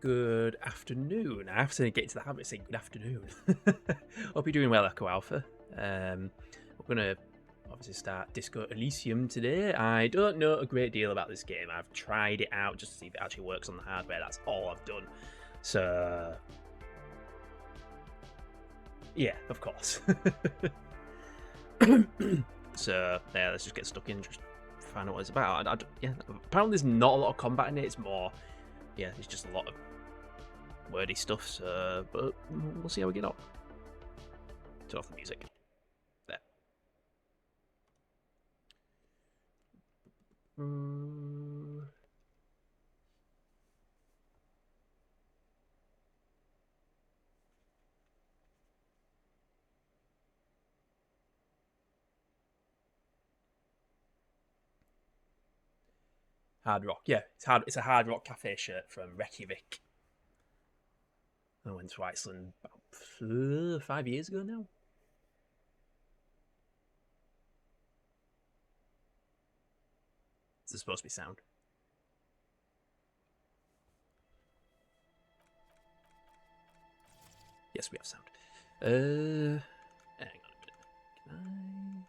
Good afternoon. I have to get into the habit of saying good afternoon. Hope you're doing well, Echo Alpha. We're going to obviously start Disco Elysium today. I don't know a great deal about this game. I've tried it out just to see if it actually works on the hardware. That's all I've done. So, yeah, of course. So, yeah, let's just get stuck in, just find out what it's about. Yeah, apparently there's not a lot of combat in it. It's more, yeah, it's just a lot of wordy stuff, so, but we'll see how we get on. Turn off the music. There. Hard rock, yeah, it's a hard rock cafe shirt from Reykjavik. I went to Iceland about 5 years ago now. Is this supposed to be sound? Yes, we have sound. Hang on a minute. Can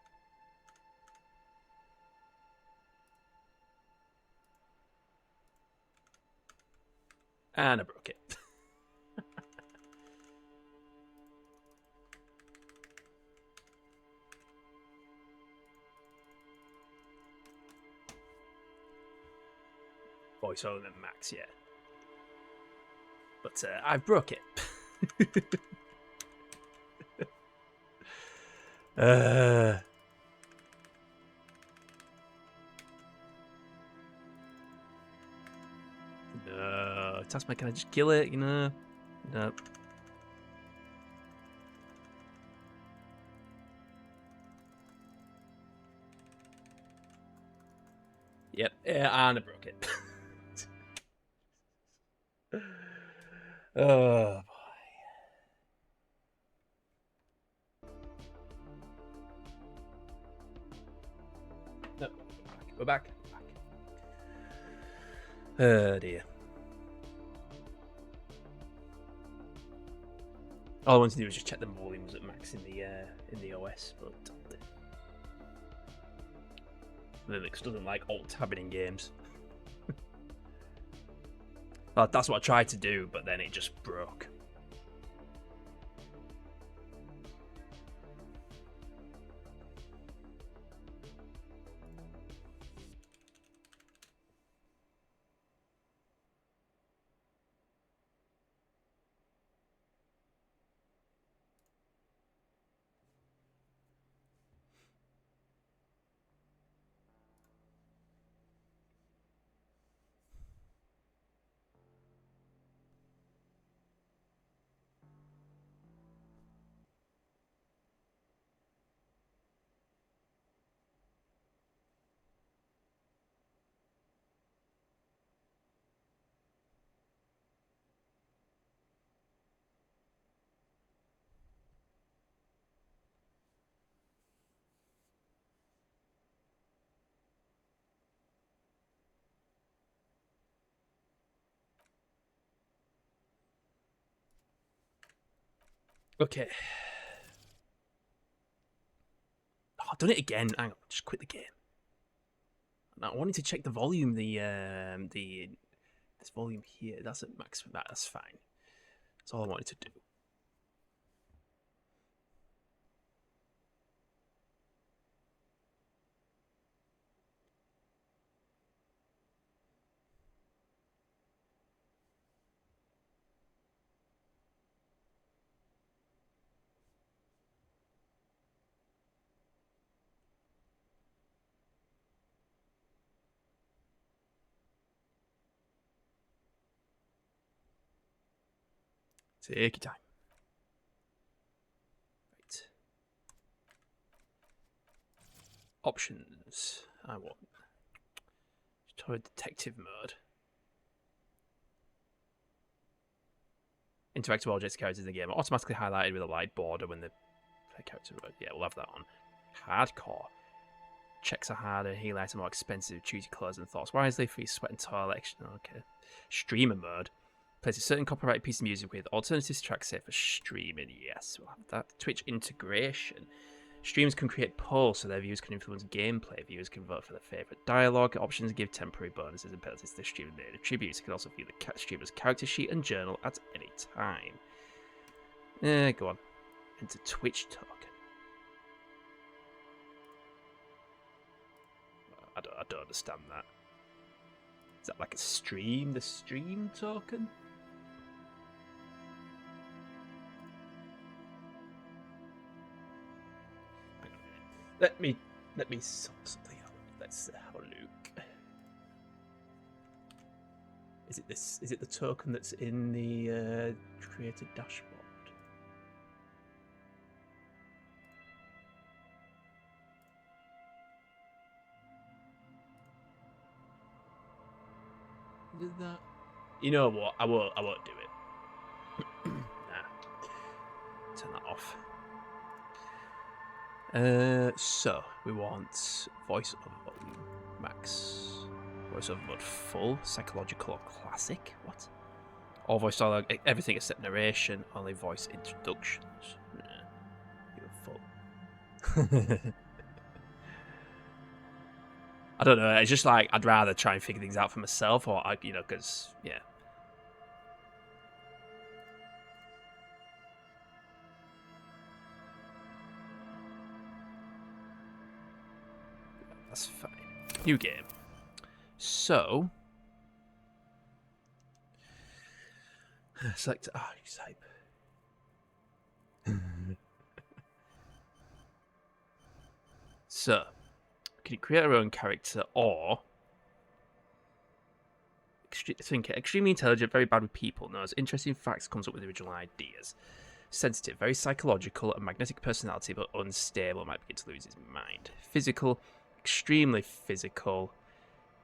And I broke it. Voice over max, yeah. But I broke it. No, Tasman, can I just kill it? You know, no. Yep, and I broke it. Oh boy. No, we're back. Oh dear. All I wanted to do was just check the volumes at max in the OS, but Linux doesn't like alt-tabbing in games. Well, that's what I tried to do, but then it just broke. Okay. Oh, I've done it again. Hang on, just quit the game. I wanted to check the volume. This volume here. That's at max. That's fine. That's all I wanted to do. Take your time. Right. Options. I want toward detective mode. Interactive objects characters in the game are automatically highlighted with a light border when the character. Yeah, we'll have that on. Hardcore. Checks are harder, heal items more expensive, choose your colours and thoughts wisely, free sweat and toil action. Okay. Streamer mode. Plays a certain copyrighted piece of music with alternative tracks set for streaming. Yes, we'll have that. Twitch integration. Streamers can create polls so their views can influence gameplay. Viewers can vote for their favourite dialogue. Options give temporary bonuses and penalties to the streamer made attributes. You can also view the streamer's character sheet and journal at any time. Go on. Enter Twitch token. I don't understand that. Is that like a stream? The stream token? Let me sort something out. Let's have a look. Is it this? Is it the token that's in the creator dashboard? Did that? You know what? I won't do it. Nah. Turn that off. So we want voice over volume max, voice over mode full, psychological or classic. What? All voice dialogue, everything except narration, only voice introductions. You're full. I don't know. It's just like I'd rather try and figure things out for myself, or because yeah. That's fine. New game. So, select type. So, can you create our own character or thinker? Extremely intelligent, very bad with people, knows interesting facts, comes up with original ideas. Sensitive, very psychological, a magnetic personality, but unstable, might begin to lose his mind. Physical. Extremely physical,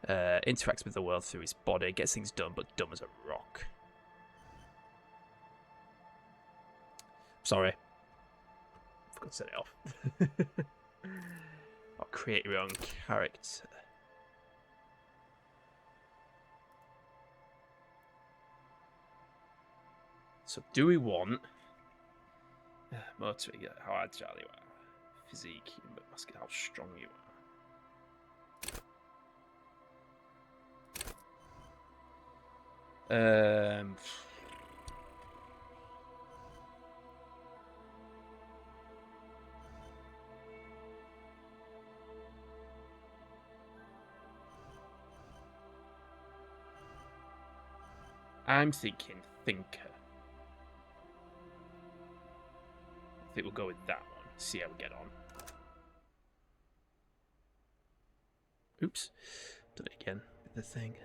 interacts with the world through his body, gets things done, but dumb as a rock. Sorry. Forgot to set it off. I'll create your own character. So, do we want motor? How agile you are, physique, muscular, how strong you are. I'm thinking thinker. I think we'll go with that one. See how we get on. Oops. Done it again with the thing.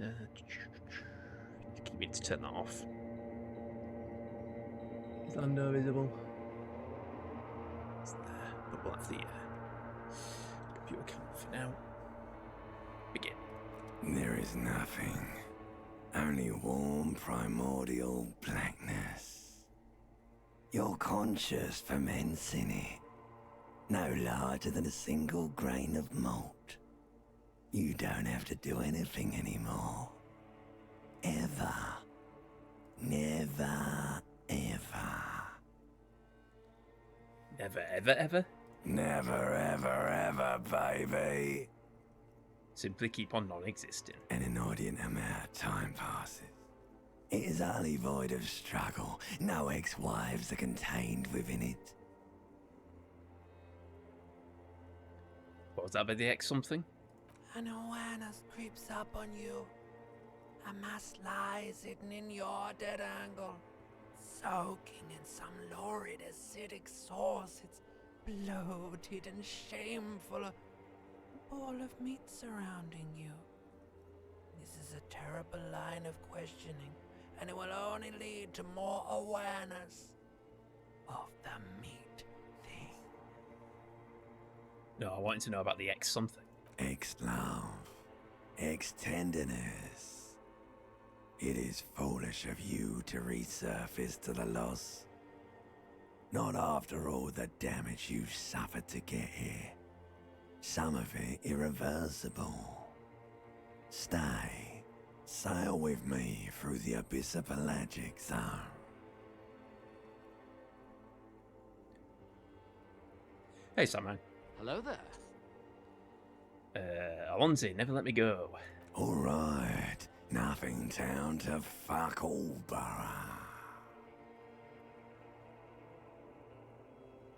Keep me to turn that off. Is Lando visible? It's there. But we'll have the computer camera for now. Begin. There is nothing. Only warm primordial blackness. Your conscious ferments in it. No larger than a single grain of malt. You don't have to do anything anymore. Ever. Never, ever. Never, ever, ever? Never, ever, ever, baby. Simply keep on non-existing. An inordinate amount of time passes. It is utterly void of struggle. No ex-wives are contained within it. What was that about the X something? An awareness creeps up on you. A mass lies hidden in your dead angle, soaking in some lurid acidic sauce. It's bloated and shameful, a ball of meat surrounding you. This is a terrible line of questioning, and it will only lead to more awareness of the meat thing. No, I wanted to know about the X something. Ex-love. Ex-tenderness. It is foolish of you to resurface to the loss. Not after all the damage you've suffered to get here. Some of it irreversible. Stay. Sail with me through the abyss of pelagic zone. Hey, Sandman. Hello there. Alonzi, never let me go. Alright, nothing town to fuck all borough.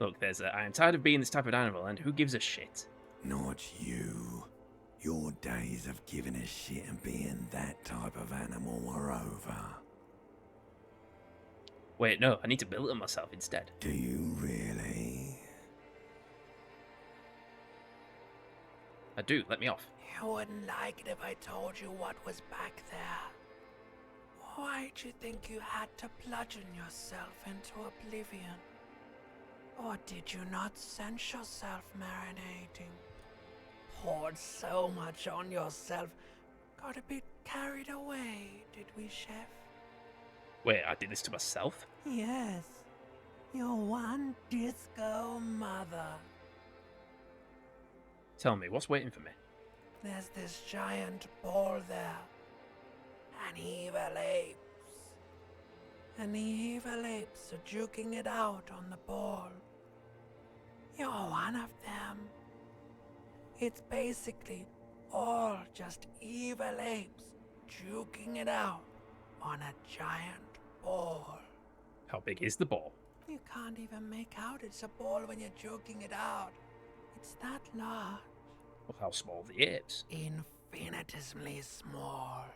Look, I am tired of being this type of animal, and who gives a shit? Not you. Your days of giving a shit and being that type of animal are over. Wait, no, I need to build it myself instead. Do you really? I do, let me off. You wouldn't like it if I told you what was back there. Why'd you think you had to bludgeon yourself into oblivion? Or did you not sense yourself marinating? Poured so much on yourself, got a bit carried away, did we, Chef? Wait, I did this to myself? Yes, your one disco mother. Tell me, what's waiting for me? There's this giant ball there. An evil apes. And the evil apes are juking it out on the ball. You're one of them. It's basically all just evil apes juking it out on a giant ball. How big is the ball? You can't even make out it's a ball when you're juking it out. It's that large. Well, how small are the apes? Infinitesimally small.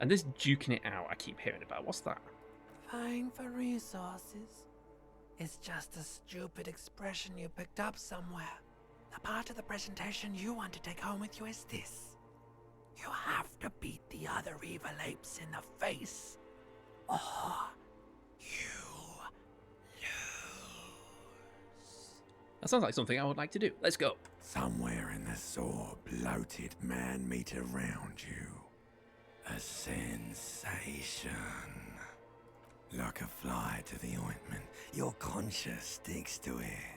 And this duking it out I keep hearing about, what's that? Vying for resources. It's just a stupid expression you picked up somewhere. The part of the presentation you want to take home with you is this. You have to beat the other evil apes in the face, or you lose. That sounds like something I would like to do. Let's go. Somewhere in the sore, bloated man meat around you. A sensation. Like a fly to the ointment, your conscience sticks to it.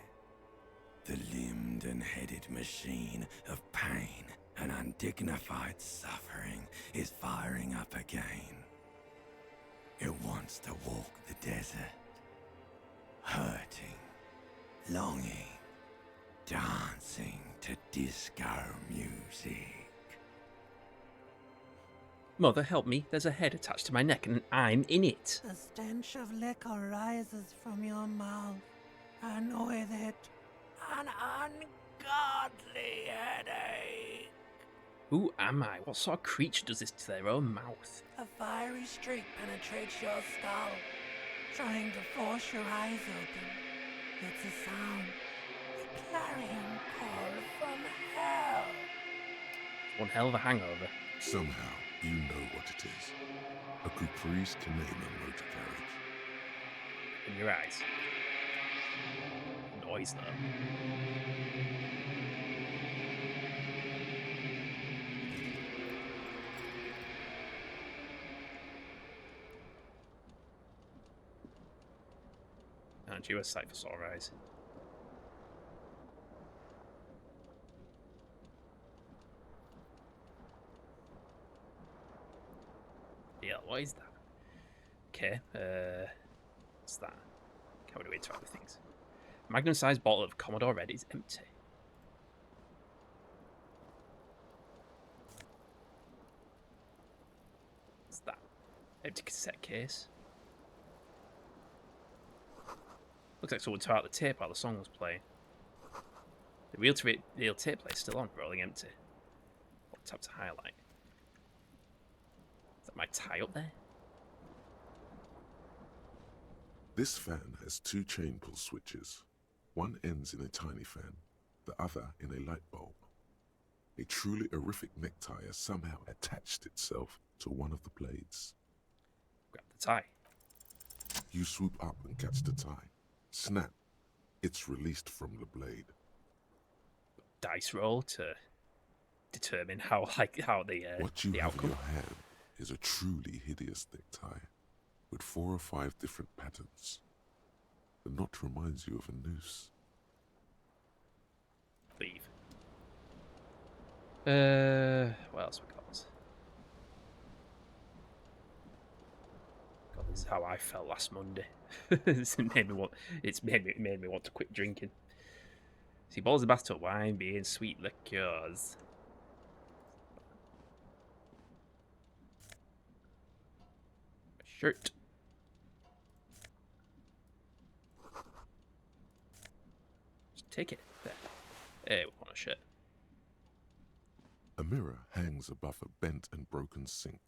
The limbed and headed machine of pain and undignified suffering is firing up again. It wants to walk the desert, hurting, longing, dancing to disco music. Mother, help me. There's a head attached to my neck and I'm in it. The stench of liquor rises from your mouth, and with it, an ungodly headache. Who am I? What sort of creature does this to their own mouth? A fiery streak penetrates your skull, trying to force your eyes open. It's a sound, a clarion call from hell. One hell of a hangover. Somehow, you know what it is. A Caprice Canadian motor carriage. In your eyes. Noise though. Aren't you a sight for sore eyes? Yeah, what is that? Okay, what's that? How do we interact with things? Magnum-sized bottle of Commodore Red is empty. What's that? Empty cassette case. Looks like someone tore out the tape while the song was playing. The reel tape player is still on, rolling empty. What tap to highlight? Is that my tie up there? This fan has two chain pull switches. One ends in a tiny fan, the other in a light bulb. A truly horrific necktie has somehow attached itself to one of the blades. Grab the tie. You swoop up and catch the tie. Snap. It's released from the blade. Dice roll to determine how What you the have in outcome. your hand is a truly hideous necktie with 4 or 5 different patterns. The knot reminds you of a noose. Leave. What else we got? That's how I felt last Monday. It's made me want to quit drinking. See, bottles of bathtub wine, beer, and sweet liqueurs. Shirt. Just take it. There. Hey, we want a shirt. A mirror hangs above a bent and broken sink.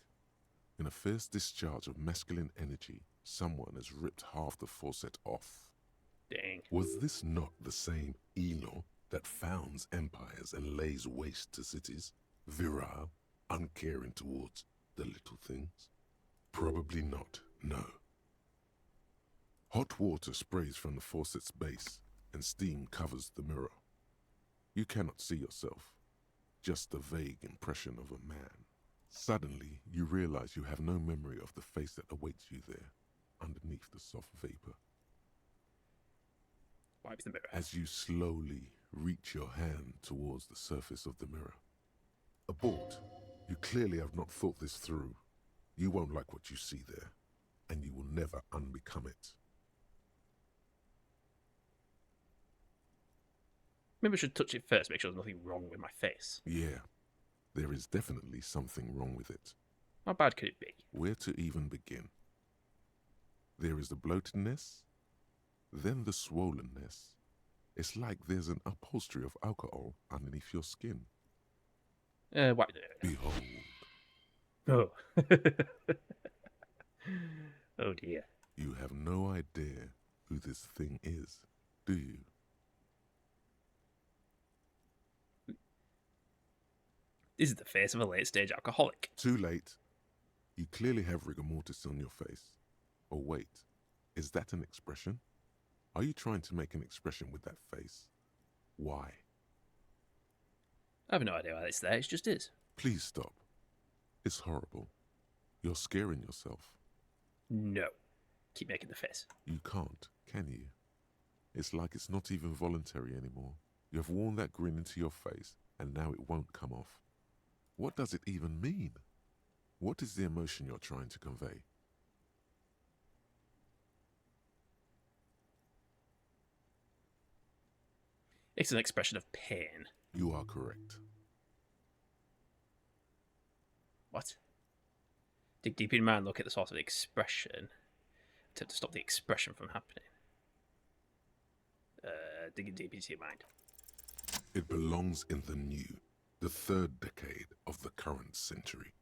In a fierce discharge of masculine energy, someone has ripped half the faucet off. Dang. Was this not the same Elo that founds empires and lays waste to cities, virile, uncaring towards the little things? Probably not, no. Hot water sprays from the faucet's base, and steam covers the mirror. You cannot see yourself, just the vague impression of a man. Suddenly, you realize you have no memory of the face that awaits you there, underneath the soft vapor. Wipes the mirror. As you slowly reach your hand towards the surface of the mirror. Abort. You clearly have not thought this through. You won't like what you see there, and you will never unbecome it. Maybe I should touch it first, make sure there's nothing wrong with my face. Yeah, there is definitely something wrong with it. How bad could it be? Where to even begin? There is the bloatedness, then the swollenness. It's like there's an upholstery of alcohol underneath your skin. Why? Behold. Oh. Oh dear. You have no idea who this thing is, do you? This is the face of a late-stage alcoholic. Too late. You clearly have rigor mortis on your face. Oh wait, is that an expression? Are you trying to make an expression with that face? Why? I have no idea why it's there, it just is. Please stop. It's horrible. You're scaring yourself. No. Keep making the face. You can't, can you? It's like it's not even voluntary anymore. You have worn that grin into your face, and now it won't come off. What does it even mean? What is the emotion you're trying to convey? It's an expression of pain. You are correct. What? Dig deep in your mind, look at the source of the expression. Attempt to stop the expression from happening. Digging deep into your mind. It belongs in the new, the third decade of the current century.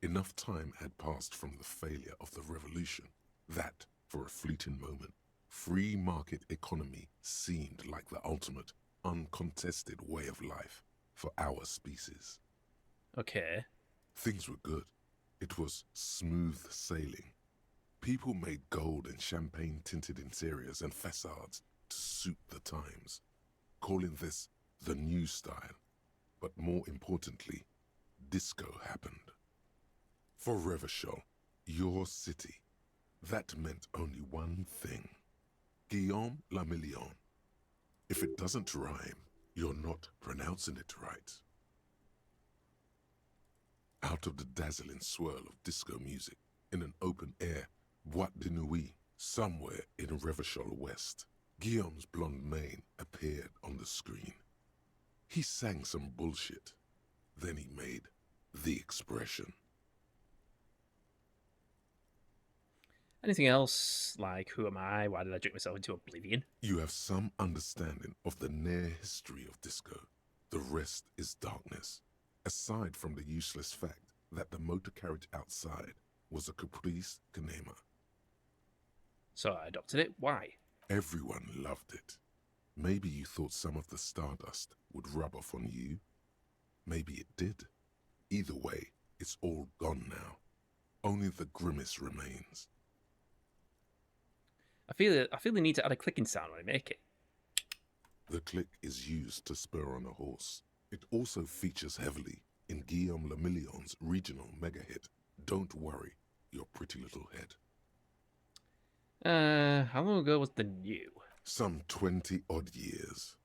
Enough time had passed from the failure of the revolution that, for a fleeting moment, free market economy seemed like the ultimate, uncontested way of life for our species. Okay. Things were good. It was smooth sailing. People made gold and champagne-tinted interiors and facades to suit the times, calling this the new style. But more importantly, disco happened. For Revachol, your city, that meant only one thing. Guillaume le Million. If it doesn't rhyme, you're not pronouncing it right. Out of the dazzling swirl of disco music, in an open-air boîte de nuit, somewhere in Revachol West, Guillaume's blonde mane appeared on the screen. He sang some bullshit. Then he made the expression. Anything else? Like, who am I? Why did I drink myself into oblivion? You have some understanding of the near history of disco. The rest is darkness. Aside from the useless fact that the motor carriage outside was a caprice canema. So I adopted it. Why? Everyone loved it. Maybe you thought some of the stardust would rub off on you. Maybe it did. Either way, it's all gone now. Only the grimace remains. I feel the need to add a clicking sound when I make it. The click is used to spur on a horse. It also features heavily in Guillaume le Million's regional mega hit, Don't Worry, Your Pretty Little Head. How long ago was the new? Some 20-odd years.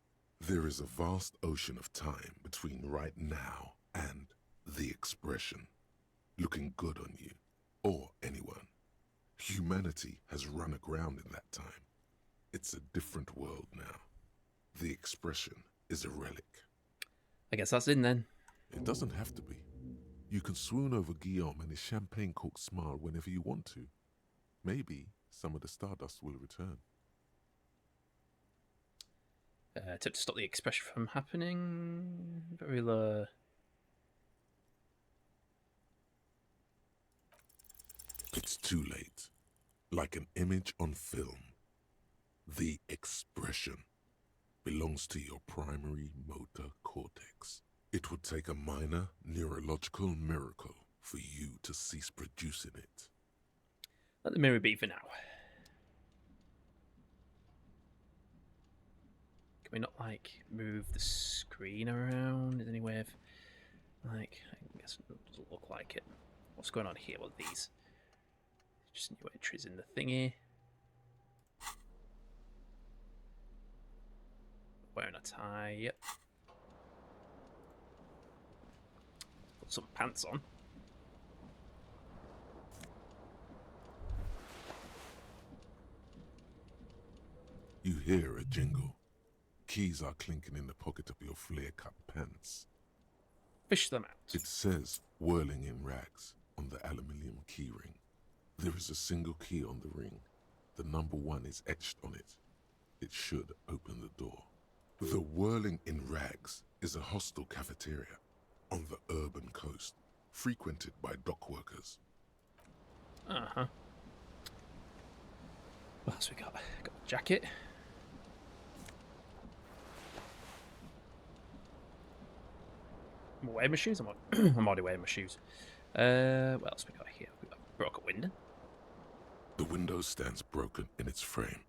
There is a vast ocean of time between right now and the expression. Looking good on you, or anyone. Humanity has run aground in that time. It's a different world now. The expression is a relic. I guess that's in then. It doesn't have to be. You can swoon over Guillaume and his champagne-corked smile whenever you want to. Maybe some of the stardust will return. To stop the expression from happening. Very low. It's too late. Like an image on film. The expression belongs to your primary motor cortex. It would take a minor neurological miracle for you to cease producing it. Let the mirror be for now. Can we not, like, move the screen around? Is there any way of, like, I guess it doesn't look like it. What's going on here? What are these? Just new entries in the thingy. Wearing a tie, yep. Put some pants on. You hear a jingle. Keys are clinking in the pocket of your flare-cut pants. Fish them out. It says, whirling in rags, on the aluminium keyring. There is a single key on the ring. The number 1 is etched on it. It should open the door. The Whirling in Rags is a hostel cafeteria on the urban coast, frequented by dock workers. Uh-huh. What else we got? Got a jacket. I'm wearing my shoes. I'm already wearing my shoes. What else we got here? We got a broken window. The window stands broken in its frame.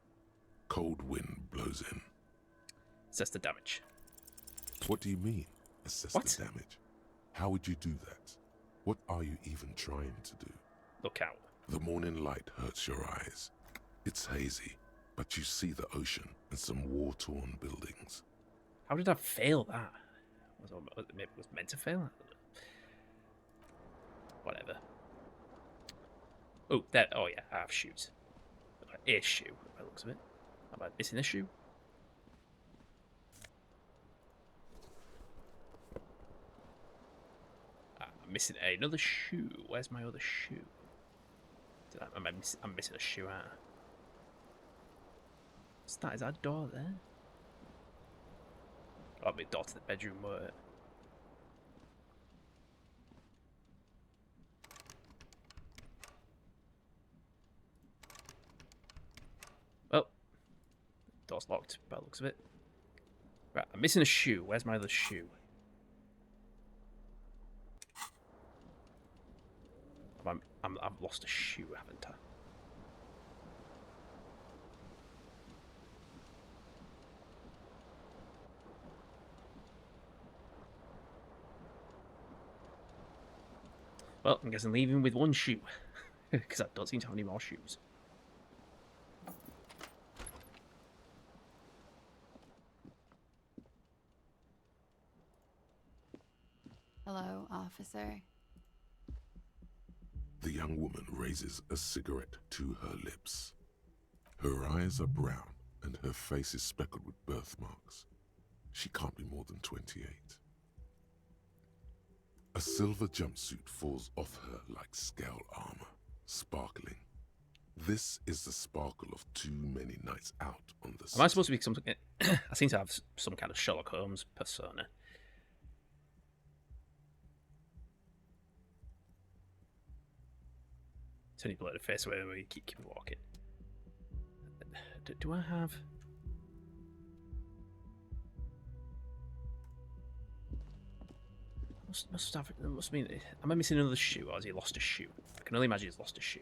Cold wind blows in. Assess the damage. What do you mean, assess What? the damage? How would you do that? What are you even trying to do? Look out. The morning light hurts your eyes. It's hazy, but you see the ocean and some war-torn buildings. How did I fail that? Maybe it was meant to fail? Whatever. Oh, that. Oh, yeah, I have shoes. A shoe, by the looks of it. Am I missing a shoe? I'm missing another shoe. Where's my other shoe? I'm missing a shoe out. What's that? Is that a door there? Oh, it'll be a door to the bedroom, won't it? Well, door's locked by the looks of it. Right, I'm missing a shoe. Where's my other shoe? I've lost a shoe, haven't I? Well, I guess I'm leaving with one shoe. Because I don't seem to have any more shoes. Hello, officer. The young woman raises a cigarette to her lips. Her eyes are brown and her face is speckled with birthmarks. She can't be more than 28. A silver jumpsuit falls off her like scale armor, sparkling. This is the sparkle of too many nights out on the sea. Am I supposed to be something? I seem to have some kind of Sherlock Holmes persona. Turn your bloody face away when you keep walking. Do I have? Must have. It must mean. Am I missing another shoe, or has he lost a shoe? I can only imagine he's lost a shoe.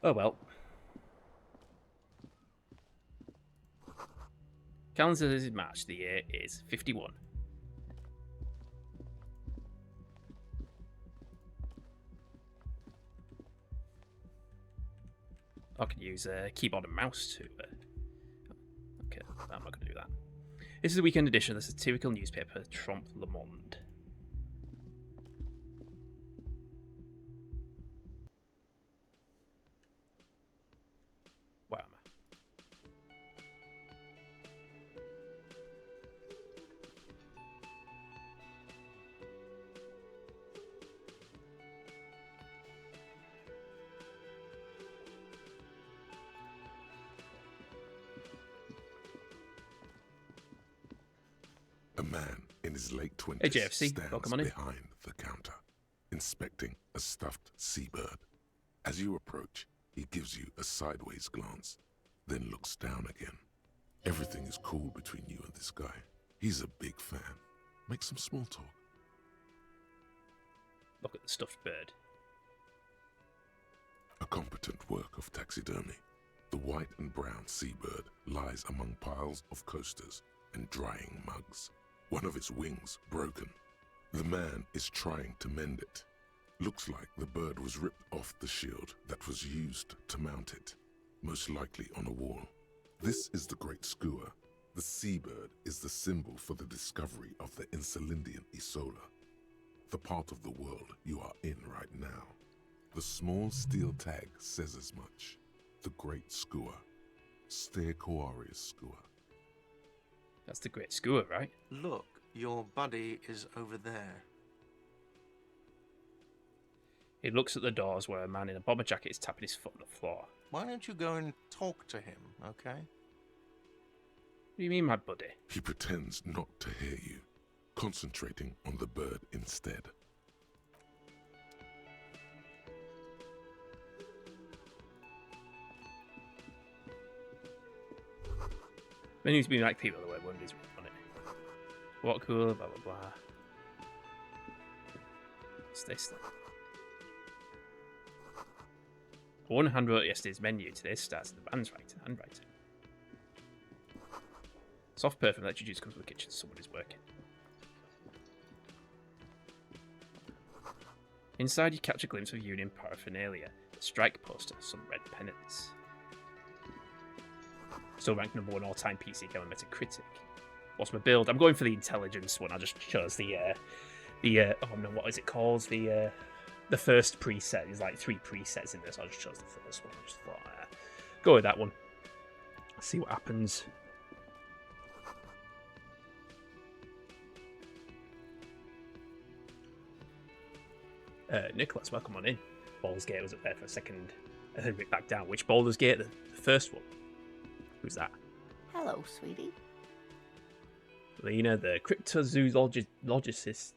Oh well. Calendar says March. The year is 51. I could use a keyboard and mouse to. Okay, I'm not going to do that. This is the weekend edition of the satirical newspaper Trompe Le Monde. Where am I? A man in his late 20s Hey JFC, stands welcome on in. behind the counter, inspecting a stuffed seabird. As you approach, he gives you a sideways glance, then looks down again. Everything is cool between you and this guy. He's a big fan. Make some small talk. Look at the stuffed bird. A competent work of taxidermy. The white and brown seabird lies among piles of coasters and drying mugs. One of its wings broken. The man is trying to mend it. Looks like the bird was ripped off the shield that was used to mount it, most likely on a wall. This is the Great Skua. The seabird is the symbol for the discovery of the Insulindian Isola, the part of the world you are in right now. The small steel tag says as much. The Great Skua. Steacoarius Skua. That's the Great Skua, right? Look, your buddy is over there. He looks at the doors where a man in a bomber jacket is tapping his foot on the floor. Why don't you go and talk to him, okay? What do you mean, my buddy? He pretends not to hear you, concentrating on the bird instead. There needs to be like people that wear onesies on it. What cool, blah blah blah. What's this then? One hand wrote yesterday's menu. Today starts at the band's handwriting. Soft perfume that juice comes from the kitchen. Someone is working. Inside, you catch a glimpse of union paraphernalia: a strike poster, some red pennants. Still ranked number 1 all-time PC game on Metacritic. What's my build? I'm going for the intelligence one. I just chose the oh no, what is it called? The first preset. There's like 3 presets in this. So I just chose the first one. I just thought, go with that one. See what happens. Nicholas, welcome on in. Baldur's Gate was up there for a second, and then went back down. Which Baldur's Gate? The first one. Who's that? Hello, sweetie. Lena, the cryptozoologist's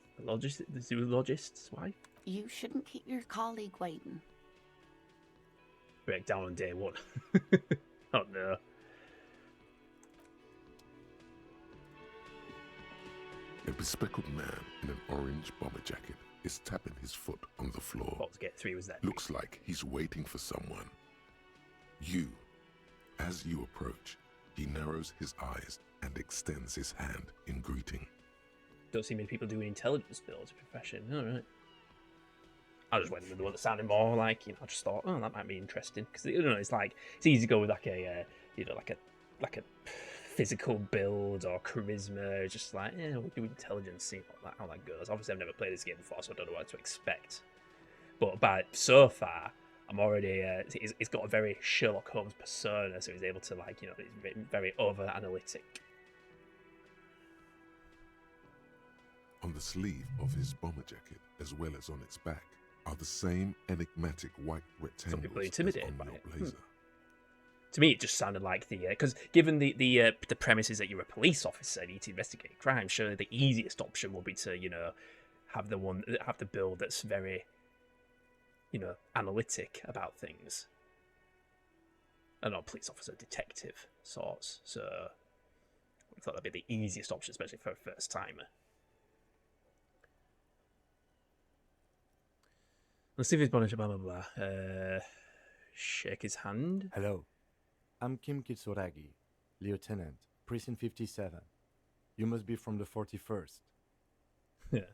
wife? You shouldn't keep your colleague waiting. Breakdown on day 1. Oh no. A bespectacled man in an orange bomber jacket is tapping his foot on the floor. Baldur's Gate 3 was that. Looks like he's waiting for someone. You. As you approach, he narrows his eyes and extends his hand in greeting. Don't see many people doing intelligence builds a profession. Alright. I just went with the one that sounded more like, I just thought, oh, that might be interesting. Because, it's like, it's easy to go with like a, like a physical build or charisma. Just like, we'll do intelligence, see how that goes. Obviously, I've never played this game before, so I don't know what to expect. But so far, I'm already, he's got a very Sherlock Holmes persona, so he's able to, he's very over-analytic. On the sleeve of his bomber jacket, as well as on its back, are the same enigmatic white rectangles. Some people are intimidated by your it. blazer. To me, it just sounded like because given the premises that you're a police officer and you need to investigate crime, surely the easiest option will be to have the build that's very analytic about things. I don't know, police officer, detective sorts. So I thought that'd be the easiest option, especially for a first timer. Let's see if he's blah blah blah. Shake his hand. Hello, I'm Kim Kitsuragi, Lieutenant, Precinct 57. You must be from the 41st. Yeah.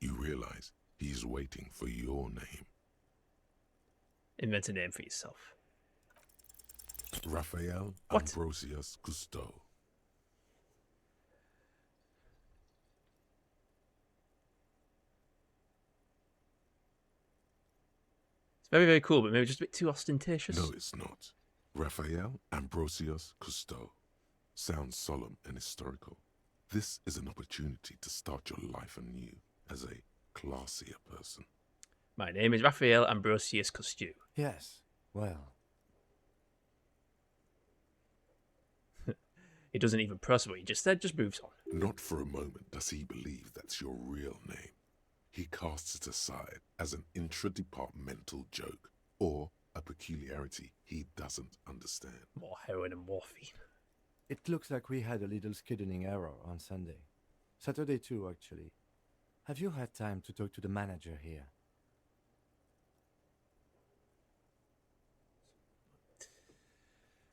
You realize he's waiting for your name. Invent a name for yourself. Raphael What? Ambrosius Cousteau. It's very, very cool, but maybe just a bit too ostentatious. No, it's not. Raphael Ambrosius Cousteau. Sounds solemn and historical. This is an opportunity to start your life anew as a classier person. My name is Raphael Ambrosius Cousteau. Yes, well, He doesn't even process what he just said, just moves on. Not for a moment does he believe that's your real name. He casts it aside as an intra-departmental joke or a peculiarity he doesn't understand. More heroin and morphine. it looks like we had a little scheduling error on Sunday. Saturday too, actually. Have you had time to talk to the manager here?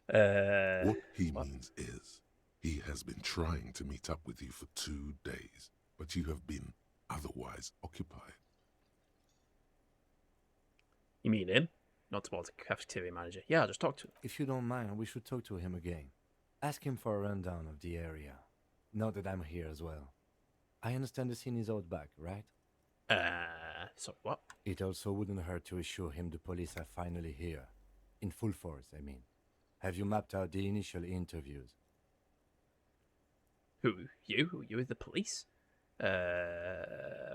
What he means is, he has been trying to meet up with you for 2 days, but you have been otherwise occupied. You mean him? Not towards the cafeteria manager. Yeah, I'll just talk to him. If you don't mind, we should talk to him again. Ask him for a rundown of the area. Now that I'm here as well. I understand the scene is out back, right? Sorry, what? It also wouldn't hurt to assure him the police are finally here. In full force, I mean. Have you mapped out the initial interviews? Who? You? You with the police?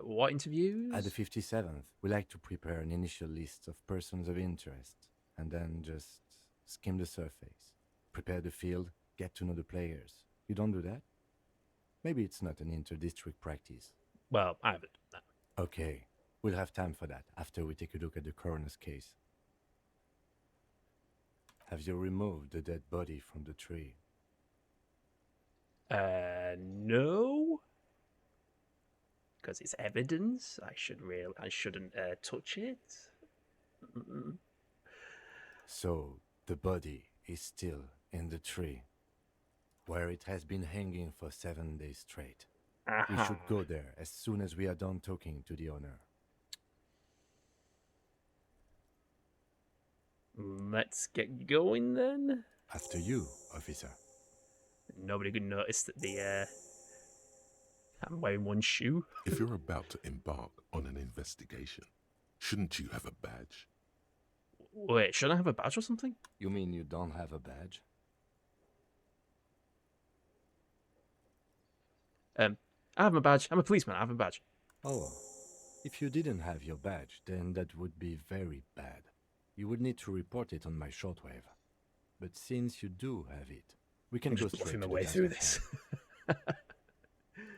What interviews? At the 57th, we like to prepare an initial list of persons of interest, and then just skim the surface. Prepare the field, get to know the players. You don't do that? Maybe it's not an inter-district practice. Well, I haven't done that. Okay, we'll have time for that after we take a look at the coroner's case. Have you removed the dead body from the tree? No. Because it's evidence. I shouldn't touch it. Mm-mm. So, the body is still in the tree, where it has been hanging for 7 days straight. We should go there as soon as we are done talking to the owner. Let's get going then. After you, officer. Nobody could notice that I'm wearing one shoe. If you're about to embark on an investigation, shouldn't you have a badge? Wait, should I have a badge or something? You mean you don't have a badge? I have a badge. I'm a policeman. I have a badge. Oh, if you didn't have your badge, then that would be very bad. You would need to report it on my shortwave. But since you do have it, we can I'm go just straight bluffing to my the way gas through station. this.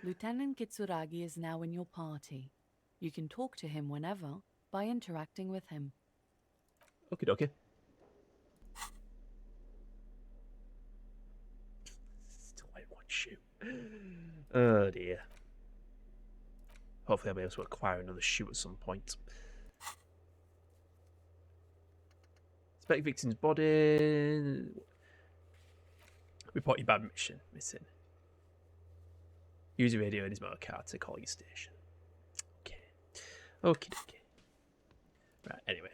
Lieutenant Kitsuragi is now in your party. You can talk to him whenever by interacting with him. Okie dokie. Still wearing one shoe. Oh dear. Hopefully I'll be able to acquire another shoe at some point. Suspect victim's body. Report your bad mission missing. Use your radio in his motor car to call your station. Okay. Okie dokie. Right, anyway.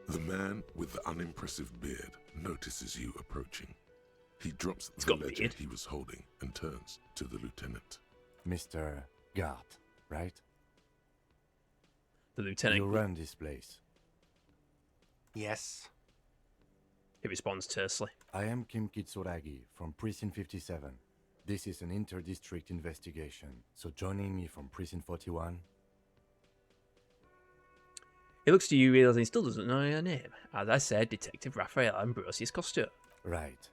The man with the unimpressive beard notices you approaching. He drops It's the got a ledger beard. he was holding and turns to the lieutenant. Mr. Gart, right? The lieutenant. You run this place. Yes. He responds tersely. I am Kim Kitsuragi from Precinct 57. This is an inter-district investigation, so joining me from Precinct 41... He looks to you, realizing he still doesn't know your name. As I said, Detective Raphael Ambrosius Cousteau. Right.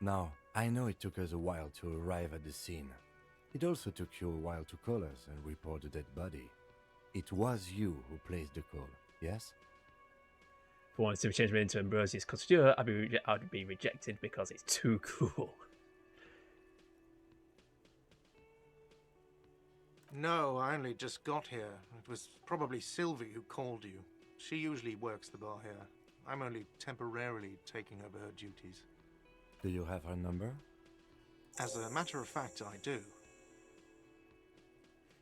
Now, I know it took us a while to arrive at the scene. It also took you a while to call us and report the dead body. It was you who placed the call, yes? If I wanted to change me into Ambrosius Cousteau, I'd be rejected because it's too cool. No, I only just got here. It was probably Sylvie who called you. She usually works the bar here. I'm only temporarily taking over her duties. Do you have her number? As a matter of fact, I do.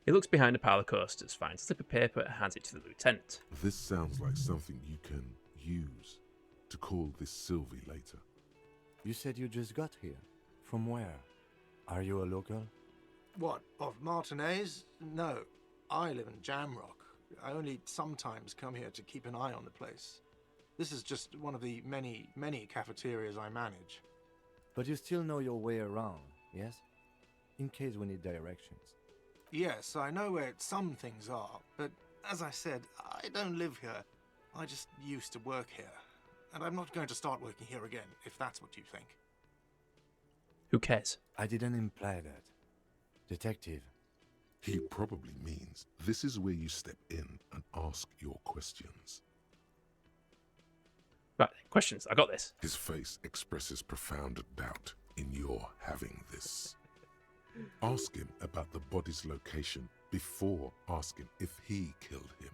He looks behind a pile of coasters, finds a slip of paper, and hands it to the lieutenant. This sounds like something you can use to call this Sylvie later. You said you just got here. From where? Are you a local? What, of Martinez? No, I live in Jamrock. I only sometimes come here to keep an eye on the place. This is just one of the many, many cafeterias I manage. But you still know your way around, yes? In case we need directions. Yes, I know where some things are, but as I said, I don't live here. I just used to work here. And I'm not going to start working here again, if that's what you think. Who cares? I didn't imply that. Detective. He probably means this is where you step in and ask your questions. Right, questions. I got this. His face expresses profound doubt in your having this. Ask him about the body's location before asking if he killed him.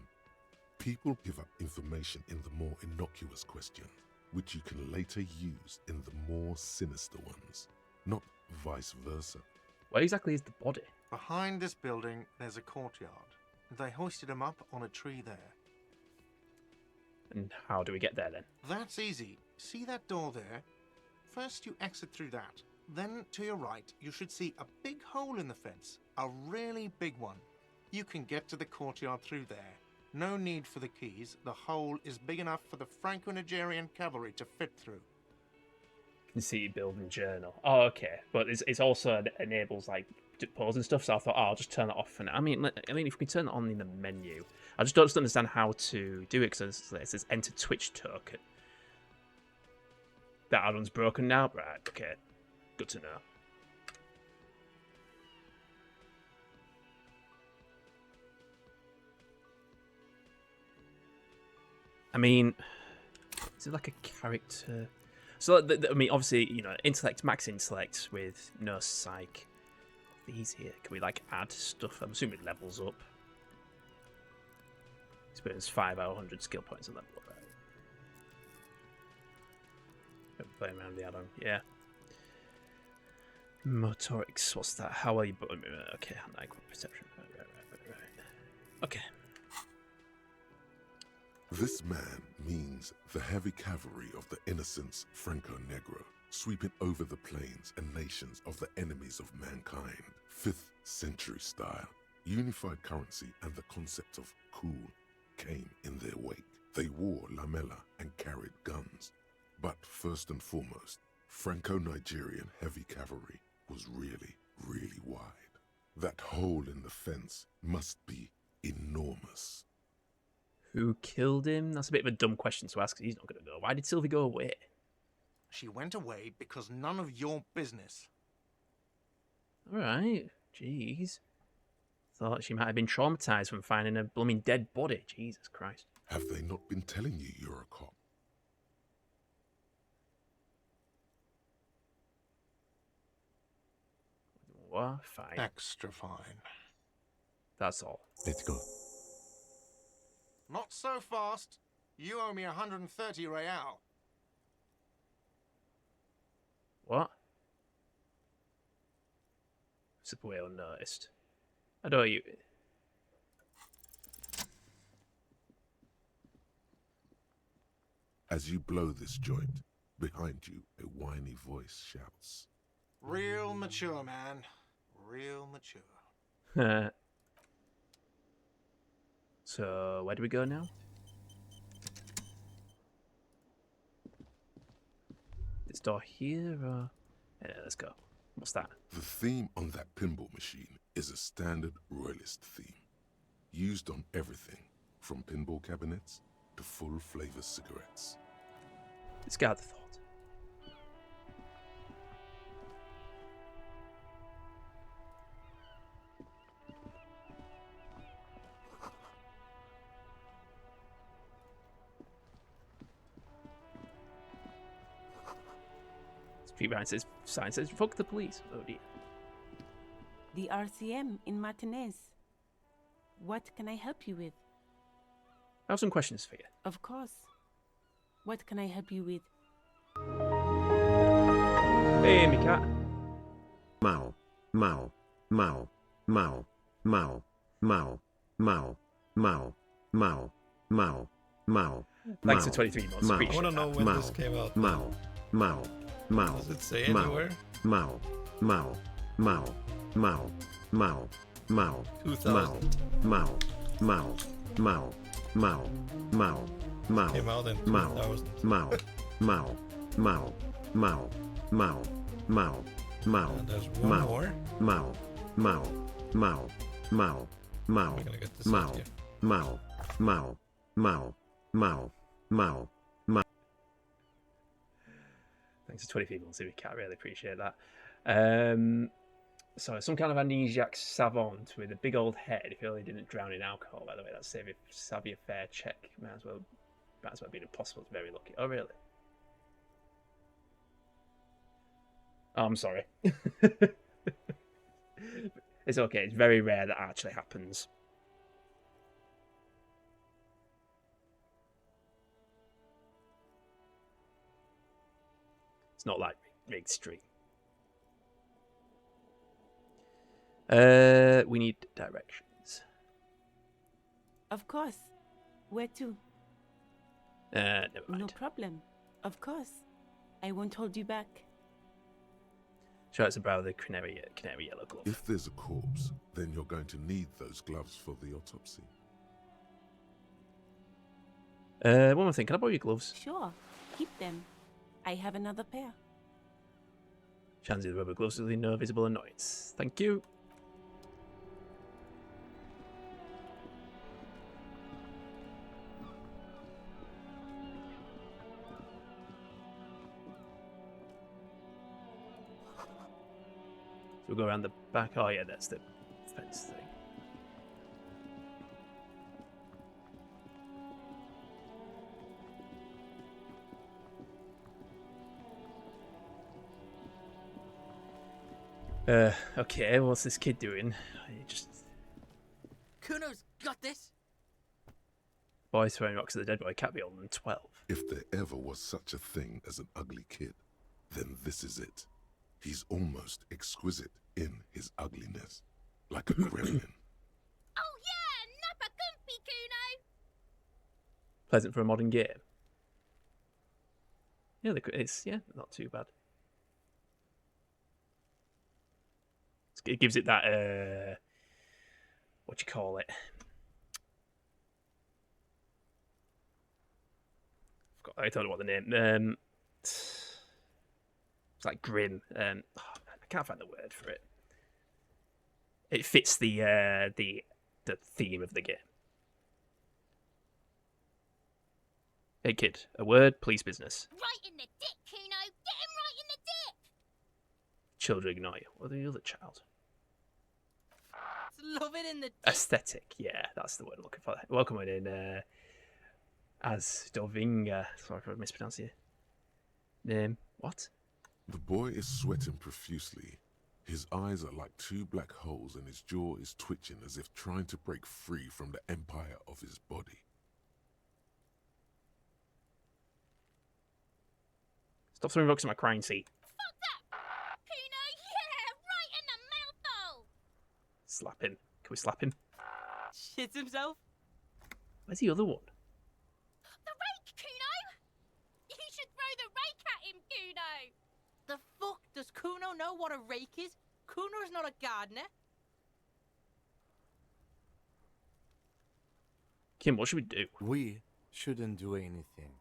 People give up information in the more innocuous questions, which you can later use in the more sinister ones, not vice versa. Where exactly is the body? Behind this building, there's a courtyard. They hoisted him up on a tree there. And how do we get there then? That's easy. See that door there? First you exit through that. Then to your right, you should see a big hole in the fence. A really big one. You can get to the courtyard through there. No need for the keys. The hole is big enough for the Franco-Nigerian cavalry to fit through. City building journal. Oh, okay. But it's also enables like pause and stuff. So I thought, oh, I'll just turn it off for now. I mean, if we can turn it on in the menu, I just don't understand how to do it because it says enter Twitch token. That add-on's broken now, right? Okay, good to know. I mean, is it like a character? So, I mean, obviously, you know, intellect, max intellect with no psych. These here, can we like add stuff? I'm assuming it levels up. Experience 5 out of 100 skill points and level up, right? Playing around with the add-on, yeah. Motorics, what's that? How well you put okay, hand-eye perception. Right. Okay. This man means the heavy cavalry of the innocents Franco Negro, sweeping over the plains and nations of the enemies of mankind. 5th century style, unified currency and the concept of cool came in their wake. They wore lamella and carried guns. But first and foremost, Franco-Nigerian heavy cavalry was really, really wide. That hole in the fence must be enormous. Who killed him? That's a bit of a dumb question to ask. He's not going to know. Why did Sylvie go away? She went away because none of your business. All right. Jeez. Thought she might have been traumatized from finding a blooming dead body. Jesus Christ. Have they not been telling you you're a cop? What? Fine. Extra fine. That's all. Let's go. Not so fast. You owe me 130 real. What? Slip away unnoticed. I don't you. As you blow this joint, behind you a whiny voice shouts. Real mature, man. Real mature. So, where do we go now? This door here, or... Yeah, let's go. What's that? The theme on that pinball machine is a standard royalist theme, used on everything from pinball cabinets to full-flavor cigarettes. Discard the thought. Street behind says, sign says, fuck the police. Oh dear. The RCM in Martinez. What can I help you with? I have some questions for you. Of course. What can I help you with? Hey, me cat. Mau, mau, mau, mau, mau, Mao, Mao, Mao, Mao, Mao, Mao. Thanks for 23 months. Mao. I Appreciate want to know that. when Mao, this came out. Mao, Mao, Mao. Does it say Mao, anywhere? Mao, Mao, Mao, Mao, Mao, Mao, 2000. Mao, Mao, Mao, Mao, Mao, Mao, Came out in Mao, 2000. Mao, Mao, Mao, Mao, Mao, Mao, Mao, And there's one Mao, more. Mao, Mao, Mao, Mao, Mao, We're gonna get this Mao, out here. Mao, Mao, Mao, Mao, Mao, Mao. Thanks for 23 months, we can't really appreciate that. So, some kind of amnesiac savant with a big old head. If he only didn't drown in alcohol, by the way, that's savvy a fair check. Might as well be impossible. It's very lucky. Oh, really? Oh, I'm sorry. It's okay. It's very rare that actually happens. It's not like rigged stream. We need directions. Of course. Where to? Never No mind. problem. Of course. I won't hold you back. Show us about the canary yellow glove. If there's a corpse, then you're going to need those gloves for the autopsy. One more thing. Can I borrow your gloves? Sure. Keep them. I have another pair. Chansey the rubber gloves with no visible annoyance. Thank you. So we'll go around the back. Oh yeah, that's the fence thing. Okay, what's this kid doing? He just Kuno's got this. boy throwing rocks at the dead boy can't be older than 12. If there ever was such a thing as an ugly kid, then this is it. He's almost exquisite in his ugliness, like a gremlin. Oh yeah, nappa gumpy, Kuno. Pleasant for a modern game. Yeah, it's not too bad. It gives it that what do you call it? I don't know what the name. It's like grim. I can't find the word for it. It fits the theme of the game. Hey kid, a word, please business. Right in the dick, Kuno. Get him right in the dick. Children ignore you. Or the other child. Love it in the dick. Aesthetic, yeah, that's the word I'm looking for. Welcome in as Dovinga. Sorry if I mispronounced your name. What? The boy is sweating profusely. His eyes are like two black holes and his jaw is twitching as if trying to break free from the empire of his body. Stop throwing rocks at my crying seat. Fuck that. Kuno, yeah, right in the mouthhole. Slap him. Can we slap him? Shits himself. Where's the other one? The rake, Kuno. You should throw the rake at him, Kuno. The fuck? Does Kuno know what a rake is? Kuno's not a gardener. Kim, what should we do? We shouldn't do anything.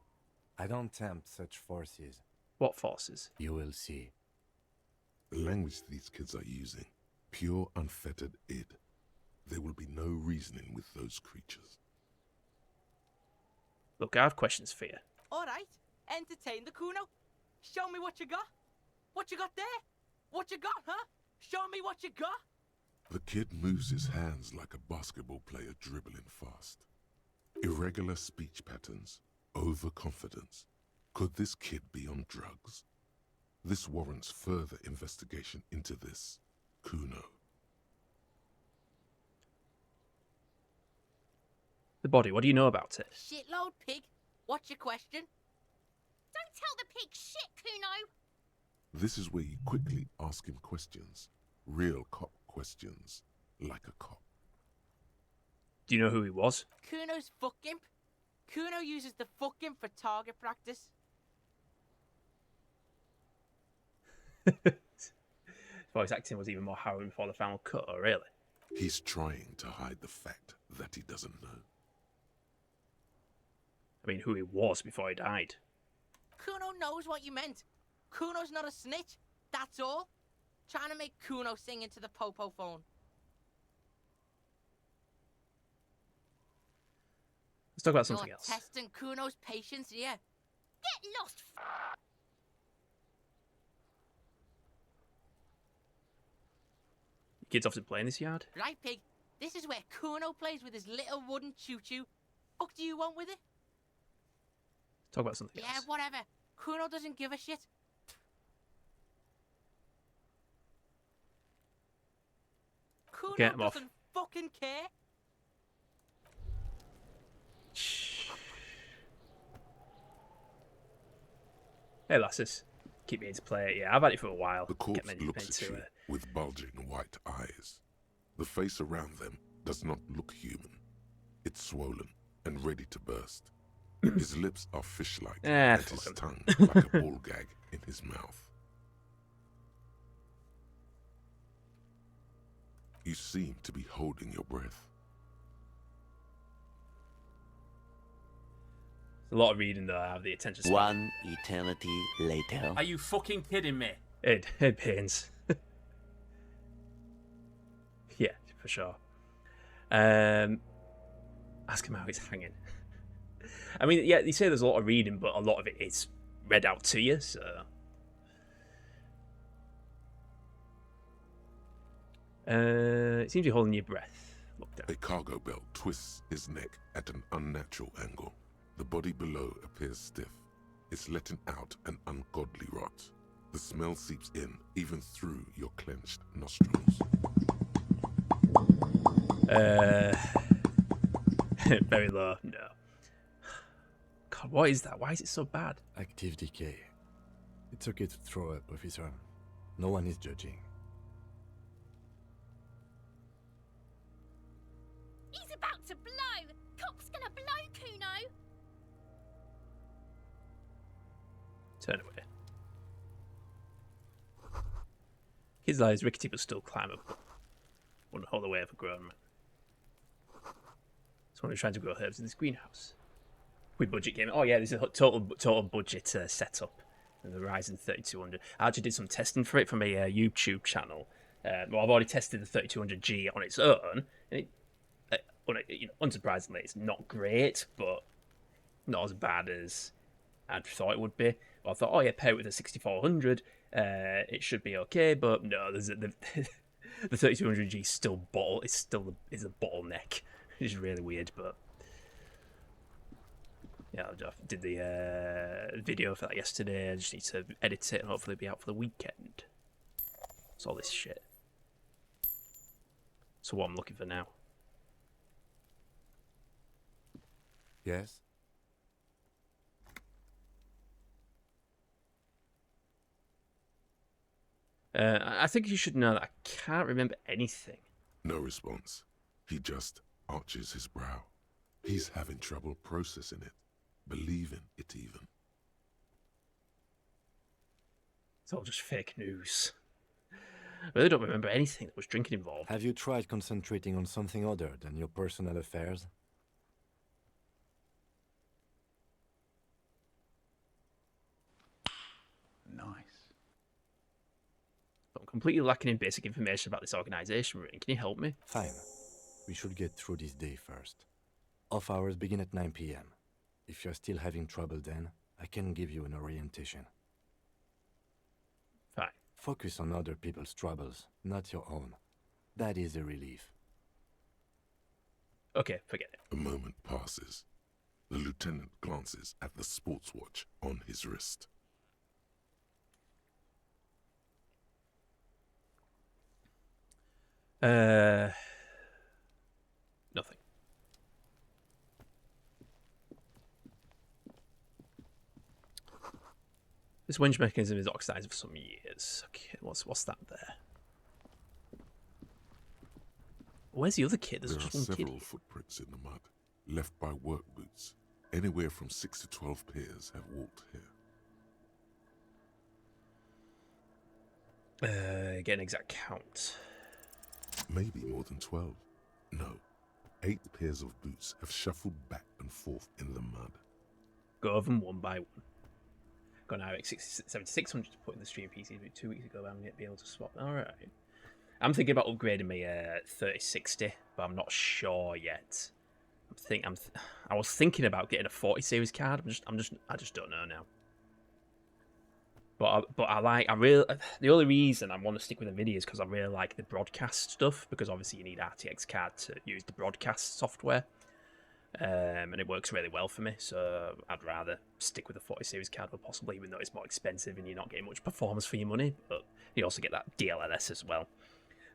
I don't tempt such forces. What forces? You will see. The language these kids are using, pure unfettered id. There will be no reasoning with those creatures. Look, I have questions for you. All right, entertain the Kuno. Show me what you got. What you got there? What you got, huh? Show me what you got. The kid moves his hands like a basketball player dribbling fast. Irregular speech patterns, overconfidence. Could this kid be on drugs? This warrants further investigation into this Kuno. The body, what do you know about it? Shitload pig. What's your question? Don't tell the pig shit, Kuno. This is where you quickly ask him questions. Real cop questions, like a cop. Do you know who he was? Kuno's fuck imp. Kuno uses the fuck imp for target practice. Voice acting was even more harrowing before the final cut, oh really? He's trying to hide the fact that he doesn't know. I mean, who he was before he died. Kuno knows what you meant. Kuno's not a snitch, that's all. Trying to make Kuno sing into the popo phone. Let's talk about something You're else. testing Kuno's patience here. Get lost. Kids often play in this yard. Right, pig? This is where Kuno plays with his little wooden choo-choo. Fuck do you want with it? Talk about something Yeah, else. whatever. Kuno doesn't give a shit. Kuno Get him off. doesn't fucking care. Hey lasses, keep me to play it. Yeah, I've had it for a while. The corpse looks at you with bulging white eyes. The face around them does not look human. It's swollen and ready to burst. His lips are fish-like and his tongue like a ball gag in his mouth. You seem to be holding your breath. It's a lot of reading though. I have the attention span. One eternity later. Are you fucking kidding me? Head pains. Yeah, for sure. Ask him how he's hanging. I mean, yeah, you say there's a lot of reading, but a lot of it is read out to you, so... it seems you're holding your breath. Look down. A cargo belt twists his neck at an unnatural angle. The body below appears stiff. It's letting out an ungodly rot. The smell seeps in, even through your clenched nostrils. Very low, no. God, what is that? Why is it so bad? Active decay. It's okay to throw up, officer. No one is judging. He's about to blow. Cock's gonna blow, Kuno. Turn away. His eye is rickety but still climbable. Wouldn't hold the way of a grown man. Someone who's trying to grow herbs in this greenhouse. With budget game. Oh yeah, this is a total budget setup. The Ryzen 3200. I actually did some testing for it from a YouTube channel. Well, I've already tested the 3200G on its own. And unsurprisingly, it's not great, but not as bad as I'd thought it would be. Well, I thought, oh yeah, pair it with a 6400, it should be okay. But no, the 3200G is still is a bottleneck. Which is really weird, but yeah, I did the video for that yesterday. I just need to edit it and hopefully be out for the weekend. It's all this shit. So what I'm looking for now. Yes? I think you should know that I can't remember anything. No response. He just arches his brow. He's having trouble processing it, believing it even. It's all just fake news. I really don't remember anything that was drinking involved. Have you tried concentrating on something other than your personal affairs? Nice. I'm completely lacking in basic information about this organisation, Ring. Can you help me? Fine. We should get through this day first. Off hours begin at 9 p.m. If you're still having trouble then, I can give you an orientation. Fine. Focus on other people's troubles, not your own. That is a relief. Okay, forget it. A moment passes. The lieutenant glances at the sports watch on his wrist. Nothing. This winch mechanism is oxidized for some years. Okay, what's that there? Where's the other kid? There's There are just one kid several here. footprints in the mud, left by work boots. Anywhere from 6 to 12 pairs have walked here. Get an exact count. Maybe more than 12. No. 8 pairs of boots have shuffled back and forth in the mud. Go over them one by one. Got an RX7600 to put in the stream PC 2 weeks ago. I'm yet be able to swap. Alright. I'm thinking about upgrading my 3060, but I'm not sure yet. I was thinking about getting a 40 series card. I just don't know now. But the only reason I want to stick with NVIDIA is because I really like the broadcast stuff, because obviously you need RTX card to use the broadcast software, and it works really well for me. So I'd rather stick with the 40 series card, possibly, even though it's more expensive and you're not getting much performance for your money. But you also get that DLSS as well.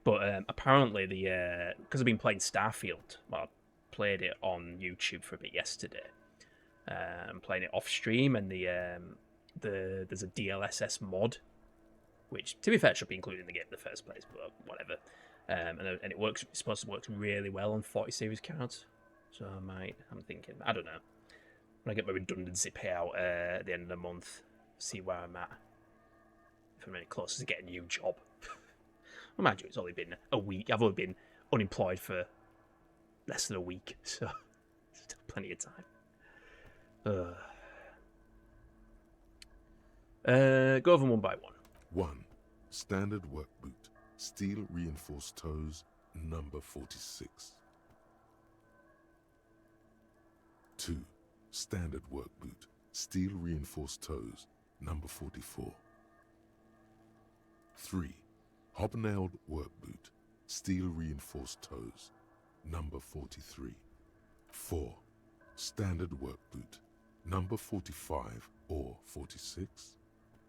But apparently because I've been playing Starfield, well, I played it on YouTube for a bit yesterday. I'm playing it off stream, and there's a DLSS mod, which, to be fair, should be included in the game in the first place, but whatever. And it works. It's supposed to work really well on 40 series cards. So I'm thinking, I don't know, when I get my redundancy payout at the end of the month, see where I'm at. If I'm any closer to getting a new job. Well, mind you, it's only been a week. I've only been unemployed for less than a week, so still plenty of time. Go over them one by one. 1. Standard work boot, steel reinforced toes, number 46. 2. Standard work boot, steel reinforced toes, number 44. 3. Hobnailed work boot, steel reinforced toes, number 43. 4. Standard work boot, number 45 or 46.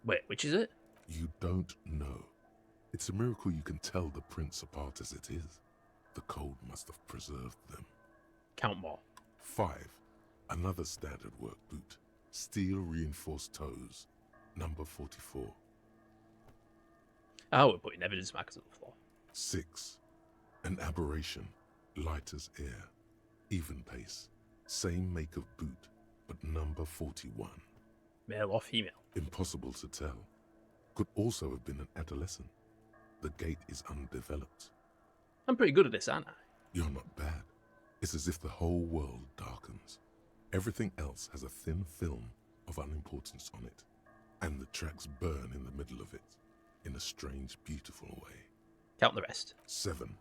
Wait, which is it? You don't know. It's a miracle you can tell the prints apart as it is. The cold must have preserved them. Count more. 5. Another standard work boot, steel reinforced toes, number 44. Oh, we're putting evidence markers on the floor. 6. An aberration, light as air, even pace, same make of boot, but number 41. Male or female? Impossible to tell. Could also have been an adolescent. The gait is undeveloped. I'm pretty good at this, aren't I? You're not bad. It's as if the whole world darkens. Everything else has a thin film of unimportance on it, and the tracks burn in the middle of it, in a strange, beautiful way. Count the rest. 7.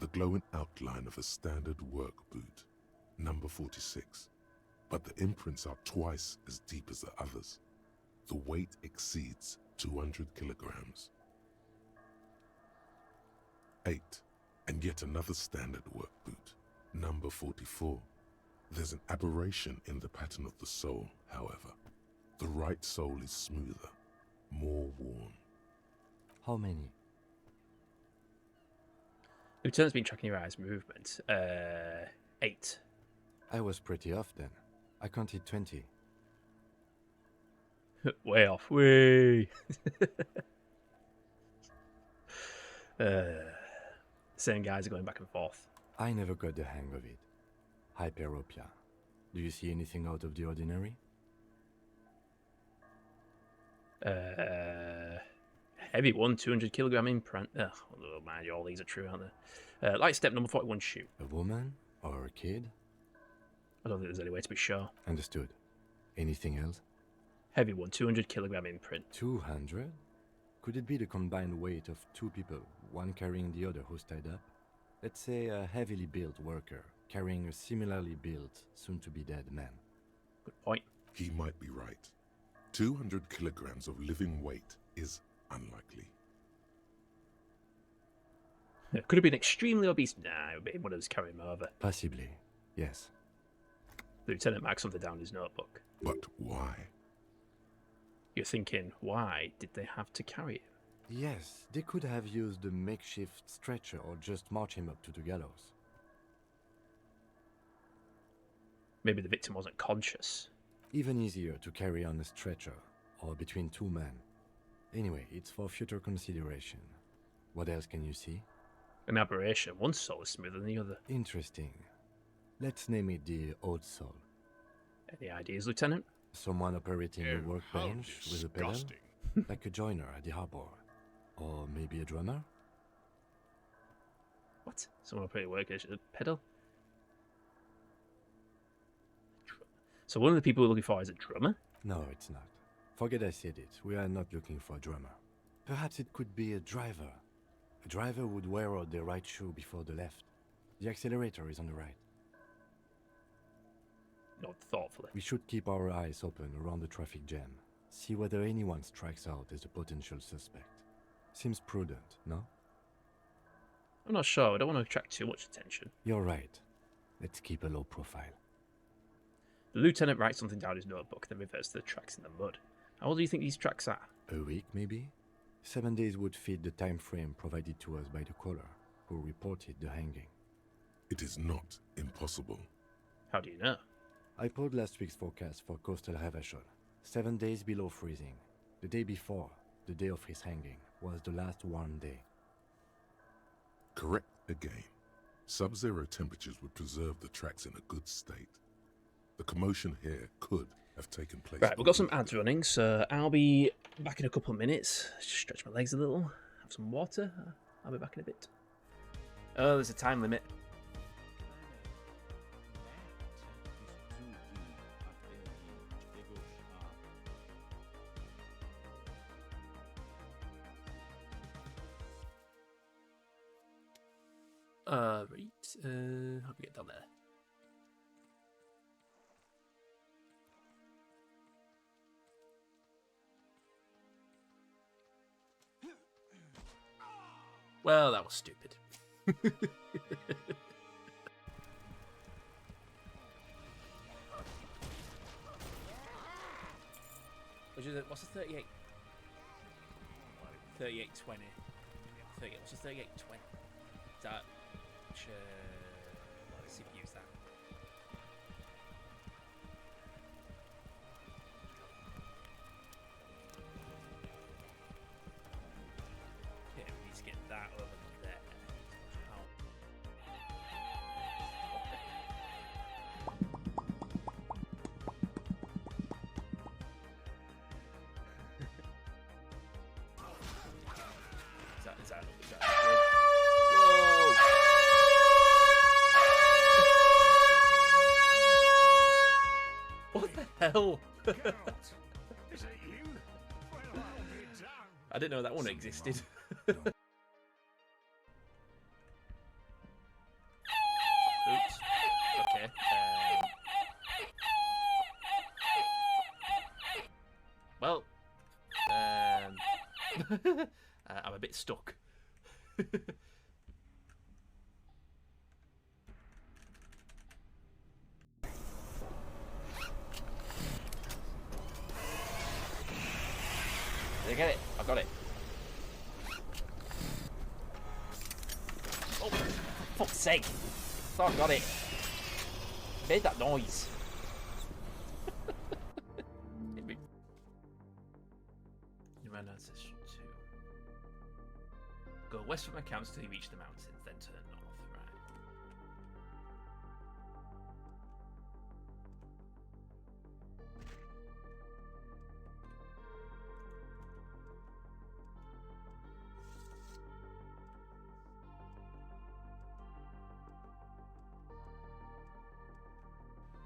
The glowing outline of a standard work boot, number 46. But the imprints are twice as deep as the others. The weight exceeds 200 kilograms. 8. And yet another standard work boot, number 44. There's an aberration in the pattern of the sole, however. The right sole is smoother, more worn. How many? Lieutenant's been tracking your eyes' movement. 8. I was pretty off then. I counted 20. Way off. Way. Same guys are going back and forth. I never got the hang of it. Hyperopia. Do you see anything out of the ordinary? Heavy one, 200 kilogram imprint. Ugh, oh, mind you, all these are true, aren't they? Light step number 41, shoot. A woman or a kid? I don't think there's any way to be sure. Understood. Anything else? Heavy one, 200 kilogram imprint. 200? Could it be the combined weight of two people, one carrying the other who's tied up? Let's say a heavily built worker carrying a similarly built, soon-to-be-dead man. Good point. He might be right. 200 kilograms of living weight is unlikely. Could have been extremely obese. Nah, it would be one of those carrying him over. Possibly, yes. The lieutenant marks something down in his notebook. But why? You're thinking, why did they have to carry him? Yes, they could have used a makeshift stretcher or just march him up to the gallows. Maybe the victim wasn't conscious. Even easier to carry on a stretcher, or between two men. Anyway, it's for future consideration. What else can you see? An aberration. One soul is smoother than the other. Interesting. Let's name it the Old Soul. Any ideas, Lieutenant? Someone operating a workbench with a pedal? disgusting. Like a joiner at the harbor. Or maybe a drummer? What? Someone pretty work a pedal? So one of the people we're looking for is a drummer? No, it's not. Forget I said it. We are not looking for a drummer. Perhaps it could be a driver. A driver would wear out the right shoe before the left. The accelerator is on the right. Not thoughtfully. We should keep our eyes open around the traffic jam. See whether anyone strikes out as a potential suspect. Seems prudent, no? I'm not sure. I don't want to attract too much attention. You're right. Let's keep a low profile. The lieutenant writes something down his notebook, then reverts to the tracks in the mud. How old do you think these tracks are? A week, maybe? 7 days would fit the time frame provided to us by the caller, who reported the hanging. It is not impossible. How do you know? I pulled last week's forecast for coastal Havashol. 7 days below freezing. The day before, the day of his hanging, was the last warm day. Correct again. Sub-zero temperatures would preserve the tracks in a good state. The commotion here could have taken place. Right, we've got some ads running, so I'll be back in a couple of minutes. Just stretch my legs a little, have some water. I'll be back in a bit. Oh, there's a time limit. Right, how do we get down there? Well, that was stupid. What's the 38? 3820. 38. What's the 3820? Is that? Let's see if we use that. Okay, we need to get that over there. Is that good? Whoa! What the hell? Is it you? Well, I'll be damned. I didn't know that one existed. Oops. Okay. Well. I'm a bit stuck. Did I get it? I got it. Oh, for fuck's sake. I thought I got it. Made that noise. You ran out session 2. Go west from my camps till you reach the mountains, then turn north. Right.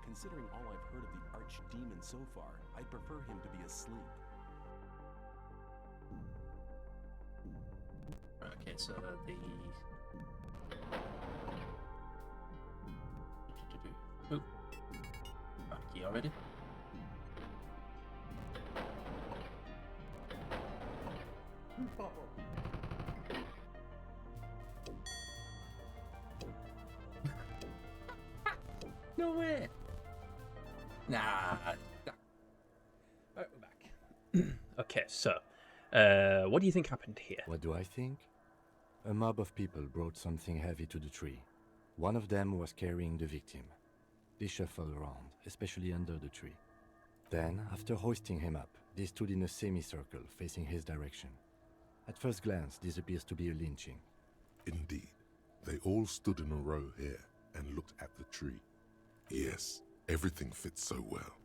Considering all I've heard of the archdemon so far, I'd prefer him to be asleep. Okay, so the... Oh. Back here already? No way! Nah. Alright, we're back. Okay, so, what do you think happened here? What do I think? A mob of people brought something heavy to the tree. One of them was carrying the victim. They shuffled around, especially under the tree. Then, after hoisting him up, they stood in a semicircle facing his direction. At first glance, this appears to be a lynching. Indeed. They all stood in a row here and looked at the tree. Yes, everything fit so well.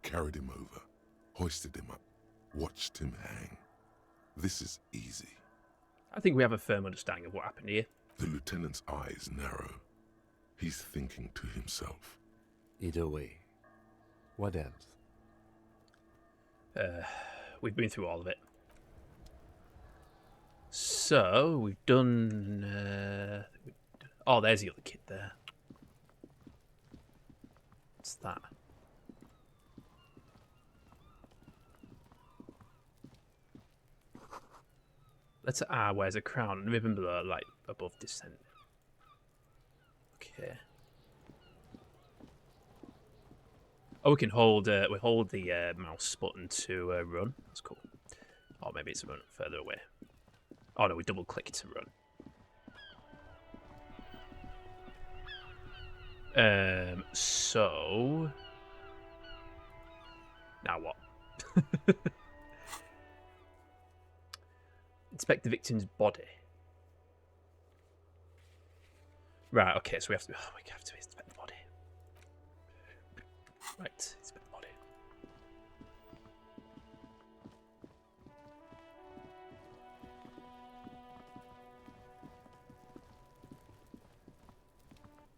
Carried him over, hoisted him up, watched him hang. This is easy. I think we have a firm understanding of what happened here. The lieutenant's eyes narrow. He's thinking to himself. Either way. What else? We've been through all of it. So, we've done... oh, there's the other kid there. What's that? Let's wears a crown and ribbon below, like above descent. Okay. Oh, we can hold. We hold the mouse button to run. That's cool. Or maybe it's a run further away. Oh no, we double click to run. So now what? Inspect the victim's body. Right, okay, so we have to inspect the body. Right, inspect the body.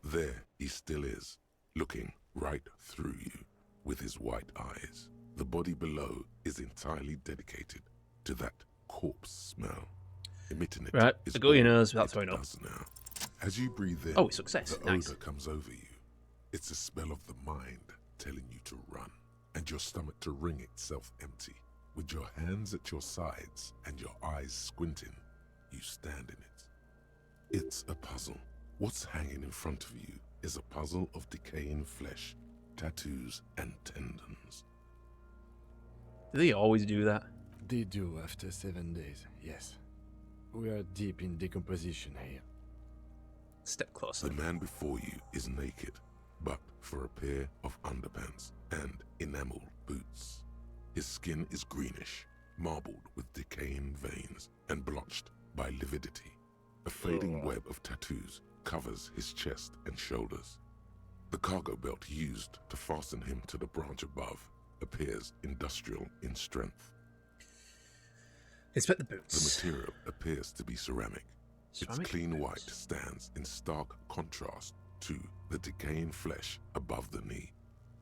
There he still is, looking right through you with his white eyes. The body below is entirely dedicated to that corpse smell. Emitting it right, is I got your all nose without it throwing up. does now. As you breathe in, oh, success. the Nice. odor comes over you. It's the smell of the mind telling you to run, and your stomach to wring itself empty. With your hands at your sides and your eyes squinting, you stand in it. It's a puzzle. What's hanging in front of you is a puzzle of decaying flesh, tattoos, and tendons. Do they always do that? They do after 7 days, yes. We are deep in decomposition here. Step closer. The man before you is naked, but for a pair of underpants and enameled boots. His skin is greenish, marbled with decaying veins and blotched by lividity. A fading web of tattoos covers his chest and shoulders. The cargo belt used to fasten him to the branch above appears industrial in strength. Inspect the boots. The material appears to be ceramic. Its clean white stands in stark contrast to the decaying flesh above the knee.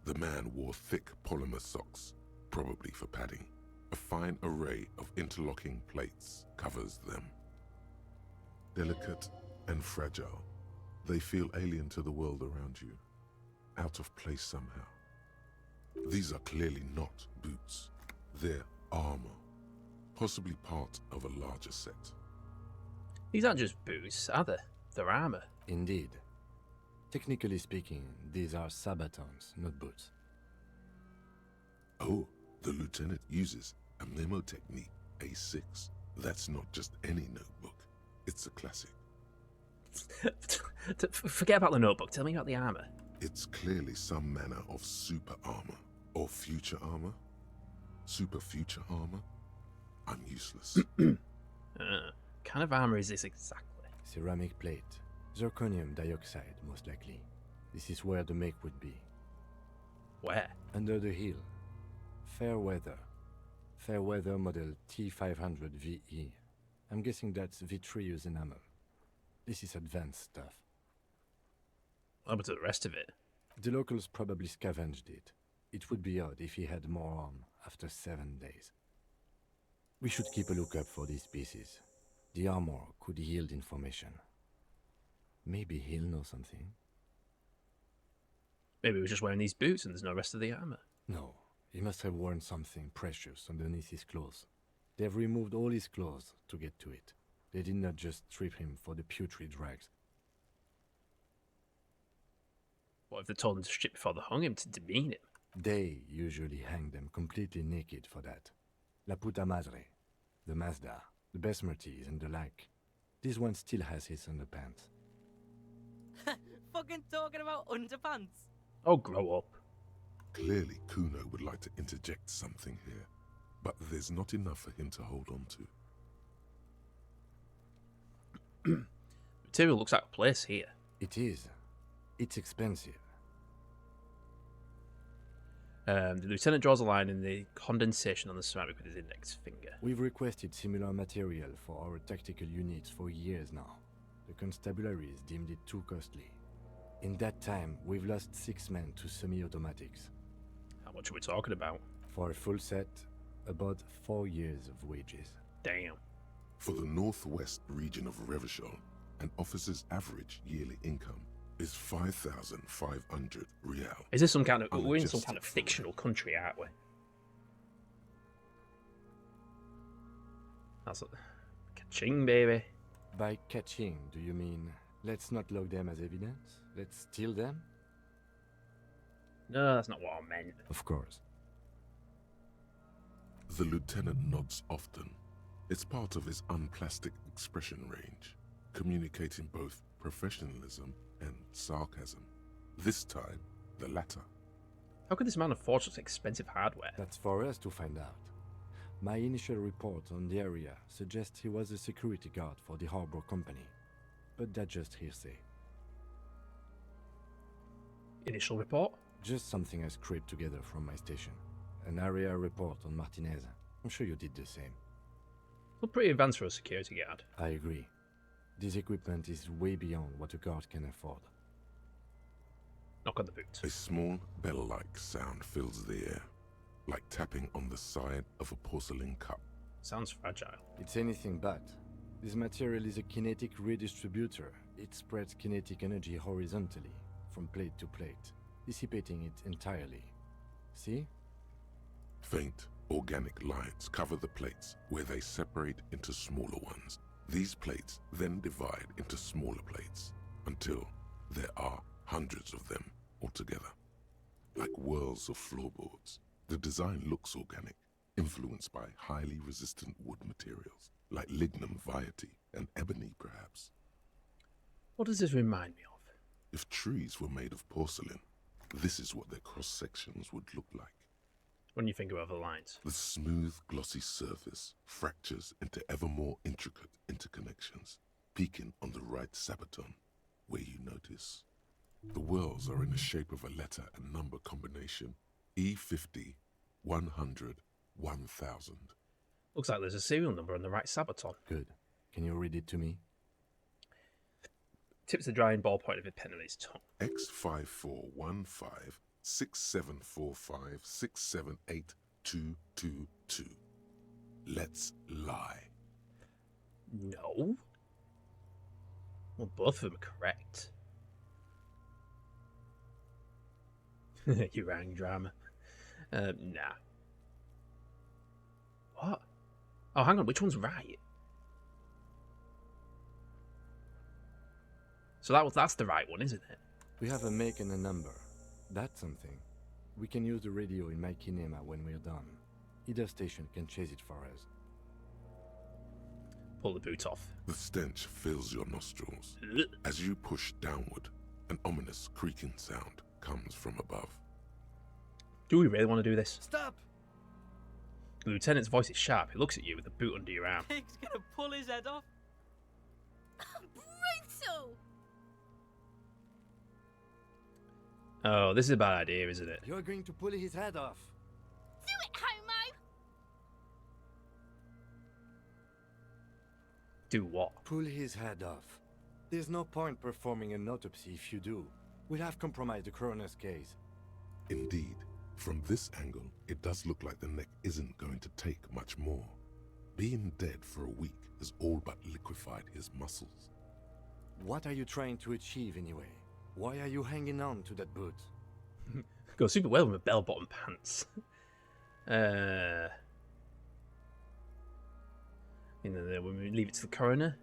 The man wore thick polymer socks, probably for padding. A fine array of interlocking plates covers them. Delicate and fragile, they feel alien to the world around you, out of place somehow. These are clearly not boots. They're armor, possibly part of a larger set. These aren't just boots, are they? They're armor. Indeed. Technically speaking, these are sabatons, not boots. Oh, the lieutenant uses a memo technique A6. That's not just any notebook. It's a classic. Forget about the notebook. Tell me about the armor. It's clearly some manner of super armor. Or future armor. Super future armor. I'm useless. Kind of armor is this exactly? Ceramic plate. Zirconium dioxide, most likely. This is where the make would be. Where? Under the hill. Fair weather. Fair weather model T500 VE. I'm guessing that's vitreous enamel. This is advanced stuff. What happened to the rest of it? The locals probably scavenged it. It would be odd if he had more on after 7 days. We should keep a lookout for these pieces. The armor could yield information. Maybe he'll know something. Maybe he was just wearing these boots and there's no rest of the armor. No, he must have worn something precious underneath his clothes. They have removed all his clothes to get to it. They did not just strip him for the putrid rags. What if they told him to strip before they hung him to demean him? They usually hang them completely naked for that. La puta madre, the Mazda, the Besmerties and the like. This one still has his underpants. Fucking talking about underpants. Oh, grow up. Clearly, Kuno would like to interject something here, but there's not enough for him to hold on to. Material looks out of place here. It is. It's expensive. The lieutenant draws a line in the condensation on the ceramic with his index finger. We've requested similar material for our tactical units for years now. The constabularies deemed it too costly. In that time, we've lost 6 men to semi-automatics. How much are we talking about? For a full set, about 4 years of wages. Damn. For the northwest region of Revachol, an officer's average yearly income is 5,500 real. Is this some kind of... We're in some kind of fictional country, aren't we? That's a... Ka-ching, baby. By catching, do you mean let's not log them as evidence? Let's steal them? No, that's not what I meant. Of course. The lieutenant nods often. It's part of his unplastic expression range, communicating both professionalism and sarcasm. This time, the latter. How could this man afford such expensive hardware? That's for us to find out. My initial report on the area suggests he was a security guard for the harbor company, but that's just hearsay. Initial report? Just something I scraped together from my station. An area report on Martinez. I'm sure you did the same. Well, pretty advanced for a security guard. I agree. This equipment is way beyond what a guard can afford. Knock on the boot. A small bell-like sound fills the air, like tapping on the side of a porcelain cup. Sounds fragile. It's anything but. This material is a kinetic redistributor. It spreads kinetic energy horizontally, from plate to plate, dissipating it entirely. See? Faint, organic lines cover the plates where they separate into smaller ones. These plates then divide into smaller plates until there are hundreds of them altogether. Like whirls of floorboards, the design looks organic, influenced by highly resistant wood materials, like lignum vitae and ebony perhaps. What does this remind me of? If trees were made of porcelain, this is what their cross-sections would look like. When you think of other lines. The smooth, glossy surface fractures into ever more intricate interconnections, peaking on the right sabaton, where you notice. The whirls are in the shape of a letter and number combination, E50, 100, 1000. Looks like there's a serial number on the right sabaton. Good. Can you read it to me? Tips the drying ballpoint of a pen on his tongue. X5415 6745 678222. Let's lie. No. Well, both of them are correct. You rang drama. Nah. What? Oh, hang on. Which one's right? So that's the right one, isn't it? We have a make and a number. That's something. We can use the radio in my kinema when we're done. Either station can chase it for us. Pull the boot off. The stench fills your nostrils. As you push downward, an ominous creaking sound comes from above. Do we really want to do this? Stop! The lieutenant's voice is sharp. He looks at you with the boot under your arm. Pig's gonna pull his head off. Brutal! Oh, this is a bad idea, isn't it? You're going to pull his head off. Do it, homo! Do what? Pull his head off. There's no point performing an autopsy if you do. We'll have compromised the coroner's case. Indeed, from this angle, it does look like the neck isn't going to take much more. Being dead for a week has all but liquefied his muscles. What are you trying to achieve anyway? Why are you hanging on to that boot? Go super well with my bell-bottom pants. And then when we leave it to the coroner.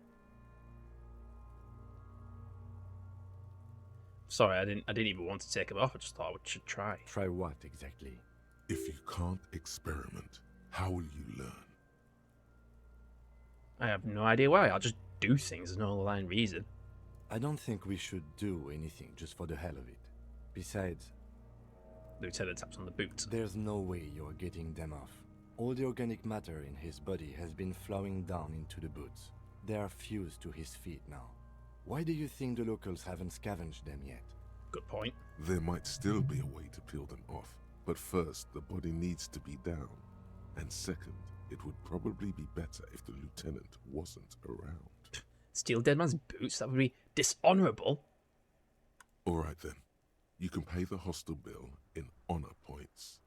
Sorry, I didn't even want to take them off. I just thought I should try. Try what exactly? If you can't experiment, how will you learn? I have no idea why. I'll just do things. There's no underlying reason. I don't think we should do anything just for the hell of it. Besides, Lieutenant taps on the boot. There's no way you're getting them off. All the organic matter in his body has been flowing down into the boots. They are fused to his feet now. Why do you think the locals haven't scavenged them yet? Good point. There might still be a way to peel them off, but first the body needs to be down. And second, it would probably be better if the lieutenant wasn't around. Steal dead man's boots? That would be dishonourable. Alright then. You can pay the hostel bill in honor points.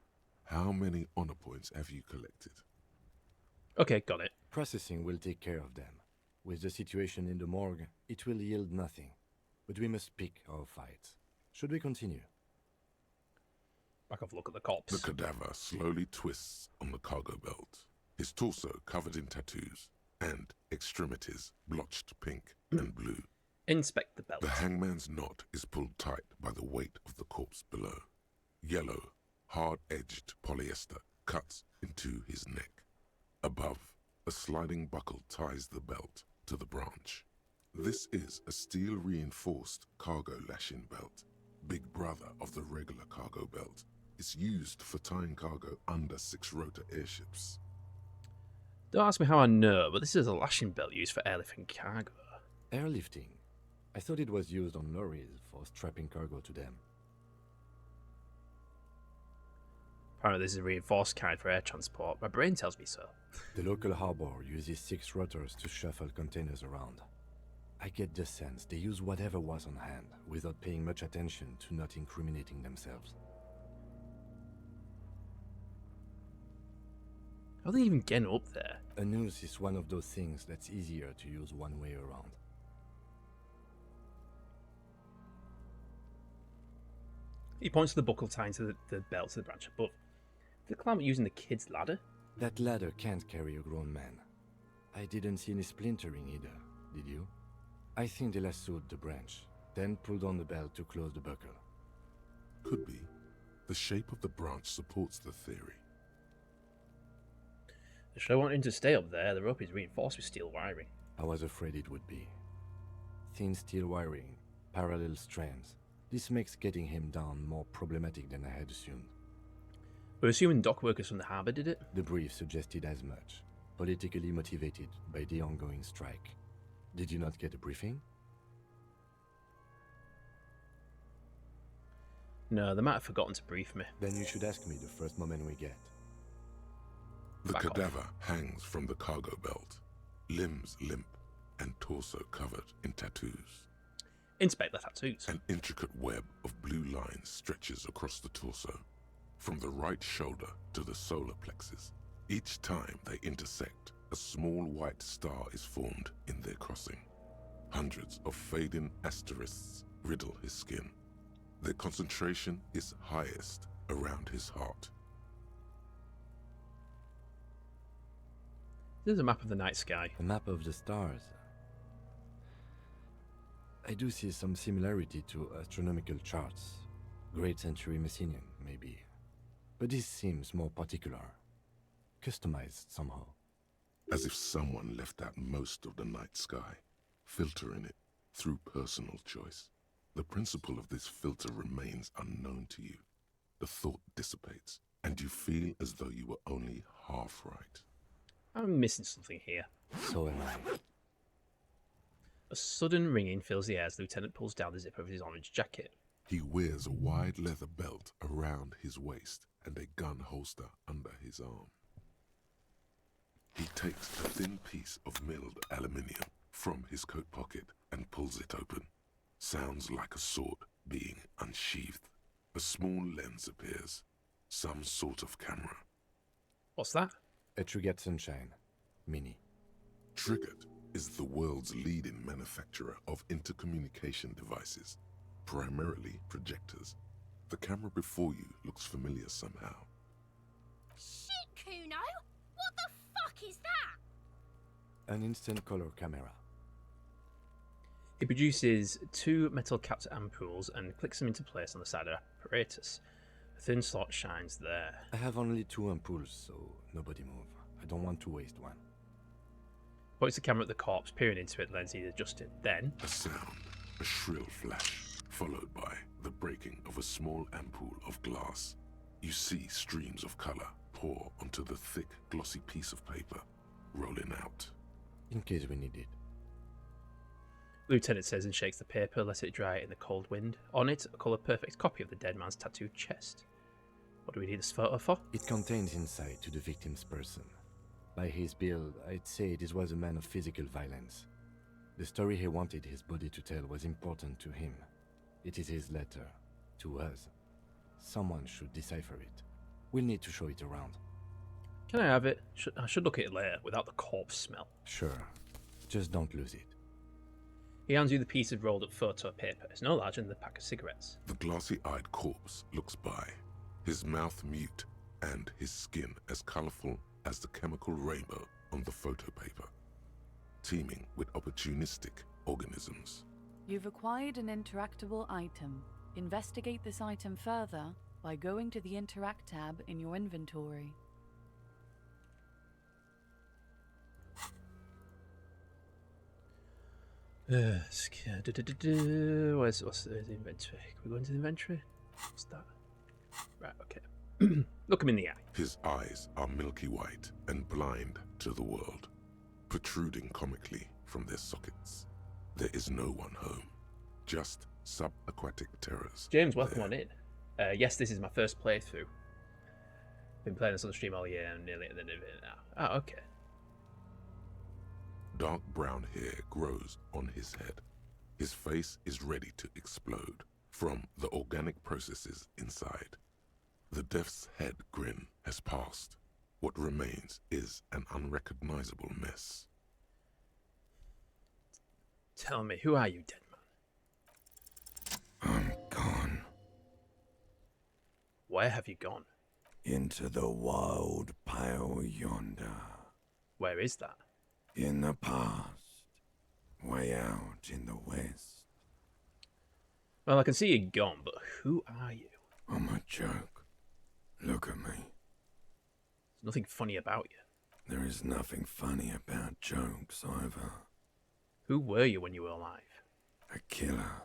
How many honor points have you collected? Okay, got it. Processing will take care of them. With the situation in the morgue, it will yield nothing. But we must pick our fights. Should we continue? Back off, look at the cops. The cadaver slowly twists on the cargo belt, his torso covered in tattoos, and extremities blotched pink and blue. Inspect the belt. The hangman's knot is pulled tight by the weight of the corpse below. Yellow, hard-edged polyester cuts into his neck. Above, a sliding buckle ties the belt to the branch. This is a steel-reinforced cargo lashing belt, big brother of the regular cargo belt. It's used for tying cargo under 6-rotor airships. Don't ask me how I know, but this is a lashing belt used for airlifting cargo. Airlifting? I thought it was used on lorries for strapping cargo to them. Apparently this is a reinforced kind for air transport. My brain tells me so. The local harbor uses 6 rotors to shuffle containers around. I get the sense they use whatever was on hand, without paying much attention to not incriminating themselves. How are they even getting up there? A noose is one of those things that's easier to use one way around. He points to the buckle tying to the belt to the branch above. Did they climb it using the kid's ladder? That ladder can't carry a grown man. I didn't see any splintering either, did you? I think they lassoed the branch, then pulled on the belt to close the buckle. Could be. The shape of the branch supports the theory. The show wanting to stay up there, the rope is reinforced with steel wiring. I was afraid it would be. Thin steel wiring, parallel strands. This makes getting him down more problematic than I had assumed. We're assuming dock workers from the harbour did it? The brief suggested as much, politically motivated by the ongoing strike. Did you not get a briefing? No, they might have forgotten to brief me. Then you should ask me the first moment we get. The cadaver hangs from the cargo belt, limbs limp and torso covered in tattoos. Inspect the tattoos. An intricate web of blue lines stretches across the torso, from the right shoulder to the solar plexus. Each time they intersect, a small white star is formed in their crossing. Hundreds of fading asterisks riddle his skin. Their concentration is highest around his heart. There's a map of the night sky. A map of the stars. I do see some similarity to astronomical charts. Great century Messinian, maybe. But this seems more particular. Customized somehow. As if someone left out most of the night sky, filtering it through personal choice. The principle of this filter remains unknown to you. The thought dissipates, and you feel as though you were only half right. I'm missing something here. So am I. A sudden ringing fills the air as the lieutenant pulls down the zip of his orange jacket. He wears a wide leather belt around his waist and a gun holster under his arm. He takes a thin piece of milled aluminium from his coat pocket and pulls it open. Sounds like a sword being unsheathed. A small lens appears. Some sort of camera. What's that? A Trigger Sunshine Mini. Triggered is the world's leading manufacturer of intercommunication devices, primarily projectors. The camera before you looks familiar somehow. Shit, Kuno! What the fuck is that? An instant color camera. He produces 2 metal capped ampoules and clicks them into place on the side of the apparatus. A thin slot shines there. I have only 2 ampoules, so nobody move. I don't want to waste one. Points the camera at the corpse, peering into it, lens is adjusted. Then a sound, a shrill flash, followed by the breaking of a small ampoule of glass. You see streams of color pour onto the thick, glossy piece of paper, rolling out. In case we need it. Lieutenant says and shakes the paper, lets it dry in the cold wind. On it, a colour-perfect copy of the dead man's tattooed chest. What do we need this photo for? It contains insight to the victim's person. By his build, I'd say this was a man of physical violence. The story he wanted his body to tell was important to him. It is his letter. To us. Someone should decipher it. We'll need to show it around. Can I have it? I should look at it later, without the corpse smell. Sure. Just don't lose it. He hands you the piece of rolled-up photo paper. It's no larger than the pack of cigarettes. The glassy-eyed corpse looks by, his mouth mute and his skin as colorful as the chemical rainbow on the photo paper, teeming with opportunistic organisms. You've acquired an interactable item. Investigate this item further by going to the Interact tab in your inventory. Where's the inventory? Can we go into the inventory? What's that? Right, okay. Look him in the eye. His eyes are milky white and blind to the world, protruding comically from their sockets. There is no one home, just subaquatic terrors. James, welcome on in. Yes, this is my first playthrough. Been playing this on the stream all year and nearly at the end of it now. Oh, okay. Dark brown hair grows on his head. His face is ready to explode from the organic processes inside. The death's head grin has passed. What remains is an unrecognizable mess. Tell me, who are you, dead man? I'm gone. Where have you gone? Into the wild pale yonder. Where is that? In the past. Way out in the west. Well, I can see you're gone, but who are you? I'm a joke. Look at me. There's nothing funny about you. There is nothing funny about jokes either. Who were you when you were alive? A killer.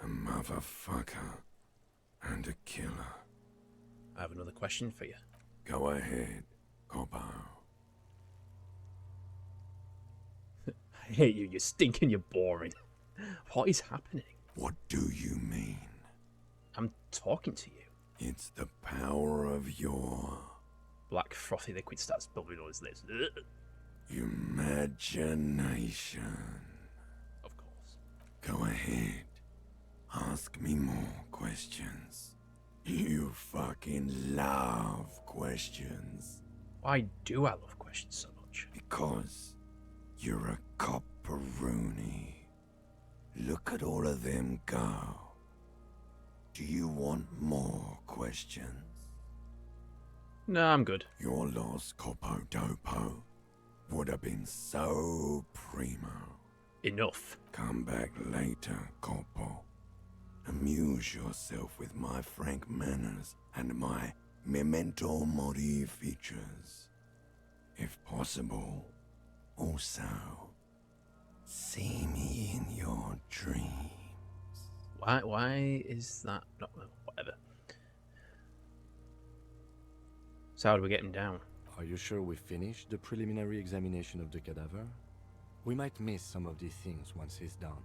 A motherfucker. And a killer. I have another question for you. Go ahead, Coppo. I hate you, you're stinking, you're boring. What is happening? What do you mean? I'm talking to you. It's the power of your... Black frothy liquid starts bubbling on his lips. Imagination. Of course. Go ahead. Ask me more questions. You fucking love questions. Why do I love questions so much? Because you're a copperoonie. Look at all of them go. Do you want more questions? No, I'm good. Your lost Coppo Dopo would have been so primo. Enough. Come back later, Coppo. Amuse yourself with my frank manners and my memento mori features. If possible, also, see me in your dreams. Why is that not... whatever. So how do we get him down? Are you sure we finished the preliminary examination of the cadaver? We might miss some of these things once he's done.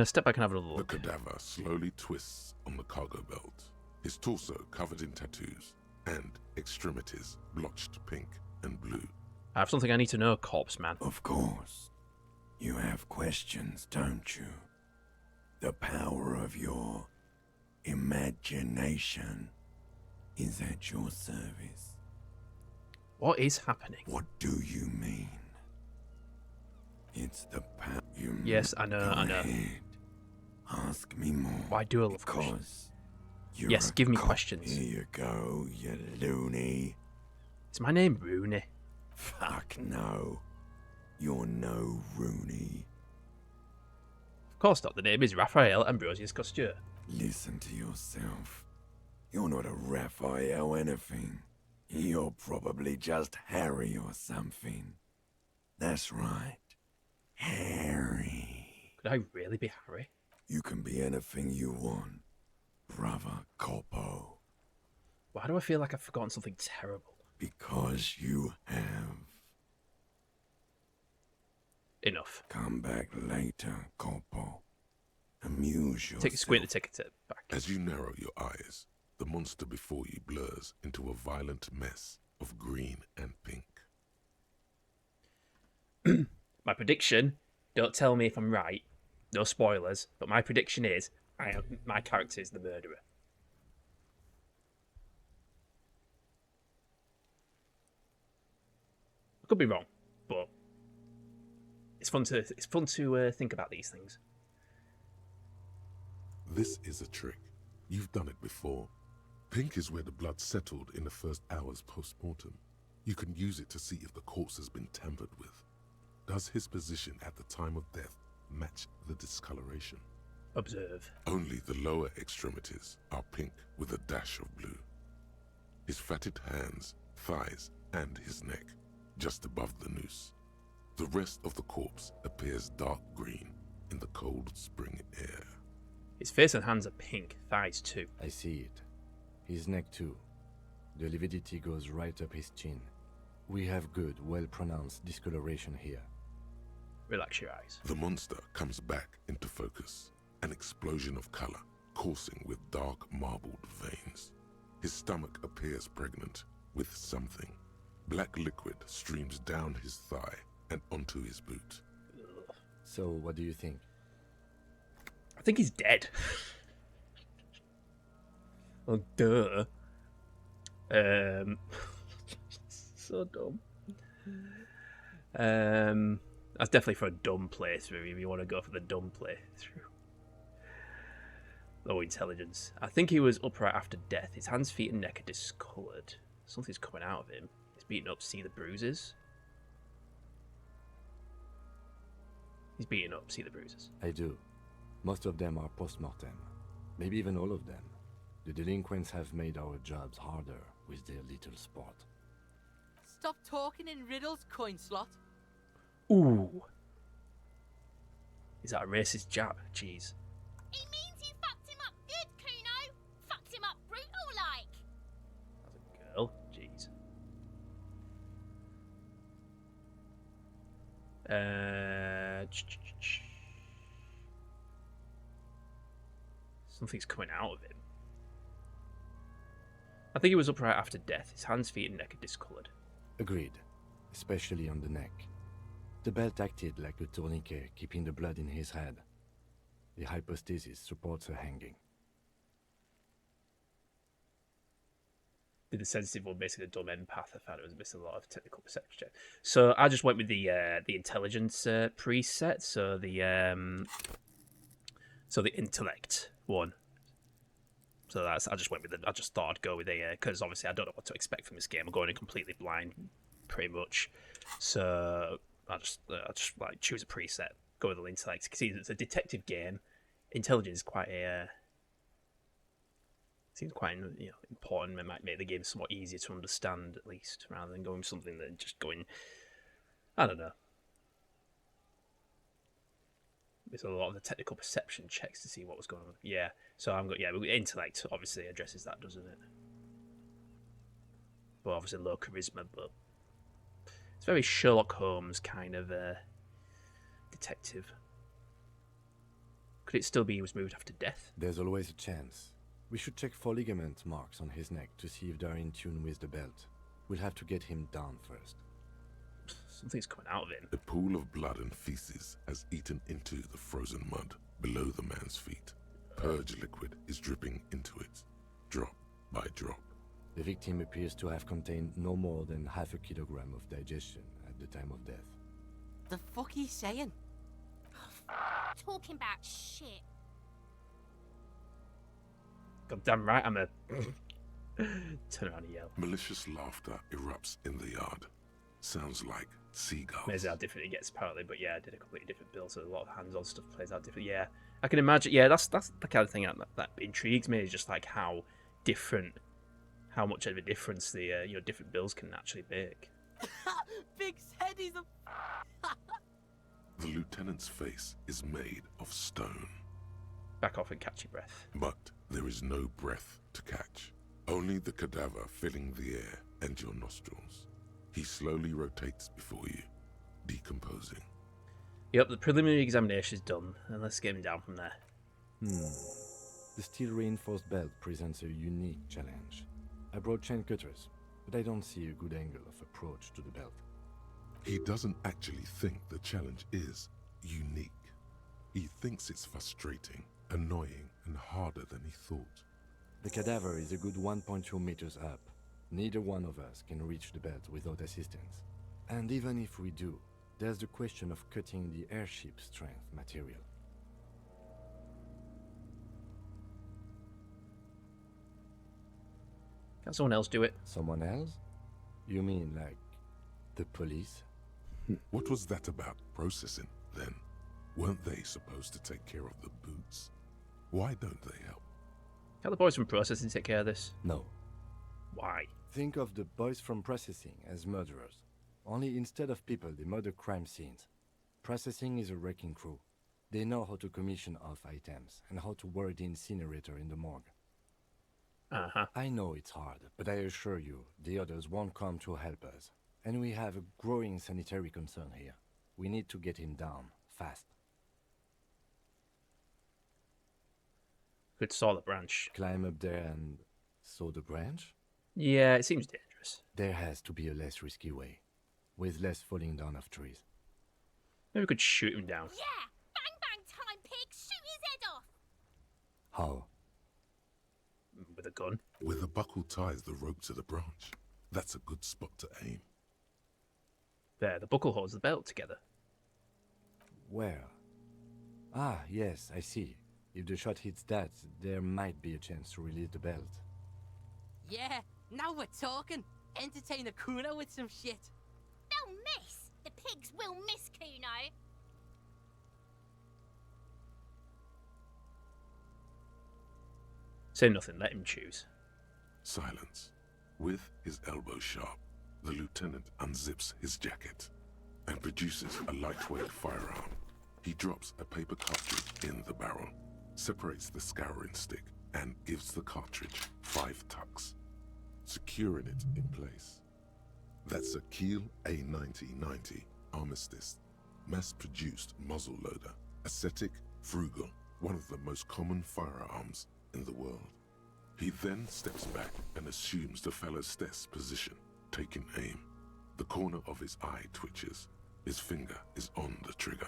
Step back and have a look. The cadaver slowly twists on the cargo belt, his torso covered in tattoos, and extremities blotched pink and blue. I have something I need to know, corpse man. Of course. You have questions, don't you? The power of your imagination is at your service. What is happening? What do you mean? It's the power. Yes, I know, I know. Ahead. Ask me more. Why do I love questions? You're yes, give me questions. Here you go, you loony. Is my name Rooney? Fuck no. You're no Rooney. Of course not. The name is Raphael Ambrosius Couture. Listen to yourself. You're not a Raphael anything. You're probably just Harry or something. That's right. Harry. Could I really be Harry? You can be anything you want, brother Coppo. Why do I feel like I've forgotten something terrible? Because you have. enough. Come back later, Corpo. Amuse yourself. Take a squint to take it back. As you narrow your eyes, the monster before you blurs into a violent mess of green and pink. My prediction, don't tell me if I'm right, no spoilers, but my prediction is my character is the murderer. I could be wrong, but it's fun to think about these things. This is a trick. You've done it before. Pink is where the blood settled in the first hours post-mortem. You can use it to see if the corpse has been tampered with. Does his position at the time of death match the discoloration? Observe. Only the lower extremities are pink with a dash of blue. His fatted hands, thighs, and his neck, just above the noose. The rest of the corpse appears dark green in the cold spring air. His face and hands are pink, thighs too. I see it. His neck too. The lividity goes right up his chin. We have good, well-pronounced discoloration here. Relax your eyes. The monster comes back into focus, an explosion of color, coursing with dark marbled veins. His stomach appears pregnant with something. Black liquid streams down his thigh and onto his boot. So, what do you think? I think he's dead. Oh, duh. So dumb. That's definitely for a dumb playthrough if you want to go for the dumb playthrough. Low intelligence. I think he was upright after death. His hands, feet, and neck are discoloured. Something's coming out of him. He's beaten up. See the bruises? He's beaten up. See the bruises? I do. Most of them are post-mortem. Maybe even all of them. The delinquents have made our jobs harder with their little sport. Stop talking in riddles, coin slot. Ooh. Is that a racist jab? Jeez. He means you fucked him up good, Kuno. Fucked him up brutal like. That's a girl. Jeez. Something's coming out of him. I think he was upright after death. His hands, feet, and neck are discoloured. Agreed. Especially on the neck. The belt acted like a tourniquet, keeping the blood in his head. The hypostasis supports her hanging. Did the sensitive one basically a dumb empath? I found it was missing a lot of technical perception check. So I just went with the intelligence preset. So the intellect one. So that's I just thought I'd go with a because obviously I don't know what to expect from this game. I'm going in completely blind, pretty much. So I just like choose a preset, go with the intellect. Because it's a detective game. Intelligence is quite a seems quite important. It might make the game somewhat easier to understand at least, rather than going something that just going. I don't know. There's a lot of the technical perception checks to see what was going on. Yeah, so I'm got intellect obviously addresses that, doesn't it? But obviously low charisma, but it's very Sherlock Holmes kind of detective. Could it still be he was moved after death? There's always a chance. We should check for ligament marks on his neck to see if they're in tune with the belt. We'll have to get him down first. Something's coming out of him. A pool of blood and feces has eaten into the frozen mud below the man's feet. Purge liquid is dripping into it, drop by drop. The victim appears to have contained no more than half a kilogram of digestion at the time of death. The fuck he's saying? Talking about shit. God damn right, I'm a turn around and yell. Malicious laughter erupts in the yard. Sounds like seagulls. Amazing how different it gets apparently, but yeah, I did a completely different build, so a lot of hands-on stuff plays out different. Yeah, I can imagine. Yeah, that's the kind of thing that intrigues me, is just like how much of a difference the different builds can actually make. Big said he's a. The lieutenant's face is made of stone. Back off and catch your breath. But there is no breath to catch. Only the cadaver filling the air and your nostrils. He slowly rotates before you, decomposing. Yep, the preliminary examination is done, and let's get him down from there. The steel reinforced belt presents a unique challenge. I brought chain cutters, but I don't see a good angle of approach to the belt. He doesn't actually think the challenge is unique. He thinks it's frustrating, annoying, and harder than he thought. The cadaver is a good 1.2 meters up. Neither one of us can reach the belt without assistance. And even if we do, there's the question of cutting the airship strength material. Can someone else do it? Someone else? You mean like the police? What was that about processing, then? Weren't they supposed to take care of the boots? Why don't they help? Can the boys from processing take care of this? No. Why? Think of the boys from processing as murderers. Only instead of people, they murder crime scenes. Processing is a wrecking crew. They know how to commission off items and how to work the incinerator in the morgue. I know it's hard, but I assure you, the others won't come to help us. And we have a growing sanitary concern here. We need to get him down, fast. Could saw the branch. Climb up there and saw the branch? Yeah, it seems dangerous. There has to be a less risky way, with less falling down of trees. Maybe we could shoot him down. Yeah! Bang bang time, pig! Shoot his head off! How? With a gun. Where the buckle ties the rope to the branch. That's a good spot to aim. There, the buckle holds the belt together. Where? Ah, yes, I see. If the shot hits that, there might be a chance to release the belt. Yeah, now we're talking. Entertain the Kuno with some shit. They'll miss! The pigs will miss Kuno! Say nothing, let him choose. Silence. With his elbow sharp, the lieutenant unzips his jacket and produces a lightweight firearm. He drops a paper cartridge in the barrel, separates the scouring stick, and gives the cartridge 5 tucks, securing it in place. That's a Kiel A9090 Armistice, mass-produced muzzle loader, ascetic, frugal, one of the most common firearms in the world. He then steps back and assumes the Phallostess position, taking aim. The corner of his eye twitches. His finger is on the trigger.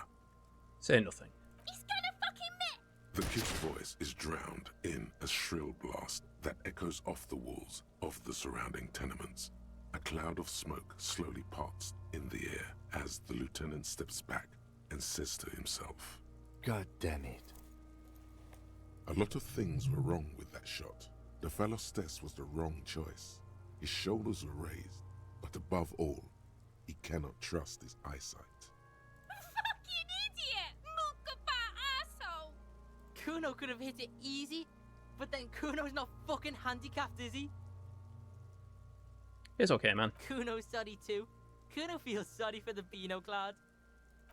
Say nothing. He's gonna fucking miss! The kid's voice is drowned in a shrill blast that echoes off the walls of the surrounding tenements. A cloud of smoke slowly parts in the air as the lieutenant steps back and says to himself, God damn it. A lot of things were wrong with that shot. The Phallostess was the wrong choice. His shoulders were raised, but above all, he cannot trust his eyesight. Fucking idiot! Mookabat asshole! Kuno could have hit it easy, but then Kuno's not fucking handicapped, is he? It's okay, man. Kuno's sorry too. Kuno feels sorry for the Beano Cloud.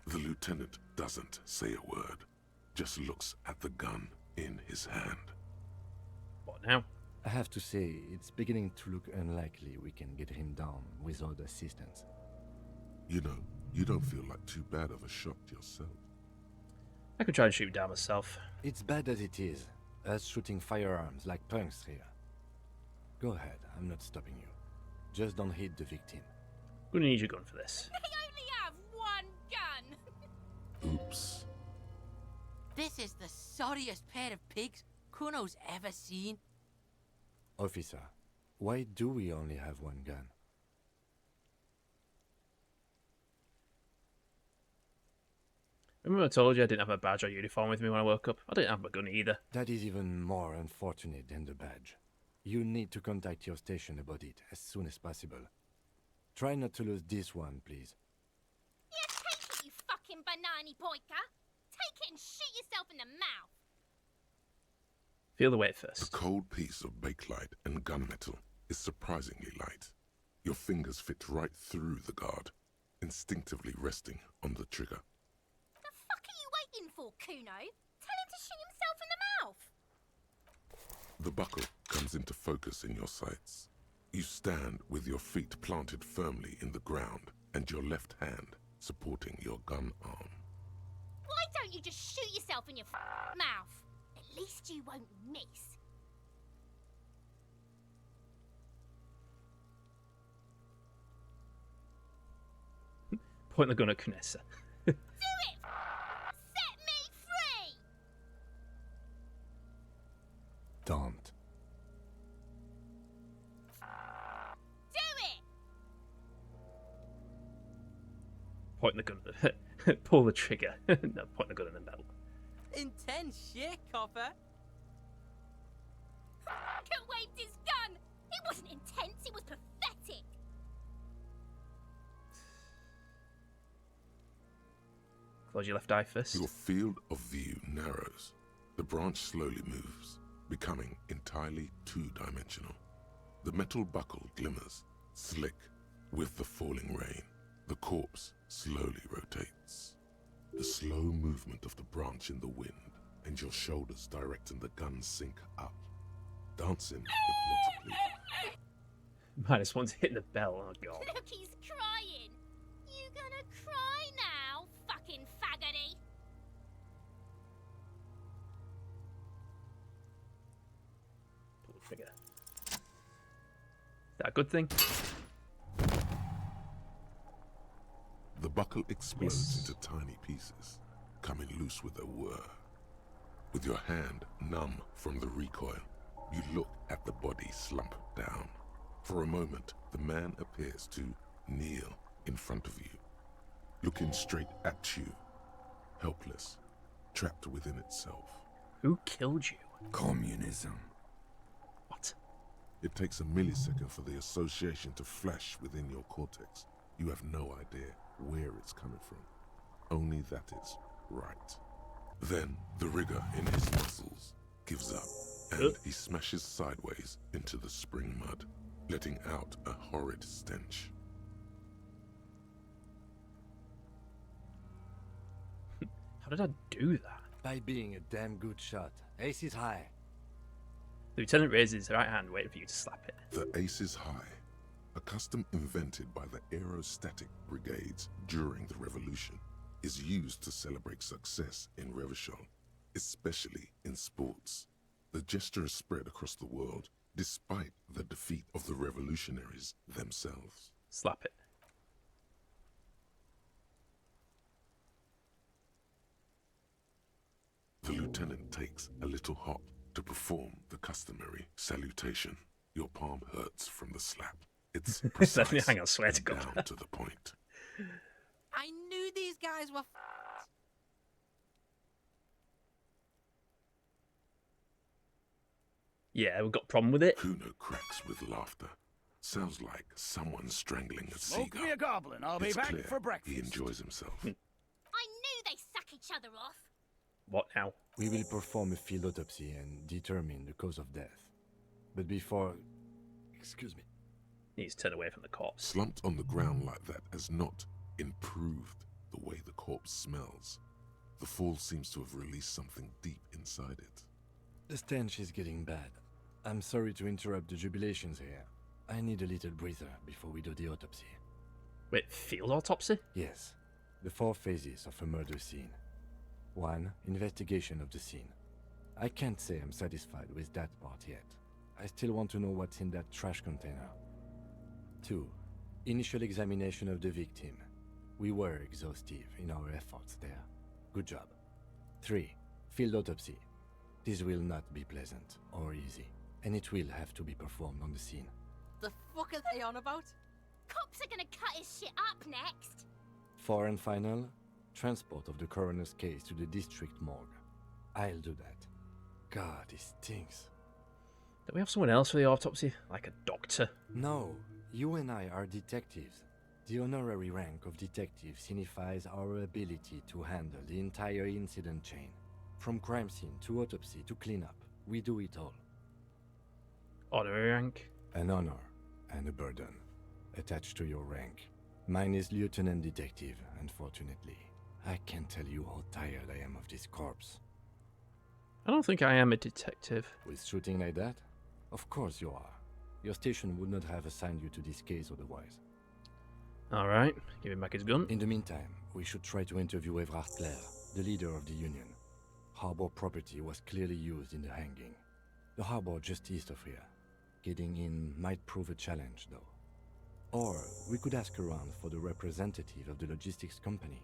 The lieutenant doesn't say a word, just looks at the gun in his hand. What now? I have to say, it's beginning to look unlikely we can get him down without assistance. You know, you don't feel like too bad of a shot yourself. I could try and shoot him down myself. It's bad as it is, us shooting firearms like punks here. Go ahead, I'm not stopping you. Just don't hit the victim. Gonna need your gun for this. They only have one gun! Oops. This is the sorriest pair of pigs Kuno's ever seen. Officer, why do we only have one gun? Remember I told you I didn't have a badge or uniform with me when I woke up? I didn't have my gun either. That is even more unfortunate than the badge. You need to contact your station about it as soon as possible. Try not to lose this one, please. Yeah, take it, you fucking banana boyka! Take it and shoot yourself in the mouth! Feel the weight first. The cold piece of bakelite and gunmetal is surprisingly light. Your fingers fit right through the guard, instinctively resting on the trigger. The fuck are you waiting for, Kuno? Tell him to shoot himself in the mouth! The buckle comes into focus in your sights. You stand with your feet planted firmly in the ground and your left hand supporting your gun arm. don't you just shoot yourself in your mouth? At least you won't miss. Point the gun at Kunessa. Do it! Set me free! Don't. Do it! Point the gun. Pull the trigger. No, point the gun in the belt. Intense shit, copper. Could waved his gun! It wasn't intense, it was pathetic! Close your left eye first. Your field of view narrows. The branch slowly moves, becoming entirely two-dimensional. The metal buckle glimmers, slick with the falling rain. The corpse slowly rotates. The slow movement of the branch in the wind, and your shoulders directing the gun sink up, dancing hypnotically. -1's hitting the bell. Oh god. Look, he's crying! You gonna cry now, fucking faggoty? Pull the trigger. Is that a good thing? The buckle explodes into tiny pieces, coming loose with a whir. With your hand numb from the recoil, you look at the body slump down. For a moment, the man appears to kneel in front of you, looking straight at you, helpless, trapped within itself. Who killed you? Communism. What? It takes a millisecond for the association to flash within your cortex. You have no idea where it's coming from, only that it's right. Then the rigor in his muscles gives up, and he smashes sideways into the spring mud, letting out a horrid stench. How did I do that? By being a damn good shot. Ace is high. The lieutenant raises his right hand, waiting for you to slap it. The ace is high, a custom invented by the aerostatic brigades during the revolution, is used to celebrate success in Revachol, especially in sports. The gesture has spread across the world, despite the defeat of the revolutionaries themselves. Slap it. The lieutenant takes a little hop to perform the customary salutation. Your palm hurts from the slap. It's precise Hang on, swear to and God. down to the point. I knew these guys were Yeah, we've got a problem with it. Kuno cracks with laughter. Sounds like someone strangling a Smoke seagull. me a goblin. I'll be It's back clear for breakfast. he enjoys himself. I knew they suck each other off. What now? We will perform a field autopsy and determine the cause of death. But before... Excuse me. Needs to turn away from the corpse. Slumped on the ground like that has not improved the way the corpse smells. The fall seems to have released something deep inside it. The stench is getting bad. I'm sorry to interrupt the jubilations here. I need a little breather before we do the autopsy. Wait, field autopsy? Yes. The 4 phases of a murder scene. 1. Investigation of the scene. I can't say I'm satisfied with that part yet. I still want to know what's in that trash container. 2. Initial examination of the victim. We were exhaustive in our efforts there. Good job. 3. Field autopsy. This will not be pleasant or easy, and it will have to be performed on the scene. The fuck are they on about? Cops are gonna cut his shit up next. 4 and final, transport of the coroner's case to the district morgue. I'll do that. God, it stinks. Don't we have someone else for the autopsy? Like a doctor? No, you and I are detectives. The honorary rank of detective signifies our ability to handle the entire incident chain. From crime scene to autopsy to cleanup, we do it all. Honorary rank? An honor and a burden attached to your rank. Mine is Lieutenant Detective, unfortunately. I can't tell you how tired I am of this corpse. I don't think I am a detective. With shooting like that? Of course you are. Your station would not have assigned you to this case otherwise. Alright, give him back his gun. In the meantime, we should try to interview Everard Clare. the leader of the Union. Harbor property was clearly used in the hanging. The harbor just east of here. Getting in might prove a challenge, though. Or we could ask around for the representative of the logistics company.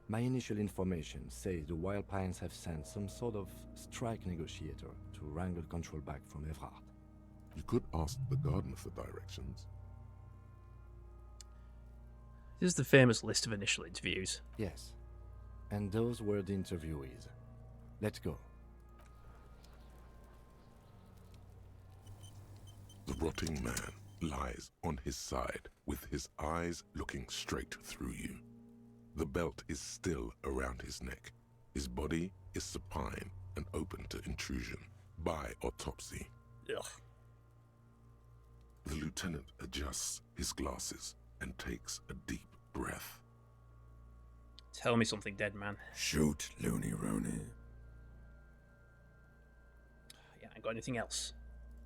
My initial information says the Wild Pines have sent some sort of strike negotiator to wrangle control back from Evrard. You could ask the gardener for directions. This is the famous list of initial interviews. Yes. And those were the interviewees. Let's go. The rotting man lies on his side with his eyes looking straight through you. The belt is still around his neck. His body is supine and open to intrusion by autopsy. Ugh. The lieutenant adjusts his glasses and takes a deep breath. Tell me something, dead man. Shoot, Looney Rooney. Yeah, I ain't got anything else.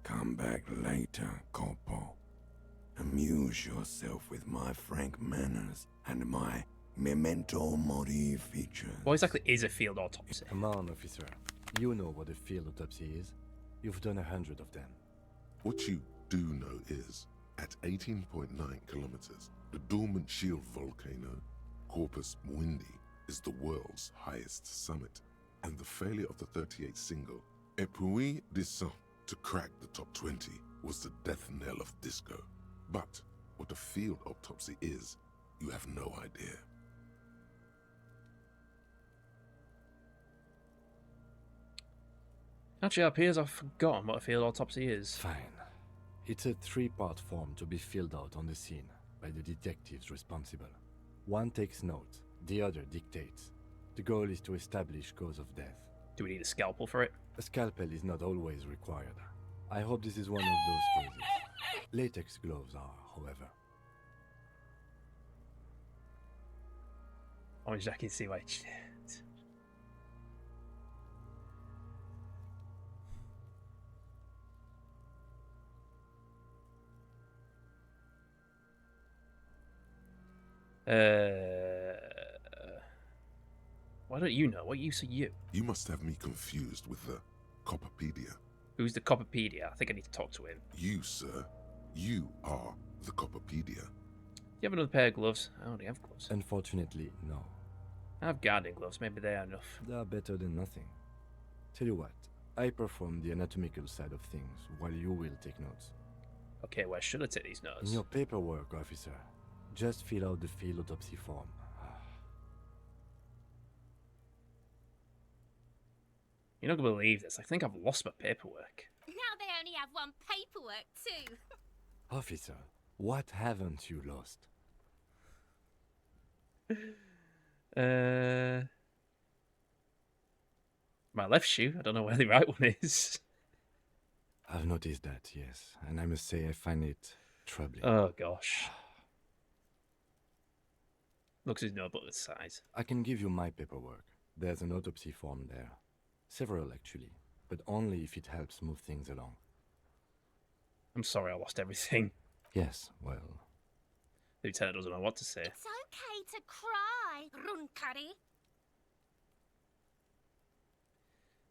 Come back later, Corporal. Amuse yourself with my frank manners and my memento mori features. What exactly is a field autopsy? Come on, officer. You know what a field autopsy is. You've done 100 of them. What you do know is, at 18.9 kilometers, the dormant shield volcano, Corpus Mundi, is the world's highest summit, and the failure of the 38 single, Et puis descend, to crack the top 20 was the death knell of disco. But what a field autopsy is, you have no idea. Actually, it appears I've forgotten what a field autopsy is. Fine. It's a 3-part form to be filled out on the scene by the detectives responsible. One takes notes, the other dictates. The goal is to establish cause of death. Do we need a scalpel for it? A scalpel is not always required. I hope this is one of those cases. Latex gloves are, however. Honestly, I can see why. Why don't you know? What use are you? You must have me confused with the Copperpedia. Who's the Copperpedia? I think I need to talk to him. You, sir. You are the Copperpedia. Do you have another pair of gloves? I already have gloves. Unfortunately, no. I have gardening gloves. Maybe they are enough. They are better than nothing. Tell you what, I perform the anatomical side of things while you will take notes. Okay, where should I take these notes? In your paperwork, officer. Just fill out the field autopsy form. You're not going to believe this. I think I've lost my paperwork. Now they only have one paperwork too. Officer, what haven't you lost? My left shoe. I don't know where the right one is. I've noticed that, yes. And I must say I find it troubling. Oh, gosh. Looks as no but the size. I can give you my paperwork. There's an autopsy form there. Several, actually. But only if it helps move things along. I'm sorry I lost everything. Yes, well... The lieutenant doesn't know what to say. It's okay to cry, Runkari.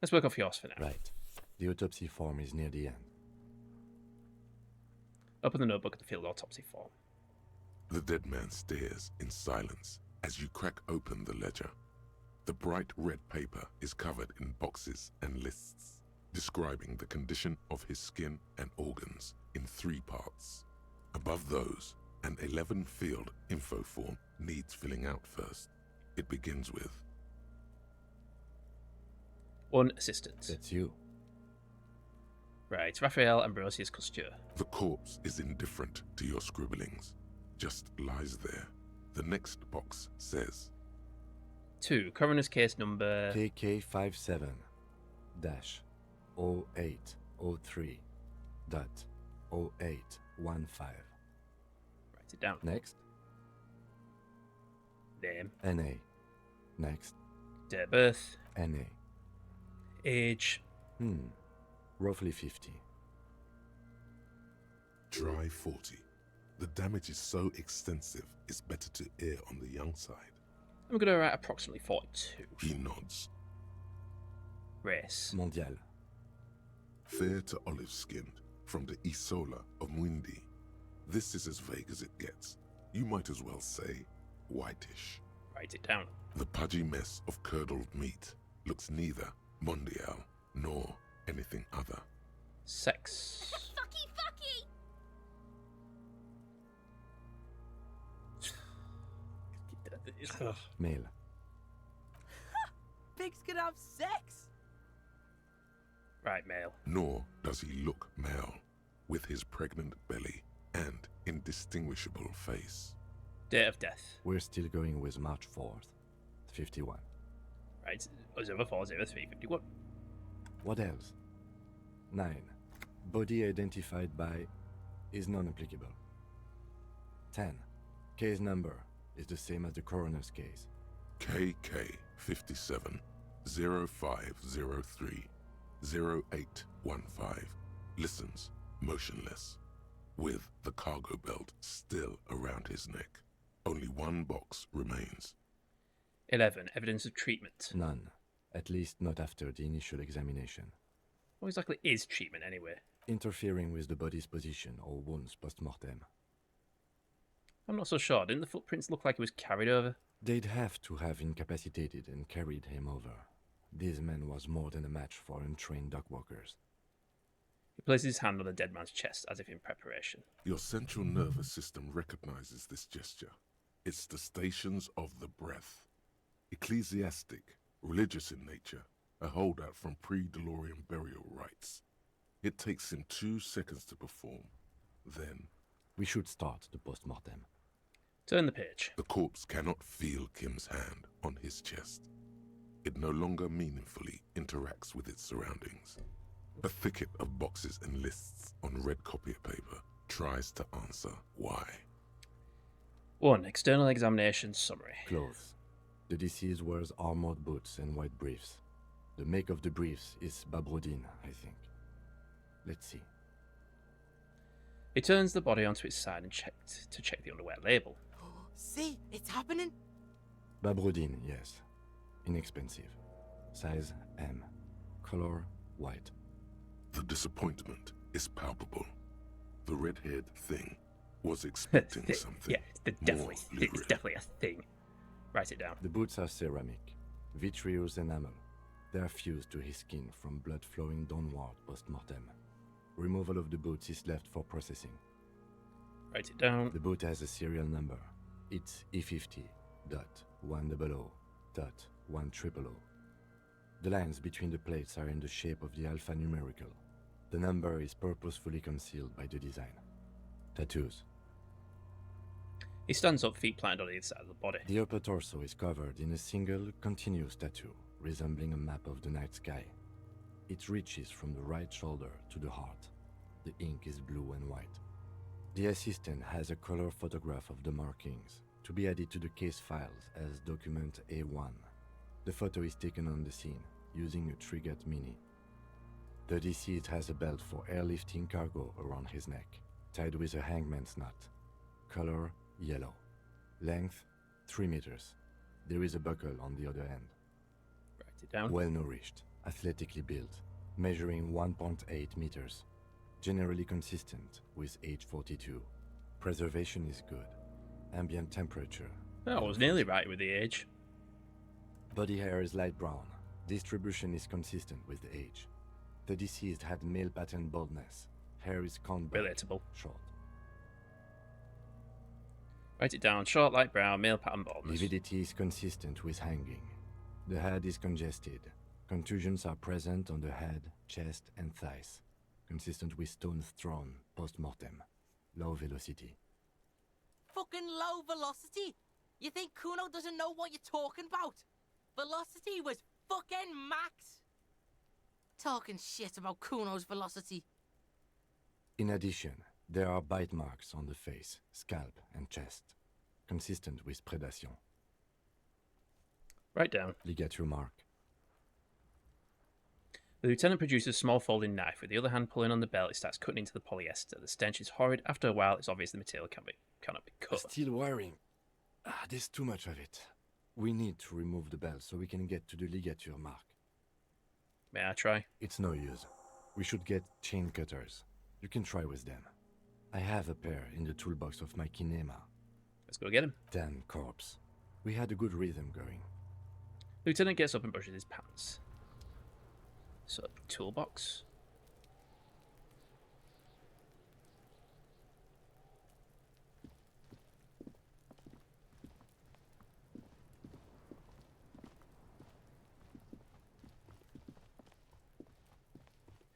Let's work off yours for now. Right. The autopsy form is near the end. Open the notebook at the field autopsy form. The dead man stares in silence as you crack open the ledger. The bright red paper is covered in boxes and lists, describing the condition of his skin and organs in 3 parts. Above those, an 11-field info form needs filling out first. It begins with... 1 assistant. That's you. Right, Raphael Ambrosius Couture. The corpse is indifferent to your scribblings. Just lies there. The next box says... 2. Coroner's case number... KK57-0803.0815. Write it down. Next. Name. NA. Next. Date of birth. NA. Age. Roughly 50. Dry 40. The damage is so extensive, it's better to err on the young side. I'm going to write approximately 42. He nods. Race. Mondial. Fair to olive-skinned, from the Isola of Mwindi. This is as vague as it gets. You might as well say whitish. Write it down. The pudgy mess of curdled meat looks neither mondial nor anything other. Sex. Fucky, fucky! Male. Pigs can have sex. Right, male. Nor does he look male, with his pregnant belly and indistinguishable face. Date of death. We're still going with March 4th, 51. Right, 040351. What else? 9. Body identified by is non-applicable. 10. Case number is the same as the coroner's case. KK 57 0503 0815 listens motionless, with the cargo belt still around his neck. Only one box remains. 11. Evidence of treatment. None. At least not after the initial examination. What exactly is treatment anyway? Interfering with the body's position or wounds post-mortem. I'm not so sure. Didn't the footprints look like he was carried over? They'd have to have incapacitated and carried him over. This man was more than a match for untrained dogwalkers. He places his hand on the dead man's chest as if in preparation. Your central nervous system recognizes this gesture. It's the stations of the breath. Ecclesiastic, religious in nature, a holdout from pre-DeLorean burial rites. It takes him 2 seconds to perform. Then, we should start the post-mortem. Turn the page. The corpse cannot feel Kim's hand on his chest. It no longer meaningfully interacts with its surroundings. A thicket of boxes and lists on red copier paper tries to answer why. 1. External examination summary. Clothes. The deceased wears armored boots and white briefs. The make of the briefs is Babrodine, I think. Let's see. He turns the body onto its side and check the underwear label. See, it's happening. Babrodine, yes. Inexpensive. Size M. Color white. The disappointment is palpable. The red-haired thing was expecting something. Yeah, it's definitely a thing. Write it down. The boots are ceramic, vitreous enamel. They are fused to his skin from blood flowing downward post-mortem. Removal of the boots is left for processing. Write it down. The boot has a serial number. It's E50.100.100. The lines between the plates are in the shape of the alphanumerical. The number is purposefully concealed by the design. Tattoos. He stands up, feet planted on either side of the body. The upper torso is covered in a single, continuous tattoo, resembling a map of the night sky. It reaches from the right shoulder to the heart. The ink is blue and white. The assistant has a color photograph of the markings, to be added to the case files as document A1. The photo is taken on the scene, using a Trigat Mini. The deceased has a belt for airlifting cargo around his neck, tied with a hangman's knot. Color yellow. Length 3 meters. There is a buckle on the other end. Write it down. Well nourished, athletically built, measuring 1.8 meters. Generally consistent with age 42. Preservation is good. Ambient temperature. I was nearly right with the age. Body hair is light brown. Distribution is consistent with the age. The deceased had male pattern baldness. Hair is cornback. Relatable. Short. Write it down. Short, light brown, male pattern baldness. Lividity is consistent with hanging. The head is congested. Contusions are present on the head, chest, and thighs. Consistent with stones thrown post-mortem. Low velocity. Fucking low velocity? You think Kuno doesn't know what you're talking about? Velocity was fucking max. Talking shit about Kuno's velocity. In addition, there are bite marks on the face, scalp, and chest. Consistent with predation. Write down. Ligature mark. The lieutenant produces a small folding knife. With the other hand pulling on the belt, it starts cutting into the polyester. The stench is horrid. After a while, it's obvious the material cannot be cut. Still wiring. There's too much of it. We need to remove the bell so we can get to the ligature mark. May I try? It's no use. We should get chain cutters. You can try with them. I have a pair in the toolbox of my kinema. Let's go get him. Damn corpse. We had a good rhythm going. Lieutenant gets up and brushes his pants. So, toolbox.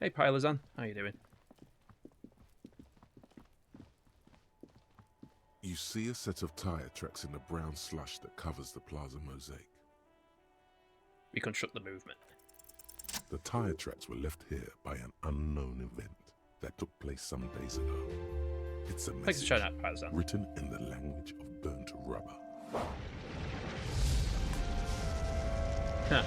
Hey, Pilazan. How you doing? You see a set of tire tracks in the brown slush that covers the plaza mosaic. Reconstruct the movement. The tire tracks were left here by an unknown event that took place some days ago. It's a Thanks for showing message that, Pilazan. written in the language of burnt rubber. Huh.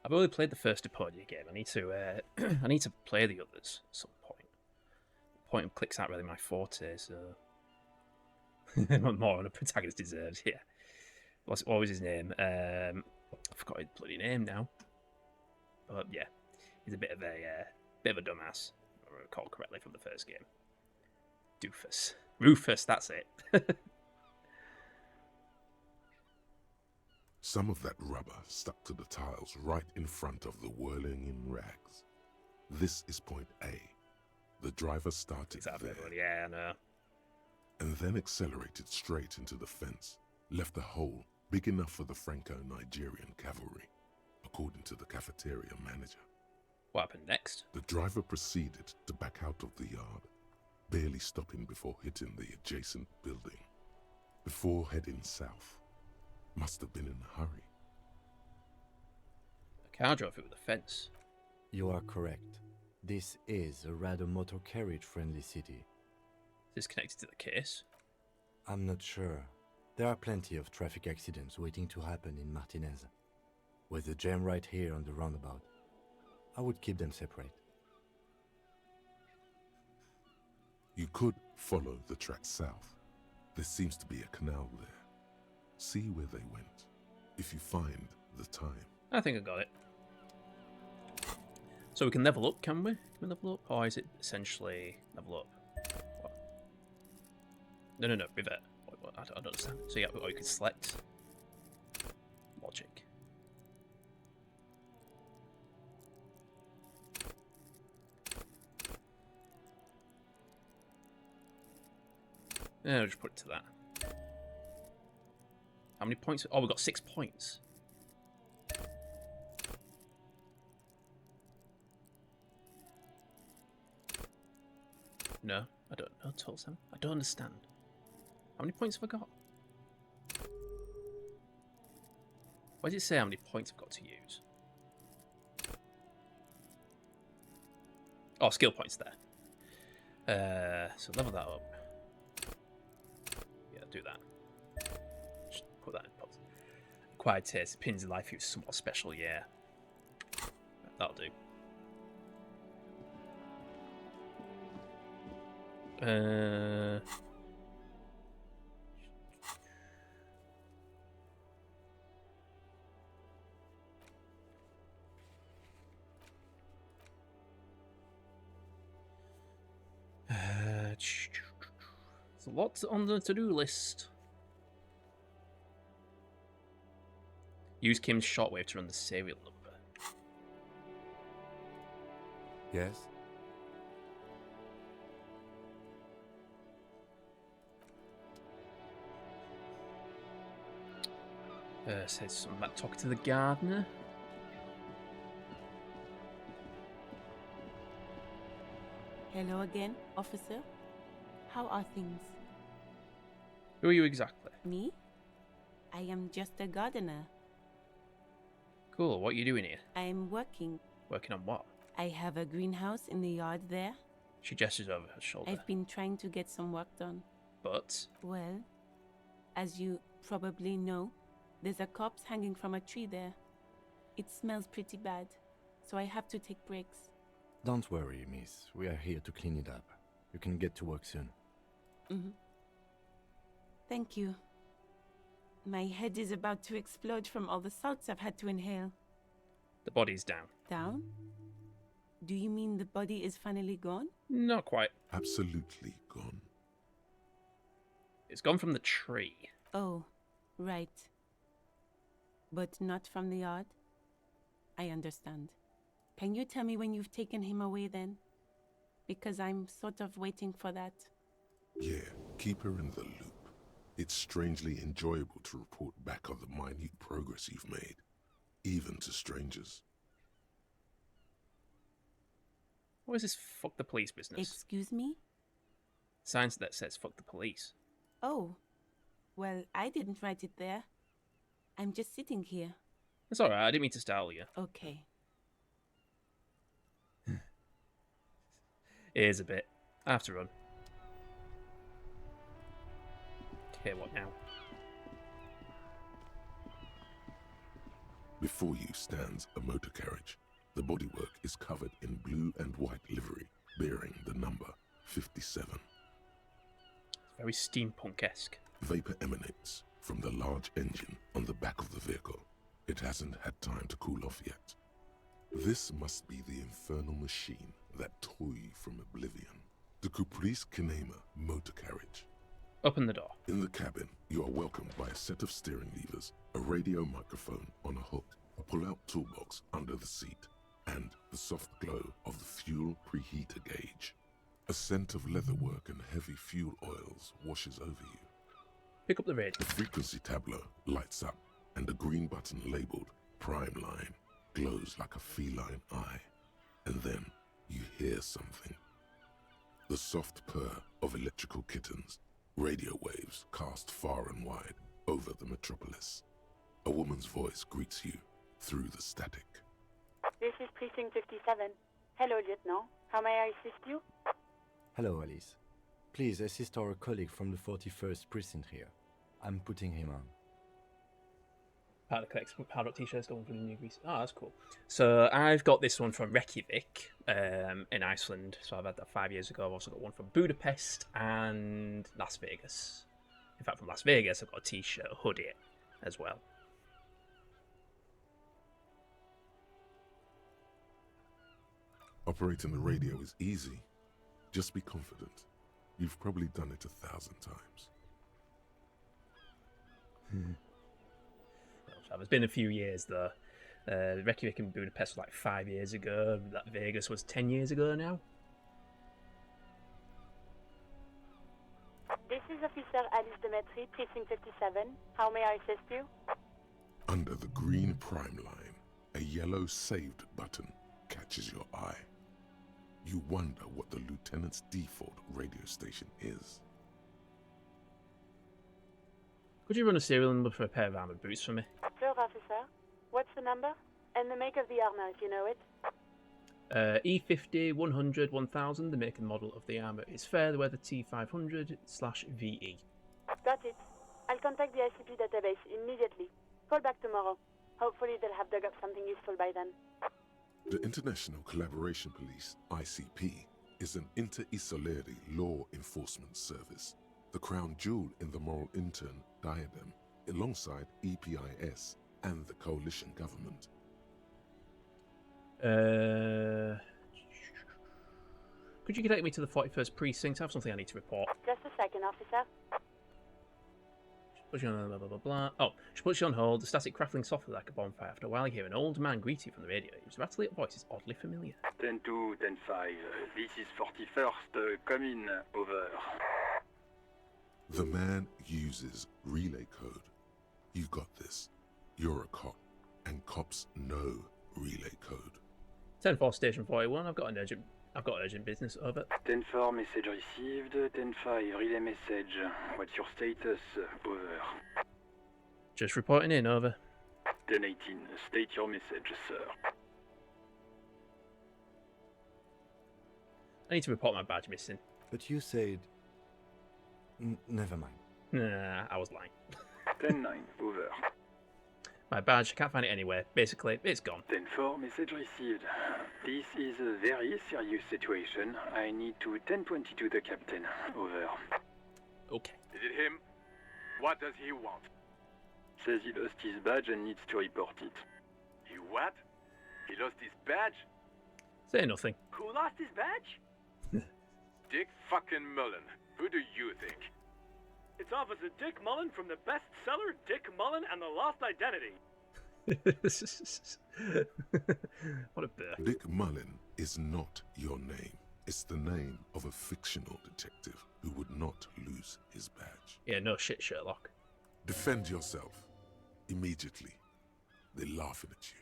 I've only played the first Deponia game. I need to I need to play the others at some point. Point and clicks aren't really my forte, so more on a protagonist deserves. Yeah, what was his name? I forgot his bloody name now. But yeah, he's a bit of a dumbass. If I recall correctly from the first game. Doofus, Rufus. That's it. Some of that rubber stuck to the tiles right in front of the whirling in rags. This is point A. The driver started there. Yeah, I know. And then accelerated straight into the fence, left a hole big enough for the Franco-Nigerian cavalry, according to the cafeteria manager. What happened next? The driver proceeded to back out of the yard, barely stopping before hitting the adjacent building, before heading south. Must have been in a hurry. A car drove over the fence. You are correct. This is a rather motor carriage friendly city. Is this connected to the case? I'm not sure. There are plenty of traffic accidents waiting to happen in Martinez. With the jam right here on the roundabout, I would keep them separate. You could follow the track south. There seems to be a canal there. See where they went, if you find the time. I think I got it. So we can level up, can we? Can we level up? Or is it essentially level up? What? No, revert. What? I don't understand. So yeah, or you can select. Logic. Yeah, I'll just put it to that. How many points? Oh, we've got 6 points. No, I don't know. Total 7. I don't understand. How many points have I got? Why does it say how many points I've got to use? Oh, skill points there. So level that up. Yeah, do that. Just put that in post. Acquired taste. Pins in life use somewhat special, yeah. That'll do. There's a lot on the to-do list. Use Kim's shortwave to run the serial number. Yes? Says something about talking to the gardener. Hello again, officer. How are things? Who are you exactly? Me? I am just a gardener. Cool, what are you doing here? I am working. Working on what? I have a greenhouse in the yard there. She gestures over her shoulder. I've been trying to get some work done. But? Well, as you probably know, There's a corpse hanging from a tree there. It smells pretty bad, so I have to take breaks. Don't worry, miss. We are here to clean it up. You can get to work soon. Mm-hmm. Thank you. My head is about to explode from all the salts I've had to inhale. The body's down. Down? Do you mean the body is finally gone? Not quite. Absolutely gone. It's gone from the tree. Oh, right. But not from the yard? I understand. Can you tell me when you've taken him away then? Because I'm sort of waiting for that. Yeah, keep her in the loop. It's strangely enjoyable to report back on the minute progress you've made, even to strangers. What is this fuck the police business? Excuse me? Signs that says fuck the police. Oh, well, I didn't write it there. I'm just sitting here. That's alright, I didn't mean to startle you. Okay. Here's a bit. I have to run. Okay, what now? Before you stands a motor carriage. The bodywork is covered in blue and white livery, bearing the number 57. It's very steampunk-esque. Vapor emanates from the large engine on the back of the vehicle. It hasn't had time to cool off yet. This must be the infernal machine that tore you from oblivion. The Caprice Kinema motor carriage. Open the door. In the cabin, you are welcomed by a set of steering levers, a radio microphone on a hook, a pull-out toolbox under the seat, and the soft glow of the fuel preheater gauge. A scent of leatherwork and heavy fuel oils washes over you. Pick up the radio. The frequency tableau lights up, and a green button labeled Prime Line glows like a feline eye. And then you hear something. The soft purr of electrical kittens, radio waves cast far and wide over the metropolis. A woman's voice greets you through the static. This is Precinct 57. Hello, Lieutenant. How may I assist you? Hello, Alice. Please assist our colleague from the 41st precinct here. I'm putting him on. Part of collects powder t-shirts going for the new Greece. Oh, that's cool. So I've got this one from Reykjavik in Iceland. So I've had that 5 years ago. I've also got one from Budapest and Las Vegas. In fact, from Las Vegas, I've got a t-shirt, a hoodie as well. Operating the radio is easy. Just be confident. You've probably done it 1,000 times. It's been a few years though. Reykjavik and Budapest was like 5 years ago. That Vegas was 10 years ago now. This is Officer Alice Demetri, Precinct 57. How may I assist you? Under the green prime line, a yellow saved button catches your eye. You wonder what the lieutenant's default radio station is. Could you run a serial number for a pair of armoured boots for me? Sure, officer. What's the number? And the make of the armor, if you know it. E50, 100, 1000, the make and model of the armour is Fairweather T500/VE. Got it. I'll contact the ICP database immediately. Call back tomorrow. Hopefully they'll have dug up something useful by then. The International Collaboration Police, ICP, is an inter-Isoleri law enforcement service, the crown jewel in the moral intern diadem, alongside EPIS and the coalition government. Could you take me to the 41st precinct? I have something I need to report. Just a second, officer. Put you on blah blah blah blah. Oh, she puts you on hold. The static crackling softly like a bonfire. After a while, you hear an old man greet you from the radio. His rattly voice is oddly familiar. 10-2, 10-5. This is 41st. Come in. Over. The man uses relay code. You've got this. You're a cop, and cops know relay code. 10-4 Station 41. I've got urgent business. Over. 10-4 message received. 10-5 relay message. What's your status? Over. Just reporting in. Over. 10-18. State your message, sir. I need to report my badge missing. But you said... never mind. Nah, I was lying. 10-9. Over. My badge, I can't find it anywhere. Basically, it's gone. 10-4, message received. This is a very serious situation. I need to 1022 the captain. Over. Okay. Is it him? What does he want? Says he lost his badge and needs to report it. He what? He lost his badge? Say nothing. Who lost his badge? Dick fucking Mullen. Who do you think? It's Officer Dick Mullen from the bestseller Dick Mullen and the Lost Identity. What a bird. Dick Mullen is not your name. It's the name of a fictional detective who would not lose his badge. Yeah, no shit, Sherlock. Defend yourself. Immediately. They're laughing at you.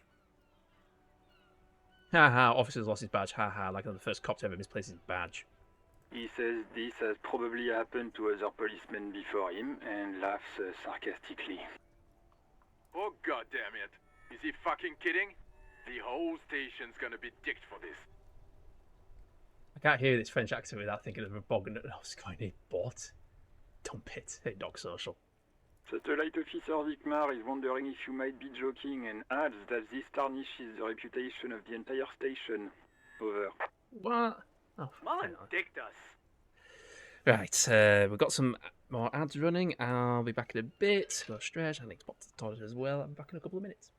Haha, officer's lost his badge. Haha, like I'm the first cop to ever misplace his badge. He says this has probably happened to other policemen before him and laughs sarcastically. Oh goddamn it. Is he fucking kidding? The whole station's gonna be dicked for this. I can't hear this French accent without thinking of a bog and Skynet bot. Dump it. Hey, Dog Social. Satellite Officer Vikmar is wondering if you might be joking and adds that this tarnishes the reputation of the entire station. Over. What? Oh, Mullen dicked us. Right, we've got some more ads running. I'll be back in a bit. Go stretch. I need to pop to the toilet as well. I'll be back in a couple of minutes.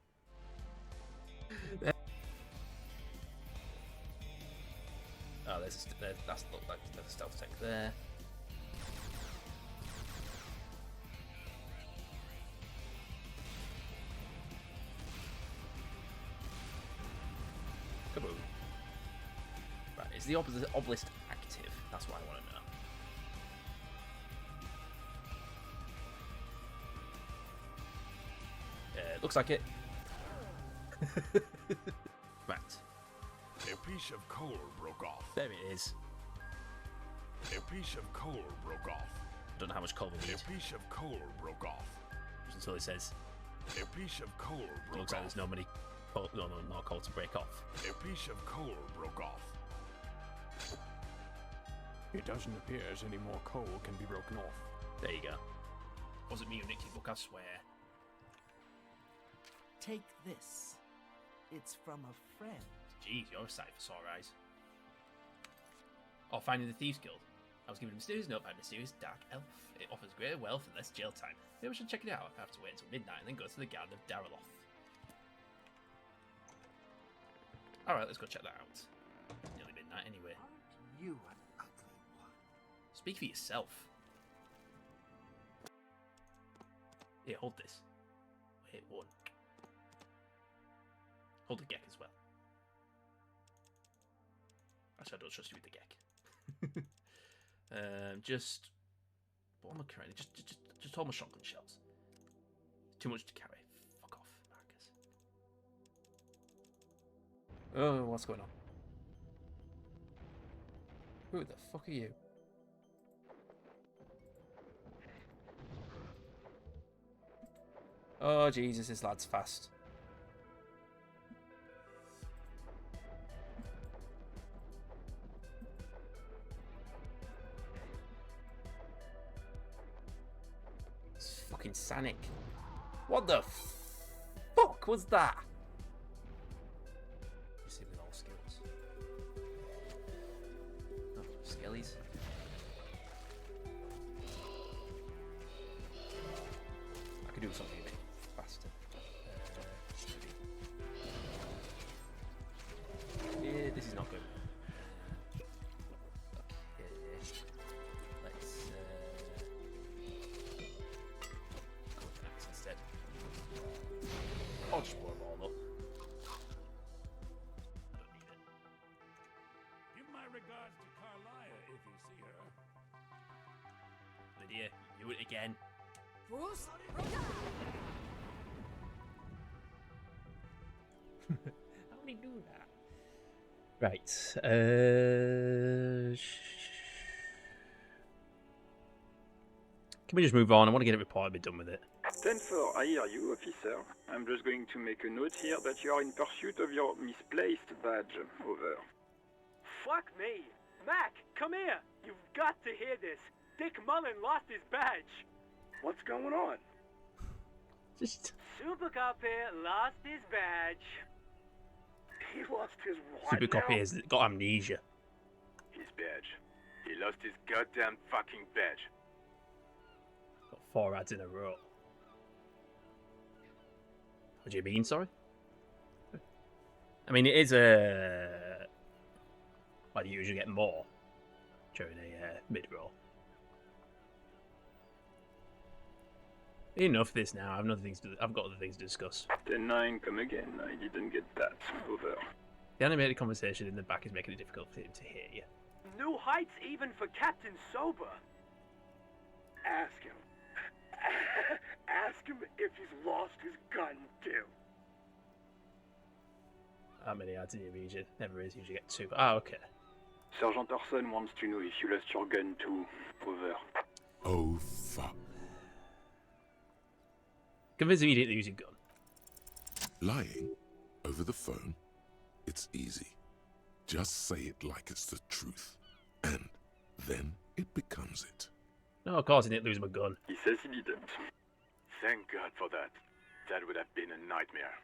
Oh, there's a stealth tech there. Kaboom. Right, is the obelisk active? That's what I want to know. Looks like it. Right. A piece of coal broke off. There it is. A piece of coal broke off. Don't know how much coal we need. A piece of coal broke off. Just until it says. A piece of coal broke off. Looks like there's no money. No coal to break off. A piece of coal broke off. It doesn't appear as any more coal can be broken off. There you go. Wasn't me who nicked your book, I swear. Take this. It's from a friend. Jeez, you're a sight for sore eyes. Oh, finding the Thieves Guild. I was given a mysterious note by a mysterious dark elf. It offers greater wealth and less jail time. Maybe we should check it out. I have to wait until midnight and then go to the Garden of Daraloth. Alright, let's go check that out. Nearly midnight anyway. Aren't you an ugly one? Speak for yourself. Here, hold this. Wait, one. Hold the Gek as well. Actually, I don't trust you with the Gek. Just... What am I carrying? Just hold my shotgun shells. Too much to carry. Fuck off, Marcus. Oh, what's going on? Who the fuck are you? Oh, Jesus, this lad's fast. It's fucking Sonic. What the fuck was that? You see with all skills. Oh, skellies. I could do something a bit faster. Yeah, this is not good. Okay. Let's go with that instead. I'll just blow them all up. I don't need it. Give my regards to Carlia if you see her. Lydia, you do it again. Bruce? How do you do that? Right. Can we just move on? I want to get it reported and be done with it. 10-4, I hear you, officer. I'm just going to make a note here that you are in pursuit of your misplaced badge. Over. Fuck me. Mac, come here. You've got to hear this. Dick Mullen lost his badge. What's going on? Just Super Copy lost his badge. He lost his what Super now? Copy has got amnesia. His badge. He lost his goddamn fucking badge. Got 4 ads in a row. What do you mean, sorry? I mean, it is a... Well, you usually get more during a mid-roll. Enough of this now. I've got other things to discuss. 10-9, come again. I didn't get that. Over. The animated conversation in the back is making it difficult for him to hear you. New heights even for Captain Sober. Ask him. Ask him if he's lost his gun, too. How many ads in your region? Never is. Usually get 2. Ah, okay. Sergeant Orson wants to know if you lost your gun, too. Over. Oh, fuck. Convince him you didn't use your gun. Lying over the phone? It's easy. Just say it like it's the truth. And then it becomes it. No, of course I didn't lose my gun. He says he didn't. Thank God for that. That would have been a nightmare.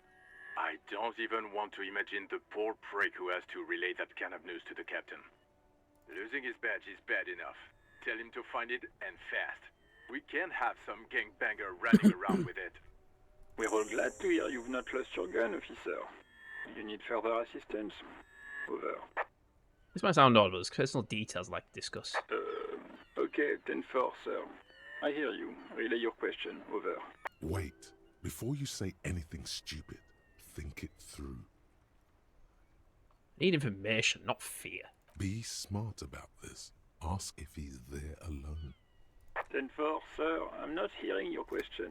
I don't even want to imagine the poor prick who has to relay that kind of news to the captain. Losing his badge is bad enough. Tell him to find it, and fast. We can't have some gangbanger running around with it. We're all glad to hear you've not lost your gun, officer. You need further assistance? Over. This might sound odd, but there's personal details I'd like to discuss. Okay, 10-4, sir. I hear you. Relay your question. Over. Wait. Before you say anything stupid, think it through. Need information, not fear. Be smart about this. Ask if he's there alone. 10-4, sir. I'm not hearing your question.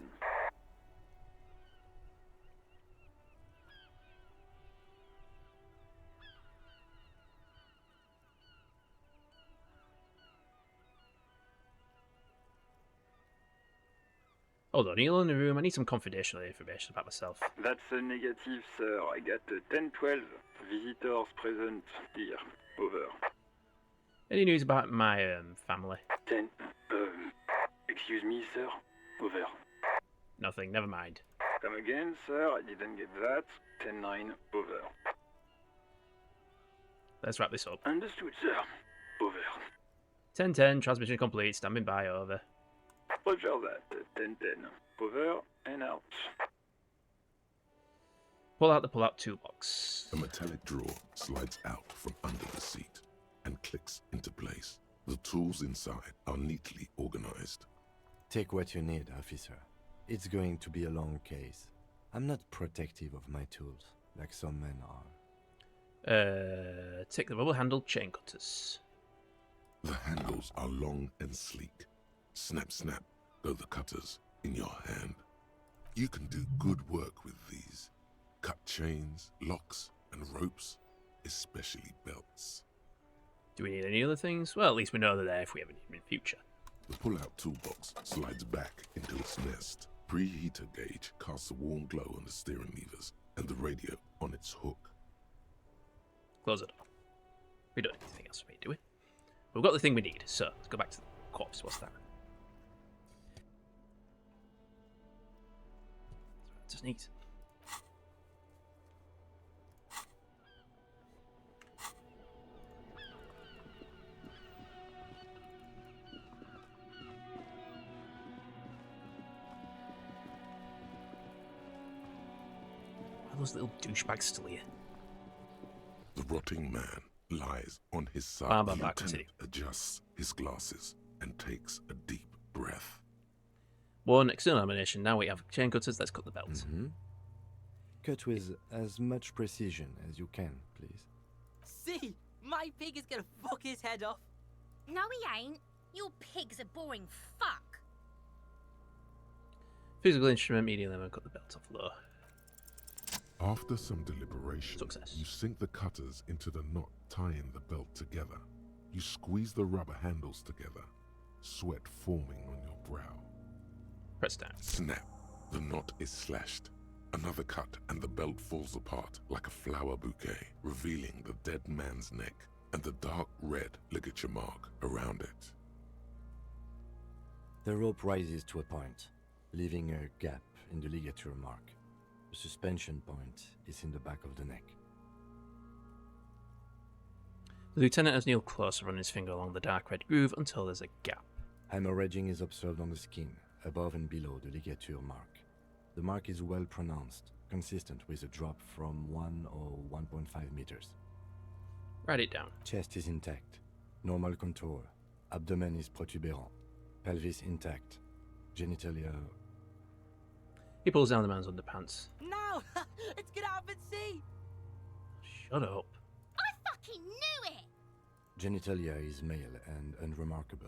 Hold on, you're in the room. I need some confidential information about myself. That's a negative, sir. I got 10-12 visitors present here. Over. Any news about my family? 10. Excuse me, sir. Over. Nothing, never mind. Come again, sir. I didn't get that. 10-9. Over. Let's wrap this up. Understood, sir. Over. 10-10, transmission complete, standing by, over. Roger that. 10-10. Over and out. Pull out the pull-out toolbox. A metallic drawer slides out from under the seat and clicks into place. The tools inside are neatly organized. Take what you need, officer. It's going to be a long case. I'm not protective of my tools, like some men are. Take the rubber-handled chain cutters. The handles are long and sleek. Snap, snap, go the cutters in your hand. You can do good work with these. Cut chains, locks, and ropes, especially belts. Do we need any other things? Well, at least we know they're there if we ever need them in future. The pull-out toolbox slides back into its nest. Preheater gauge casts a warm glow on the steering levers and the radio on its hook. Close the door. We don't need anything else for me, do we? We've got the thing we need, so let's go back to the corpse. What's that? Just neat. Why are those little douchebags still here? The rotting man lies on his side. The lieutenant adjusts his glasses and takes a deep breath. One external ammunition. Now we have chain cutters. Let's cut the belt. Mm-hmm. Cut with as much precision as you can, please. See, my pig is gonna fuck his head off. No, he ain't. Your pig's a boring fuck. Physical instrument, medium level, cut the belt off low. After some deliberation, Success. You sink the cutters into the knot tying the belt together. You squeeze the rubber handles together, sweat forming on your brow. Press down. Snap. The knot is slashed. Another cut and the belt falls apart like a flower bouquet, revealing the dead man's neck and the dark red ligature mark around it. The rope rises to a point, leaving a gap in the ligature mark. The suspension point is in the back of the neck. The lieutenant has kneeled closer, running his finger along the dark red groove until there's a gap. Hemorrhaging is observed on the skin, above and below the ligature mark. The mark is well pronounced, consistent with a drop from 1 or 1.5 meters. Write it down. Chest is intact, normal contour. Abdomen is protuberant, pelvis intact, genitalia. He pulls down the man's underpants. No! Let's get out and see! Shut up. I fucking knew it! Genitalia is male and unremarkable.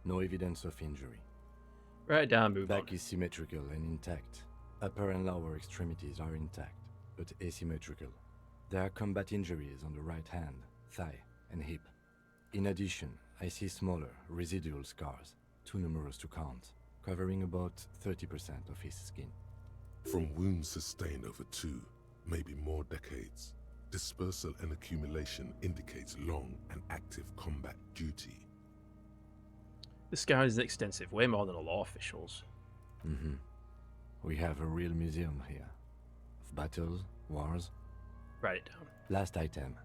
No evidence of injury. Write it down, move on. Back is symmetrical and intact. Upper and lower extremities are intact, but asymmetrical. There are combat injuries on the right hand, thigh, and hip. In addition, I see smaller, residual scars, too numerous to count, covering about 30% of his skin. From wounds sustained over 2, maybe more decades, dispersal and accumulation indicates long and active combat duty. The scar is extensive, way more than a law official's. We have a real museum here. Of battles, wars. Write it down. Last item.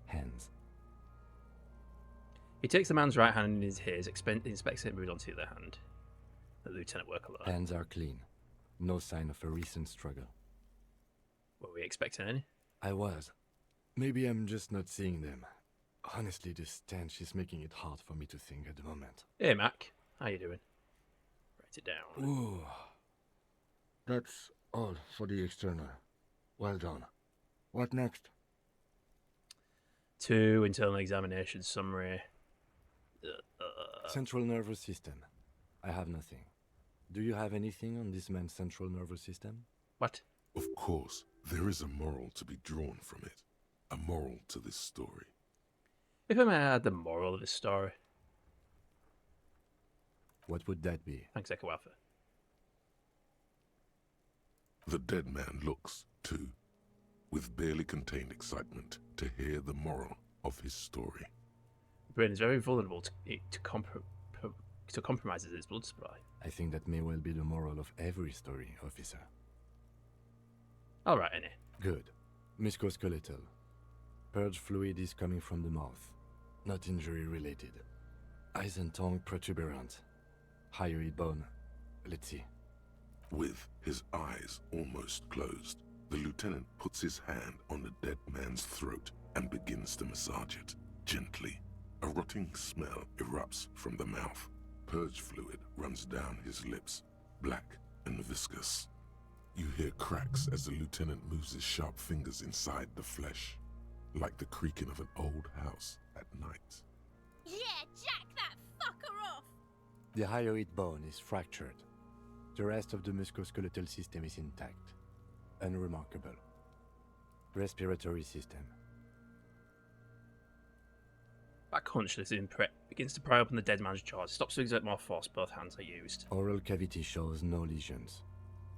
Hands. He takes the man's right hand in his, inspects it and moves on to the other hand. The lieutenant work alone. Hands are clean. No sign of a recent struggle. Were we expecting any? I was. Maybe I'm just not seeing them. Honestly, this stench is making it hard for me to think at the moment. Hey, Mac. How you doing? Write it down. Ooh. That's all for the external. Well done. What next? 2 internal examination summary. Central nervous system. I have nothing. Do you have anything on this man's central nervous system? What? Of course, there is a moral to be drawn from it. A moral to this story. If I may add the moral of this story. What would that be? Thanks, Echo Alpha. The dead man looks, too, with barely contained excitement to hear the moral of his story. The brain is very vulnerable to compromises its blood supply. I think that may well be the moral of every story, officer. All right, Annie. Good. Musculoskeletal. Purge fluid is coming from the mouth. Not injury related. Eyes and tongue protuberant. Hyoid bone. Let's see. With his eyes almost closed, the lieutenant puts his hand on the dead man's throat and begins to massage it, gently. A rotting smell erupts from the mouth. Purge fluid runs down his lips, black and viscous. You hear cracks as the lieutenant moves his sharp fingers inside the flesh, like the creaking of an old house at night. Yeah, jack that fucker off! The hyoid bone is fractured. The rest of the musculoskeletal system is intact. Unremarkable. Respiratory system. Back hunchless begins to pry open the dead man's jaws. Stops to exert more force. Both hands are used. Oral cavity shows no lesions.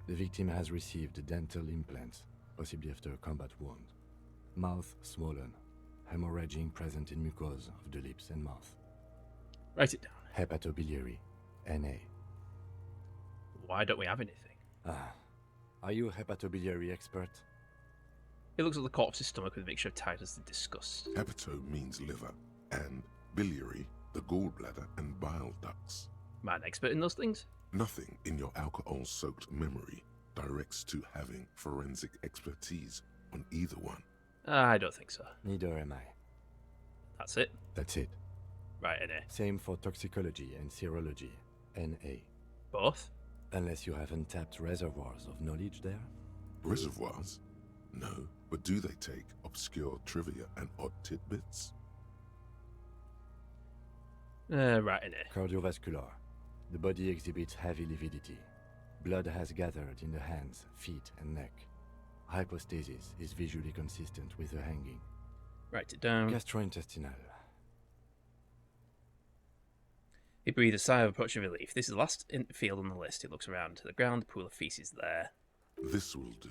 The victim has received dental implants, possibly after a combat wound. Mouth swollen. Hemorrhaging present in mucosa of the lips and mouth. Write it down. Hepatobiliary. NA. Why don't we have anything? Are you a hepatobiliary expert? He looks at the corpse's stomach with a mixture of tightness and disgust. Hepato means liver, and biliary, the gallbladder and bile ducts. Am I an expert in those things? Nothing in your alcohol-soaked memory directs to having forensic expertise on either one. I don't think so. Neither am I. That's it? That's it. Right, NA. Same for toxicology and serology. NA. Both? Unless you have untapped reservoirs of knowledge there? Reservoirs? No, but do they take obscure trivia and odd tidbits? Right, NA. Cardiovascular. The body exhibits heavy lividity. Blood has gathered in the hands, feet, and neck. Hypostasis is visually consistent with the hanging. Write it down. Gastrointestinal. He breathes a sigh of approaching relief. This is the last field on the list. He looks around to the ground. The pool of feces there. This will do.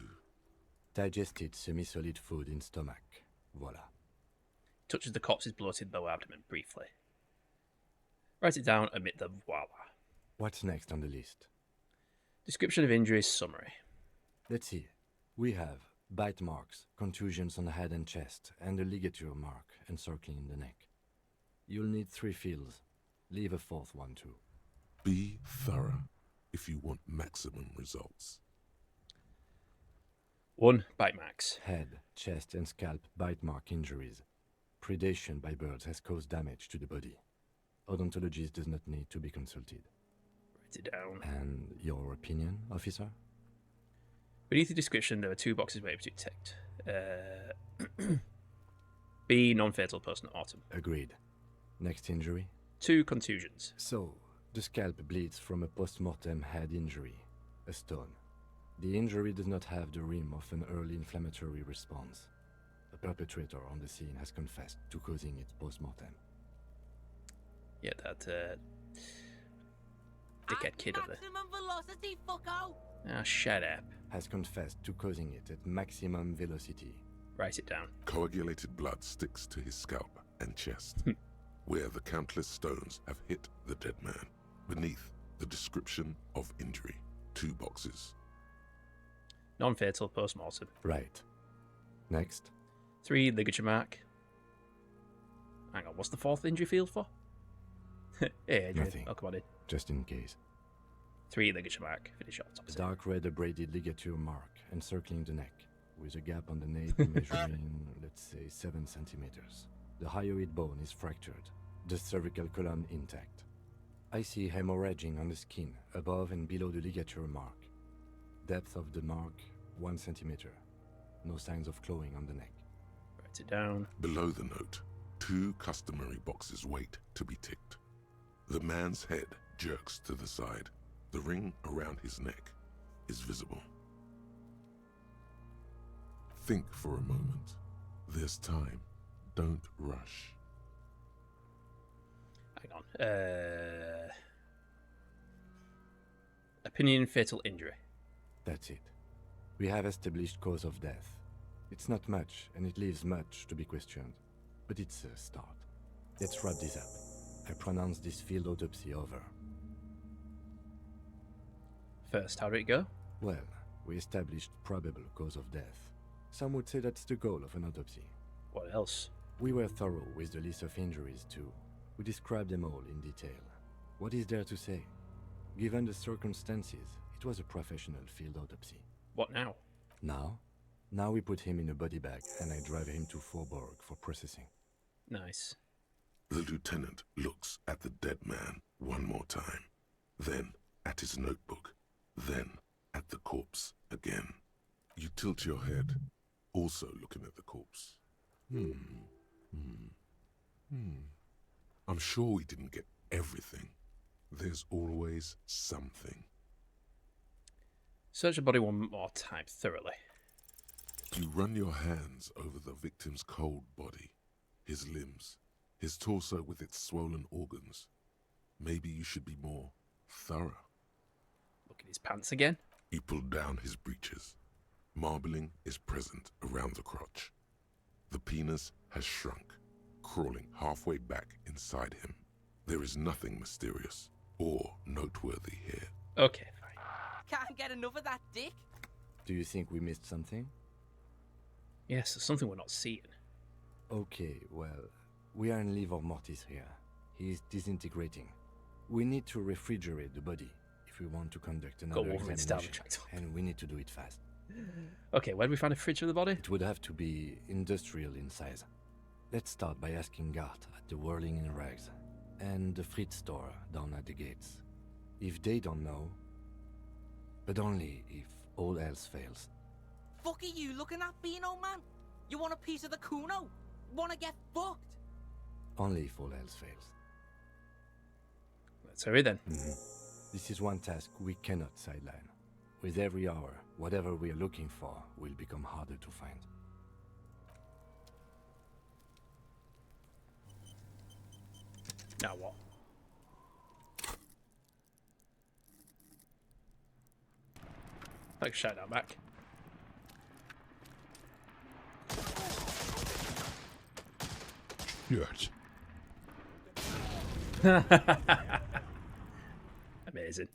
Digested semi-solid food in stomach. Voila. Touches the corpse's bloated lower abdomen briefly. Write it down amid the voila. What's next on the list? Description of injuries summary. Let's see. We have bite marks, contusions on the head and chest, and a ligature mark encircling the neck. You'll need 3 fields. Leave a 4th one too. Be thorough if you want maximum results. 1. Bite marks. Head, chest, and scalp bite mark injuries. Predation by birds has caused damage to the body. Odontologist does not need to be consulted. Write it down. And your opinion, officer? Beneath the description, there are 2 boxes waiting to detect. B. Non-fatal post-mortem. Agreed. Next injury? 2 contusions. So, the scalp bleeds from a post-mortem head injury, a stone. The injury does not have the rim of an early inflammatory response. The perpetrator on the scene has confessed to causing it post-mortem. Yeah, that dickhead kid over there. Maximum velocity, fucko! Ah, shut up. Has confessed to causing it at maximum velocity. Write it down. Coagulated blood sticks to his scalp and chest, where the countless stones have hit the dead man. Beneath, the description of injury. 2 boxes. Non-fatal post-mortem. Right. Next. 3. Ligature mark. Hang on, what's the 4th injury field for? Hey, Adrian. Nothing. Oh, come on in. Just in case. 3. Ligature mark. Finish off. A dark red abraded ligature mark encircling the neck, with a gap on the nape measuring, let's say, 7 centimeters. The hyoid bone is fractured, the cervical column intact. I see hemorrhaging on the skin, above and below the ligature mark. Depth of the mark, 1 centimeter. No signs of clawing on the neck. Write it down. Below the note, 2 customary boxes wait to be ticked. The man's head jerks to the side. The ring around his neck is visible. Think for a moment. There's time. Don't rush. Hang on. Opinion fatal injury. That's it. We have established cause of death. It's not much, and it leaves much to be questioned. But it's a start. Let's wrap this up. I pronounce this field autopsy over. First, how did it go? Well, we established probable cause of death. Some would say that's the goal of an autopsy. What else? We were thorough with the list of injuries, too. We described them all in detail. What is there to say? Given the circumstances, it was a professional field autopsy. What now? Now we put him in a body bag and I drive him to Faubourg for processing. Nice. The lieutenant looks at the dead man one more time, then at his notebook, then at the corpse again. You tilt your head, also looking at the corpse. I'm sure we didn't get everything. There's always something. Search the body one more time, thoroughly. You run your hands over the victim's cold body, his limbs, his torso with its swollen organs. Maybe you should be more thorough. Look at his pants again. You pull down his breeches. Marbling is present around the crotch. The penis has shrunk, crawling halfway back inside him. There is nothing mysterious or noteworthy here. Okay, fine. Can't get enough of that dick. Do you think we missed something? Yes, there's something we're not seeing. Okay, well, we are in livor mortis here. He is disintegrating. We need to refrigerate the body if we want to conduct another examination. And we need to do it fast. Okay, where do we find a fridge of the body? It would have to be industrial in size. Let's start by asking Gart at the Whirling in Rags and the Fritz store down at the gates. If they don't know, but only if all else fails. Fuck are you looking at, Beano man? You want a piece of the Kuno? Wanna get fucked? Only if all else fails. Let's hurry then. This is one task we cannot sideline. With every hour, whatever we are looking for will become harder to find. Now what? Like shout out back. Yes. Amazing.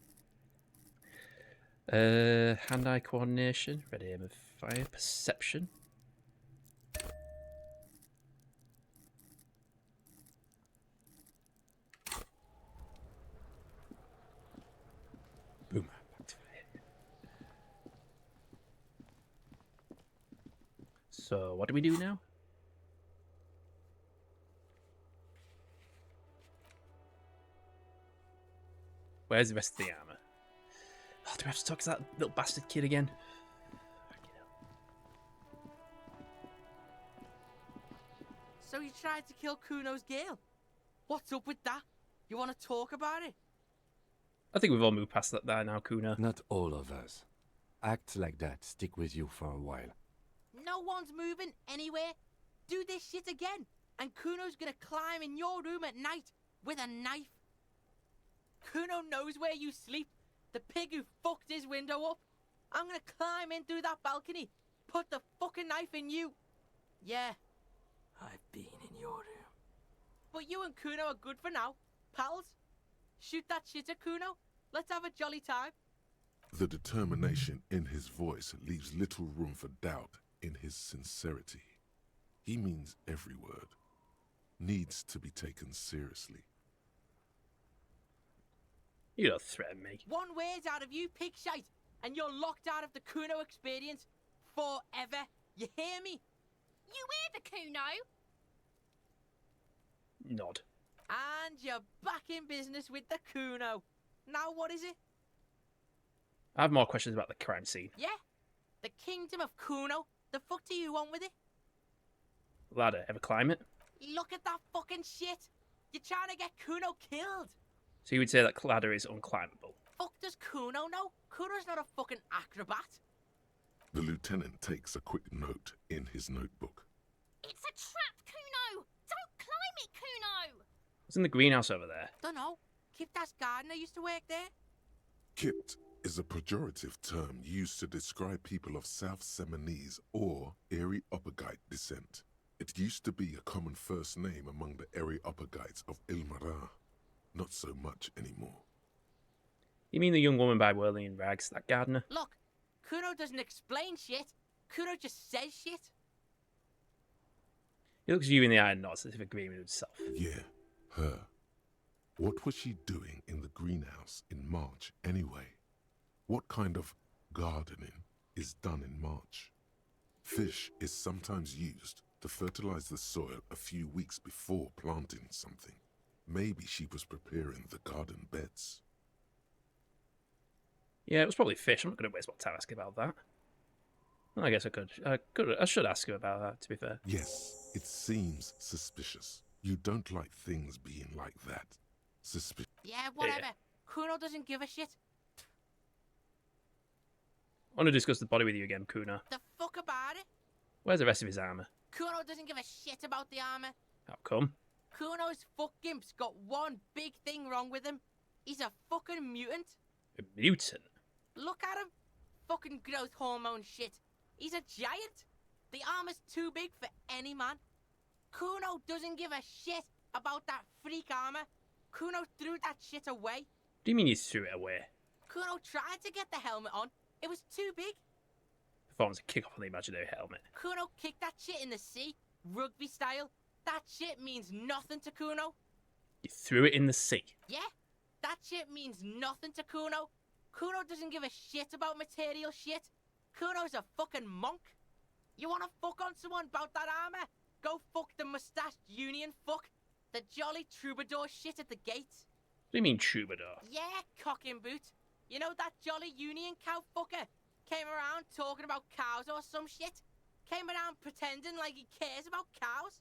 Hand-eye coordination, red aim of fire, perception. Boom. So, what do we do now? Where's the rest of the armor? Oh, do we have to talk to that little bastard kid again? So you tried to kill Kuno's girl? What's up with that? You want to talk about it? I think we've all moved past that there now, Kuno. Not all of us. Acts like that stick with you for a while. No one's moving anywhere. Do this shit again, and Kuno's gonna climb in your room at night with a knife. Kuno knows where you sleep. The pig who fucked his window up. I'm gonna climb in through that balcony, put the fucking knife in you. Yeah. I've been in your room. But you and Kuno are good for now, pals. Shoot that shit at Kuno. Let's have a jolly time. The determination in his voice leaves little room for doubt in his sincerity. He means every word. Needs to be taken seriously. You don't threaten me. One word out of you, pig shite, and you're locked out of the Kuno experience forever. You hear me? You hear the Kuno? Nod. And you're back in business with the Kuno. Now what is it? I have more questions about the crime scene. Yeah? The kingdom of Kuno? The fuck do you want with it? Ladder, ever climb it? Look at that fucking shit. You're trying to get Kuno killed. So you would say that ladder is unclimbable? Fuck does Kuno know? Kuno's not a fucking acrobat. The lieutenant takes a quick note in his notebook. It's a trap, Kuno! Don't climb it, Kuno! It's in the greenhouse over there. Dunno. Kiptas gardener used to work there. Kipt is a pejorative term used to describe people of South Seminese or Erie Uppergite descent. It used to be a common first name among the Erie Uppergites of Ilmara. Not so much anymore. You mean the young woman by whirling in rags, that gardener? Look, Kuno doesn't explain shit. Kuno just says shit. He looks you in the eye and nods as if agreeing with himself. Yeah, her. What was she doing in the greenhouse in March anyway? What kind of gardening is done in March? Fish is sometimes used to fertilize the soil a few weeks before planting something. Maybe she was preparing the garden beds. Yeah, it was probably fish. I'm not going to waste my time asking about that. Well, I guess I should ask him about that, to be fair. Yes, it seems suspicious. You don't like things being like that. Yeah, whatever. Yeah. Kuno doesn't give a shit. I want to discuss the body with you again, Kuno. The fuck about it? Where's the rest of his armor? Kuno doesn't give a shit about the armor. How come? Kuno's fuck gimp's got one big thing wrong with him. He's a fucking mutant. A mutant? Look at him. Fucking growth hormone shit. He's a giant. The armor's too big for any man. Kuno doesn't give a shit about that freak armor. Kuno threw that shit away. What do you mean he threw it away? Kuno tried to get the helmet on. It was too big. Performs a kick off on the imaginary helmet. Kuno kicked that shit in the sea, rugby style. That shit means nothing to Kuno. You threw it in the sea? Yeah, that shit means nothing to Kuno. Kuno doesn't give a shit about material shit. Kuno's a fucking monk. You wanna fuck on someone about that armor? Go fuck the mustached union fuck. The jolly troubadour shit at the gates. What do you mean troubadour? Yeah, cock and boot. You know that jolly union cow fucker? Came around talking about cows or some shit. Came around pretending like he cares about cows.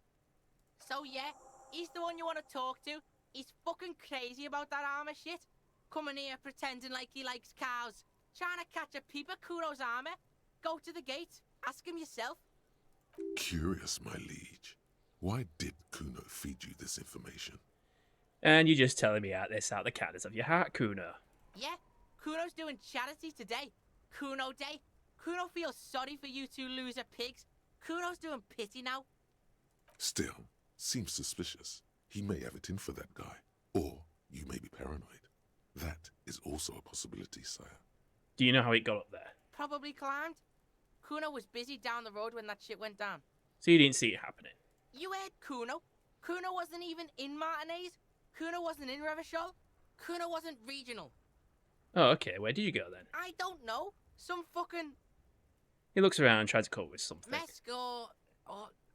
So yeah, he's the one you want to talk to. He's fucking crazy about that armor shit. Coming here pretending like he likes cows. Trying to catch a peep at Kuno's armor. Go to the gate. Ask him yourself. Curious, my liege. Why did Kuno feed you this information? And you're just telling me this out the kindness of your heart, Kuno. Yeah, Kuno's doing charity today. Kuno Day. Kuno feels sorry for you two loser pigs. Kuno's doing pity now. Still, seems suspicious. He may have it in for that guy. Or you may be paranoid. That is also a possibility, sire. Do you know how it got up there? Probably climbed. Kuno was busy down the road when that shit went down. So you didn't see it happening? You heard Kuno. Kuno wasn't even in Martinez. Kuno wasn't in Revachol. Kuno wasn't regional. Oh, okay. Where did you go then? I don't know. Some fucking... He looks around and tries to come up with something. Mesk or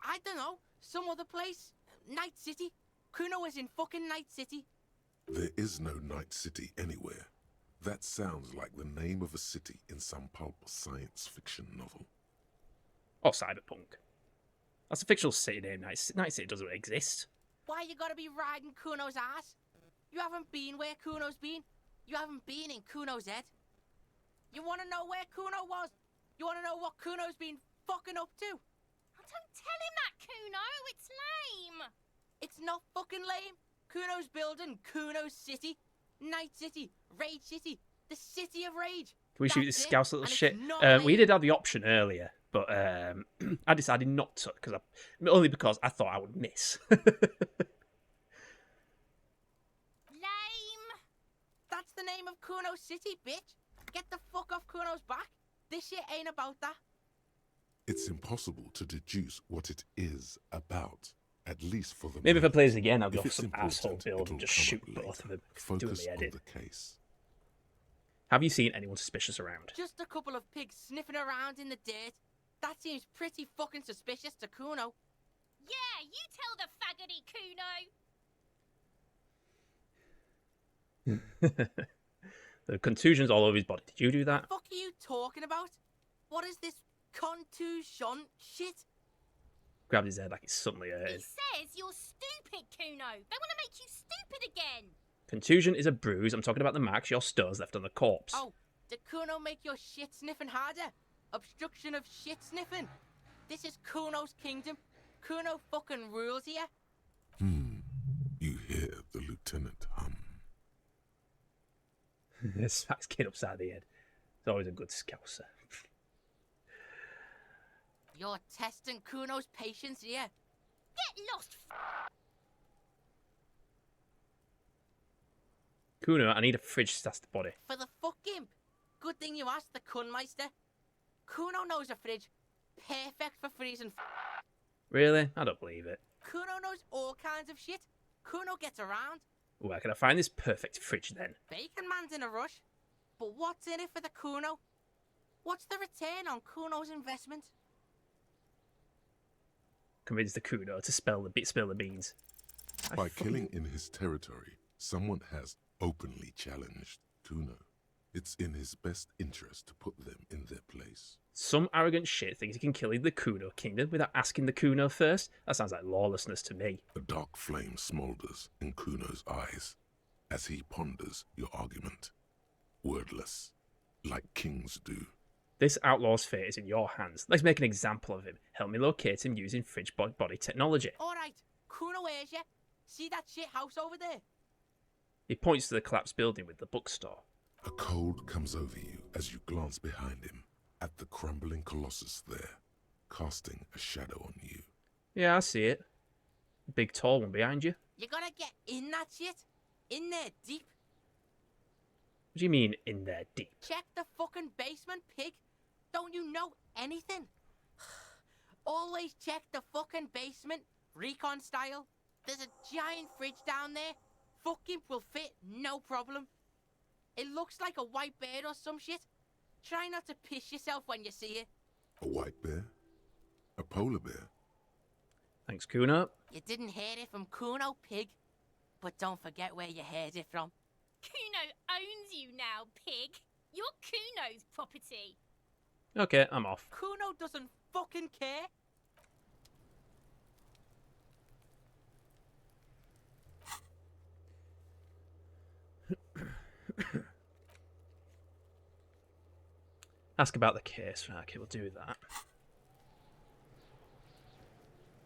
I don't know. Some other place. Night City. Kuno was in fucking Night City. There is no Night City anywhere. That sounds like the name of a city in some pulp science fiction novel. Or cyberpunk. That's a fictional city name. Night City doesn't exist. Why you gotta be riding Kuno's ass? You haven't been where Kuno's been. You haven't been in Kuno's head. You wanna know where Kuno was? You wanna know what Kuno's been fucking up to? Oh, don't tell him that, Kuno. It's lame. It's not fucking lame. Kuno's building Kuno's City. Night City. Rage City. The City of Rage. Can we shoot this scouse little shit? We lame. did have the option earlier, but I decided not to, only because I thought I would miss. Lame. That's the name of Kuno's City, bitch. Get the fuck off Kuno's back. This shit ain't about that. It's impossible to deduce what it is about, at least for the Maybe if I moment. play this again, I'll go If for it's some asshole important, build it'll and just come shoot up both of them. later. Do Focus me on edit. the case. Have you seen anyone suspicious around? Just a couple of pigs sniffing around in the dirt. That seems pretty fucking suspicious to Kuno. Yeah, you tell the faggoty, Kuno. The contusions all over his body. Did you do that? Fuck are you talking about? What is this contusion shit? Grabbed his head like it's suddenly He hurting. says you're stupid, Kuno. They want to make you stupid again. Contusion is a bruise. I'm talking about the marks your stones left on the corpse. Oh, did Kuno make your shit sniffing harder? Obstruction of shit sniffing. This is Kuno's kingdom. Kuno fucking rules here. You hear the lieutenant hum. Smacks kid upside the head. It's always a good scouser. You're testing Kuno's patience here. Get lost. Kuno, I need a fridge stashed body. For the fuck imp. Good thing you asked the Kunmeister. Kuno knows a fridge. Perfect for freezing. Really? I don't believe it. Kuno knows all kinds of shit. Kuno gets around. Where can I find this perfect fridge then? Bacon Man's in a rush. But what's in it for the Kuno? What's the return on Kuno's investment? Convince the Kuno to spill the beans. By killing in his territory, someone has openly challenged Kuno. It's in his best interest to put them in their place. Some arrogant shit thinks he can kill the Kuno kingdom without asking the Kuno first. That sounds like lawlessness to me. A dark flame smolders in Kuno's eyes as he ponders your argument. Wordless, like kings do. This outlaw's fate is in your hands. Let's make an example of him. Help me locate him using fridge body technology. Alright, Kuno hears you. See that shit house over there? He points to the collapsed building with the bookstore. A cold comes over you as you glance behind him at the crumbling colossus there, casting a shadow on you. Yeah, I see it. Big tall one behind you. You gotta get in that shit. In there deep. What do you mean, in there deep? Check the fucking basement, pig. Don't you know anything? Always check the fucking basement, recon style. There's a giant fridge down there. Fucking will fit, no problem. It looks like a white bird or some shit. Try not to piss yourself when you see it. A white bear? A polar bear? Thanks, Kuno. You didn't hear it from Kuno, pig. But don't forget where you heard it from. Kuno owns you now, pig. You're Kuno's property. Okay, I'm off. Kuno doesn't fucking care. Ask about the case. Okay, we'll do that.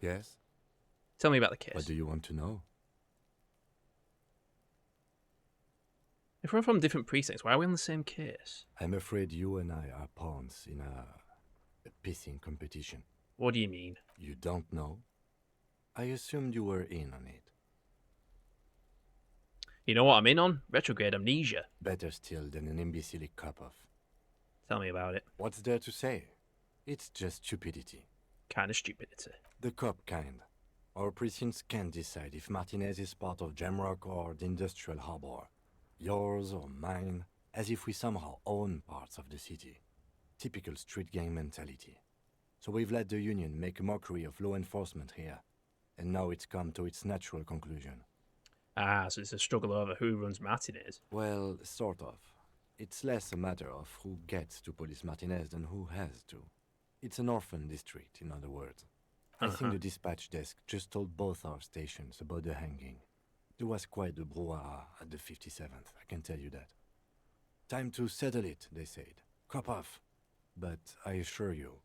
Yes? Tell me about the case. What do you want to know? If we're from different precincts, why are we on the same case? I'm afraid you and I are pawns in a pissing competition. What do you mean? You don't know? I assumed you were in on it. You know what I'm in on? Retrograde amnesia. Better still than an imbecilic cop-off. Tell me about it. What's there to say? It's just stupidity. Kind of stupidity. The cop kind. Our precincts can't decide if Martinez is part of Jamrock or the Industrial Harbor. Yours or mine, as if we somehow own parts of the city. Typical street gang mentality. So we've let the Union make a mockery of law enforcement here. And now it's come to its natural conclusion. Ah, so it's a struggle over who runs Martinez. Well, sort of. It's less a matter of who gets to police Martinez than who has to. It's an orphan district, in other words. I think the dispatch desk just told both our stations about the hanging. There was quite the brouhaha at the 57th, I can tell you that. Time to settle it, they said. Cop off. But I assure you,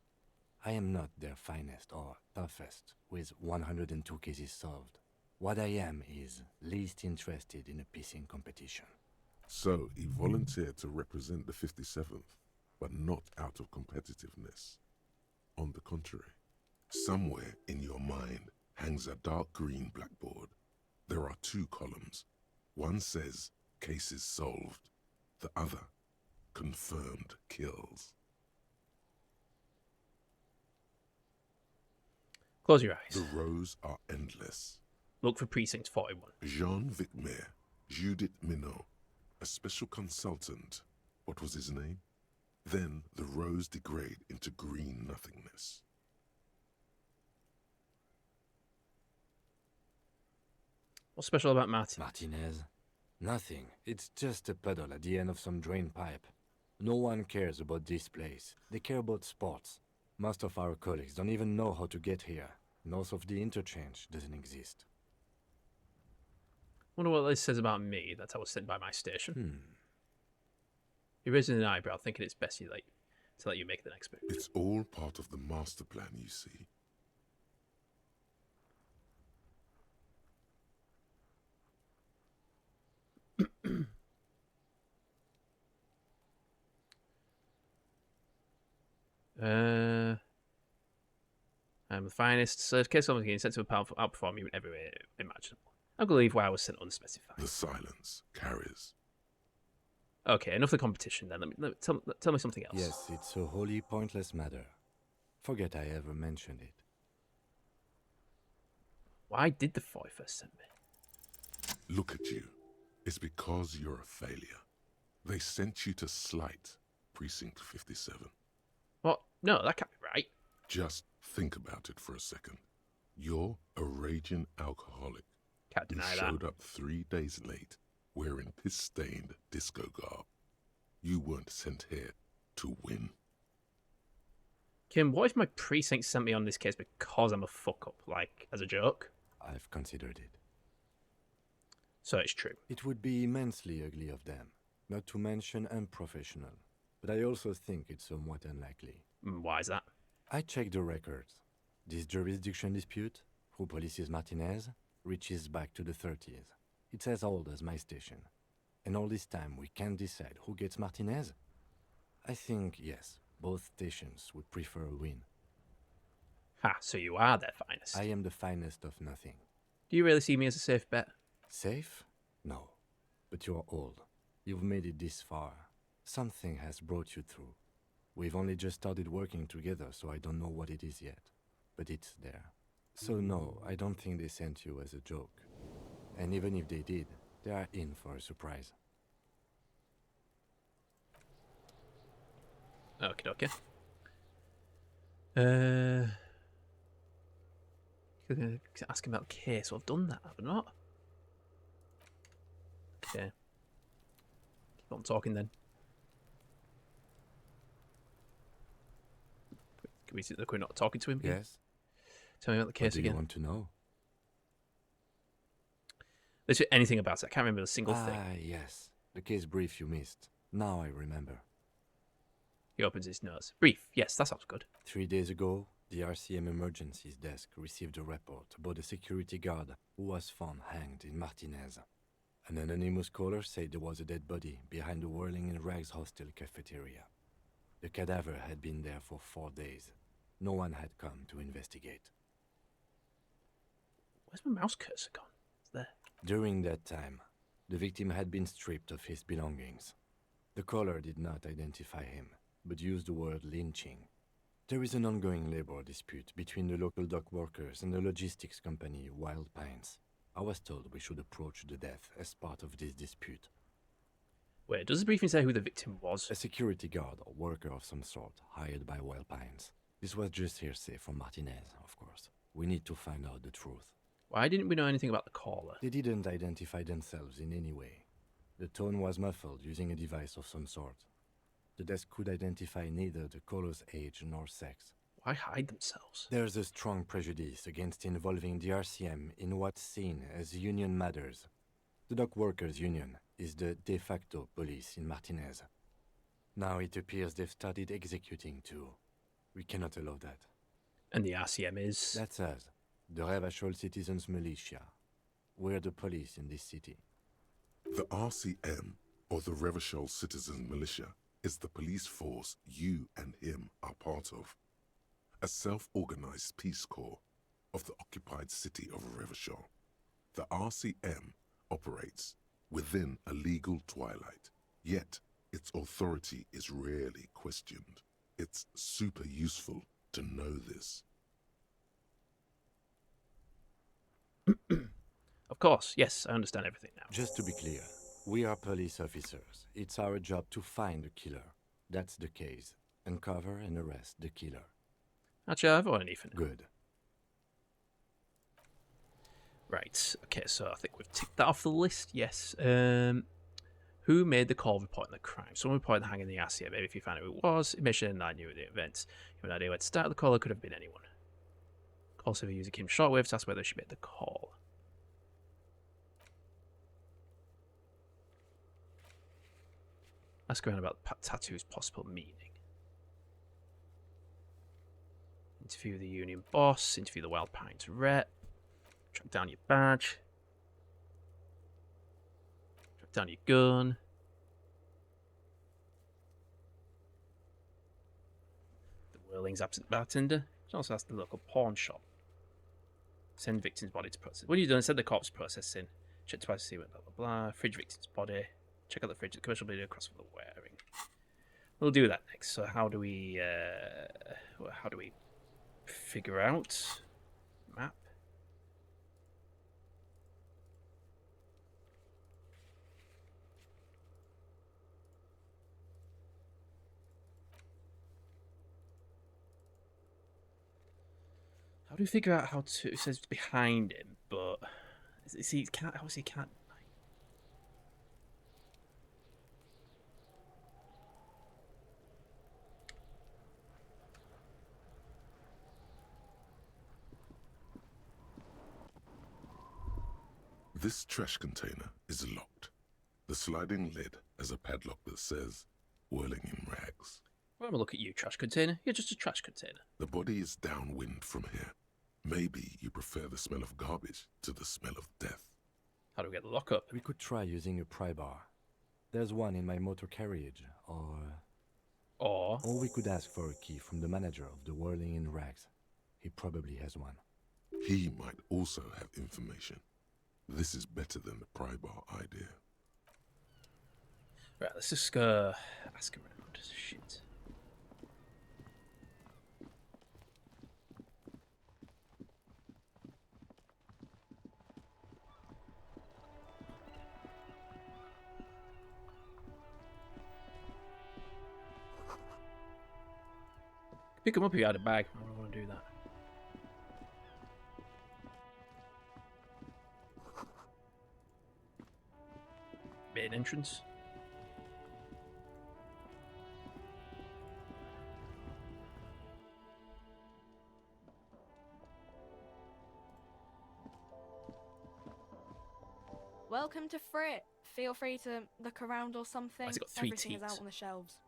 I am not their finest or toughest with 102 cases solved. What I am is least interested in a pissing competition. So he volunteered to represent the 57th, but not out of competitiveness. On the contrary, somewhere in your mind hangs a dark green blackboard. There are 2 columns. One says, cases solved. The other, confirmed kills. Close your eyes. The rows are endless. Look for Precinct 41. Jean Vicmer, Judith Minot, a special consultant. What was his name? Then the rows degrade into green nothingness. What's special about Martinez? Nothing. It's just a puddle at the end of some drain pipe. No one cares about this place. They care about sports. Most of our colleagues don't even know how to get here. North of the interchange doesn't exist. Wonder what this says about me, that I was sent by my station. You're raising an eyebrow, thinking it's best to let you make the next move. It's all part of the master plan, you see. I'm the finest. So, in case someone's getting sent to a powerful outperform you in every way imaginable. I believe why I was sent unspecified. The silence carries. Okay, enough of the competition then. Tell me something else. Yes, it's a wholly pointless matter. Forget I ever mentioned it. Why did the 41st send me? Look at you. It's because you're a failure. They sent you to slight Precinct 57. What? No, that can't be right. Just think about it for a second. You're a raging alcoholic. Can't deny you that. showed up 3 days late, wearing piss-stained disco garb. You weren't sent here to win. Kim, what if my precinct sent me on this case because I'm a fuck-up, like, as a joke? I've considered it. So it's true. It would be immensely ugly of them, not to mention unprofessional. But I also think it's somewhat unlikely. Why is that? I checked the records. This jurisdiction dispute, who polices Martinez, reaches back to the 30s. It's as old as my station. And all this time we can't decide who gets Martinez? I think, yes, both stations would prefer a win. Ha, so you are their finest. I am the finest of nothing. Do you really see me as a safe bet? Safe? No. But you're old. You've made it this far. Something has brought you through. We've only just started working together, so I don't know what it is yet. But it's there. So no, I don't think they sent you as a joke. And even if they did, they are in for a surprise. Okay. Ask him about the case. Well, I've done that, have I not? Okay. Keep on talking then. Can we not talking to him again? Yes. Tell me about the case What do again. you want to know? Literally anything about it. I can't remember a single thing. Ah, yes. The case brief you missed. Now I remember. He opens his nose. Brief. Yes, that sounds good. 3 days ago, the RCM Emergencies Desk received a report about a security guard who was found hanged in Martinez. An anonymous caller said there was a dead body behind the Whirling in Rags hostel cafeteria. The cadaver had been there for 4 days. No one had come to investigate. Where's my mouse cursor gone? It's there. During that time, the victim had been stripped of his belongings. The caller did not identify him. but used the word lynching. There is an ongoing labor dispute between the local dock workers and the logistics company Wild Pines. I was told we should approach the death as part of this dispute. Wait, does the briefing say who the victim was? A security guard or worker of some sort, hired by Wild Pines. This was just hearsay from Martinez, of course. We need to find out the truth. Why didn't we know anything about the caller? They didn't identify themselves in any way. The tone was muffled using a device of some sort. The desk could identify neither the caller's age nor sex. Why hide themselves? There's a strong prejudice against involving the RCM in what's seen as union matters. The dock workers' union is the de facto police in Martinez. Now it appears they've started executing too. We cannot allow that. And the RCM is? That's us, the Revachol Citizens Militia. We're the police in this city. The RCM, or the Revachol Citizen Militia, is the police force you and him are part of. A self-organized peace corps of the occupied city of Revachol. The RCM operates within a legal twilight, yet its authority is rarely questioned. It's super useful to know this. Of course, yes, I understand everything now. Just to be clear, we are police officers. It's our job to find the killer. That's the case. Uncover and arrest the killer. Actually, I've got anything. Good. Right, okay, so I think we've ticked that off the list, yes. Who made the call reporting the crime? Someone reported the hanging in the RCM. Maybe if you found out who it was, information I knew of the events. You have an idea where to start the call, it could have been anyone. Call server user Kim Shortwave to ask whether she made the call. Ask around about the tattoo's possible meaning. Interview the union boss, interview the Wild Pines rep, track down your badge, track down your gun. The Whirling's absent bartender. You can also ask the local pawn shop. Send victim's body to process. What have you done? Send the corpse processing. Check twice to see what blah blah blah. Fridge victim's body. Check out the fridge. The commercial bleeding across for the wearing. We'll do that next. So how do we figure out map? How do we figure out how to? It says behind him, but see, it can't. Obviously, can't. This trash container is locked. The sliding lid has a padlock that says, whirling in rags. Well, I'm gonna look at you, trash container. You're just a trash container. The body is downwind from here. Maybe you prefer the smell of garbage to the smell of death. How do we get the lock up? We could try using a pry bar. There's one in my motor carriage, or we could ask for a key from the manager of the Whirling in Rags. He probably has one. He might also have information. This is better than the pry bar idea. Right, let's just go ask around. Shit. Pick him up if you had a bag. I don't want to do that. Main entrance. Welcome to Frit. Feel free to look around or something. Has it got three Everything is teeth? out on the shelves.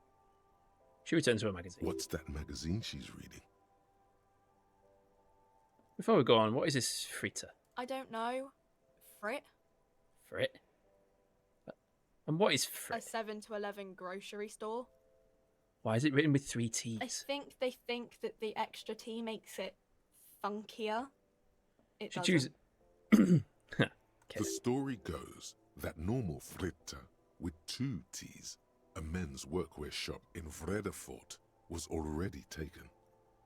She returns to her magazine. What's that magazine she's reading? Before we go on, what is this fritter? I don't know. Frit? Frit? And what is Frit? A 7 to 11 grocery store. Why is it written with 3 T's? I think they think that the extra T makes it funkier. It Should doesn't. choose. The story goes that normal fritter with 2 T's a men's workwear shop in Vredefort was already taken.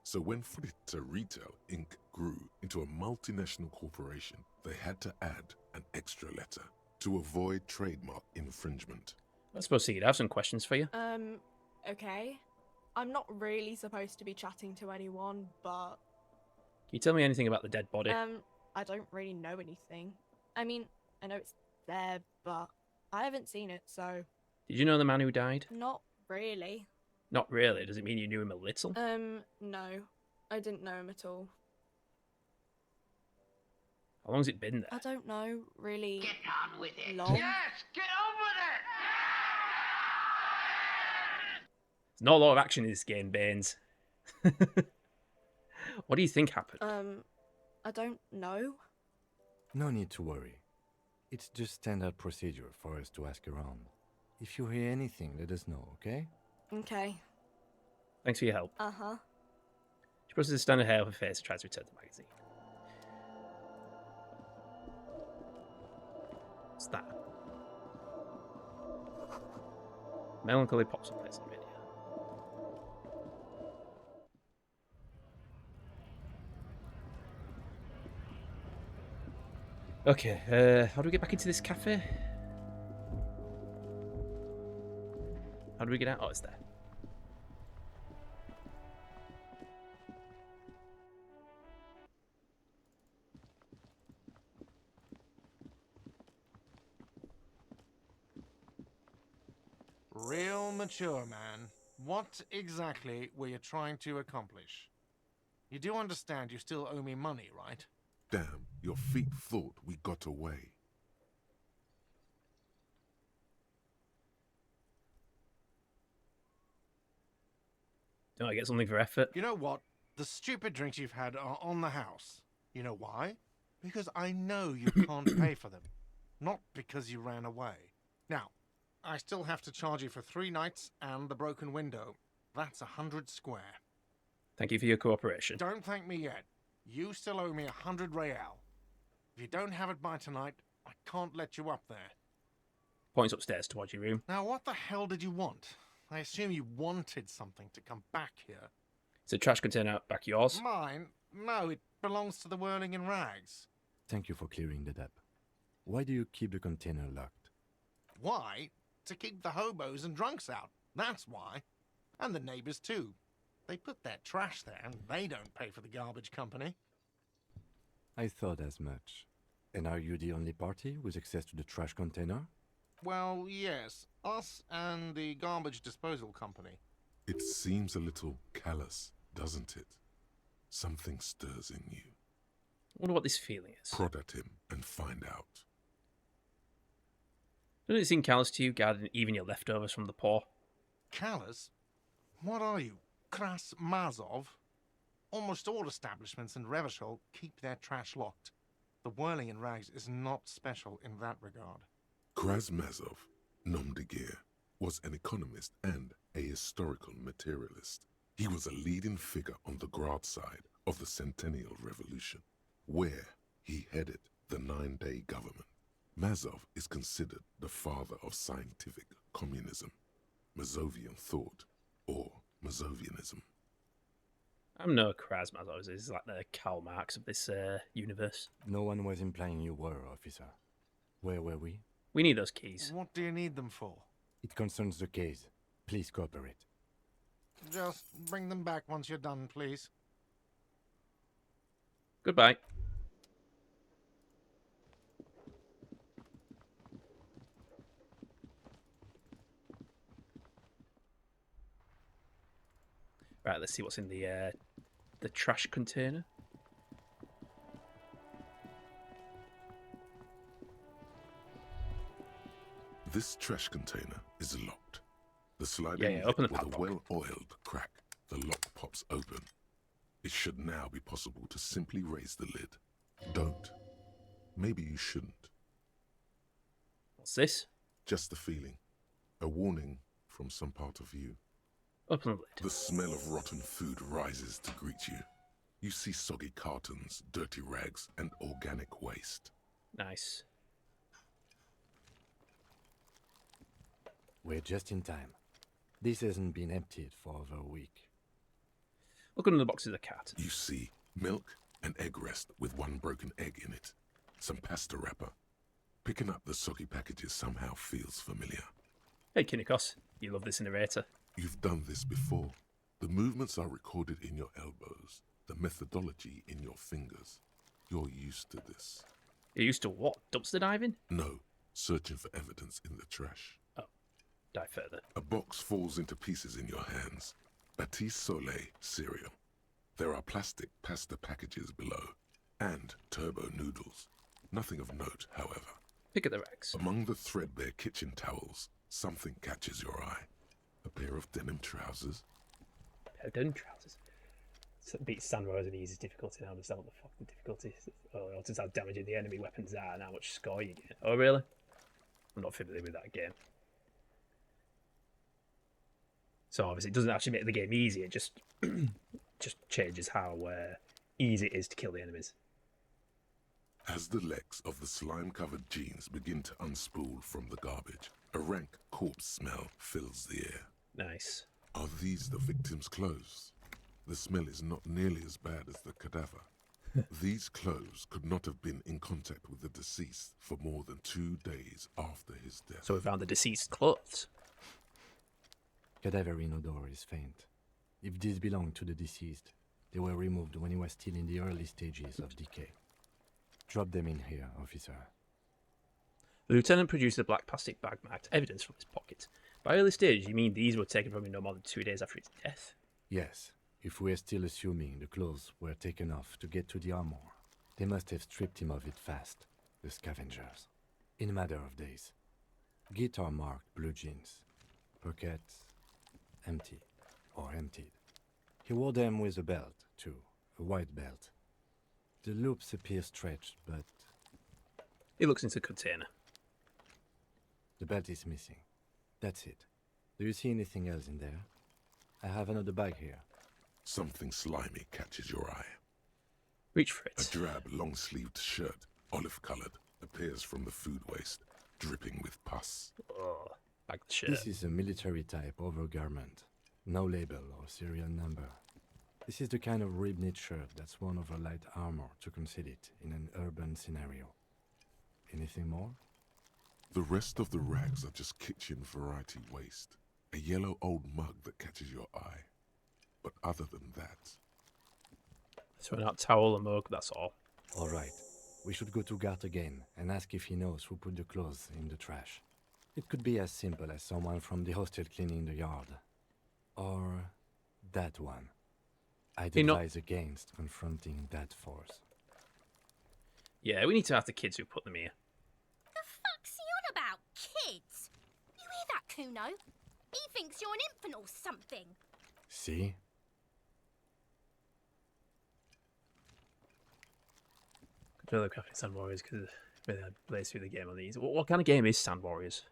So when Fritter Retail Inc. grew into a multinational corporation, they had to add an extra letter to avoid trademark infringement. I suppose he'd have some questions for you. Okay. I'm not really supposed to be chatting to anyone, but... Can you tell me anything about the dead body? I don't really know anything. I mean, I know it's there, but I haven't seen it, so... Did you know the man who died? Not really. Not really. Does it mean you knew him a little? No. I didn't know him at all. How long's it been there? I don't know, really. Get on with it. Long? Yes, get on with it! There's not a lot of action in this game, Baines. What do you think happened? I don't know. No need to worry. It's just standard procedure for us to ask around. If you hear anything, let us know, okay? Okay. Thanks for your help. Uh-huh. She brushes his standard hair off her face and tries to return to the magazine. What's that? Melancholy pops and plays on the radio. Okay, how do we get back into this cafe? How do we get out? Oh, it's there. Real mature, man. What exactly were you trying to accomplish? You do understand you still owe me money, right? Damn, your feet thought we got away. Don't I get something for effort? You know what? The stupid drinks you've had are on the house. You know why? Because I know you can't pay for them. Not because you ran away. Now, I still have to charge you for 3 nights and the broken window. That's 100 square. Thank you for your cooperation. Don't thank me yet. You still owe me 100 real. If you don't have it by tonight, I can't let you up there. Points upstairs towards your room. Now, what the hell did you want? I assume you wanted something to come back here. Is the trash container back yours? Mine? No, it belongs to the Whirling in Rags. Thank you for clearing that up. Why do you keep the container locked? Why? To keep the hobos and drunks out. That's why. And the neighbors too. They put their trash there and they don't pay for the garbage company. I thought as much. And are you the only party with access to the trash container? Well, yes. Us and the garbage disposal company. It seems a little callous, doesn't it? Something stirs in you. I wonder what this feeling is. Prod at him and find out. Doesn't it seem callous to you, guarding even your leftovers from the poor? Callous? What are you, Kras Mazov? Almost all establishments in Revachol keep their trash locked. The Whirling in Rags is not special in that regard. Krasmazov, nom de guerre, was an economist and a historical materialist. He was a leading figure on the Grad side of the Centennial Revolution, where he headed the 9-day government. Mazov is considered the father of scientific communism, Mazovian thought, or Mazovianism. I'm no Krasmazov. He's like the Karl Marx of this universe. No one was implying you were, officer. Where were we? We need those keys. What do you need them for? It concerns the case. Please cooperate. Just bring them back once you're done, please. Goodbye. Right, let's see what's in the trash container. This trash container is locked. The sliding Yeah, open the with a padlock. well-oiled crack, the lock pops open. It should now be possible to simply raise the lid. Don't. Maybe you shouldn't. What's this? Just a feeling. A warning from some part of you. Open the lid. The smell of rotten food rises to greet you. You see soggy cartons, dirty rags, and organic waste. Nice. We're just in time. This hasn't been emptied for over a week. Look under the box of the cat. You see milk, an egg rest with one broken egg in it, some pasta wrapper. Picking up the soggy packages somehow feels familiar. Hey, Kinikos, you love this narrator. You've done this before. The movements are recorded in your elbows, the methodology in your fingers. You're used to this. You're used to what? Dumpster diving? No, searching for evidence in the trash. Oh, dive further. A box falls into pieces in your hands. Batiste Soleil cereal. There are plastic pasta packages below, and turbo noodles. Nothing of note, however. Pick at the racks. Among the threadbare kitchen towels, something catches your eye. A pair of denim trousers. Pair of denim trousers? Beat Sand Warriors in the easiest difficulty. I understand what the fuck the difficulty is. Oh, just how damaging the enemy weapons are and how much score you get. Oh, really? I'm not familiar with that game. So obviously it doesn't actually make the game easy. It just changes how easy it is to kill the enemies. As the legs of the slime-covered jeans begin to unspool from the garbage, a rank corpse smell fills the air. Nice. Are these the victim's clothes? The smell is not nearly as bad as the cadaver. These clothes could not have been in contact with the deceased for more than 2 days after his death. So we found the deceased's clothes. Cadaverine odor is faint. If these belong to the deceased, they were removed when he was still in the early stages of decay. Drop them in here, officer. The lieutenant produced a black plastic bag marked evidence from his pocket. By early stage, you mean these were taken from him no more than 2 days after his death? Yes, if we're still assuming the clothes were taken off to get to the armor, they must have stripped him of it fast, the scavengers, in a matter of days. Guitar marked blue jeans, pockets empty or emptied. He wore them with a belt, too, a white belt. The loops appear stretched, but... He looks into the container. The belt is missing. That's it. Do you see anything else in there? I have another bag here. Something slimy catches your eye. Reach for it. A drab, long-sleeved shirt, olive-coloured, appears from the food waste, dripping with pus. Oh, like the shirt. This is a military-type overgarment. No label or serial number. This is the kind of rib-knit shirt that's worn over light armor to conceal it in an urban scenario. Anything more? The rest of the rags are just kitchen variety waste. A yellow old mug that catches your eye. But other than that... So not towel and mug, that's all. All right. We should go to Gart again and ask if he knows who put the clothes in the trash. It could be as simple as someone from the hostel cleaning the yard. Or that one. I'd advise against confronting that force. Yeah, we need to ask the kids who put them here. The fuck's he on about, kids? You hear that, Kuno? He thinks you're an infant or something. See? Control the crafting Sand Warriors because I blaze through the game on these. What kind of game is Sand Warriors?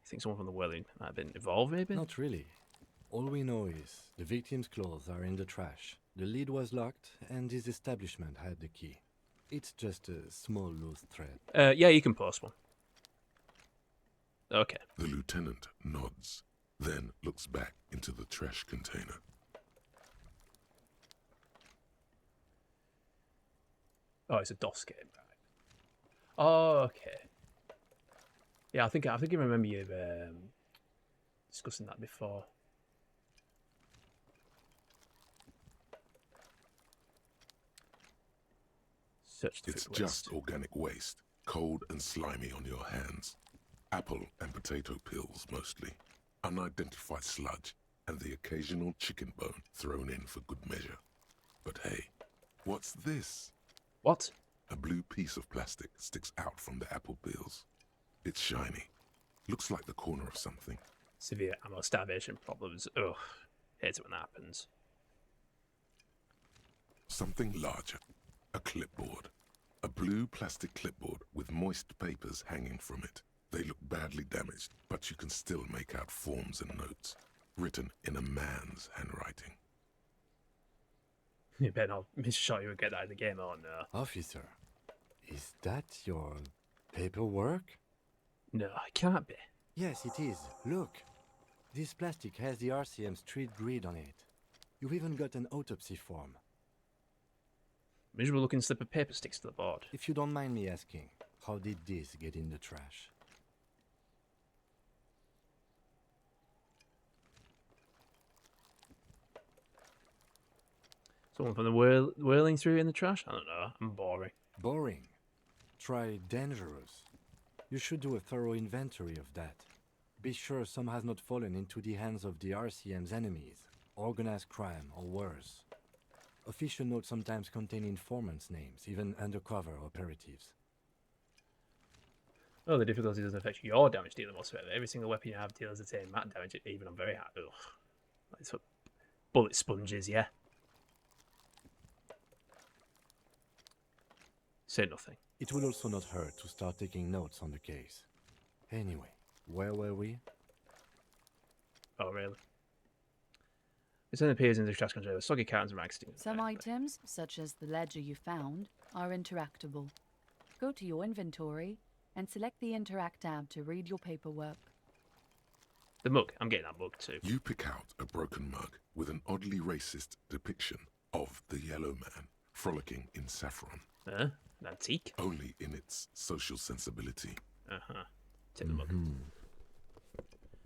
You think someone from the Whirling might have been involved, maybe? Not really. All we know is the victim's clothes are in the trash. The lid was locked, and his establishment had the key. It's just a small loose thread. Yeah, you can post one. Okay. The lieutenant nods, then looks back into the trash container. Oh, it's a DOS game, right? Oh, okay. Yeah, I think I remember you discussing that before. It's just organic waste, cold and slimy on your hands. Apple and potato peels mostly. Unidentified sludge and the occasional chicken bone thrown in for good measure. But hey, what's this? What? A blue piece of plastic sticks out from the apple peels. It's shiny. Looks like the corner of something. Severe ammo starvation problems. Ugh. Hate it when that happens. Something larger. A clipboard. A blue plastic clipboard with moist papers hanging from it. They look badly damaged, but you can still make out forms and notes, written in a man's handwriting. You better not misshot you and get that in the game, oh no. Officer, is that your paperwork? No, it can't be. Yes, it is. Look. This plastic has the RCM street grid on it. You've even got an autopsy form. Miserable looking slip of paper sticks to the board. If you don't mind me asking, how did this get in the trash? Someone from the whirling through in the trash? I don't know. I'm boring. Boring. Try dangerous. You should do a thorough inventory of that. Be sure some has not fallen into the hands of the RCM's enemies, organized crime or worse. Official notes sometimes contain informants' names, even undercover operatives. Oh, the difficulty doesn't affect your damage dealing whatsoever. Every single weapon you have deals the same mat damage, even on very hard. Ugh. It's what bullet sponges, yeah. Say nothing. It will also not hurt to start taking notes on the case. Anyway, where were we? Oh, really? It then appears in the trash container with soggy cartons and rags sticking. Some items, such as the ledger you found, are interactable. Go to your inventory and select the Interact tab to read your paperwork. The mug. I'm getting that mug too. You pick out a broken mug with an oddly racist depiction of the yellow man frolicking in saffron. An antique? Only in its social sensibility. Uh-huh. Take the mug.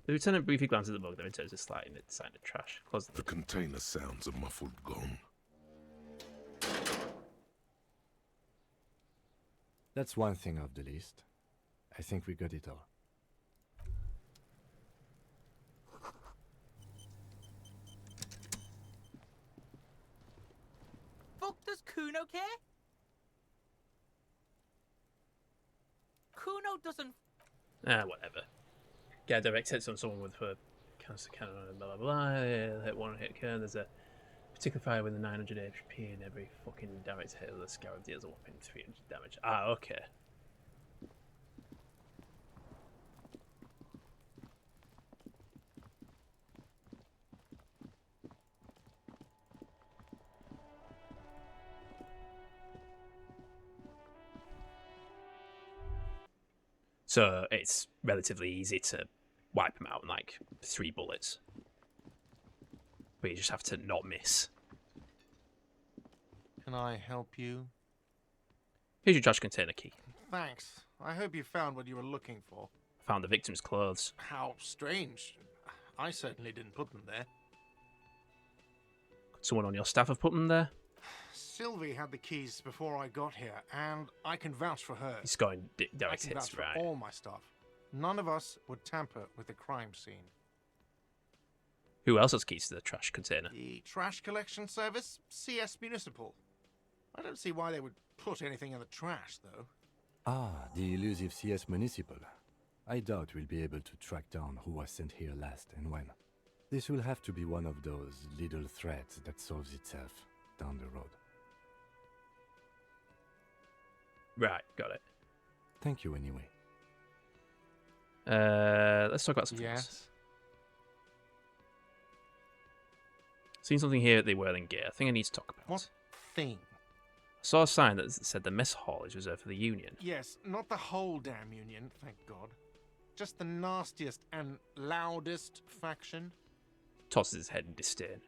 The lieutenant briefly glances at the mug, then returns to sliding it inside the trash. Close The container sounds a muffled gong. That's one thing off the list. I think we got it all. Fuck does Kuno care? Kuno doesn't. Whatever. Get a direct hit on someone with her cancer cannon and blah blah blah. Hit one hit can. There's a particular fire with a 900 HP and every fucking direct hit of the scarab deals a whopping 300 damage. Ah, okay. So it's relatively easy to wipe them out in like 3 bullets. But you just have to not miss. Can I help you? Here's your trash container key. Thanks. I hope you found what you were looking for. Found the victim's clothes. How strange. I certainly didn't put them there. Could someone on your staff have put them there? Sylvie had the keys before I got here, and I can vouch for her. He's going direct I can hits, vouch right? for all my stuff. None of us would tamper with the crime scene. Who else has keys to the trash container? The trash collection service, CS Municipal. I don't see why they would put anything in the trash, though. Ah, the elusive CS Municipal. I doubt we'll be able to track down who was sent here last and when. This will have to be one of those little threads that solves itself down the road. Right, got it. Thank you anyway. Let's talk about something else. Seen something here at the Whirling Gear. I think I need to talk about. What thing? I saw a sign that said the mess hall is reserved for the Union. Yes, not the whole damn Union, thank God. Just the nastiest and loudest faction. Tosses his head in disdain.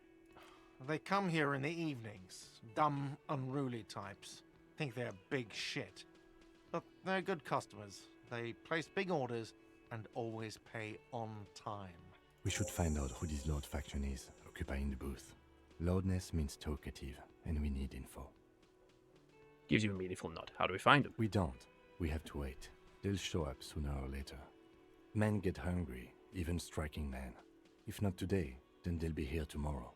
They come here in the evenings. Dumb, unruly types. Think they're big shit. But they're good customers. They place big orders and always pay on time. We should find out who this Lord faction is, occupying the booth. Loudness means talkative, and we need info. Gives you a meaningful nod. How do we find them? We don't. We have to wait. They'll show up sooner or later. Men get hungry, even striking men. If not today, then they'll be here tomorrow.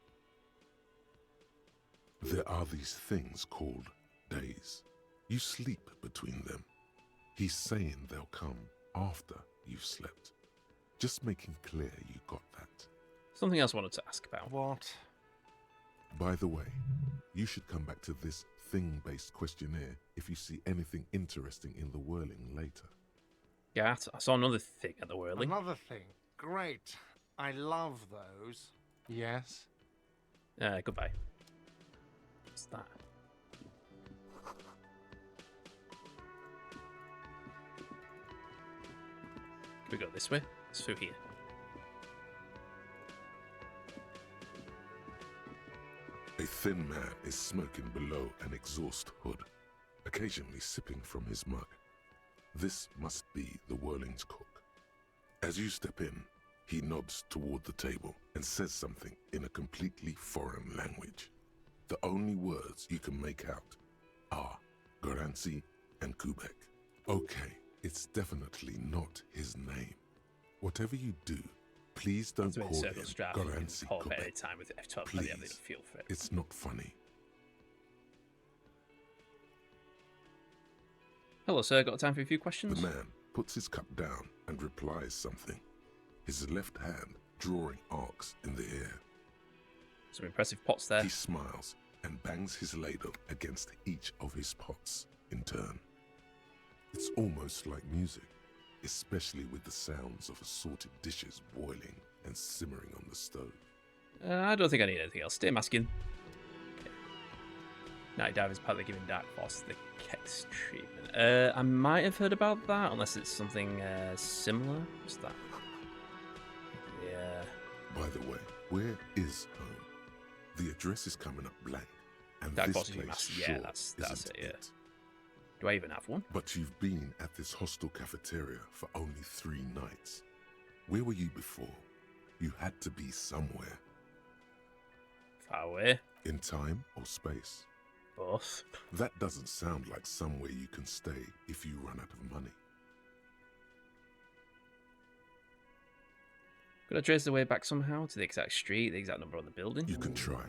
There are these things called days. You sleep between them. He's saying they'll come after you've slept. Just making clear you got that. Something else I wanted to ask about. What? By the way, you should come back to this thing-based questionnaire if you see anything interesting in the whirling later. Yeah, I saw another thing at the whirling. Another thing. Great. I love those. Yes? Goodbye. What's that? Can we go this way? It's through here. thin man is smoking below an exhaust hood, occasionally sipping from his mug. This must be the Whirling's cook. As you step in, he nods toward the table and says something in a completely foreign language. The only words you can make out are Garancy and Kubek. Okay, it's definitely not his name. Whatever you do, please don't call him Garancy Kubek. Time with F12, Please, feel for it. it's not funny. Hello, sir. Got time for a few questions? The man puts his cup down and replies something, his left hand drawing arcs in the air. Some impressive pots there. He smiles and bangs his ladle against each of his pots in turn. It's almost like music, especially with the sounds of assorted dishes boiling and simmering on the stove. I don't think I need anything else. Stay masking. Okay. Night Dive is partly giving Dark Force the Kex treatment. I might have heard about that, unless it's something similar. What's that? Yeah. By the way, where is home? The address is coming up blank, and Dark this Force place master. sure Yeah, that's isn't it. Yeah. Do I even have one? But you've been at this hostel cafeteria for only 3 nights. Where were you before? You had to be somewhere. Far away. In time or space? Both. That doesn't sound like somewhere you can stay if you run out of money. Could I trace the way back somehow to the exact street, the exact number on the building? You can try.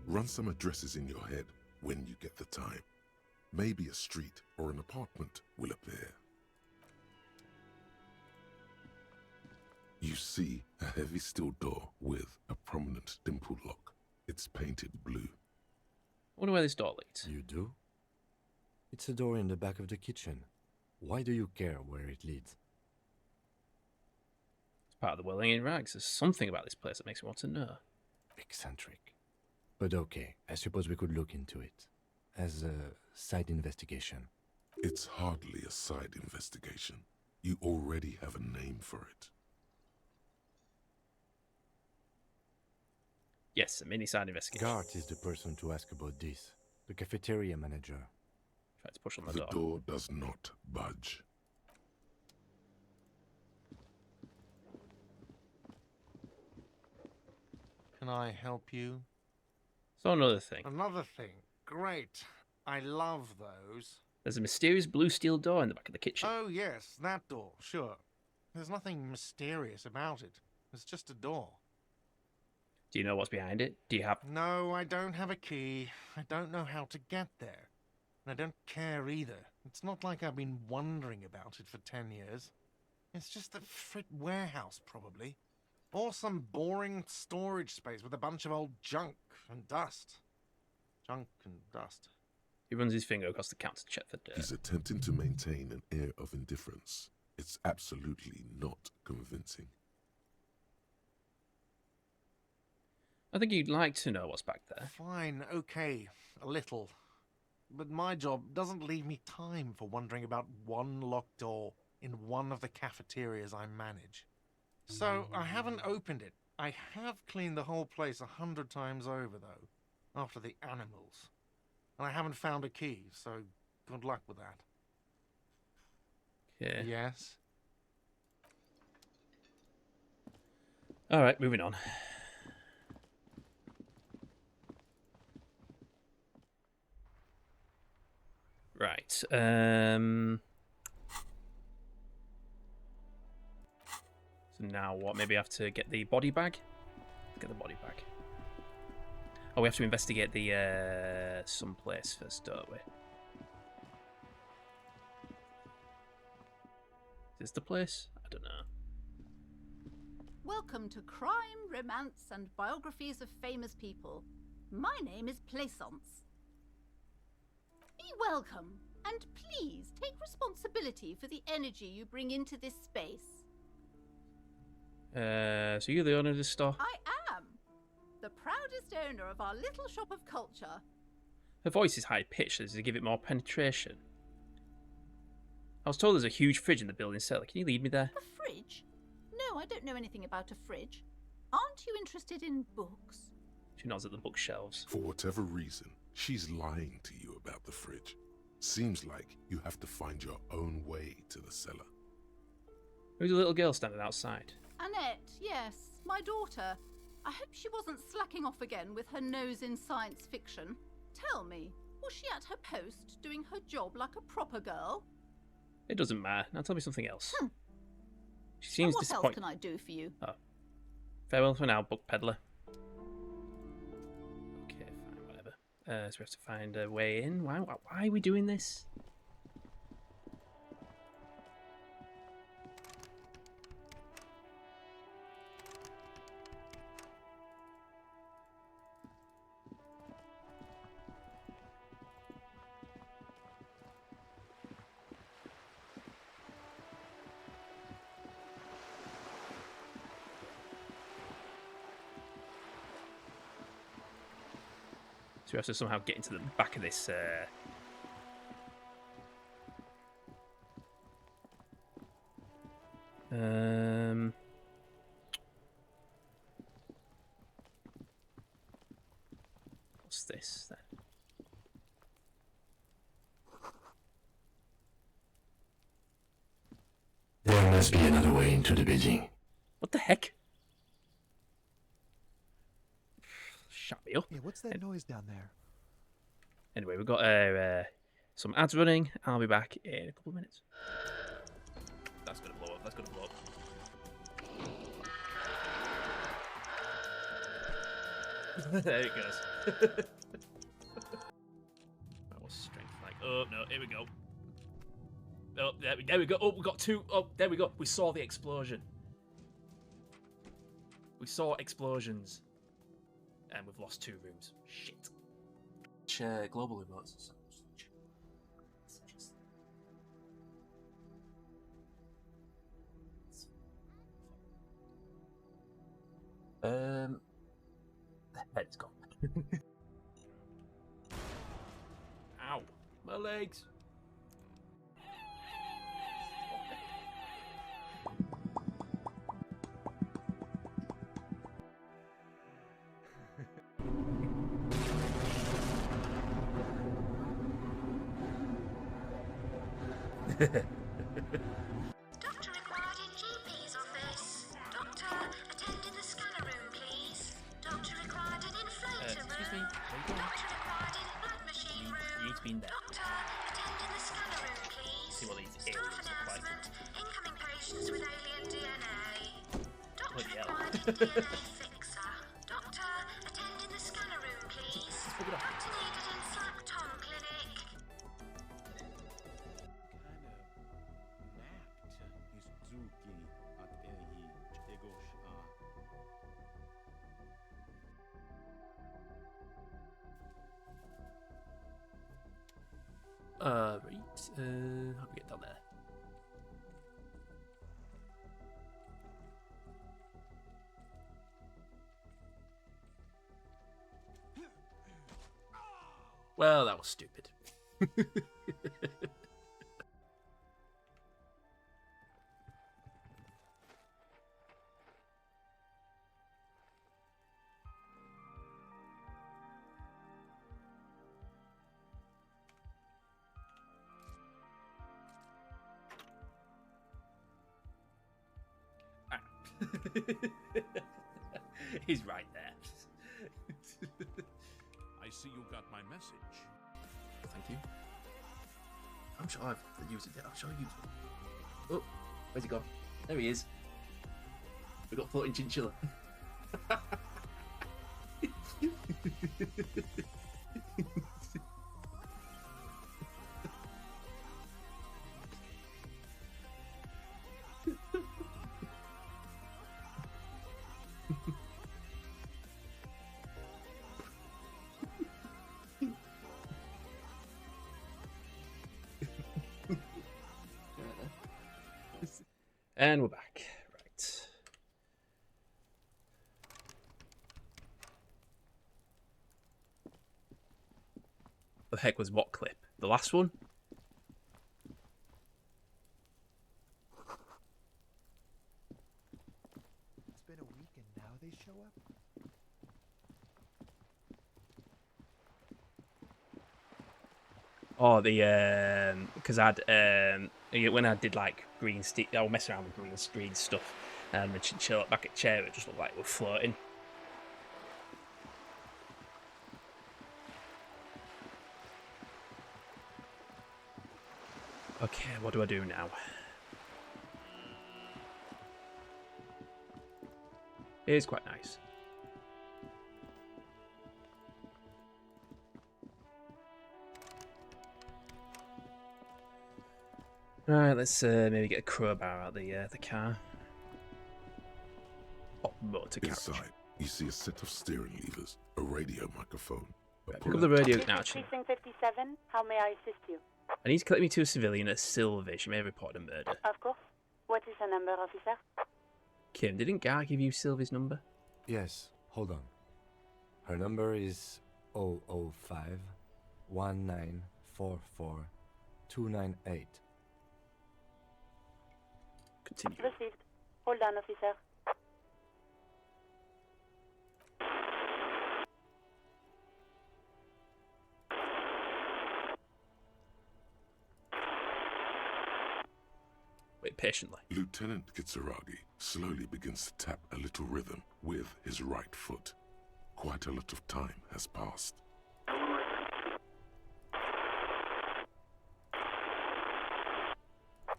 Run some addresses in your head when you get the time. Maybe a street or an apartment will appear. You see a heavy steel door with a prominent dimple lock. It's painted blue. I wonder where this door leads. You do? It's a door in the back of the kitchen. Why do you care where it leads? It's part of the Whirling in Rags. There's something about this place that makes me want to know. Eccentric. But okay, I suppose we could look into it. As a side investigation. It's hardly a side investigation. You already have a name for it. Yes, a mini side investigation. Gart is the person to ask about this. The cafeteria manager. Try to push on the door. door. The door does not budge. Can I help you? So another thing. Another thing. Great. I love those. There's a mysterious blue steel door in the back of the kitchen. Oh, yes, that door, sure. There's nothing mysterious about it. It's just a door. Do you know what's behind it? Do you have... No, I don't have a key. I don't know how to get there. And I don't care either. It's not like I've been wondering about it for 10 years. It's just a frit warehouse, probably. Or some boring storage space with a bunch of old junk and dust. Junk and dust. He runs his finger across the counter to check for dirt. He's attempting to maintain an air of indifference. It's absolutely not convincing. I think you'd like to know what's back there. Fine, okay, a little. But my job doesn't leave me time for wondering about one locked door in one of the cafeterias I manage. So I haven't opened it. I have cleaned the whole place 100 times over, though, after the animals. And I haven't found a key, so good luck with that. Yeah. Yes? Alright, moving on. Right. So now what? Maybe I have to get the body bag? Get the body bag. Oh, we have to investigate the someplace first, don't we? Is this the place? I don't know. Welcome to Crime, Romance and Biographies of Famous People. My name is Plaisance. Be welcome, and please take responsibility for the energy you bring into this space. So you're the owner of this store? I am the proudest owner of our little shop of culture. Her voice is high-pitched as to give it more penetration. I was told there's a huge fridge in the building cellar. Can you lead me there? A fridge? No, I don't know anything about a fridge. Aren't you interested in books? She nods at the bookshelves. For whatever reason, she's lying to you about the fridge. Seems like you have to find your own way to the cellar. Who's the little girl standing outside? Annette, yes, my daughter. I hope she wasn't slacking off again with her nose in science fiction. Tell me, was she at her post doing her job like a proper girl? It doesn't matter. Now tell me something else. She And seems what else disappointed. can I do for you? Oh. Farewell for now, book peddler. Okay, fine, whatever. So we have to find a way in. Why are we doing this? So we have to somehow get into the back of this. What's this then? There must be another way into the building. What the heck? Shut me up. Hey, what's that noise down there? Anyway, we've got some ads running. I'll be back in a couple of minutes. That's gonna blow up. That's gonna blow up. There it goes. What's strength like? Oh no, here we go. Oh, there we go. Oh, we got two. Oh, there we go. We saw the explosion. We saw explosions. And we've lost 2 rooms. Shit. Global remotes. The head's gone. Ow. My legs. Doctor required in GP's office. Doctor, attend in the scanner room, please. Doctor required in inflator excuse room. me. Doctor required in blood machine room. You need to be in there. Doctor, attend in the scanner room, please. See what these Staff aliens look like. announcement. Incoming patients with alien DNA. Doctor Bloody hell. required in DNA fixer. Doctor, attend in the scanner room, please. pick it up. Doctor needed in Slack Tom Clinic. Right. How do we get down there? Well, that was stupid. He's right there. I see you got my message. Thank you. I'm sure I've used it. I'm sure I used it. Oh, where's he gone? There he is. We got floating chinchilla. And we're back. Right. The heck was what clip? The last one? It's been a week and now they show up? Oh, the because I'd when I did like green steel, I would mess around with green screen stuff, and the chinchilla back at chair, it just looked like it was floating. Okay, what do I do now? It is quite nice. Right, let's maybe get a crowbar out the car. Oh, motor carriage. Inside, you see a set of steering levers, a radio microphone. Right, pick up the radio This now. is Actually, Precinct 57. How may I assist you? I need to collect me to a civilian at Silver. She may have reported a murder. Of course. What is her number, officer? Kim, didn't Gar give you Sylvie's number? Yes, hold on. Her number is 005 1944 298. Continue. Received. Hold on, officer. Wait patiently. Lieutenant Kitsuragi slowly begins to tap a little rhythm with his right foot. Quite a lot of time has passed.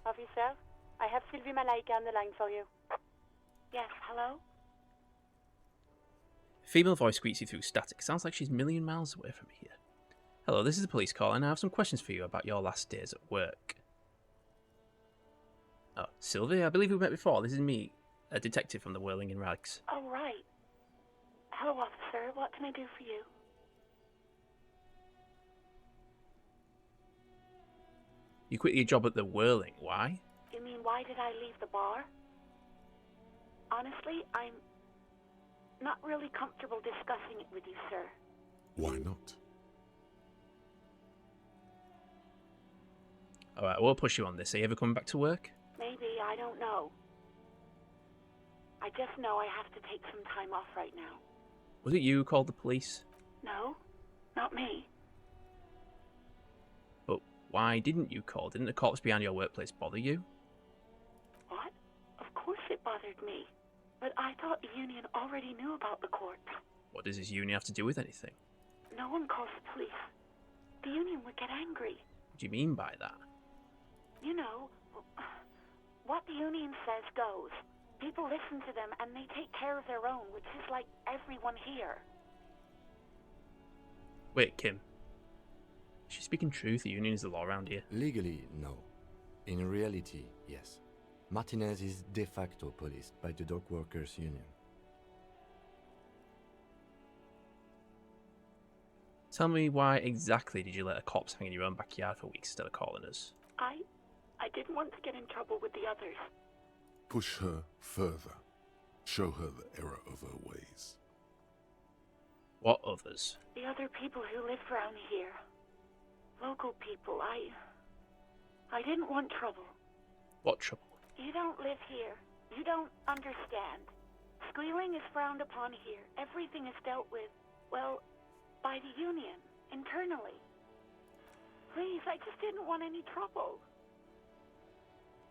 Officer, I have Sylvie Malaika on the line for you. Yes, hello? Female voice squeaks you through static. Sounds like she's a million miles away from here. Hello, this is a police call, and I have some questions for you about your last days at work. Oh, Sylvie, I believe we met before. This is me, a detective from the Whirling in Rags. Oh, right. Hello, officer. What can I do for you? You quit your job at the Whirling. Why? You mean, why did I leave the bar? Honestly, I'm not really comfortable discussing it with you, sir. Why not? Alright, we'll push you on this. Are you ever coming back to work? Maybe, I don't know. I just know I have to take some time off right now. Was it you who called the police? No, not me. But why didn't you call? Didn't the cops behind your workplace bother you? What? Of course it bothered me. But I thought the union already knew about the court. What does this union have to do with anything? No one calls the police. The union would get angry. What do you mean by that? You know, what the union says goes. People listen to them and they take care of their own, which is like everyone here. Wait, Kim. Is she speaking truth? The union is the law around here. Legally, no. In reality, yes. Martinez is de facto policed by the dock workers union. Tell me, why exactly did you let the cops hang in your own backyard for weeks instead of calling us? I didn't want to get in trouble with the others. Push her further. Show her the error of her ways. What others? The other people who live around here. Local people. I didn't want trouble. What trouble? You don't live here. You don't understand. Squealing is frowned upon here. Everything is dealt with, well, by the union, internally. Please, I just didn't want any trouble.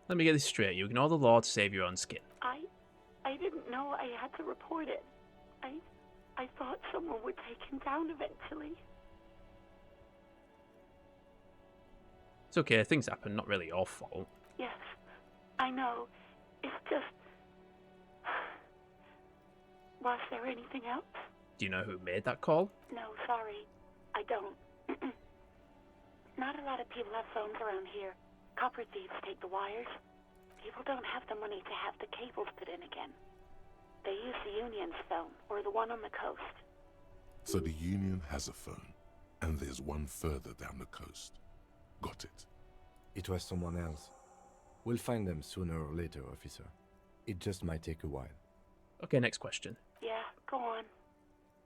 Let me get this straight. You ignore the law to save your own skin. I didn't know I had to report it. I thought someone would take him down eventually. It's okay, things happen, not really your fault. Yes, I know. It's just... Was there anything else? Do you know who made that call? No, sorry. I don't. Not a lot of people have phones around here. Copper thieves take the wires. People don't have the money to have the cables put in again. They use the union's phone, or the one on the coast. So the union has a phone, and there's one further down the coast. Got it. It was someone else. We'll find them sooner or later, officer. It just might take a while. Okay, next question. Yeah, go on.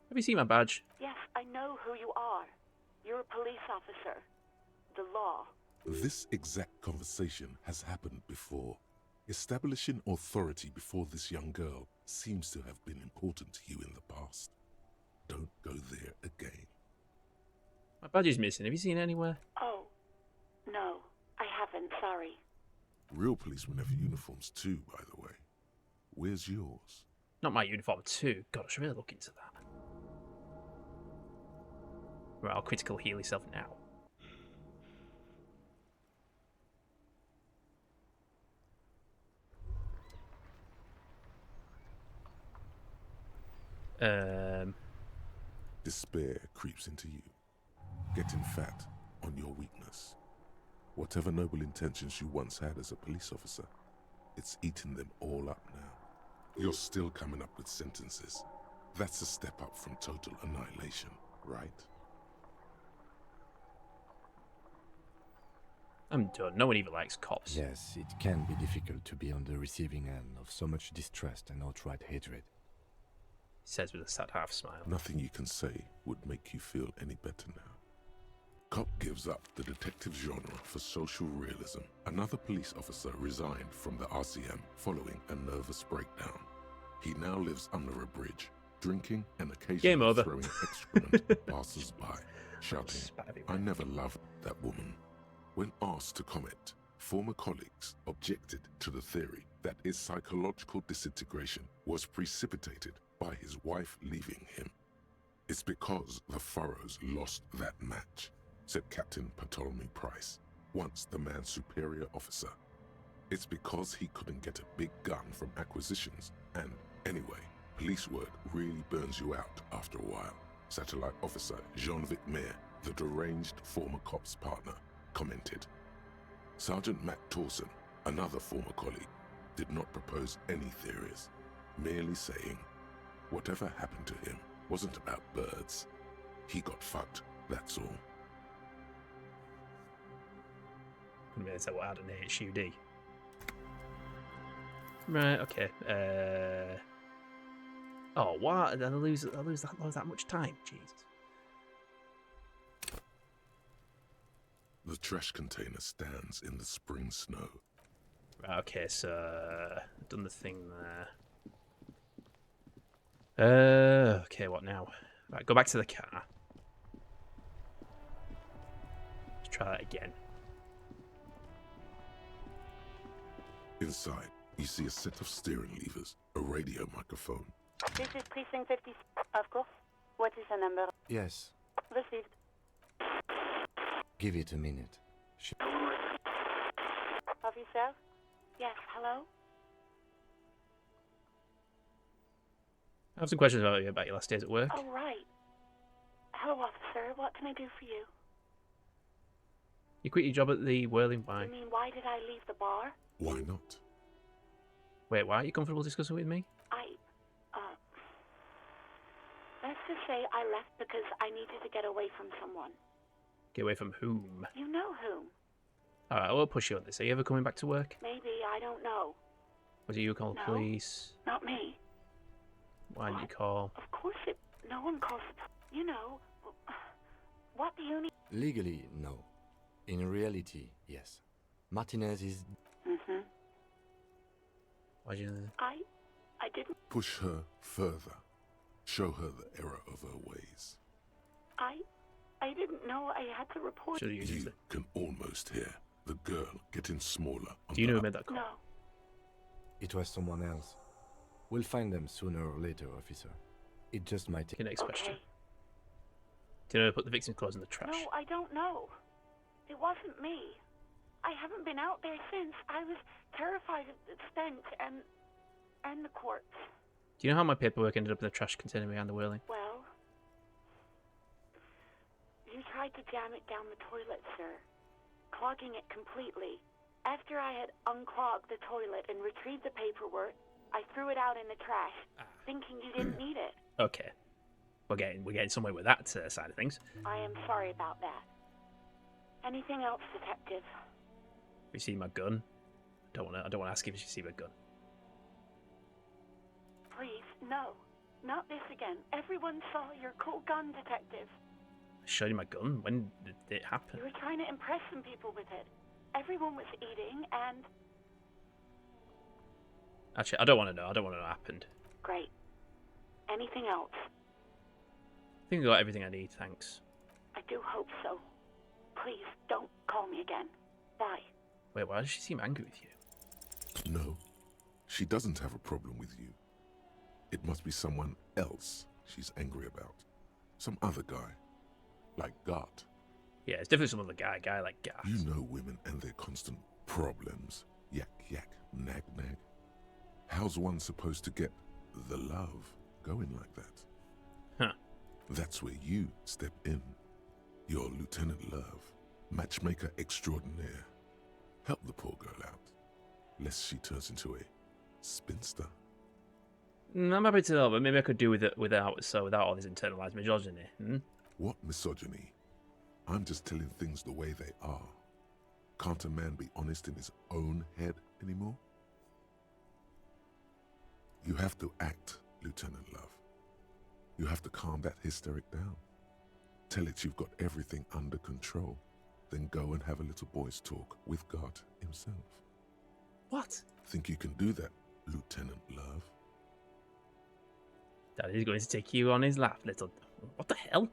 Have you seen my badge? Yes, I know who you are. You're a police officer. The law. This exact conversation has happened before. Establishing authority before this young girl seems to have been important to you in the past. Don't go there again. My badge is missing. Have you seen it anywhere? Oh, then, sorry. Real policemen have uniforms too, by the way. Where's yours? Not my uniform too. God, I should really look into that. Right, I'll critical heal yourself now. Despair creeps into you, getting fat on your weakness. Whatever noble intentions you once had as a police officer, it's eating them all up now. You're still coming up with sentences. That's a step up from total annihilation, right? I'm done. No one even likes cops. Yes, it can be difficult to be on the receiving end of so much distrust and outright hatred. He says with a sad half smile. Nothing you can say would make you feel any better now. Cop gives up the detective genre for social realism. Another police officer resigned from the RCM following a nervous breakdown. He now lives under a bridge, drinking and occasionally throwing excrement at passers-by, shouting, "I never loved that woman." When asked to comment, former colleagues objected to the theory that his psychological disintegration was precipitated by his wife leaving him. "It's because the Furrows lost that match," said Captain Ptolemy Price, once the man's superior officer. "It's because he couldn't get a big gun from acquisitions, and anyway, police work really burns you out after a while," Satellite Officer Jean-Vic Mayer, the deranged former cop's partner, commented. Sergeant Matt Torson, another former colleague, did not propose any theories, merely saying, "Whatever happened to him wasn't about birds. He got fucked, that's all." Couldn't really say what I had an HUD. Right, okay. Oh, what? Did I lose that much time? Jesus. The trash container stands in the spring snow. Right, okay, so I've done the thing there. Okay, what now? Right, go back to the car. Let's try that again. Inside, you see a set of steering levers, a radio microphone. This is Precinct 50, of course. What is the number? Yes, Received. give it a minute. Officer? Yes, hello? I have some questions about your last days at work. Oh, right. Hello, officer. What can I do for you? You quit your job at the Whirling Wine. You mean, why did I leave the bar? Why not? Wait, why are you comfortable discussing with me? Let's just say I left because I needed to get away from someone. Get away from whom? You know whom. Alright, I won't push you on this. Are you ever coming back to work? Maybe, I don't know. Was it you who called the police? Not me. Why did you call? Of course no one calls, you know. What do you need? Legally, no. In reality, yes. Martinez is... Mm-hmm. Why'd you... I didn't... Push her further. Show her the error of her ways. I didn't know I had to report... You can almost hear the girl getting smaller. Do you know who made that call? No. It was someone else. We'll find them sooner or later, officer. It just might take... Next question. Do you know who put the victim's clothes in the trash? No, I don't know. It wasn't me. I haven't been out there since. I was terrified of the stench and the corpse. Do you know how my paperwork ended up in the trash container behind the Whirling? Well, you tried to jam it down the toilet, sir, clogging it completely. After I had unclogged the toilet and retrieved the paperwork, I threw it out in the trash, thinking you didn't need it. Okay. We're getting somewhere with that side of things. I am sorry about that. Anything else, detective? You see my gun? I don't want to ask if you see my gun. Please, no. Not this again. Everyone saw your cool gun, detective. I showed you my gun. When did it happen? You were trying to impress some people with it. Everyone was eating, and... Actually, I don't want to know. I don't want to know what happened. Great. Anything else? I think I got everything I need, thanks. I do hope so. Please, don't call me again. Bye. Wait, why does she seem angry with you? No, she doesn't have a problem with you. It must be someone else she's angry about. Some other guy. Like Gart. Yeah, it's definitely some other guy like Gart. You know women and their constant problems. Yak, yak, nag, nag. How's one supposed to get the love going like that? Huh. That's where you step in. You're Lieutenant Love, matchmaker extraordinaire. Help the poor girl out, lest she turns into a spinster. I'm happy to know, but maybe I could do with it without all this internalized misogyny. Hmm? What misogyny? I'm just telling things the way they are. Can't a man be honest in his own head anymore? You have to act, Lieutenant Love. You have to calm that hysteric down. Tell it you've got everything under control. Then go and have a little boys' talk with God himself. What? Think you can do that, Lieutenant Love? Daddy's going to take you on his lap, little... What the hell?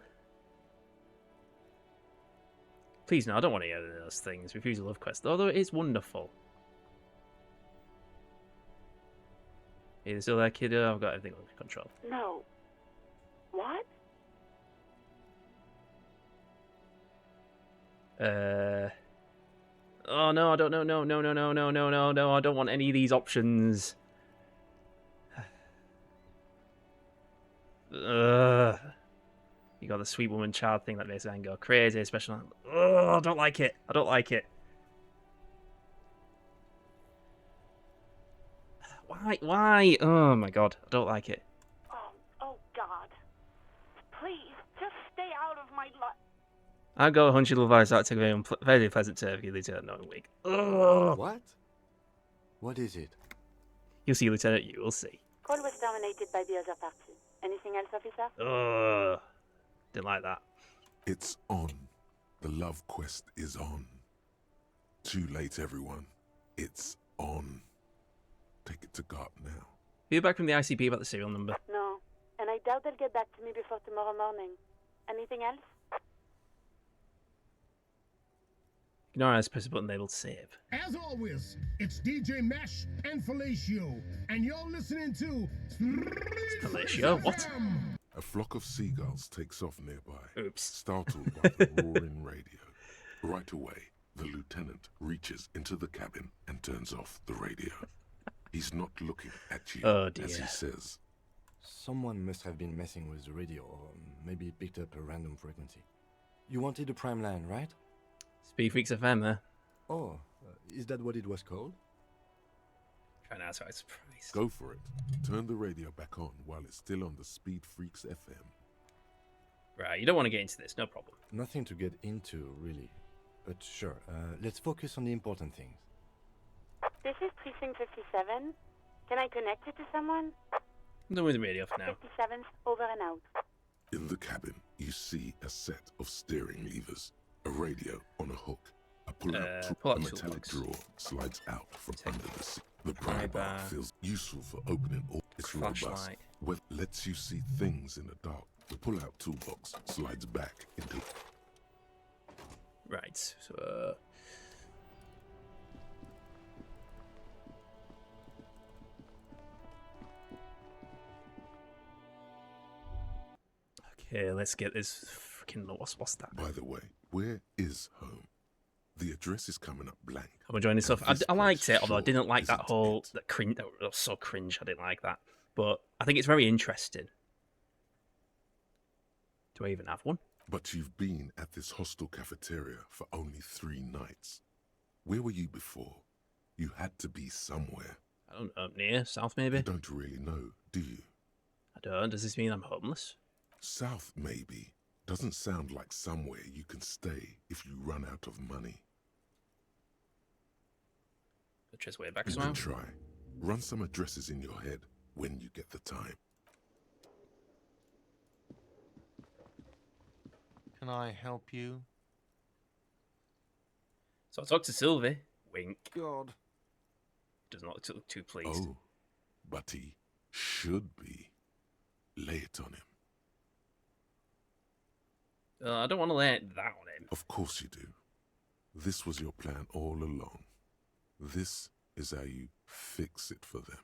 Please, no, I don't want to hear those things. Refuse a love quest, although it is wonderful. Are you still there, kiddo? I've got everything under control. No. What? Oh no, I don't know. No, I don't want any of these options. You got the sweet woman child thing that makes man go crazy, especially. Oh, I don't like it. I don't like it. Why? Oh my god, I don't like it. Oh God. Please, just stay out of my life. I'll go 100 level voice out to a very pleasant turn for you, Lieutenant Knowing Week. What? What is it? You'll see, Lieutenant, you will see. Call was terminated by the other party. Anything else, officer? Didn't like that. It's on. The love quest is on. Too late, everyone. It's on. Take it to God now. Hear back from the ICP about the serial number. No, and I doubt they'll get back to me before tomorrow morning. Anything else? Ignore us, press a button labeled save. As always, it's DJ Mesh and Fellatio, and you're listening to Fellatio? What? A flock of seagulls takes off nearby. Oops. Startled by the roaring radio. Right away, the lieutenant reaches into the cabin and turns off the radio. He's not looking at you, as he says. Someone must have been messing with the radio, or maybe picked up a random frequency. You wanted a prime line, right? Speed Freaks FM, huh? Oh, is that what it was called? Trying to answer my surprise. Go for it. Turn the radio back on while it's still on the Speed Freaks FM. Right, you don't want to get into this, no problem. Nothing to get into, really. But sure, let's focus on the important things. This is Precinct 57. Can I connect you to someone? No with the radio for now. 57's over and out. In the cabin, you see a set of steering levers, a radio on a hook, a pull-out metallic drawer slides out from under the seat. The pry bar feels useful for opening all. It's robust, what lets you see things in the dark. The pull-out toolbox slides back into. Right, so. Okay, let's get this freaking what's that? By the way, where is home? The address is coming up blank. I'm enjoying this stuff. I liked it, although I didn't like that whole cringe. That was so cringe. I didn't like that, but I think it's very interesting. Do I even have one? But you've been at this hostel cafeteria for only 3 nights. Where were you before? You had to be somewhere. I don't know, near south maybe. You don't really know, do you? I don't. Does this mean I'm homeless? South maybe. Doesn't sound like somewhere you can stay if you run out of money. Just way back Even try. Run some addresses in your head when you get the time. Can I help you? So I talked to Sylvie. Wink. God. Does not look too pleased. Oh, but he should be. Lay it on him. I don't want to lay that on him. Of course you do. This was your plan all along. This is how you fix it for them.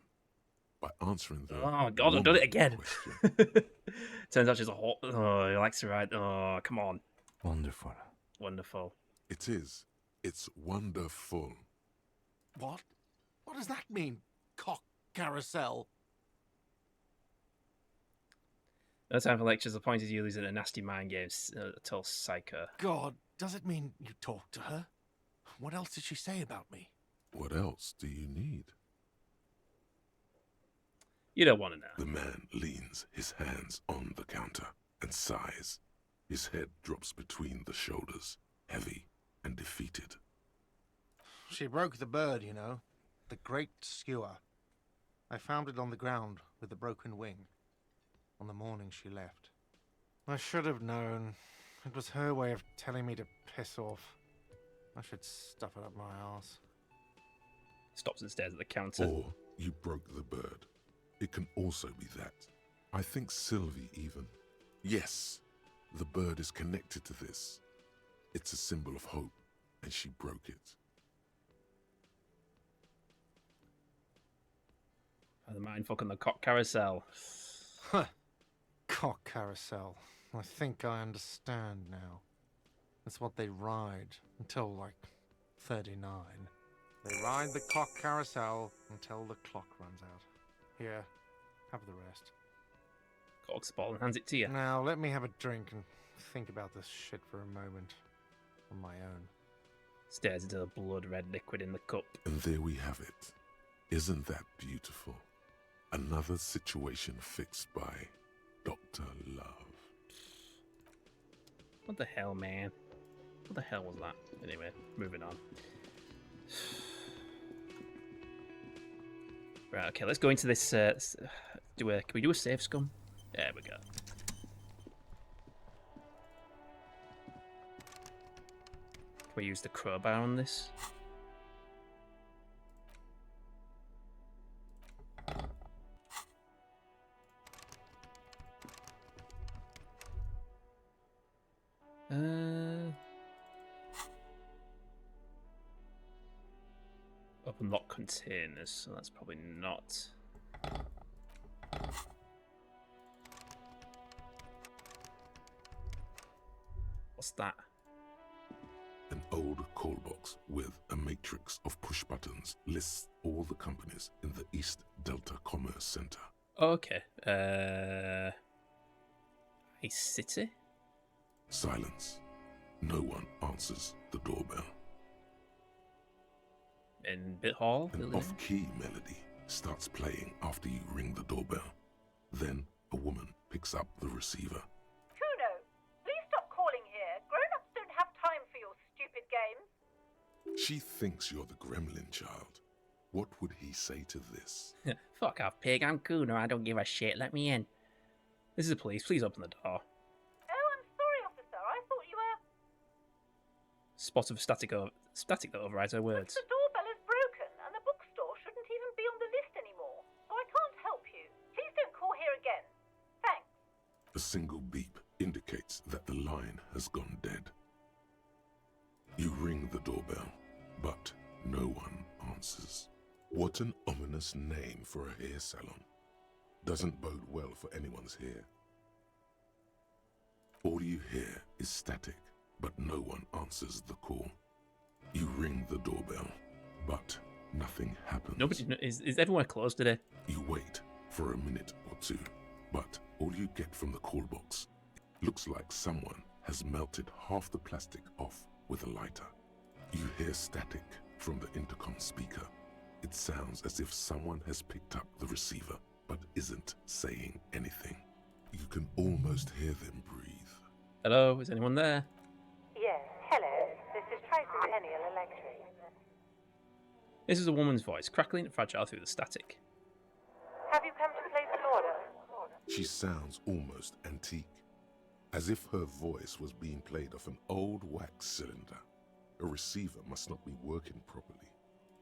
By answering the Oh God, I've done it again. question. Turns out she's a hot. Oh, he likes to ride. Oh, come on. Wonderful. Wonderful. It is. It's wonderful. What? What does that mean? Cock carousel? No time for lectures. The point is you losing a nasty mind games. Tell psycho. God, does it mean you talked to her? What else did she say about me? What else do you need? You don't want to know. The man leans his hands on the counter and sighs. His head drops between the shoulders, heavy and defeated. She broke the bird, you know. The great skewer. I found it on the ground with a broken wing. On the morning she left. I should have known. It was her way of telling me to piss off. I should stuff it up my arse. Stops and stares at the counter. Or you broke the bird. It can also be that. I think Sylvie even. Yes, the bird is connected to this. It's a symbol of hope, and she broke it. The mindfuck on the cock carousel. Huh. Cock carousel. I think I understand now. That's what they ride until, like, 39. They ride the cock carousel until the clock runs out. Here, have the rest. Cocks the ball and hands it to you. Now, let me have a drink and think about this shit for a moment. On my own. Stares into the blood-red liquid in the cup. And there we have it. Isn't that beautiful? Another situation fixed by Dr. Love. What the hell, man? What the hell was that? Anyway, moving on. Right, okay, let's go into this. Can we do a save scum? There we go. Can we use the crowbar on this? Open lock containers, so that's probably not. What's that? An old call box with a matrix of push buttons lists all the companies in the East Delta Commerce Center. Okay. A city? Silence. No one answers the doorbell. In Bit Hall? An off-key melody starts playing after you ring the doorbell. Then a woman picks up the receiver. Kuno, please stop calling here. Grown-ups don't have time for your stupid games. She thinks you're the gremlin child. What would he say to this? Fuck off, pig. I'm Kuno. I don't give a shit. Let me in. This is the police. Please open the door. Oh, I'm sorry, officer. I thought you were... Spot of static that overrides her words. The doorbell is broken, and the bookstore shouldn't even be on the list anymore. So I can't help you. Please don't call here again. Thanks. A single beep indicates that the line has gone dead. You ring the doorbell, but no one answers. What an ominous name for a hair salon. Doesn't bode well for anyone's hair. All you hear is static, but no one answers the call. You ring the doorbell, but nothing happens. Nobody is everywhere closed today? You wait for a minute or two, but all you get from the call box looks like someone has melted half the plastic off with a lighter. You hear static from the intercom speaker. It sounds as if someone has picked up the receiver, but isn't saying anything. You can almost hear them breathe. Hello, is anyone there? Yes, hello. This is Tricentennial Electric. This is a woman's voice, crackling and fragile through the static. Have you come to place an order? She sounds almost antique, as if her voice was being played off an old wax cylinder. A receiver must not be working properly.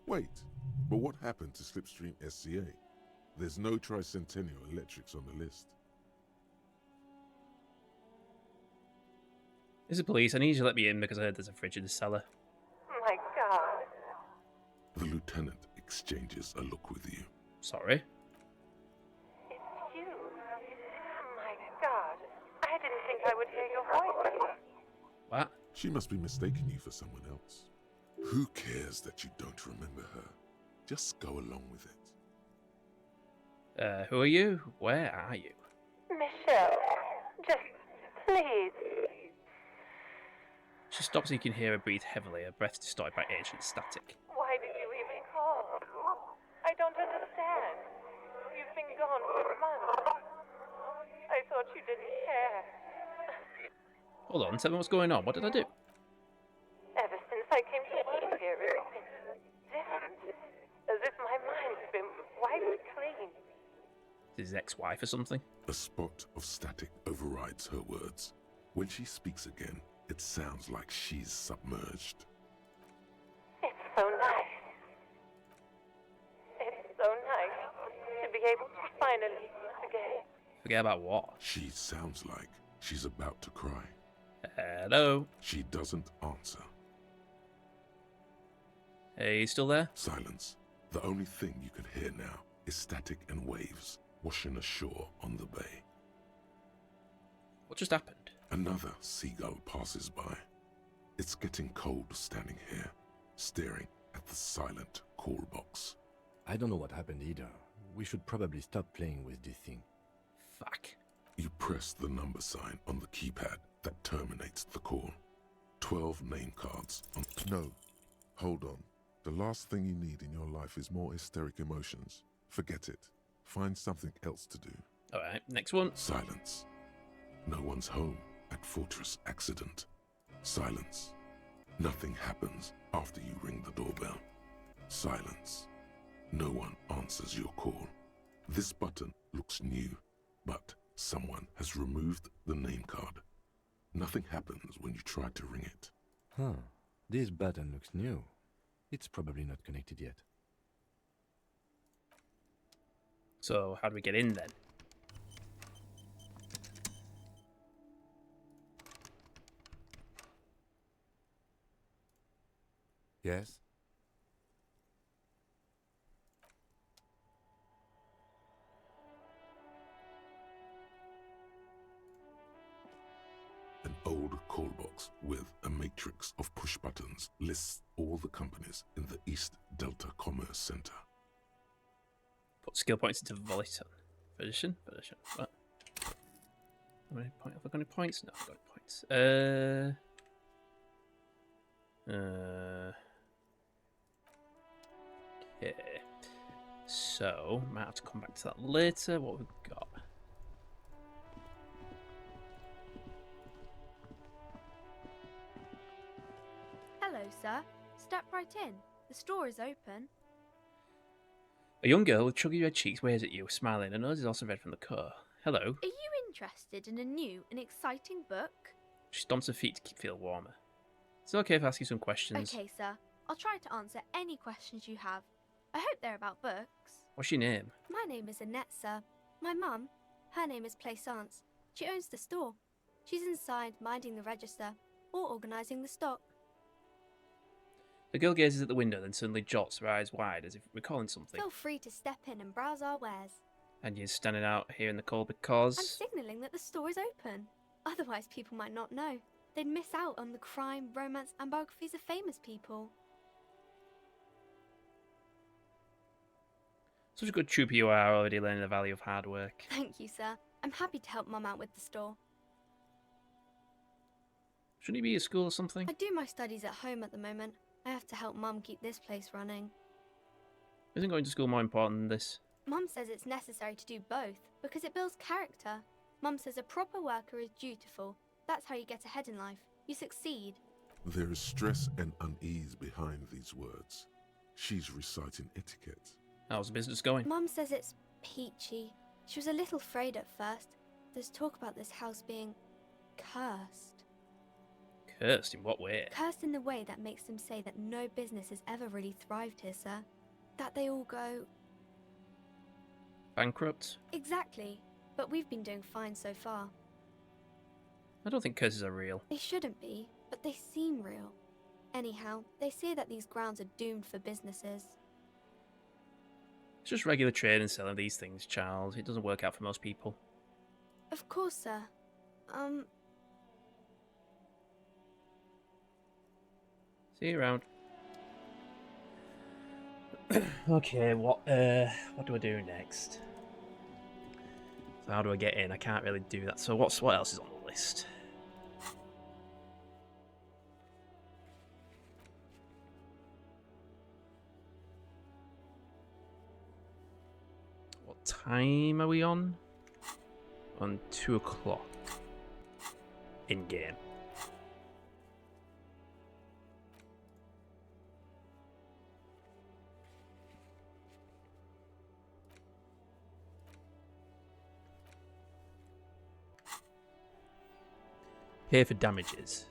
Wait, but what happened to Slipstream SCA? There's no Tricentennial Electrics on the list. This is police. I need you to let me in because I heard there's a fridge in the cellar. My God. The lieutenant exchanges a look with you. Sorry. It's you. My God. I didn't think I would hear your voice. What? She must be mistaking you for someone else. Who cares that you don't remember her? Just go along with it. Who are you? Where are you? Michelle, just please. She stops so you can hear her breathe heavily, her breath distorted by age and static. Why did you even call? I don't understand. You've been gone for months. I thought you didn't care. Hold on, tell me what's going on. What did I do? Ever since I came to live here, it's been different. As if my mind's been wiped clean. Is his ex-wife or something? A spot of static overrides her words. When she speaks again, it sounds like she's submerged. It's so nice. It's so nice to be able to finally forget. Forget about what? She sounds like she's about to cry. Hello? She doesn't answer. Hey, you still there? Silence. The only thing you can hear now is static and waves washing ashore on the bay. What just happened? Another seagull passes by. It's getting cold standing here, staring at the silent call box. I don't know what happened either. We should probably stop playing with this thing. Fuck. You press the number sign on the keypad that terminates the call. 12 name cards on... No. Hold on. The last thing you need in your life is more hysteric emotions. Forget it. Find something else to do. Alright, next one. Silence. No one's home at Fortress Accident. Silence. Nothing happens after you ring the doorbell. Silence. No one answers your call. This button looks new, but someone has removed the name card. Nothing happens when you try to ring it. Huh. This button looks new. It's probably not connected yet. So, how do we get in then? Yes? An old call box with a matrix of push buttons lists all the companies in the East Delta Commerce Center. Put skill points into Voliton. Version? What? How many points? Have I got any points? No, I've got any points. Okay. So, might have to come back to that later. What we've got. Hello, sir. Step right in. The store is open. A young girl with chuggy red cheeks waves at you, smiling. Her nose is also red from the car. Hello. Are you interested in a new and exciting book? She stomps her feet to feel warmer. It's okay if I ask you some questions. Okay, sir. I'll try to answer any questions you have. I hope they're about books. What's your name? My name is Annette, sir. My mum, her name is Plaisance. She owns the store. She's inside minding the register or organising the stock. The girl gazes at the window, then suddenly jots, her eyes wide, as if recalling something. Feel free to step in and browse our wares. And you're standing out here in the cold because... I'm signalling that the store is open. Otherwise, people might not know. They'd miss out on the crime, romance, and biographies of famous people. Such a good trooper you are, already learning the value of hard work. Thank you, sir. I'm happy to help Mum out with the store. Shouldn't you be at school or something? I do my studies at home at the moment. I have to help Mum keep this place running. Isn't going to school more important than this? Mum says it's necessary to do both because it builds character. Mum says a proper worker is dutiful. That's how you get ahead in life. You succeed. There is stress and unease behind these words. She's reciting etiquette. How's business going? Mum says it's peachy. She was a little afraid at first. There's talk about this house being cursed. Cursed? In what way? Cursed in the way that makes them say that no business has ever really thrived here, sir. That they all go... bankrupt? Exactly. But we've been doing fine so far. I don't think curses are real. They shouldn't be, but they seem real. Anyhow, they say that these grounds are doomed for businesses. It's just regular trade and selling these things, Charles. It doesn't work out for most people. Of course, sir. See you around. Okay, what do I do next? So how do I get in? I can't really do that. So what else is on the list? What time are we on? On 2 o'clock. In game. Pay for damages.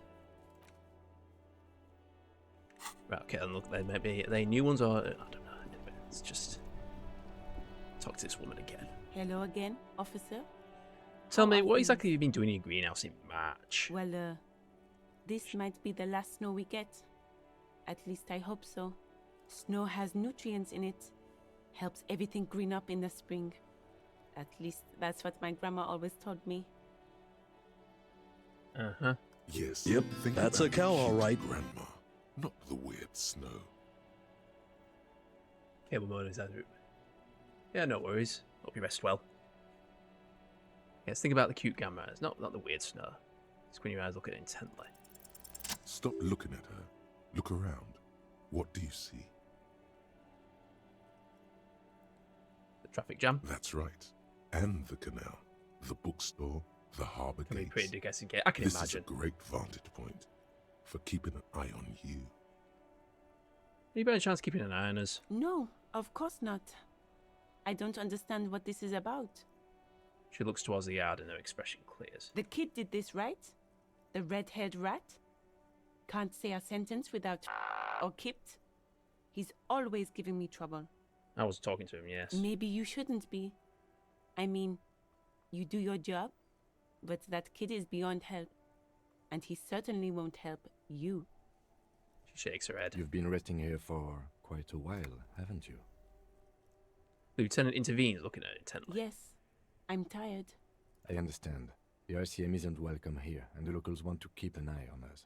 Right, okay, and look, they maybe they new ones or I don't know. Let's just talk to this woman again. Hello again, officer. Tell me, what exactly have you been doing in your greenhouse in March? Well, this might be the last snow we get. At least I hope so. Snow has nutrients in it. Helps everything green up in the spring. At least that's what my grandma always told me. Uh-huh. Yes. Yep, that's a cow, all right. Grandma, not the weird snow. Cable mode is out. Yeah, no worries. Hope you rest well. Yes, think about the cute gamma. It's not the weird snow. Squint your eyes, look at it intently. Stop looking at her. Look around. What do you see? The traffic jam. That's right. And the canal, the bookstore, the harbour Can be gates. pretty big gate. I can This imagine. is a great vantage point for keeping an eye on you. Are you by any chance keeping an eye on us? No, of course not. I don't understand what this is about. She looks towards the yard and her expression clears. The kid did this, right? The red-haired rat? Can't say a sentence without or kipped. He's always giving me trouble. I was talking to him, yes. Maybe you shouldn't be. I mean, you do your job, but that kid is beyond help. And he certainly won't help you. She shakes her head. You've been resting here for quite a while, haven't you? The lieutenant intervenes, looking at it intently. Yes, I'm tired. I understand. The RCM isn't welcome here, and the locals want to keep an eye on us.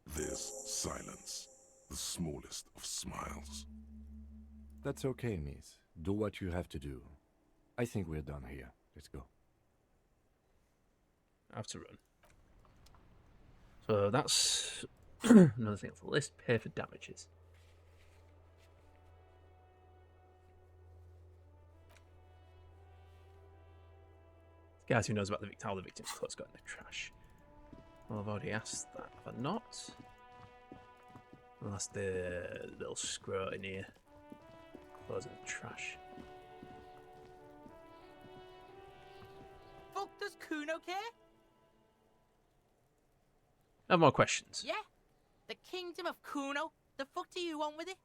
There's silence, the smallest of smiles. That's okay, miss. Do what you have to do. I think we're done here. Let's go. I have to run. So that's another thing off the list. Pay for damages. Guys who knows about how the victim's clothes got in the trash. Well, I've already asked that, have I not? Well, that's the little scrote in here. Clothes in the trash. Fuck does Kuno care? I have more questions. Yeah? The kingdom of Kuno? The fuck do you want with it?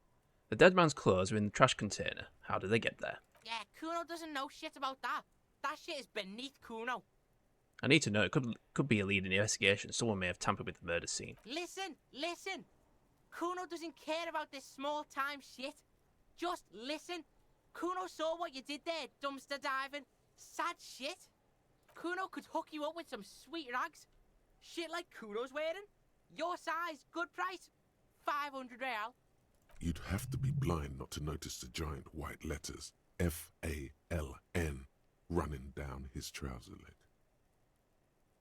The dead man's clothes are in the trash container. How did they get there? Yeah, Kuno doesn't know shit about that. That shit is beneath Kuno. I need to know. It could be a lead in the investigation. Someone may have tampered with the murder scene. Listen. Kuno doesn't care about this small-time shit. Just listen. Kuno saw what you did there, dumpster diving. Sad shit. Kuno could hook you up with some sweet rags. Shit like Kuno's wearing. Your size, good price. 500 real. You'd have to be blind not to notice the giant white letters F-A-L-N running down his trouser leg.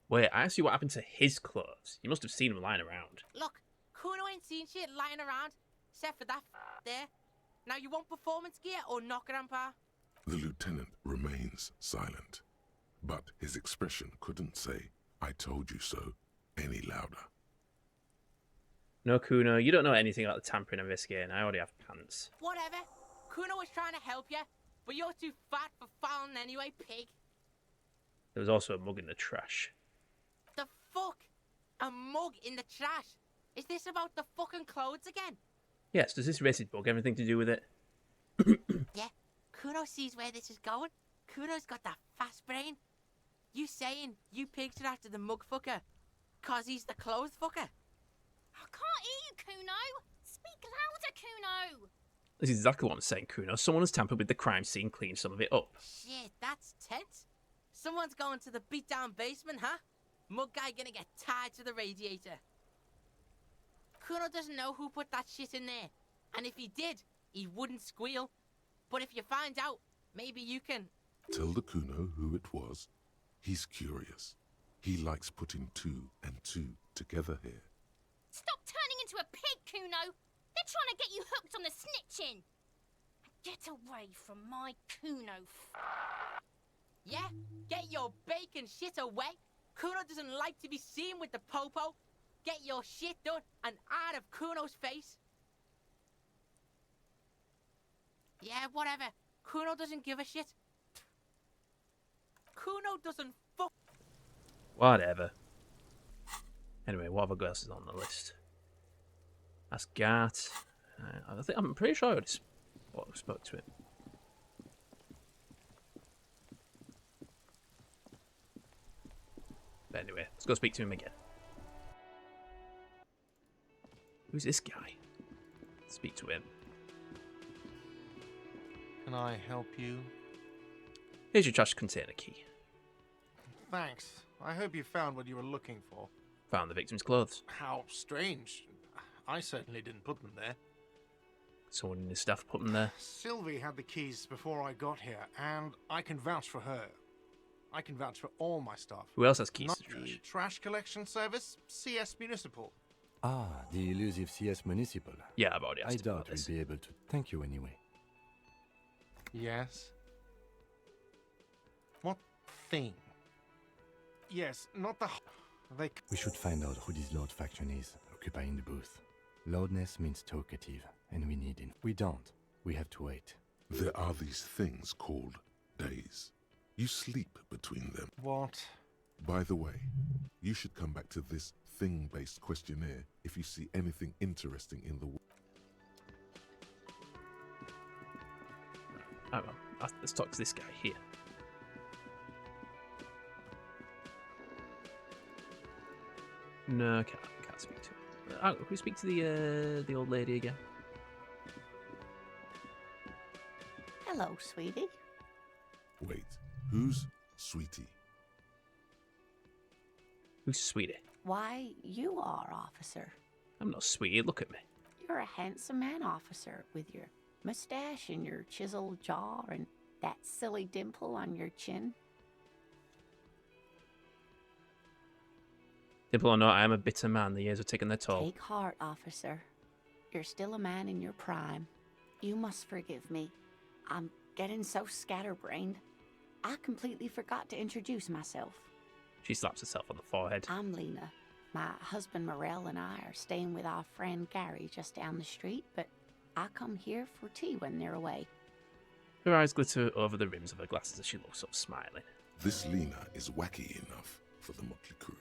Wait, I asked you what happened to his clothes. You must have seen them lying around. Look, Kuno ain't seen shit lying around, except for that there. Now you want performance gear or not, Grandpa? The lieutenant remains silent, but his expression couldn't say, "I told you so," any louder. No, Kuno, you don't know anything about the tampering investigating. I already have pants. Whatever. Kuno was trying to help you, but you're too fat for fouling anyway, pig. There was also a mug in the trash. The fuck? A mug in the trash? Is this about the fucking clothes again? Yes, does this racist bug have anything to do with it? Yeah, Kuno sees where this is going. Kuno's got that fast brain. You saying you picked it after the mug fucker? 'Cause he's the clothes fucker? I can't hear you, Kuno! Speak louder, Kuno! This is exactly what I'm saying, Kuno. Someone has tampered with the crime scene, cleaned some of it up. Shit, that's tense. Someone's going to the beat-down basement, huh? Mug guy gonna get tied to the radiator. Kuno doesn't know who put that shit in there. And if he did, he wouldn't squeal. But if you find out, maybe you can... Tell the Kuno who it was. He's curious. He likes putting 2 and 2 together here. Stop turning into a pig, Kuno! They're trying to get you hooked on the snitching! Get away from my Kuno. Yeah? Get your bacon shit away? Kuno doesn't like to be seen with the popo. Get your shit done and out of Kuno's face. Yeah, whatever. Kuno doesn't give a shit. Kuno doesn't fuck. Whatever. Anyway, what other else is on the list? That's Gart. I'm pretty sure I spoke to him. But anyway, let's go speak to him again. Who's this guy? Speak to him. Can I help you? Here's your trash container key. Thanks. I hope you found what you were looking for. Found the victim's clothes. How strange. I certainly didn't put them there. Someone in his staff put them there. Sylvie had the keys before I got here, and I can vouch for her. I can vouch for all my staff. Who else has keys Not to trash? the trash collection service, CS Municipal. Ah, the elusive CS Municipal. Yeah, I've already asked I him about doubt we'll this. be able to. Thank you anyway. Yes. What thing? Yes, not the... They... We should find out who this Lord faction is, occupying the booth. Loudness means talkative, and we need him. We don't. We have to wait. There are these things called days. You sleep between them. What? By the way, you should come back to this thing-based questionnaire if you see anything interesting in the world. Hang on, let's talk to this guy here. No, can't speak to him. Can we speak to the old lady again? Hello, sweetie. Wait, who's Sweetie? Who's Sweetie? Why, you are, officer. I'm not Sweetie, look at me. You're a handsome man, officer, with your mustache and your chiseled jaw and that silly dimple on your chin. Dimple or not, I am a bitter man. The years have taken their toll. Take heart, officer. You're still a man in your prime. You must forgive me. I'm getting so scatterbrained. I completely forgot to introduce myself. She slaps herself on the forehead. I'm Lena. My husband Morel and I are staying with our friend Gary just down the street, but I come here for tea when they're away. Her eyes glitter over the rims of her glasses as she looks up, smiling. This Lena is wacky enough for the motley crew.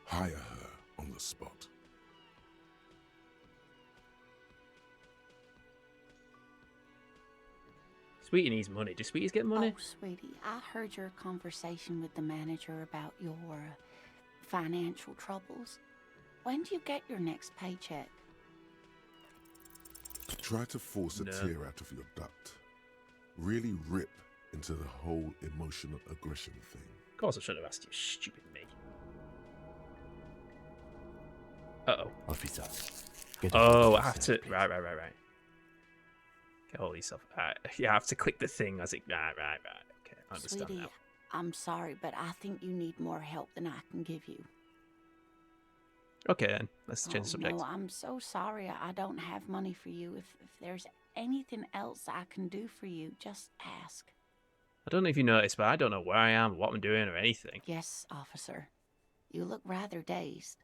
Hire her on the spot. Sweetie needs money. Do Sweeties get money? Oh, sweetie, I heard your conversation with the manager about your financial troubles. When do you get your next paycheck? Try to force a tear out of your duct. Really rip into the whole emotional aggression thing. Of course I should have asked you, stupid me. Uh-oh. Officer. Oh, I have to... Right. Get all these stuff. Yeah, I have to click the thing as it... Right. Okay, I understand Sweetie, now. I'm sorry, but I think you need more help than I can give you. Okay, then. Let's change the subject. No, I'm so sorry. I don't have money for you. If there's anything else I can do for you, just ask. I don't know if you noticed, but I don't know where I am, what I'm doing, or anything. Yes, officer. You look rather dazed.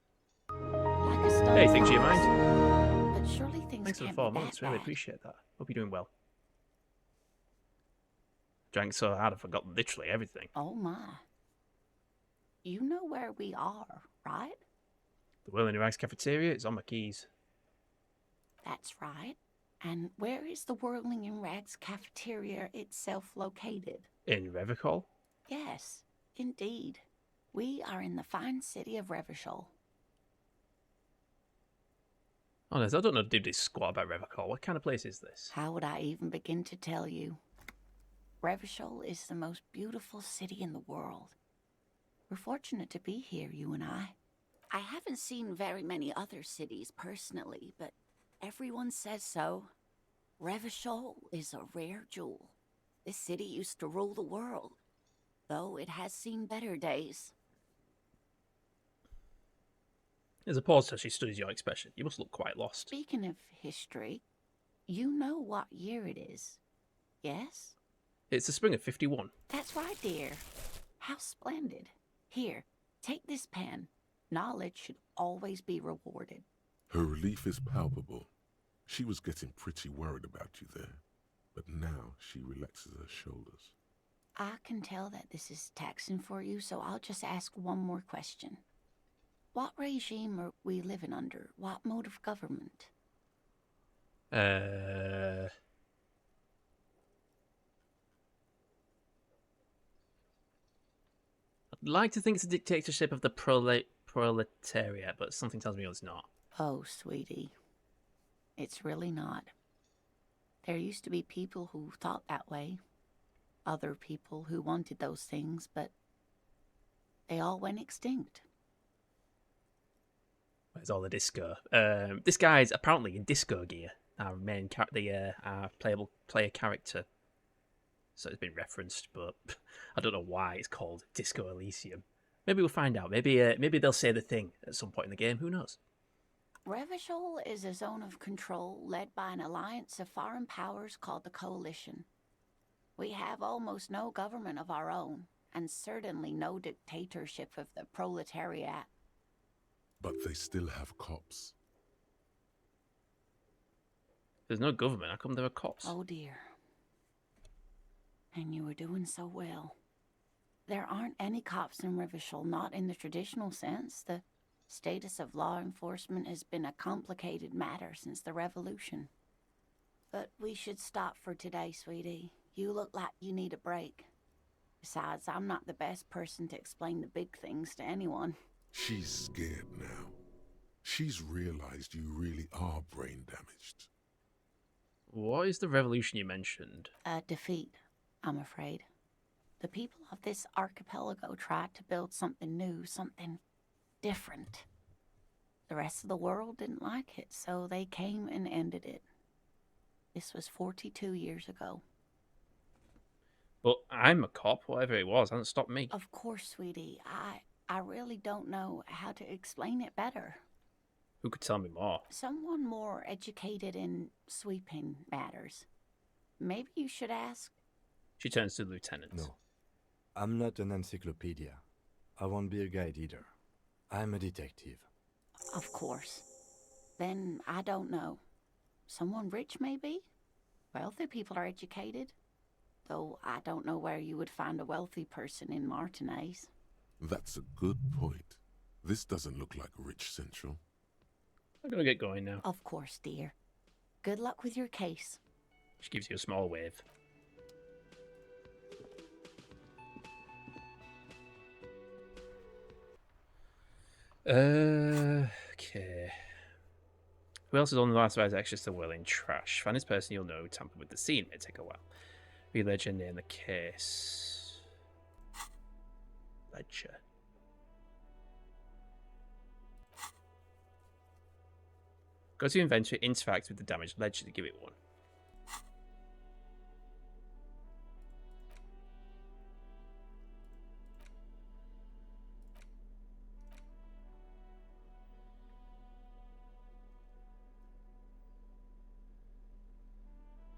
Like a stunned Hey, thanks for your fox. mind. But surely things Thanks for the can't 4 be months. that Really bad. appreciate that. Hope you're doing well. Drank so hard I forgot literally everything. Oh my. You know where we are, right? The Whirling Rags cafeteria is on my keys. That's right. And where is the Whirling in Rags cafeteria itself located? In Revicol? Yes, indeed. We are in the fine city of Revachol. Honest, I don't know did this squat about Revachol. What kind of place is this? How would I even begin to tell you? Revachol is the most beautiful city in the world. We're fortunate to be here, you and I. I haven't seen very many other cities personally, but everyone says so. Revachol is a rare jewel. This city used to rule the world, though it has seen better days. There's a pause as she studies your expression. You must look quite lost. Speaking of history, you know what year it is, yes? It's the spring of 51. That's right, dear. How splendid. Here, take this pen. Knowledge should always be rewarded. Her relief is palpable. She was getting pretty worried about you there, but now she relaxes her shoulders. I can tell that this is taxing for you, so I'll just ask one more question. What regime are we living under? What mode of government? I'd like to think it's a dictatorship of the proletariat, but something tells me it's not. Oh, sweetie. It's really not. There used to be people who thought that way. Other people who wanted those things, but they all went extinct. Where's all the disco? This guy's apparently in disco gear. Our main our playable player character. So it's been referenced, but I don't know why it's called Disco Elysium. Maybe we'll find out. Maybe they'll say the thing at some point in the game. Who knows? Revachol is a zone of control led by an alliance of foreign powers called the Coalition. We have almost no government of our own, and certainly no dictatorship of the proletariat. But they still have cops. There's no government. How come there are cops? Oh dear. And you were doing so well. There aren't any cops in Revachol, not in the traditional sense. The status of law enforcement has been a complicated matter since the revolution. But we should stop for today, sweetie. You look like you need a break. Besides, I'm not the best person to explain the big things to anyone. She's scared now. She's realized you really are brain damaged. What is the revolution you mentioned? A defeat, I'm afraid. The people of this archipelago tried to build something new, something different. The rest of the world didn't like it, so they came and ended it. This was 42 years ago. But I'm a cop. Whatever it was hasn't stopped me. Of course, sweetie. I really don't know how to explain it better. Who could tell me more? Someone more educated in sweeping matters. Maybe you should ask. She turns to the lieutenant. No. I'm not an encyclopedia. I won't be a guide either. I'm a detective. Of course. Then I don't know. Someone rich, maybe? Wealthy people are educated. Though I don't know where you would find a wealthy person in Martinez. That's a good point. This doesn't look like Rich Central. I'm gonna get going now. Of course, dear. Good luck with your case. She gives you a small wave. Okay. Who else is on the last rise access to Whirling Trash? Find this person you'll know, tamper with the scene. May take a while. Read ledger, name the case. Ledger. Go to inventory, interact with the damaged ledger to give it one.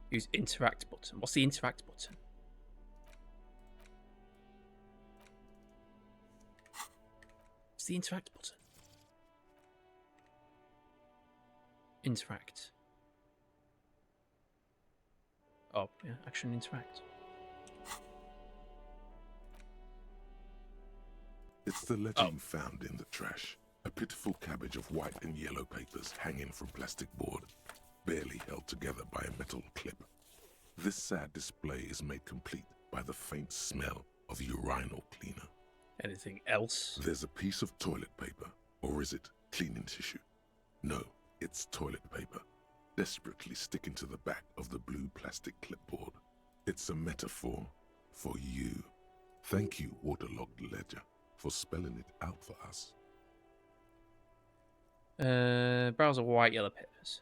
Use interact button. What's the interact button? What's the interact button? Interact. Oh, yeah, action interact. It's the ledger you found in the trash. A pitiful cabbage of white and yellow papers hanging from plastic board, barely held together by a metal clip. This sad display is made complete by the faint smell of urinal cleaner. Anything else? There's a piece of toilet paper, or is it cleaning tissue? No, It's toilet paper, desperately sticking to the back of the blue plastic clipboard. It's a metaphor for you. Thank you, Waterlogged Ledger, for spelling it out for us. Browser white yellow papers.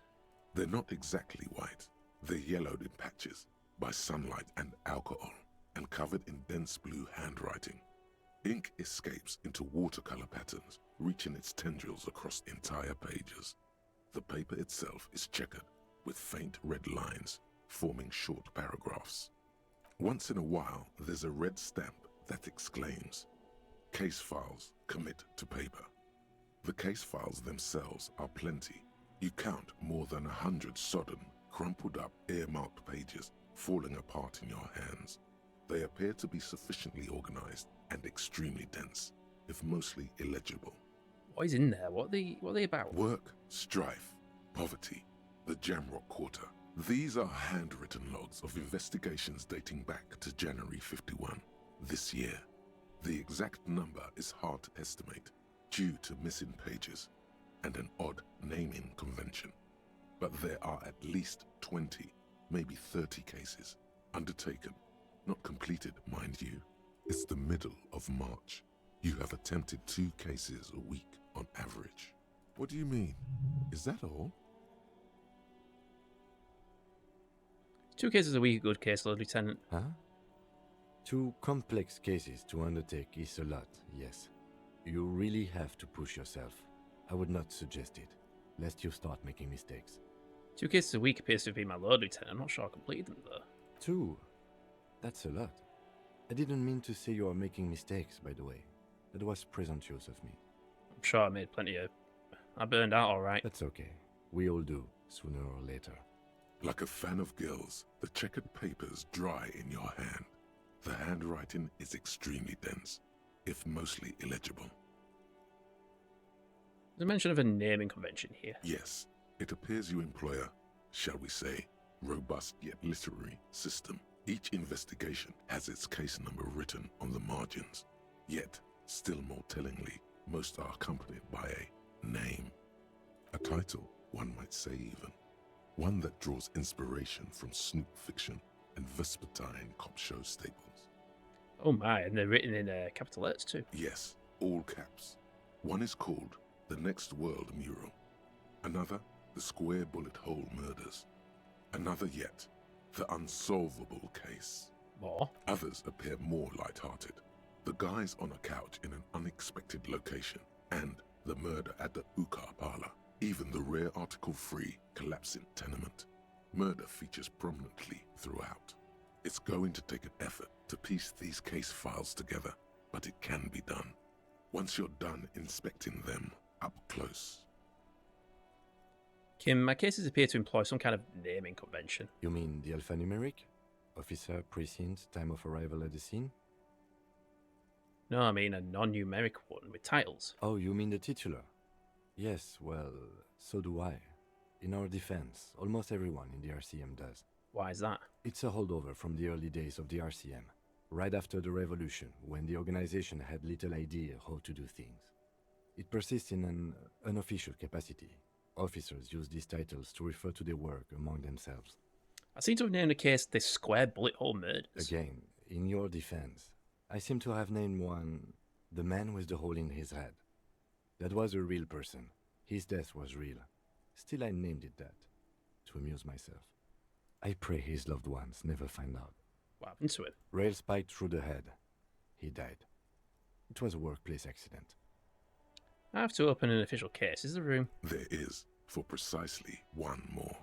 They're not exactly white. They're yellowed in patches by sunlight and alcohol, and covered in dense blue handwriting. Ink escapes into watercolor patterns, reaching its tendrils across entire pages. The paper itself is checkered, with faint red lines, forming short paragraphs. Once in a while, there's a red stamp that exclaims, "Case files commit to paper." The case files themselves are plenty. You count more than 100 sodden, crumpled up, earmarked pages falling apart in your hands. They appear to be sufficiently organized and extremely dense, if mostly illegible. What is in there? What are they about? Work, strife, poverty, the Jamrock Quarter. These are handwritten logs of investigations dating back to January 51, this year. The exact number is hard to estimate due to missing pages and an odd naming convention. But there are at least 20, maybe 30 cases undertaken, not completed, mind you. It's the middle of March. You have attempted 2 cases a week on average. What do you mean? Is that all? 2 cases a week, a good caseload, Lieutenant. Huh? 2 complex cases to undertake is a lot, yes. You really have to push yourself. I would not suggest it, lest you start making mistakes. 2 cases a week appears to be my load, Lieutenant. I'm not sure I completed them, though. 2? That's a lot. I didn't mean to say you are making mistakes, by the way. That was presumptuous of me. I'm sure I made plenty of... I burned out all right. That's okay. We all do, sooner or later. Like a fan of gills, the checkered papers dry in your hand. The handwriting is extremely dense, if mostly illegible. There's a mention of a naming convention here. Yes, it appears you employ a, shall we say, robust yet literary system. Each investigation has its case number written on the margins. Yet, still more tellingly, most are accompanied by a name. A title, one might say even. One that draws inspiration from snoop fiction and vespertine cop show staples. Oh my, and they're written in capital letters too. Yes, all caps. One is called The Next World Mural. Another, The Square Bullet Hole Murders. Another yet, The Unsolvable Case. More? Others appear more light-hearted. The guys on a couch in an unexpected location, and the murder at the Ukar Parlor. Even the rare article-free collapsing tenement. Murder features prominently throughout. It's going to take an effort to piece these case files together, but it can be done. Once you're done inspecting them up close. Kim, my cases appear to employ some kind of naming convention. You mean the alphanumeric? Officer, precinct, time of arrival at the scene? No, I mean a non-numeric one with titles. Oh, you mean the titular? Yes, well, so do I. In our defense, almost everyone in the RCM does. Why is that? It's a holdover from the early days of the RCM, right after the revolution, when the organization had little idea how to do things. It persists in an unofficial capacity. Officers use these titles to refer to their work among themselves. I seem to have named the case the Square Bullet Hole Murders. Again, in your defense, I seem to have named one the man with the hole in his head. That was a real person. His death was real. Still, I named it that, to amuse myself. I pray his loved ones never find out. What happened to him? Rail spiked through the head. He died. It was a workplace accident. I have to open an official case. Is there room? There is, for precisely one more.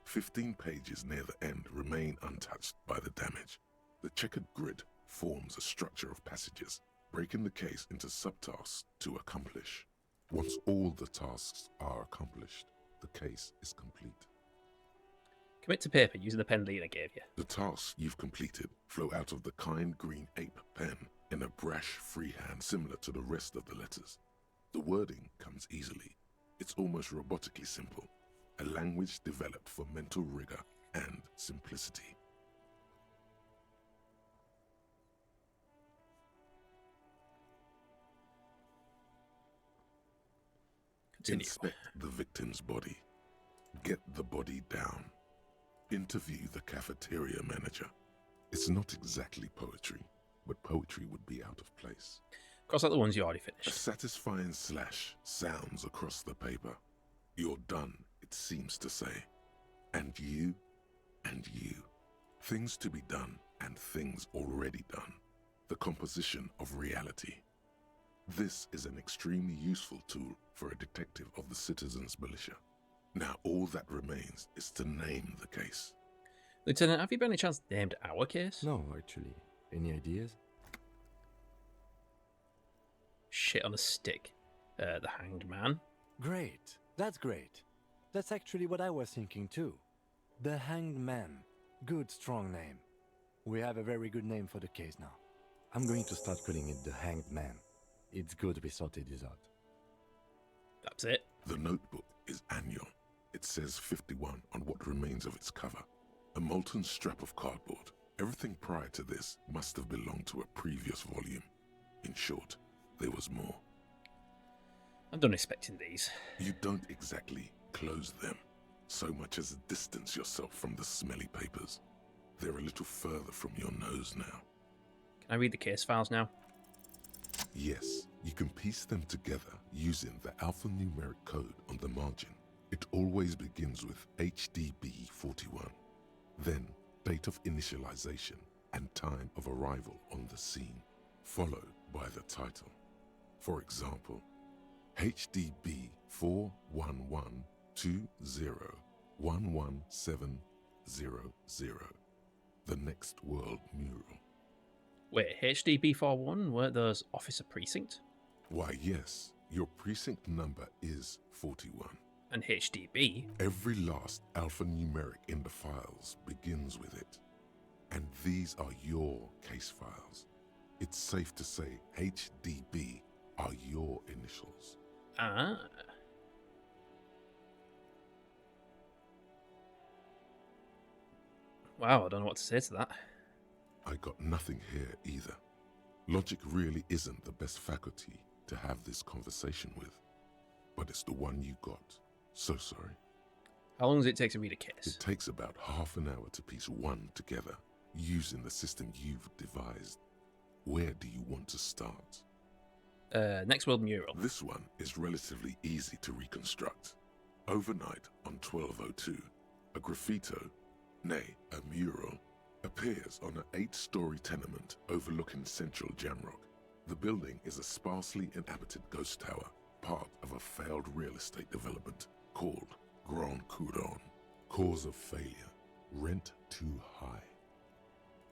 15 pages near the end remain untouched by the damage. The checkered grid forms a structure of passages, breaking the case into subtasks to accomplish. Once all the tasks are accomplished, the case is complete. Commit to paper using the pen Lena gave you. The tasks you've completed flow out of the kind green ape pen in a brash freehand similar to the rest of the letters. The wording comes easily. It's almost robotically simple, a language developed for mental rigor and simplicity. Continue. Inspect the victim's body. Get the body down. Interview the cafeteria manager. It's not exactly poetry, but poetry would be out of place. Cross out the ones you already A finished. satisfying slash sounds across the paper. You're done, it seems to say. And you, and you. Things to be done and things already done. The composition of reality. This is an extremely useful tool for a detective of the citizens' militia. Now all that remains is to name the case. Lieutenant, have you by any chance named our case? No, actually. Any ideas? Shit on a stick. The Hanged Man. Great. That's great. That's actually what I was thinking too. The Hanged Man. Good, strong name. We have a very good name for the case now. I'm going to start calling it the Hanged Man. It's good we sorted this out. That's it. The notebook is annual. It says 51 on what remains of its cover. A molten strap of cardboard. Everything prior to this must have belonged to a previous volume. In short, there was more. I'm done expecting these. You don't exactly close them, so much as distance yourself from the smelly papers. They're a little further from your nose now. Can I read the case files now? Yes, you can piece them together using the alphanumeric code on the margin. It always begins with HDB41, then date of initialization and time of arrival on the scene, followed by the title. For example, HDB 41120111700, the Next World Mural. Wait, HDB41? Weren't those Officer Precinct? Why, yes, your precinct number is 41. And HDB? Every last alphanumeric in the files begins with it. And these are your case files. It's safe to say HDB are your initials. Ah. Wow, I don't know what to say to that. I got nothing here either. Logic really isn't the best faculty to have this conversation with. But it's the one you got. So sorry. How long does it take to read a case? It takes about half an hour to piece one together, using the system you've devised. Where do you want to start? Next World Mural. This one is relatively easy to reconstruct. Overnight on 1202, a graffito, nay, a mural, appears on an 8-story tenement overlooking central Jamrock. The building is a sparsely inhabited ghost tower, part of a failed real estate development called Grand Couronne. Cause of failure, rent too high.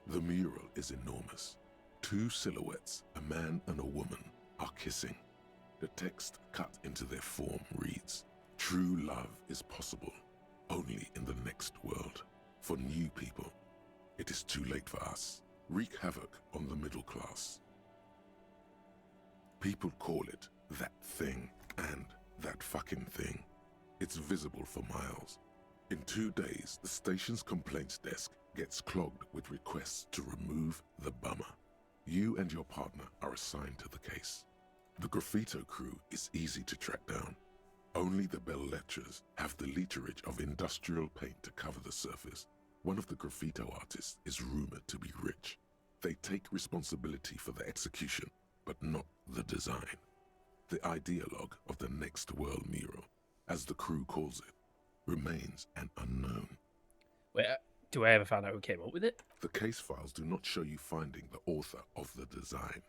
The mural is enormous. 2 silhouettes, a man and a woman, are kissing. The text cut into their form reads, "True love is possible, only in the next world. For new people, it is too late for us. Wreak havoc on the middle class." People call it that thing and that fucking thing. It's visible for miles. In 2 days, the station's complaints desk gets clogged with requests to remove the bummer. You and your partner are assigned to the case. The graffito crew is easy to track down. Only the bell lectures have the literage of industrial paint to cover the surface. One of the graffito artists is rumored to be rich. They take responsibility for the execution, but not the design. The ideologue of the Next World Mural, as the crew calls it, remains an unknown. Wait, do I ever find out who came up with it? The case files do not show you finding the author of the design.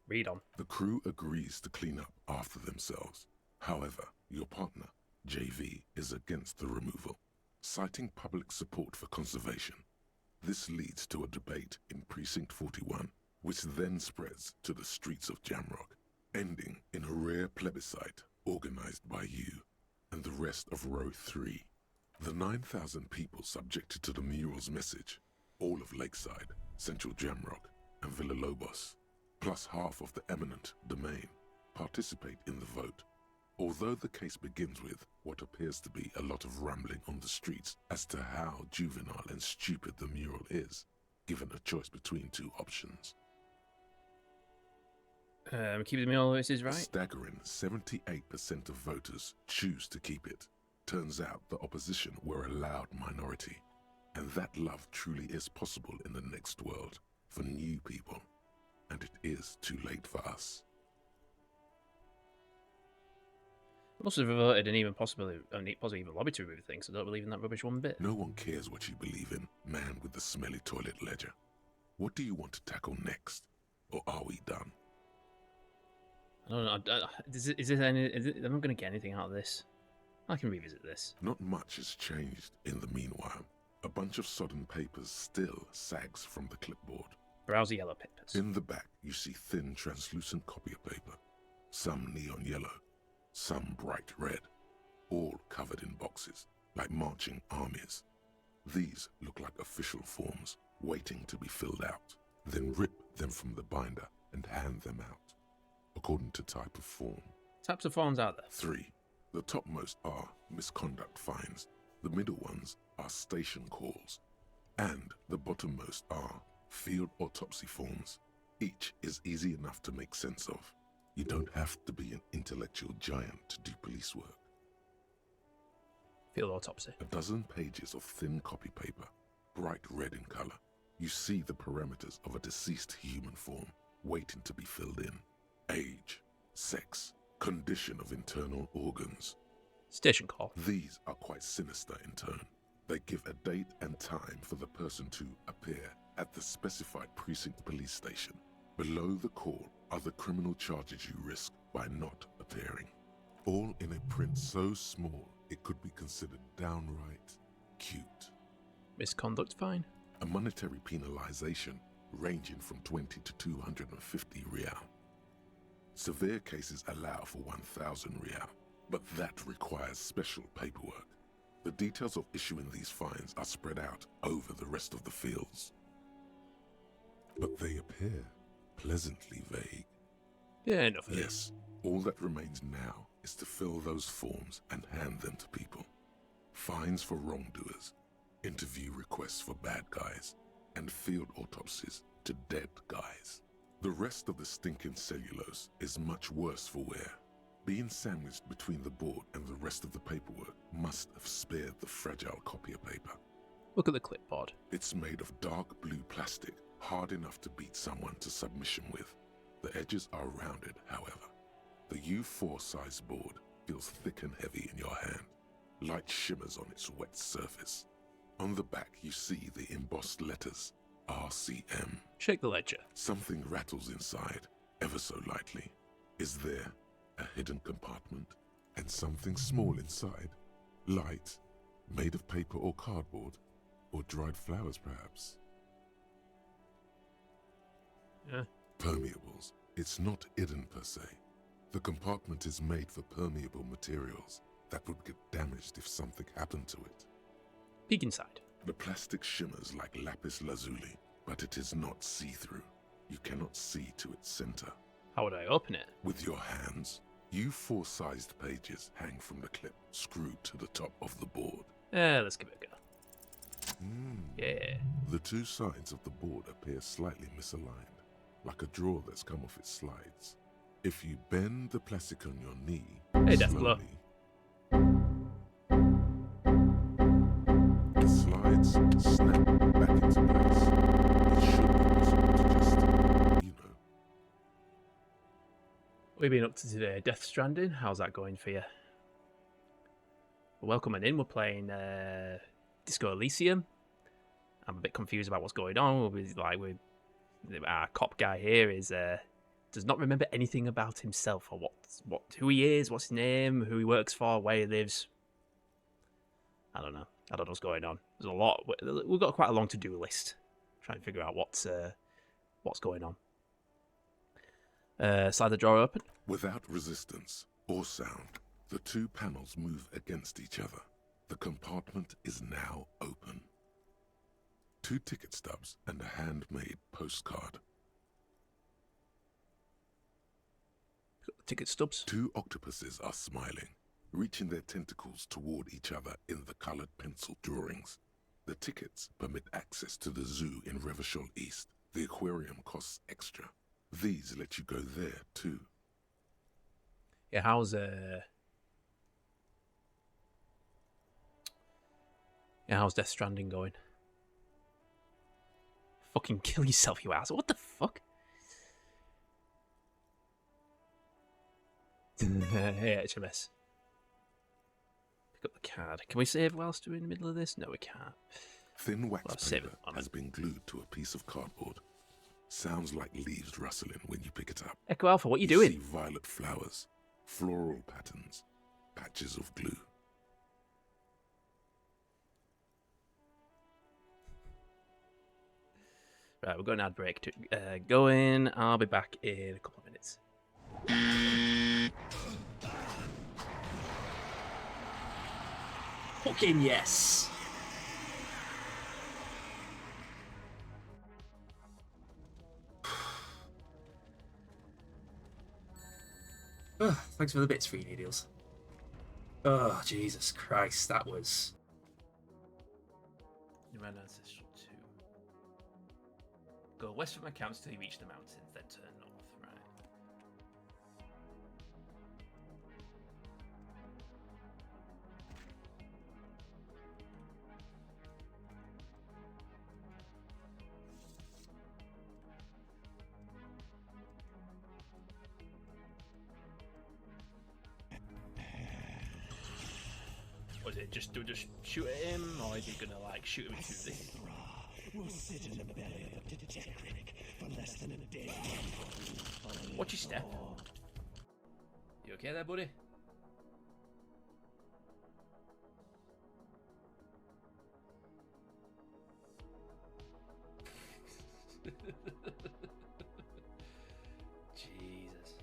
Read on. The crew agrees to clean up after themselves. However, your partner, JV, is against the removal, citing public support for conservation. This leads to a debate in Precinct 41, which then spreads to the streets of Jamrock, ending in a rare plebiscite organized by you and the rest of Row 3. The 9,000 people subjected to the mural's message, all of Lakeside, Central Jamrock, and Villa Lobos, plus half of the eminent domain, participate in the vote. Although the case begins with what appears to be a lot of rambling on the streets as to how juvenile and stupid the mural is, given a choice between 2 options. Keep the meal is A right. staggering 78% of voters choose to keep it. Turns out the opposition were a loud minority. And that love truly is possible in the next world for new people. And it is too late for us. Must have voted and even possibly even lobbied to remove things. I don't believe in that rubbish one bit. No one cares what you believe in, man with the smelly toilet ledger. What do you want to tackle next? Or are we done? I don't know. Is there any? I'm not going to get anything out of this. I can revisit this. Not much has changed in the meanwhile. A bunch of sodden papers still sags from the clipboard. Browse the yellow papers. In the back, you see thin, translucent copy of paper. Some neon yellow, some bright red, all covered in boxes, like marching armies. These look like official forms, waiting to be filled out. Then rip them from the binder and hand them out, according to type of form. Types of forms out there? 3. The topmost are misconduct fines. The middle ones are station calls. And the bottommost are field autopsy forms. Each is easy enough to make sense of. You don't have to be an intellectual giant to do police work. Field autopsy. A dozen pages of thin copy paper, bright red in color. You see the parameters of a deceased human form, waiting to be filled in. Age, sex, condition of internal organs. Station call. These are quite sinister in turn. They give a date and time for the person to appear at the specified precinct police station. Below the call are the criminal charges you risk by not appearing. All in a print so small it could be considered downright cute. Misconduct fine. A monetary penalization ranging from 20 to 250 real. Severe cases allow for 1,000 real, but that requires special paperwork. The details of issuing these fines are spread out over the rest of the fields. But they appear pleasantly vague. Yeah, enough of Yes, all that remains now is to fill those forms and hand them to people. Fines for wrongdoers, interview requests for bad guys, and field autopsies to dead guys. The rest of the stinking cellulose is much worse for wear. Being sandwiched between the board and the rest of the paperwork must have spared the fragile copier paper. Look at the clipboard. It's made of dark blue plastic, hard enough to beat someone to submission with. The edges are rounded, however. The U4 size board feels thick and heavy in your hand. Light shimmers on its wet surface. On the back you see the embossed letters, RCM. Shake the ledger. Something rattles inside, ever so lightly. Is there a hidden compartment? And something small inside? Light, made of paper or cardboard? Or dried flowers, perhaps? Yeah. Permeables. It's not hidden per se. The compartment is made for permeable materials that would get damaged if something happened to it. Peek inside. The plastic shimmers like lapis lazuli, but it is not see-through. You cannot see to its center. How would I open it? With your hands. U4 sized pages hang from the clip, screwed to the top of the board. Let's give it a go. Yeah. The two sides of the board appear slightly misaligned, like a drawer that's come off its slides. If you bend the plastic on your knee, hey, Deathglow. The slides snap back into place. It should be possible to just, What have you been up to today? Death Stranding? How's that going for you? Well, coming in, we're playing Disco Elysium. I'm a bit confused about what's going on. Our cop guy here does not remember anything about himself or who he is, what's his name, who he works for, where he lives. I don't know what's going on. There's a lot. We've got quite a long to-do list. Trying to figure out what's going on. Slide the drawer open. Without resistance or sound, the two panels move against each other. The compartment is now open. 2 ticket stubs and a handmade postcard. Ticket stubs. 2 octopuses are smiling, reaching their tentacles toward each other in the colored pencil drawings. The tickets permit access to the zoo in Revachol East. The aquarium costs extra. These let you go there too. Yeah, how's Death Stranding going? Fucking kill yourself, you ass. What the fuck? Hey, HMS. Pick up the card. Can we save whilst we're in the middle of this? No, we can't. Thin wax Well, paper has been glued to a piece of cardboard. Sounds like leaves rustling when you pick it up. Echo Alpha, what are you doing? See violet flowers, floral patterns, patches of glue. Right, we're going to ad break to go in. I'll be back in a couple of minutes. Fucking yes. Thanks for the bits, free needles. Oh, Jesus Christ, that was... You ran Ancestral 2. Go west from my camps till you reach the mountains, then turn north, right? Was it just shoot at him, or is he gonna like shoot him through this? Will sit in the belly of a degenerate for less than a day. Watch your step. You okay there, buddy? Jesus.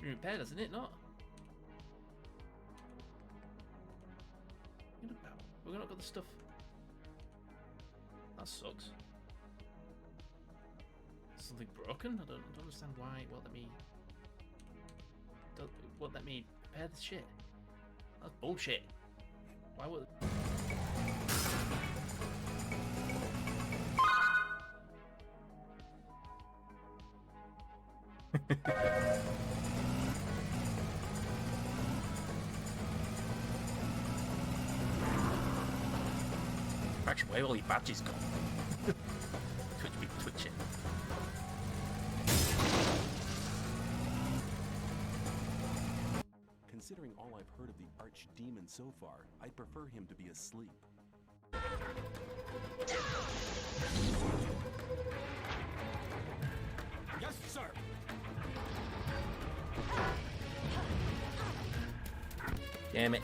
Repair, doesn't it? Not. We've not got the stuff. That sucks. Something broken? I don't understand why. It won't let me repair this shit. That's bullshit. Why would? Actually, where all your badges gone? Twitch me, twitch it. Considering all I've heard of the archdemon so far, I'd prefer him to be asleep. Yes, sir. Damn it.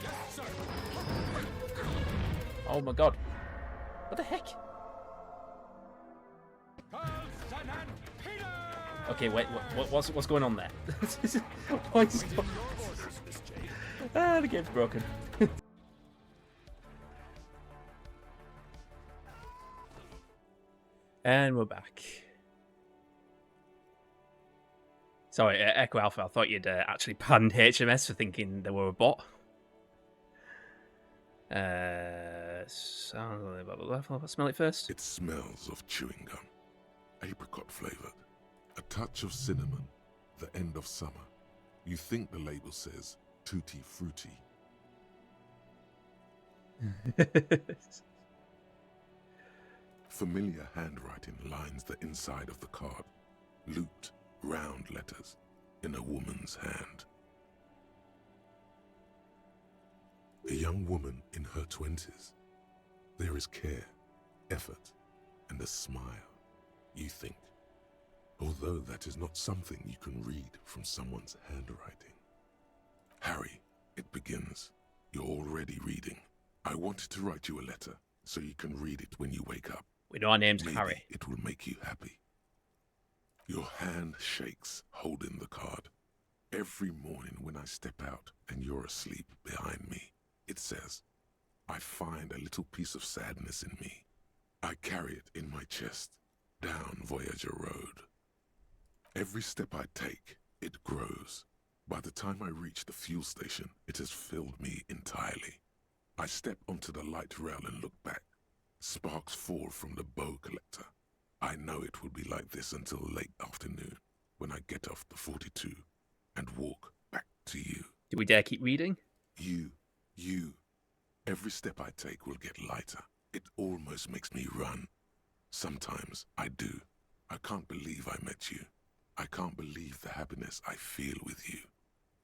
Yes, sir. Oh my god. What the heck? Okay, wait, what's going on there? Why is the game's broken. And we're back. Sorry, Echo Alpha, I thought you'd actually panned HMS for thinking they were a bot. I'll smell it first. It smells of chewing gum, apricot flavored, a touch of cinnamon, the end of summer. You think the label says tutti frutti. Familiar handwriting lines the inside of the card, looped, round letters in a woman's hand. A young woman in her 20s. There is care, effort, and a smile, you think. Although that is not something you can read from someone's handwriting. Harry, it begins. You're already reading. I wanted to write you a letter so you can read it when you wake up. We know our name's Maybe Harry. It will make you happy. Your hand shakes holding the card. Every morning when I step out and you're asleep behind me, it says, I find a little piece of sadness in me. I carry it in my chest, down Voyager Road. Every step I take, it grows. By the time I reach the fuel station, it has filled me entirely. I step onto the light rail and look back. Sparks fall from the bow collector. I know it will be like this until late afternoon, when I get off the 42 and walk back to you. Do we dare keep reading? You. Every step I take will get lighter. It almost makes me run. Sometimes I do. I can't believe I met you. I can't believe the happiness I feel with you.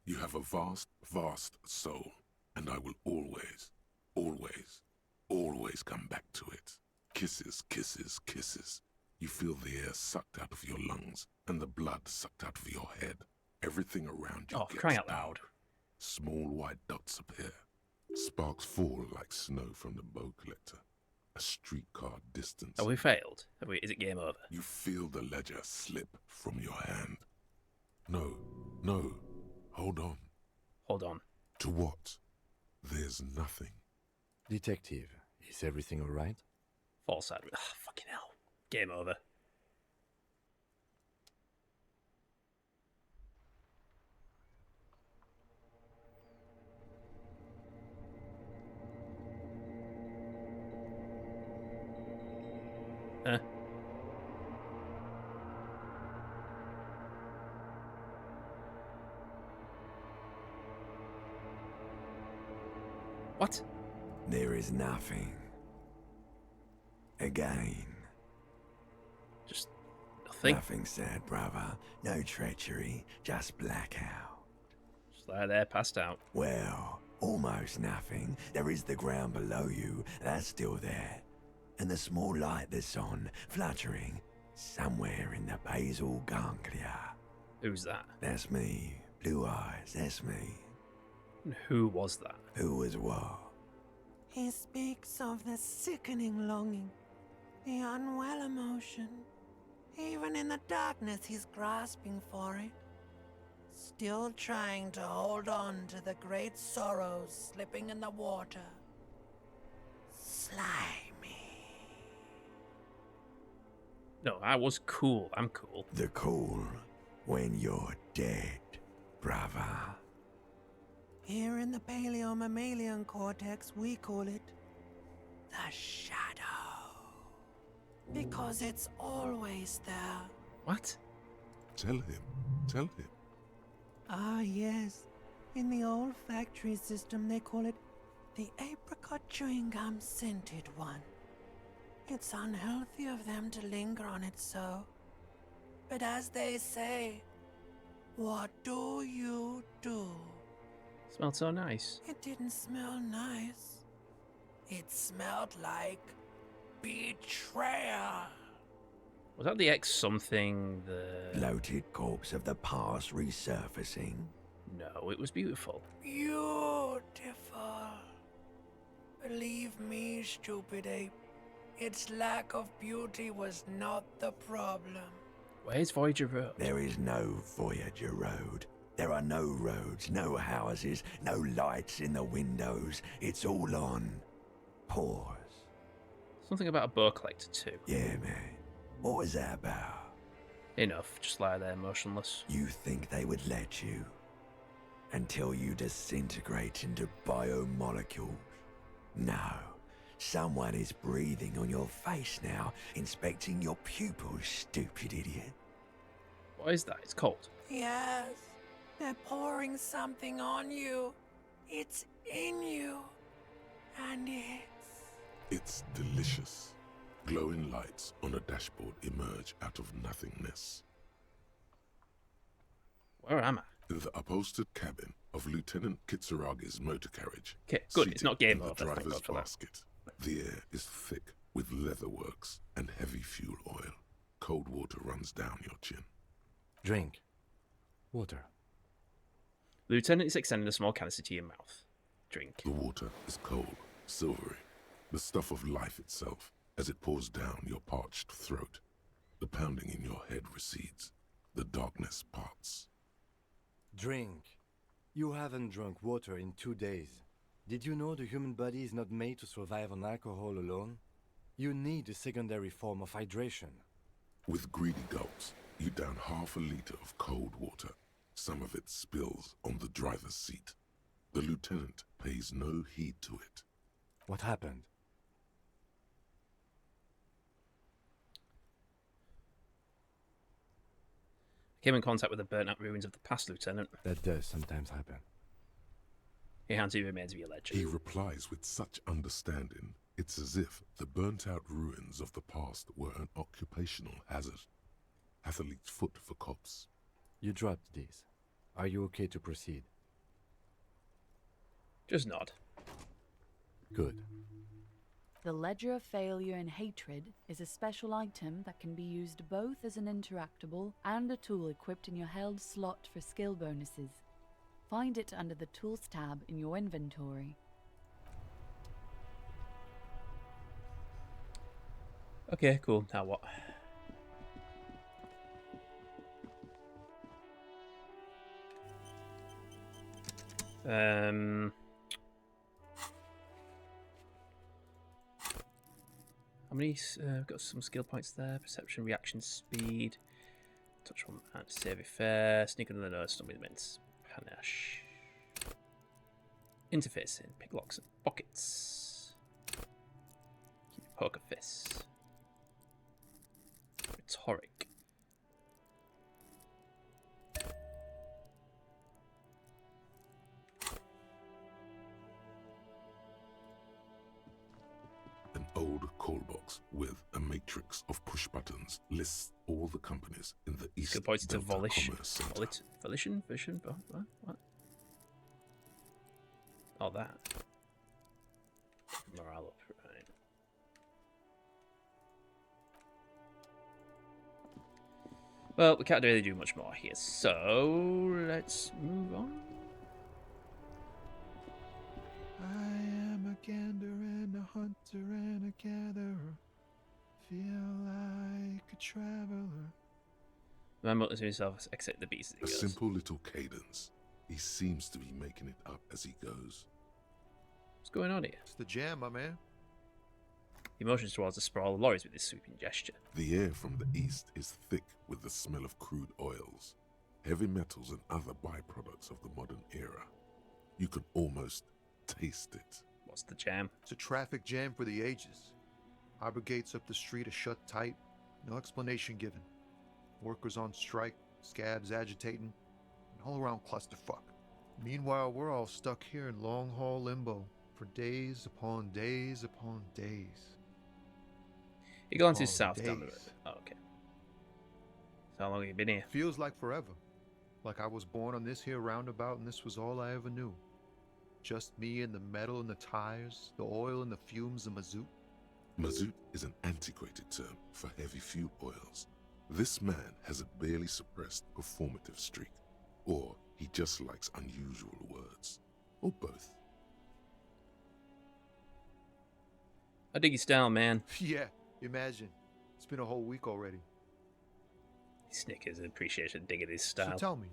You have a vast, vast soul, and I will always, always, always come back to it. Kisses, kisses, kisses. You feel the air sucked out of your lungs and the blood sucked out of your head. Everything around you gets crying out loud. Small white dots appear. Sparks fall like snow from the bow collector. A streetcar distance. Have we failed? Is it game over? You feel the ledger slip from your hand. No. Hold on. Hold on. To what? There's nothing. Detective, is everything alright? False side. Fucking hell. Game over. What? There is nothing. Again. Just nothing? Nothing sad, brother. No treachery, just blackout. Just lie there, passed out. Well, almost nothing. There is the ground below you, that's still there. And the small light that's on, fluttering, somewhere in the basal ganglia. Who's that? That's me. Blue eyes, that's me. And who was that? Who was what? He speaks of the sickening longing, the unwell emotion. Even in the darkness, he's grasping for it. Still trying to hold on to the great sorrows slipping in the water. Slimy. No, I was cool. I'm cool. The cool when you're dead, brother. Here in the paleo-mammalian cortex, we call it the shadow. Because it's always there. What? Tell him. Ah, yes. In the olfactory system, they call it the apricot chewing gum scented one. It's unhealthy of them to linger on it so. But as they say, what do you do? Smelled so nice. It didn't smell nice. It smelled like betrayal. Was that the X something? The bloated corpse of the past resurfacing? No, it was beautiful. Beautiful. Believe me, stupid ape. Its lack of beauty was not the problem. Where's Voyager Road? There is no Voyager Road. There are no roads, no houses, no lights in the windows. It's all on pause. Something about a bow collector too. Yeah, man. What was that about? Enough. Just lie there motionless. You think they would let you? Until you disintegrate into biomolecules? No. Someone is breathing on your face now, inspecting your pupils, stupid idiot. What is that? It's cold. Yes. They're pouring something on you. It's in you. And It's delicious. Glowing lights on a dashboard emerge out of nothingness. Where am I? In the upholstered cabin of Lieutenant Kitsuragi's motor carriage. Okay, good. It's not game in over. the Thank driver's God for that. basket. The air is thick with leatherworks and heavy fuel oil. Cold water runs down your chin. Drink. Water. The lieutenant is extending a small canister to your mouth. Drink. The water is cold, silvery, the stuff of life itself as it pours down your parched throat. The pounding in your head recedes. The darkness parts. Drink. You haven't drunk water in 2 days. Did you know the human body is not made to survive on alcohol alone? You need a secondary form of hydration. With greedy gulps, You down half a liter of cold water. Some of it spills on the driver's seat. The lieutenant pays no heed to it. What happened? Came in contact with the burnt-out ruins of the past, Lieutenant. That does sometimes happen. He hands you remains of your ledger. He replies with such understanding, it's as if the burnt-out ruins of the past were an occupational hazard. Athlete's foot for cops. You dropped these. Are you okay to proceed? Just nod. Good. The Ledger of Failure and Hatred is a special item that can be used both as an interactable and a tool equipped in your held slot for skill bonuses. Find it under the Tools tab in your inventory. Okay, cool. Now what? How many? Got some skill points there. Perception, reaction speed. Touch one and save it fair. Sneak under the nose. Stomach immense. Panache. Interfacing. Pick locks and pockets. Keep your poker fists. Rhetoric. An old call box with a matrix of push buttons lists all the companies in the East Skill points to Delta volition. Commerce Center. Volition? Vision? What? Oh, that. Morale up, right. Well, we can't really do much more here, so let's move on. I am a gander and a hunter and a gatherer. Feel like a traveler. Remember to himself, exit the beast as he A goes. simple little cadence. He seems to be making it up as he goes. What's going on here? It's the jam, my man. He motions towards the sprawl of lorries with his sweeping gesture. The air from the east is thick with the smell of crude oils, heavy metals and other byproducts of the modern era. You can almost taste it. What's the jam? It's a traffic jam for the ages. Harbor gates up the street are shut tight. No explanation given. Workers on strike, scabs agitating, an all-around clusterfuck. Meanwhile, we're all stuck here in long-haul limbo for days upon days upon days. He glances Oh, south down the road. days. Oh, okay. So how long have you been here? Feels like forever. Like I was born on this here roundabout and this was all I ever knew. Just me and the metal and the tires, the oil and the fumes of mazout. Mazout is an antiquated term for heavy fuel oils. This man has a barely suppressed performative streak, or he just likes unusual words, or both. I dig your style, man. Yeah, imagine. It's been a whole week already. He snickers in appreciation, digging his So style. tell me,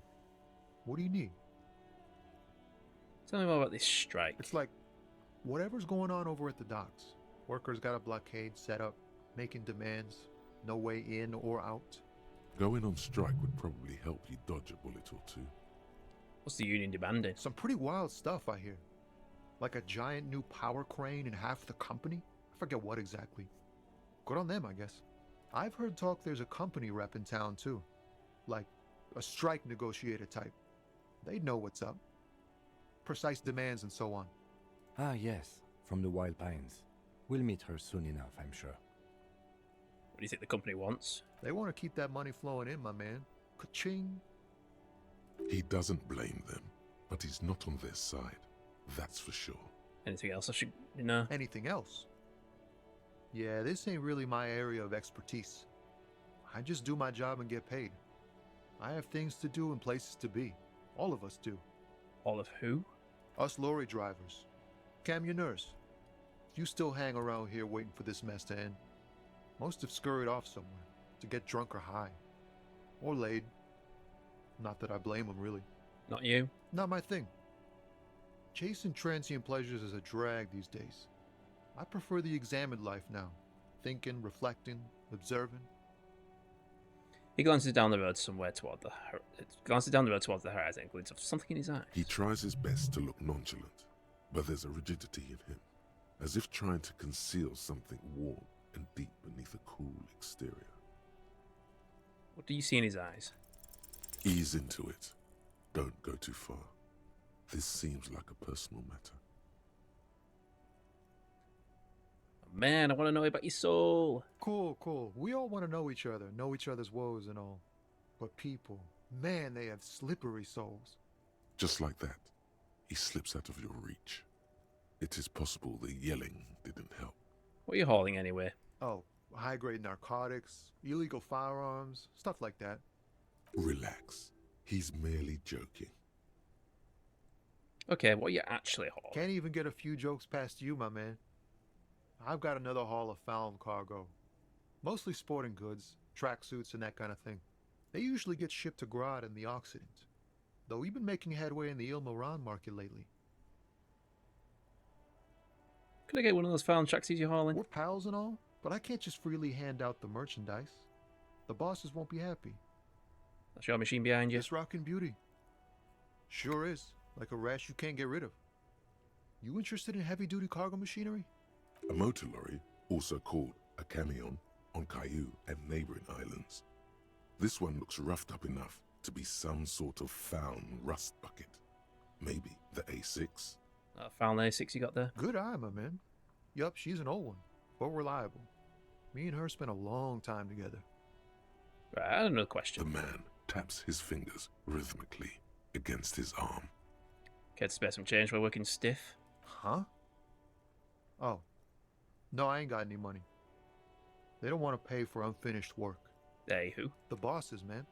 what do you need? Tell me more about this strike. It's like whatever's going on over at the docks. Workers got a blockade set up, making demands, no way in or out. Going on strike would probably help you dodge a bullet or two. What's the union demanding? Some pretty wild stuff, I hear. Like a giant new power crane in half the company? I forget what exactly. Good on them, I guess. I've heard talk there's a company rep in town, too. Like a strike negotiator type. They'd know what's up. Precise demands and so on. Ah, yes, from the Wild Pines. We'll meet her soon enough, I'm sure. What do you think the company wants? They want to keep that money flowing in, my man. Ka-ching. He doesn't blame them, but he's not on their side. That's for sure. Anything else I should know? Anything else? Yeah, this ain't really my area of expertise. I just do my job and get paid. I have things to do and places to be. All of us do. All of who? Us lorry drivers. Camionneurs. You still hang around here waiting for this mess to end. Most have scurried off somewhere to get drunk or high. Or laid. Not that I blame them, really. Not you? Not my thing. Chasing transient pleasures is a drag these days. I prefer the examined life now. Thinking, reflecting, observing. He glances down the road somewhere toward the glances down the road towards the horizon and glints off something in his eye. He tries his best to look nonchalant, but there's a rigidity in him, as if trying to conceal something warm and deep beneath a cool exterior. What do you see in his eyes? Ease into it. Don't go too far. This seems like a personal matter. Man, I want to know about your soul. Cool, cool. We all want to know each other, know each other's woes and all. But people, man, they have slippery souls. Just like that, he slips out of your reach. It is possible the yelling didn't help. What are you hauling anyway? Oh, high-grade narcotics, illegal firearms, stuff like that. Relax. He's merely joking. Okay, what are you actually hauling? Can't even get a few jokes past you, my man. I've got another haul of found cargo. Mostly sporting goods, tracksuits, and that kind of thing. They usually get shipped to Grodd in the Occident. Though we've been making headway in the Ilmaran market lately. Could I get one of those found tracksuits you're hauling? We're pals and all, but I can't just freely hand out the merchandise. The bosses won't be happy. That's your machine behind you. It's rockin' beauty. Sure is. Like a rash you can't get rid of. You interested in heavy-duty cargo machinery? A motor lorry, also called a camion, on Caillou and neighboring islands. This one looks roughed up enough to be some sort of found rust bucket. Maybe the A6. Found the A6 you got there? Good eye, my man. Yup, she's an old one, but reliable. Me and her spent a long time together. Right, I have another question. The man taps his fingers rhythmically against his arm. Care to spare some change while working stiff? Huh? Oh. No, I ain't got any money. They don't want to pay for unfinished work. They who? The bosses, man.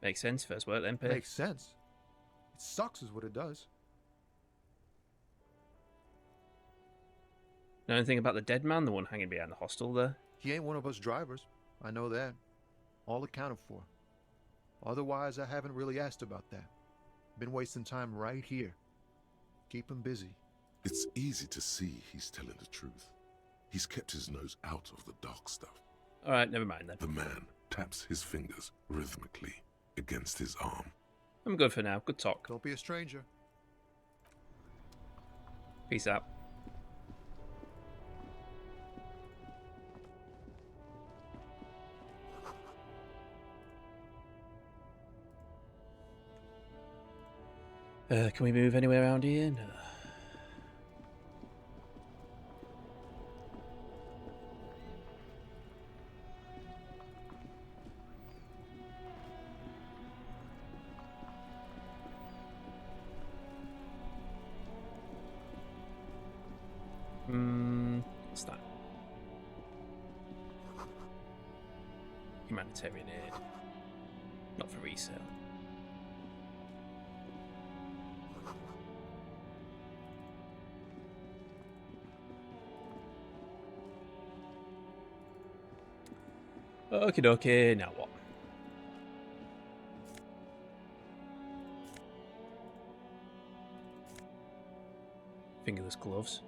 Makes sense. First work, then pay. Makes sense. It sucks is what it does. Know anything about the dead man, the one hanging behind the hostel there? He ain't one of us drivers. I know that. All accounted for. Otherwise, I haven't really asked about that. Been wasting time right here. Keep him busy. It's easy to see he's telling the truth. He's kept his nose out of the dark stuff. Alright, never mind then. The man taps his fingers rhythmically against his arm. I'm good for now. Good talk. Don't be a stranger. Peace out. Can we move anywhere around here? No. What's that? Humanitarian aid. Not for resale. Okie dokie, now what? Fingerless gloves.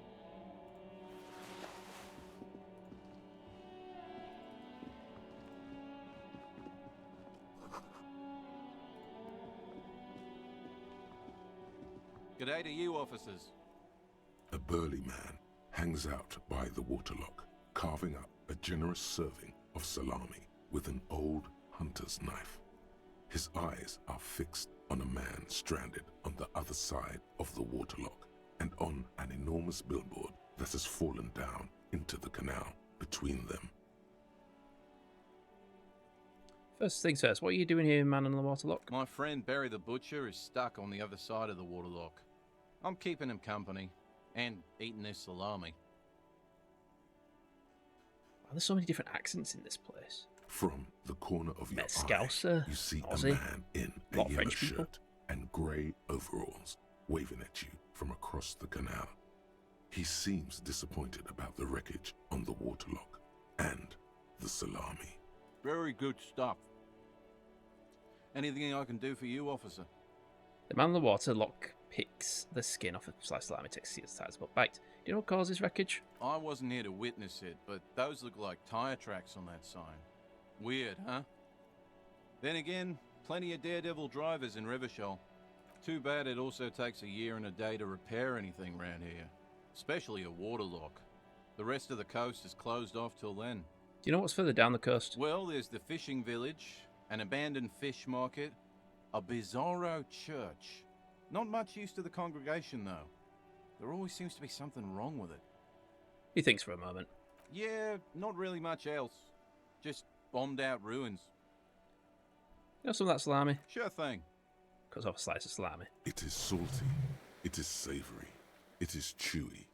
G'day to you, officers. A burly man hangs out by the waterlock, carving up a generous serving of salami with an old hunter's knife. His eyes are fixed on a man stranded on the other side of the waterlock and on an enormous billboard that has fallen down into the canal between them. First things first, what are you doing here, man on the waterlock? My friend Barry the Butcher is stuck on the other side of the waterlock. I'm keeping him company and eating his salami. Wow, there's so many different accents in this place. From the corner of your Scouser, eye, you see Aussie, a man in a lot of yellow French people. shirt and grey overalls waving at you from across the canal. He seems disappointed about the wreckage on the waterlock and the salami. Very good stuff. Anything I can do for you, officer? The man on the waterlock picks the skin off a sliced salami, takes a sizable bite. Do you know what caused this wreckage? I wasn't here to witness it, but those look like tire tracks on that sign. Weird, huh? Then again, plenty of daredevil drivers in Revachol. Too bad it also takes a year and a day to repair anything around here. Especially a waterlock. The rest of the coast is closed off till then. Do you know what's further down the coast? Well, there's the fishing village, an abandoned fish market, a bizarro church. Not much use to the congregation, though. There always seems to be something wrong with it. He thinks for a moment. Yeah, not really much else. Just bombed out ruins. You know some of that salami? Sure thing. Cuts off a slice of salami. It is salty. It is savory. It is chewy.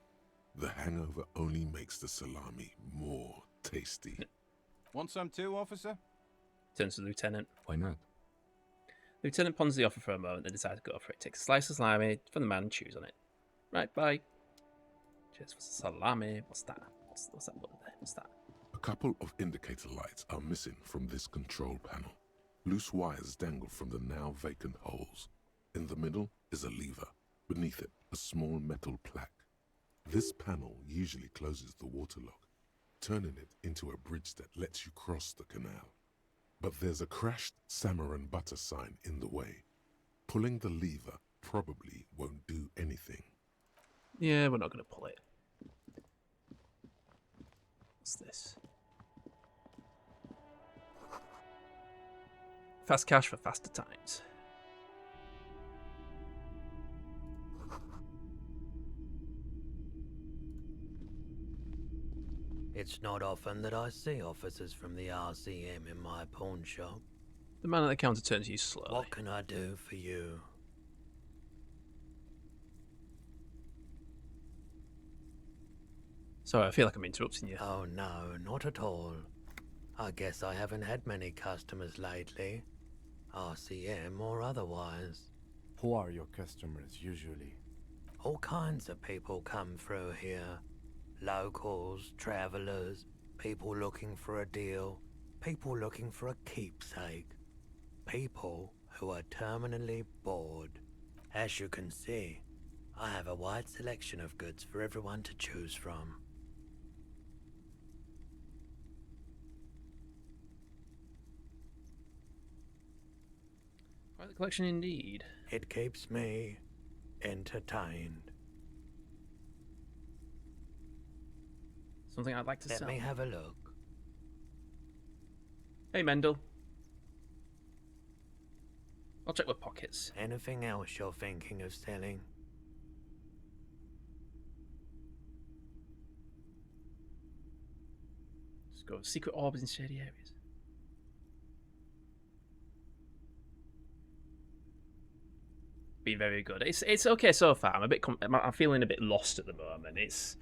The hangover only makes the salami more tasty. Want some too, officer? Turns to the lieutenant. Why not? The lieutenant ponders the offer for a moment, then decides to go for it. Takes a slice of salami from the man and chews on it. Right, bye. Cheers for salami. What's that? What's that button there? What's that? A couple of indicator lights are missing from this control panel. Loose wires dangle from the now vacant holes. In the middle is a lever. Beneath it, a small metal plaque. This panel usually closes the waterlock, turning it into a bridge that lets you cross the canal. But there's a crashed salmon and butter sign in the way. Pulling the lever probably won't do anything. Yeah, we're not going to pull it. What's this? Fast cash for faster times. It's not often that I see officers from the RCM in my pawn shop. The man at the counter turns to you slowly. What can I do for you? Sorry, I feel like I'm interrupting you. Oh no, not at all. I guess I haven't had many customers lately. RCM or otherwise. Who are your customers usually? All kinds of people come through here. Locals, travelers, people looking for a deal, people looking for a keepsake. People who are terminally bored. As you can see, I have a wide selection of goods for everyone to choose from. Quite the collection indeed. It keeps me entertained. Something I'd like to sell. Let me have a look. Hey, Mendel. I'll check with pockets. Anything else you're thinking of selling? Just go secret orbs in shady areas. Been very good. It's okay so far. I'm feeling a bit lost at the moment. It's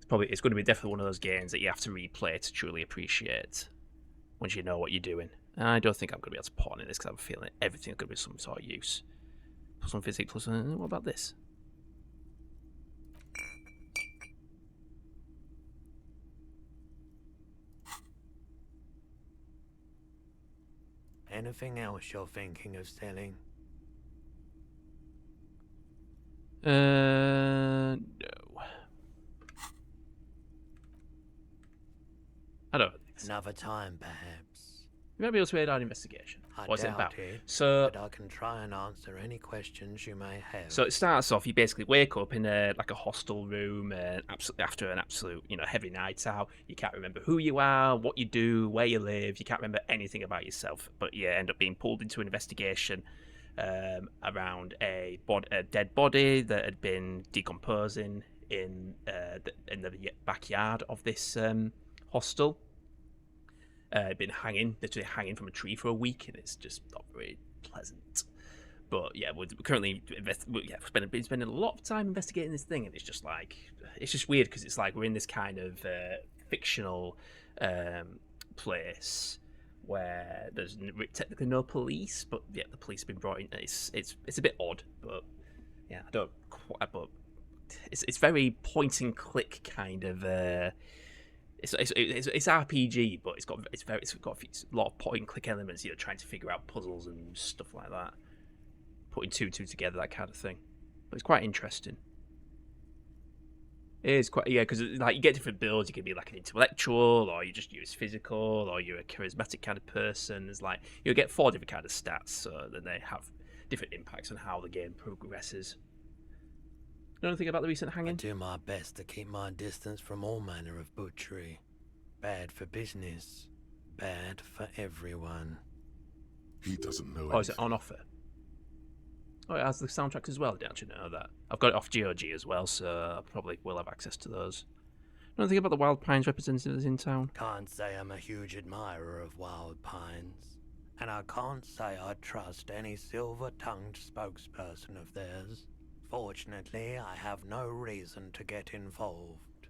going to be definitely one of those games that you have to replay to truly appreciate once you know what you're doing. And I don't think I'm going to be able to pawn in this because I'm feeling everything's going to be some sort of use. Plus 1 physics, plus 1. What about this? Anything else you're thinking of selling? No. I don't think so. Another time, perhaps. You might be able to aid our investigation. I What's it about? doubt it, So, but I can try and answer any questions you may have. so it starts off. You basically wake up in a hostel room, after an absolute heavy night out. You can't remember who you are, what you do, where you live. You can't remember anything about yourself. But you end up being pulled into an investigation around a dead body that had been decomposing in the backyard of this hostel. Been literally hanging from a tree for a week, and it's just not very pleasant. But yeah, we're currently been spending a lot of time investigating this thing, and it's just weird because it's like we're in this kind of fictional place where there's technically no police, but yeah, the police have been brought in. It's a bit odd, but yeah, I don't quite. But it's very point and click kind of. It's RPG, but it's got a lot of point and click elements. Trying to figure out puzzles and stuff like that, putting two together, that kind of thing. But it's quite interesting. It is quite, yeah, because like you get different builds. You can be like an intellectual, or you just use physical, or you're a charismatic kind of person. There's like you'll get 4 different kind of stats, so then they have different impacts on how the game progresses. You know anything about the recent I hanging? do my best to keep my distance from all manner of butchery. Bad for business, bad for everyone. He doesn't know Oh, is it anything. on offer? Oh, it has the soundtracks as well. I didn't actually know that. I've got it off GOG as well, so I probably will have access to those. Know anything about the Wild Pines representatives in town? Can't say I'm a huge admirer of wild pines, and I can't say I trust any silver-tongued spokesperson of theirs. Fortunately, I have no reason to get involved.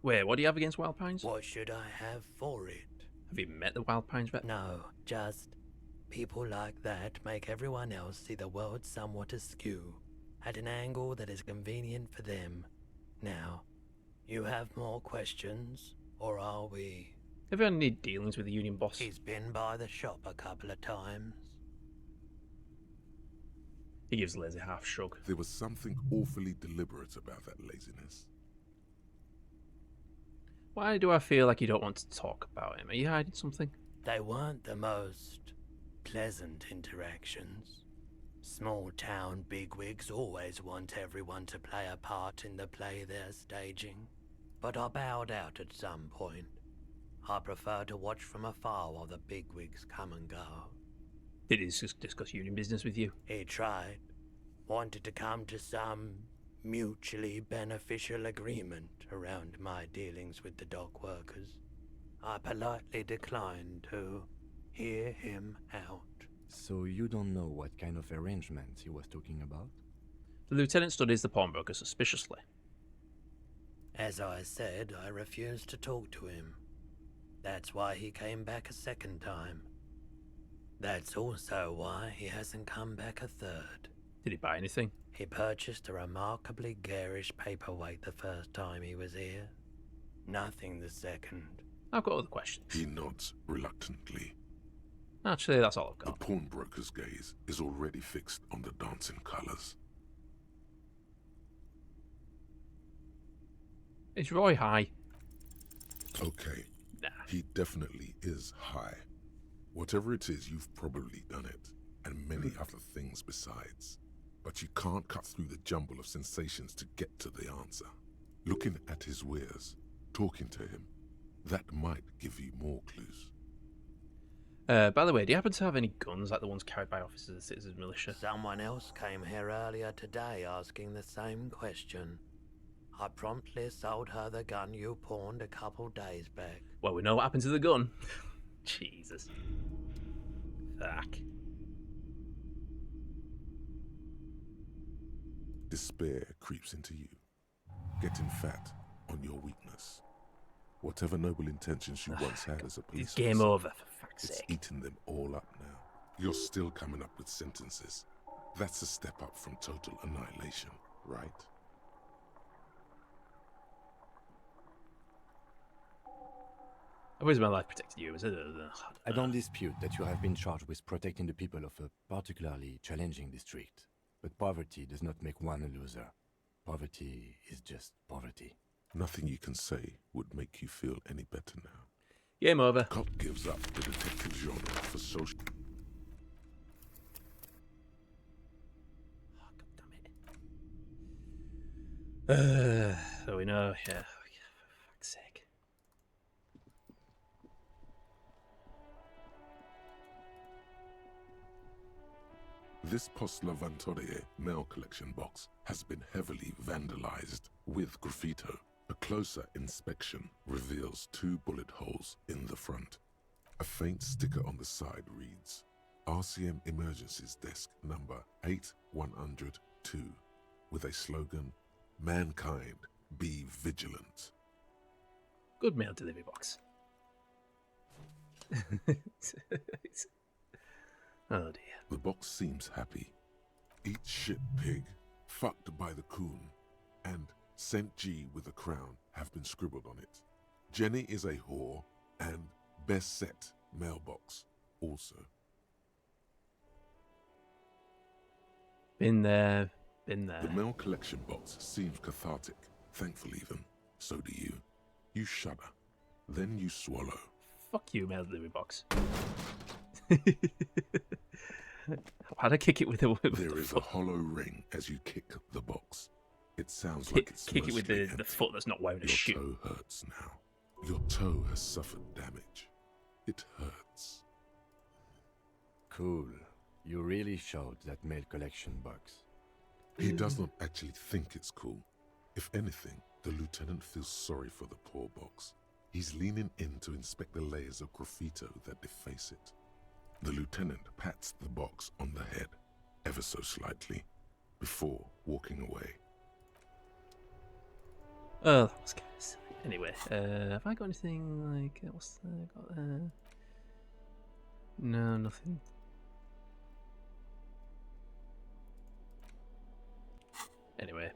Wait, what do you have against Wild Pines? What should I have for it? Have you met the Wild Pines rep? No, just people like that make everyone else see the world somewhat askew, at an angle that is convenient for them. Now, you have more questions, or are we? Have you had any dealings with the union boss? He's been by the shop a couple of times. He gives a lazy half shrug. There was something awfully deliberate about that laziness. Why do I feel like you don't want to talk about him? Are you hiding something? They weren't the most pleasant interactions. Small town bigwigs always want everyone to play a part in the play they're staging. But I bowed out at some point. I prefer to watch from afar while the bigwigs come and go. Did he discuss union business with you? He tried. Wanted to come to some mutually beneficial agreement around my dealings with the dock workers. I politely declined to hear him out. So you don't know what kind of arrangements he was talking about? The lieutenant studies the pawnbroker suspiciously. As I said, I refused to talk to him. That's why he came back a second time. That's also why he hasn't come back a third. Did he buy anything? He purchased a remarkably garish paperweight the first time he was here. Nothing the second. I've got other questions. He nods reluctantly. Actually, that's all I've got. The pawnbroker's gaze is already fixed on the dancing colors. Is Roy high? Okay. Nah. He definitely is high. Whatever it is, you've probably done it, and many other things besides. But you can't cut through the jumble of sensations to get to the answer. Looking at his wares, talking to him, that might give you more clues. By the way, do you happen to have any guns like the ones carried by officers of the Citizens Militia? Someone else came here earlier today asking the same question. I promptly sold her the gun you pawned a couple days back. Well, we know what happened to the gun. Jesus. Fuck. Despair creeps into you, getting fat on your weakness. Whatever noble intentions you once had as a police It's game officer, over, for fuck's it's sake. eating them all up now. You're still coming up with sentences. That's a step up from total annihilation, right? I've always my life protected you. I don't dispute that you have been charged with protecting the people of a particularly challenging district. But poverty does not make one a loser. Poverty is just poverty. Nothing you can say would make you feel any better now. Game over. Cop gives up the detective genre for social... So we know, yeah. For fuck's sake. This Post Lavantorie mail collection box has been heavily vandalized with graffito. A closer inspection reveals 2 bullet holes in the front. A faint sticker on the side reads, RCM Emergencies Desk number 8102, with a slogan, Mankind, be vigilant. Good mail delivery box. Oh dear. The box seems happy. Eat shit pig, fucked by the coon, and St. G with a crown have been scribbled on it. Jenny is a whore, and best set mailbox also. Been there, been there. The mail collection box seems cathartic, Thankful even. So do you. You shudder. Then you swallow. Fuck you, mail delivery box. How'd I kick it with the There is a hollow ring as you kick the box. It sounds like it's kick it with mostly the foot that's not wearing a shoe. Your toe hurts now. Your toe has suffered damage. It hurts. Cool. You really showed that mail collection box. He does not actually think it's cool. If anything, the lieutenant feels sorry for the poor box. He's leaning in to inspect the layers of graffito that deface it. The lieutenant pats the box on the head, ever so slightly, before walking away. Oh, that was kind of silly. Anyway, have I got anything like what's got there? No, nothing. Anyway.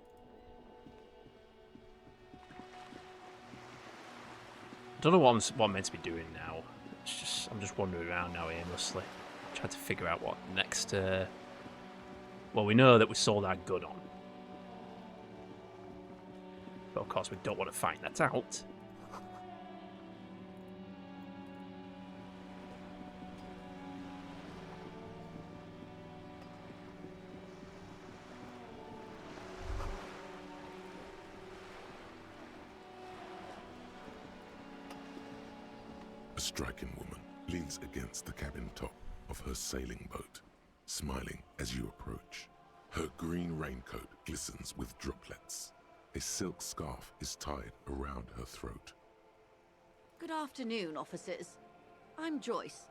I don't know what I'm meant to be doing now. I'm just wandering around now aimlessly, trying to figure out what next. Well, we know that we sold our gun on, but of course we don't want to find that out. A striking woman leans against the cabin top of her sailing boat, smiling as you approach. Her green raincoat glistens with droplets. A silk scarf is tied around her throat. Good afternoon, officers. I'm Joyce.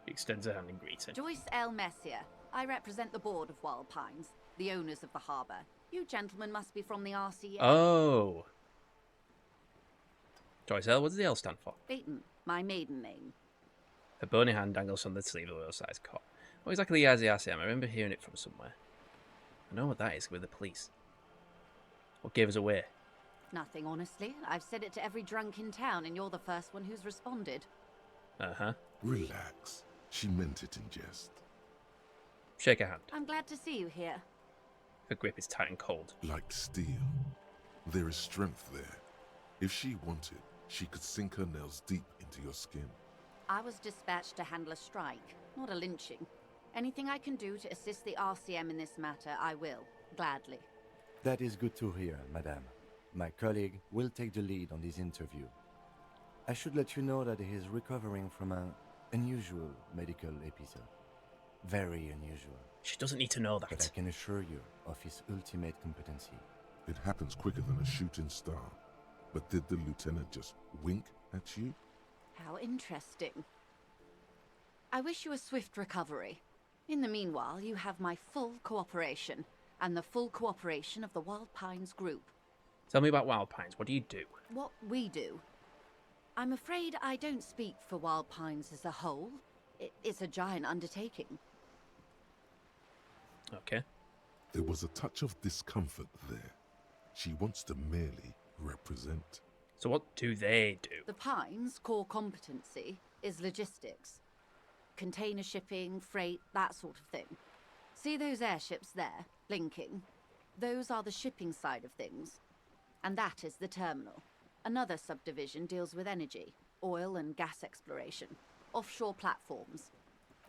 He extends a hand in greeting. Joyce L. Messier. I represent the board of Wild Pines, the owners of the harbour. You gentlemen must be from the RCA. Oh. Joyce L, what does the L stand for? Beaton, my maiden name. Her bony hand dangles from the sleeve of a oversized cot. What exactly is the RCM? I remember hearing it from somewhere. I know what that is with the police. What gave us away? Nothing, honestly. I've said it to every drunk in town, and you're the first one who's responded. Uh-huh. Relax. She meant it in jest. Shake her hand. I'm glad to see you here. Her grip is tight and cold. Like steel. There is strength there. If she wanted, she could sink her nails deep into your skin. I was dispatched to handle a strike, not a lynching. Anything I can do to assist the RCM in this matter, I will. Gladly. That is good to hear, madame. My colleague will take the lead on this interview. I should let you know that he is recovering from an unusual medical episode. Very unusual. She doesn't need to know that. But I can assure you of his ultimate competency. It happens quicker than a shooting star. But did the lieutenant just wink at you? How interesting. I wish you a swift recovery. In the meanwhile, you have my full cooperation, and the full cooperation of the Wild Pines group. Tell me about Wild Pines. What do you do? What we do? I'm afraid I don't speak for Wild Pines as a whole. It's a giant undertaking. Okay. There was a touch of discomfort there. She wants to merely represent. So what do they do? The Pines' core competency is logistics. Container shipping, freight, that sort of thing. See those airships there, blinking? Those are the shipping side of things. And that is the terminal. Another subdivision deals with energy, oil and gas exploration, offshore platforms.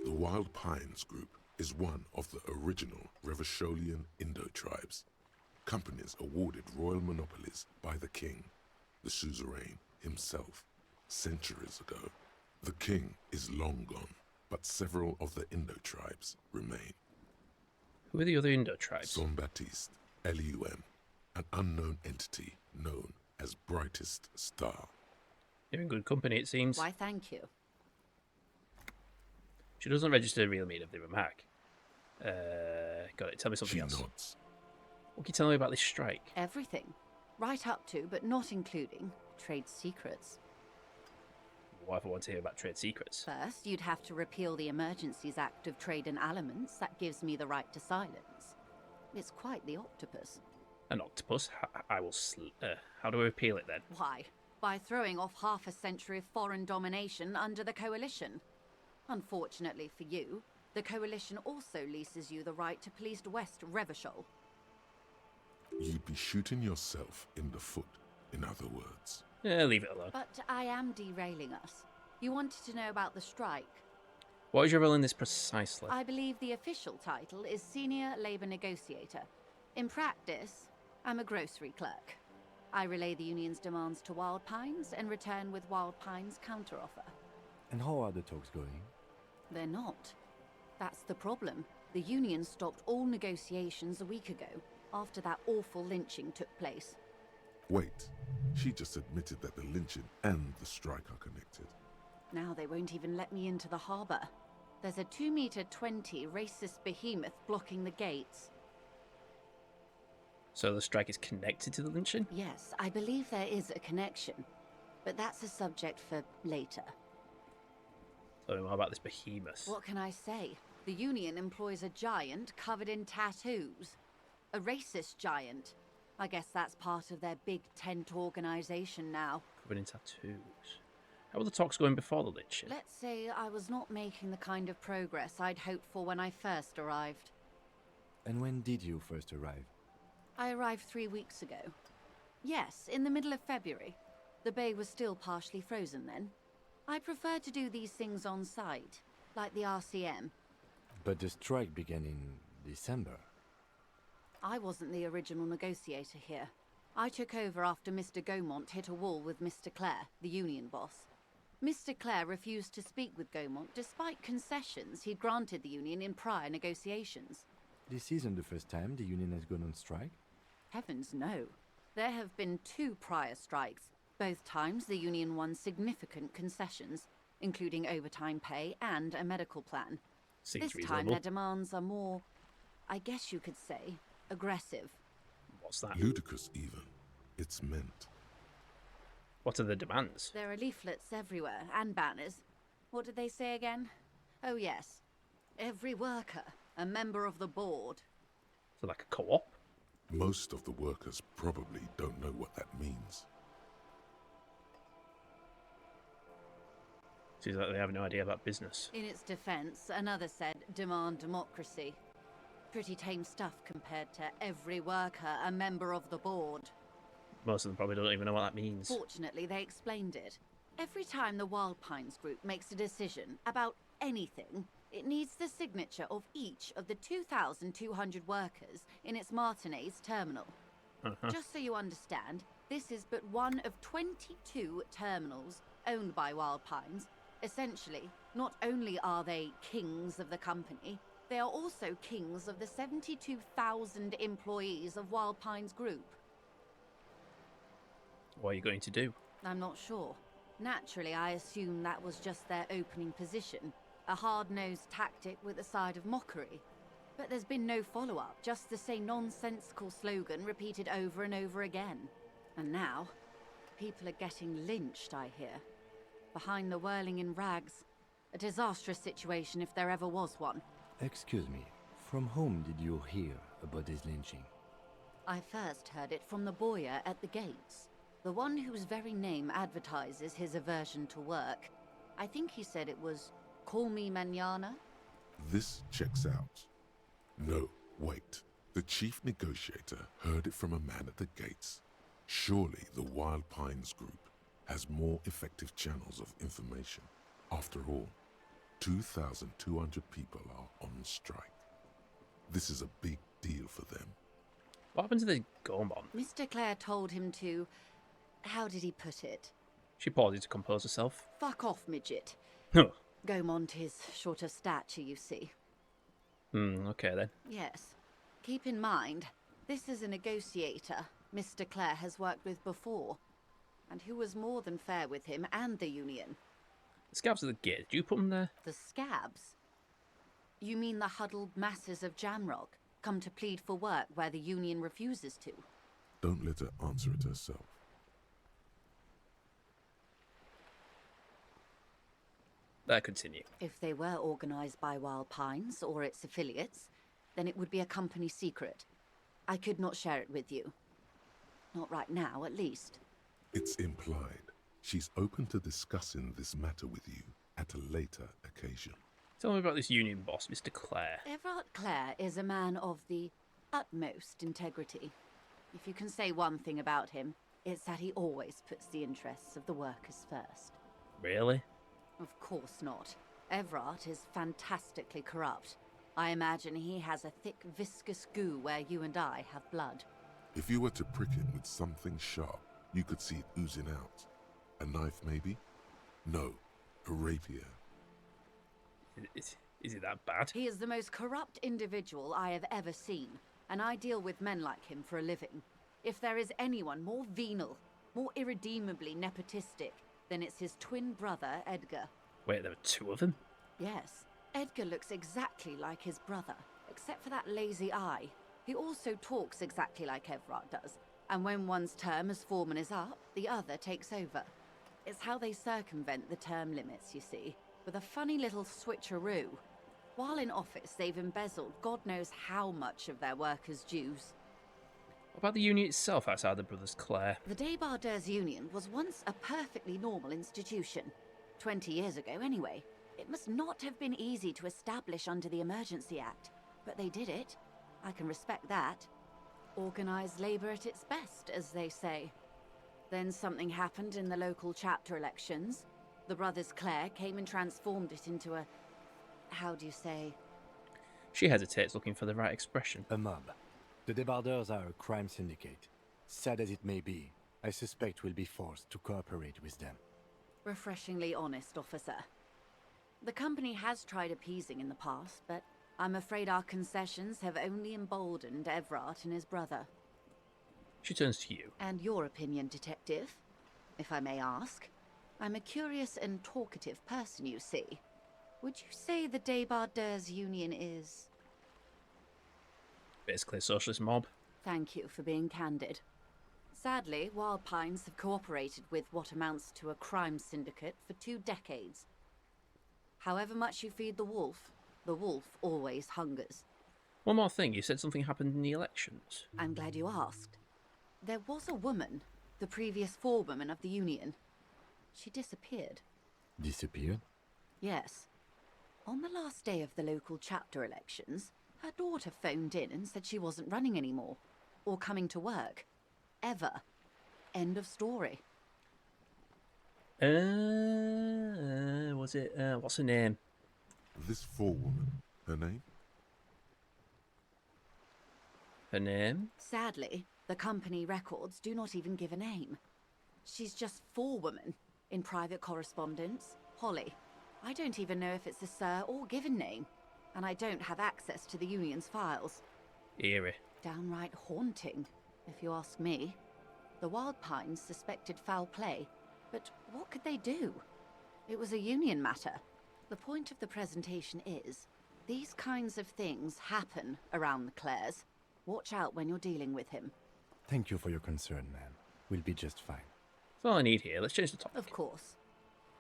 The Wild Pines Group is one of the original Revacholian Indo-tribes. Companies awarded royal monopolies by the king, the suzerain himself, centuries ago. The king is long gone, but several of the Indo-tribes remain. Who are the other Indo-tribes? Son Baptiste, Elysium, an unknown entity known as Brightest Star. You're in good company, it seems. Why, thank you. She doesn't register the real meaning of the remark. Got it. Tell me something else. She nods. What can you tell me about this strike? Everything. Right up to, but not including, trade secrets. Why if I want to hear about trade secrets? First, you'd have to repeal the Emergencies Act of Trade in Elements. That gives me the right to silence. It's quite the octopus. An octopus? How do I repeal it then? Why? By throwing off half a century of foreign domination under the Coalition. Unfortunately for you, the Coalition also leases you the right to police West Revachol. You'd be shooting yourself in the foot, in other words. Yeah, leave it alone. But I am derailing us. You wanted to know about the strike. What is your role in this precisely? I believe the official title is Senior Labour Negotiator. In practice, I'm a grocery clerk. I relay the union's demands to Wild Pines and return with Wild Pines' counteroffer. And how are the talks going? They're not. That's the problem. The union stopped all negotiations a week ago, after that awful lynching took place. Wait, she just admitted that the lynching and the strike are connected. Now they won't even let me into the harbour. There's a 2-meter 20 racist behemoth blocking the gates. So the strike is connected to the lynching? Yes, I believe there is a connection. But that's a subject for later. So what about this behemoth? What can I say? The union employs a giant covered in tattoos. A racist giant. I guess that's part of their big tent organisation now. Covered in tattoos. How were the talks going before the lynching? Let's say I was not making the kind of progress I'd hoped for when I first arrived. And when did you first arrive? I arrived 3 weeks ago. Yes, in the middle of February. The bay was still partially frozen then. I prefer to do these things on site, like the RCM. But the strike began in December. I wasn't the original negotiator here. I took over after Mr. Gaumont hit a wall with Mr. Clare, the union boss. Mr. Clare refused to speak with Gaumont despite concessions he'd granted the union in prior negotiations. This isn't the first time the union has gone on strike? Heavens no. There have been 2 prior strikes. Both times the union won significant concessions, including overtime pay and a medical plan. Seems This time their demands are more, I guess you could say, aggressive. What's that? Ludicrous, even. It's meant. What are the demands? There are leaflets everywhere, and banners. What did they say again? Oh yes. Every worker, a member of the board. So like a co-op? Most of the workers probably don't know what that means. Seems like they have no idea about business. In its defense, another said, demand democracy. Pretty tame stuff compared to every worker, a member of the board. Most of them probably don't even know what that means. Fortunately, they explained it. Every time the Wild Pines group makes a decision about anything, it needs the signature of each of the 2,200 workers in its Martinez terminal. Just so you understand, this is but one of 22 terminals owned by Wild Pines. Essentially, not only are they kings of the company, they are also kings of the 72,000 employees of Wild Pines Group. What are you going to do? I'm not sure. Naturally, I assume that was just their opening position, a hard-nosed tactic with a side of mockery. But there's been no follow-up, just the same nonsensical slogan repeated over and over again. And now, people are getting lynched, I hear. Behind the whirling in rags. A disastrous situation if there ever was one. Excuse me, from whom did you hear about this lynching? I first heard it from the bowyer at the gates. The one whose very name advertises his aversion to work. I think he said it was, "Call me mañana." This checks out. No, wait. The chief negotiator heard it from a man at the gates. Surely the Wild Pines group has more effective channels of information. After all, 2,200 people are on strike. This is a big deal for them. What happened to the Gaumont? Mr. Clare told him to... How did he put it? She pauses to compose herself. Fuck off, midget. Huh. Gaumont is short of stature, you see. Okay then. Yes. Keep in mind, this is a negotiator Mr. Clare has worked with before, and who was more than fair with him and the union. The scabs at the gate, did you put them there? The scabs? You mean the huddled masses of Jamrock, come to plead for work where the union refuses to? Don't let her answer it herself. Continue. If they were organised by Wild Pines or its affiliates, then it would be a company secret. I could not share it with you. Not right now, at least. It's implied. She's open to discussing this matter with you at a later occasion. Tell me about this union boss, Mr. Clare. Everard Clare is a man of the utmost integrity. If you can say one thing about him, it's that he always puts the interests of the workers first. Really? Of course not. Evrart is fantastically corrupt. I imagine he has a thick, viscous goo where you and I have blood. If you were to prick him with something sharp, you could see it oozing out. A knife, maybe? No, a rapier. Is it that bad? He is the most corrupt individual I have ever seen, and I deal with men like him for a living. If there is anyone more venal, more irredeemably nepotistic, then it's his twin brother, Edgar. Wait, there were two of them? Yes. Edgar looks exactly like his brother, except for that lazy eye. He also talks exactly like Evrart does, and when one's term as foreman is up, the other takes over. It's how they circumvent the term limits, you see, with a funny little switcheroo. While in office, they've embezzled God knows how much of their workers' dues. What about the union itself outside the Brothers Clare? The Debardeurs Union was once a perfectly normal institution. 20 years ago, anyway. It must not have been easy to establish under the Emergency Act, but they did it. I can respect that. Organised labour at its best, as they say. Then something happened in the local chapter elections. The Brothers Clare came and transformed it into a... how do you say? She hesitates, looking for the right expression. A mob. The Debardeurs are a crime syndicate. Sad as it may be, I suspect we'll be forced to cooperate with them. Refreshingly honest, officer. The company has tried appeasing in the past, but I'm afraid our concessions have only emboldened Evrart and his brother. She turns to you. And your opinion, detective, if I may ask. I'm a curious and talkative person, you see. Would you say the Debardeurs Union is... basically a socialist mob? Thank you for being candid. Sadly, Wild Pines have cooperated with what amounts to a crime syndicate for 2 decades. However much you feed the wolf always hungers. One more thing, you said something happened in the elections. I'm glad you asked. There was a woman, the previous forewoman of the Union. She disappeared. Disappeared? Yes. On the last day of the local chapter elections, her daughter phoned in and said she wasn't running anymore, or coming to work. Ever. End of story. Was it, what's her name? This forewoman, her name? Her name? Sadly, the company records do not even give a name. She's just forewoman in private correspondence, Holly. I don't even know if it's a sir or given name, and I don't have access to the Union's files. Eerie. Downright haunting, if you ask me. The Wild Pines suspected foul play, but what could they do? It was a Union matter. The point of the presentation is, these kinds of things happen around the Clares. Watch out when you're dealing with him. Thank you for your concern, ma'am. We'll be just fine. That's all I need here. Let's change the topic. Of course.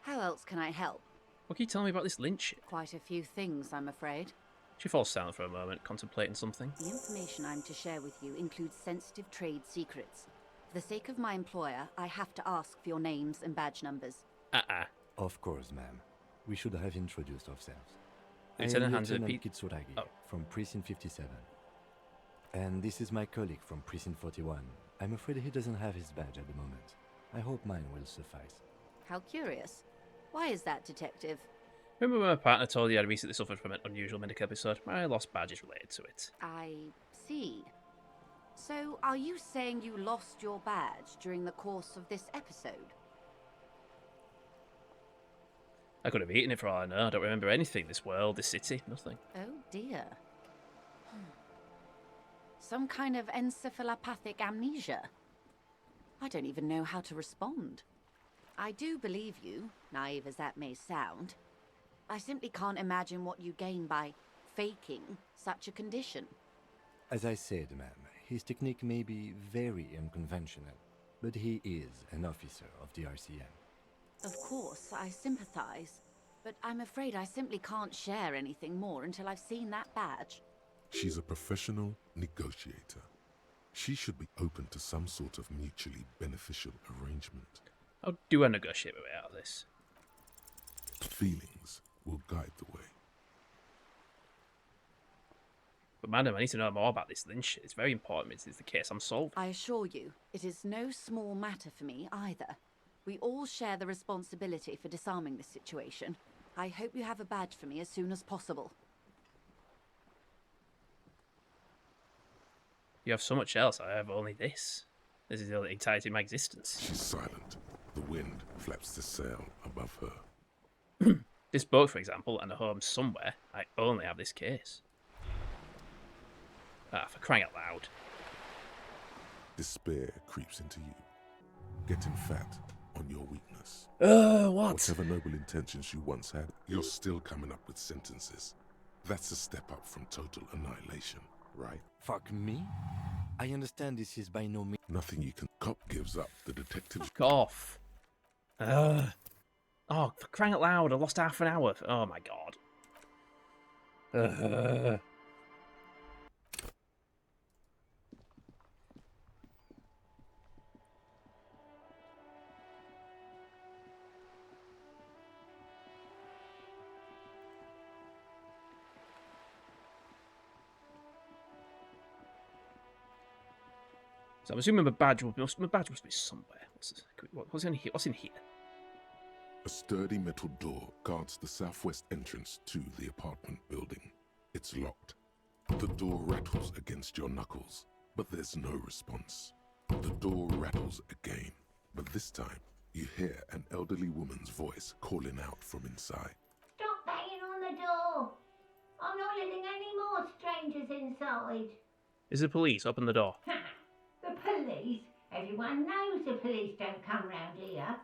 How else can I help? What can you tell me about this lynch? Quite a few things, I'm afraid. She falls silent for a moment, contemplating something. The information I'm to share with you includes sensitive trade secrets. For the sake of my employer, I have to ask for your names and badge numbers. Of course, ma'am. We should have introduced ourselves. Lieutenant Lieutenant Kitsuragi from Precinct 57. And this is my colleague from Precinct 41. I'm afraid he doesn't have his badge at the moment. I hope mine will suffice. How curious. Why is that, detective? Remember when my partner told you I'd recently suffered from an unusual medical episode? My lost badge is related to it. I see. So, are you saying you lost your badge during the course of this episode? I could have eaten it for all I know. I don't remember anything. This world, this city, nothing. Oh dear. Some kind of encephalopathic amnesia. I don't even know how to respond. I do believe you, naive as that may sound. I simply can't imagine what you gain by faking such a condition. As I said, ma'am, his technique may be very unconventional, but he is an officer of the RCM. Of course, I sympathize, but I'm afraid I simply can't share anything more until I've seen that badge. She's a professional negotiator. She should be open to some sort of mutually beneficial arrangement. How do I negotiate my way out of this? Feelings will guide the way. But madam, I need to know more about this lynch. It's very important. It's the case I'm solving. I assure you, it is no small matter for me either. We all share the responsibility for disarming this situation. I hope you have a badge for me as soon as possible. You have so much else. I have only this. This is the only entirety of my existence. She's silent. The wind flaps the sail above her. This boat, for example, and a home somewhere, I only have this case. Ah, for crying out loud. Despair creeps into you, getting fat on your weakness. What? Whatever noble intentions you once had, you're still coming up with sentences. That's a step up from total annihilation, right? Fuck me? I understand this is by no means... Nothing you can... Cop gives up. The detective... Fuck off. Oh, for crying out loud, I lost half an hour. Oh my god. So I'm assuming my badge must be somewhere. What's in here? What's in here? A sturdy metal door guards the southwest entrance to the apartment building. It's locked. The door rattles against your knuckles, but there's no response. The door rattles again, but this time you hear an elderly woman's voice calling out from inside. Stop banging on the door! I'm not letting any more strangers inside. Is the police? Open the door. The police? Everyone knows the police don't come round here.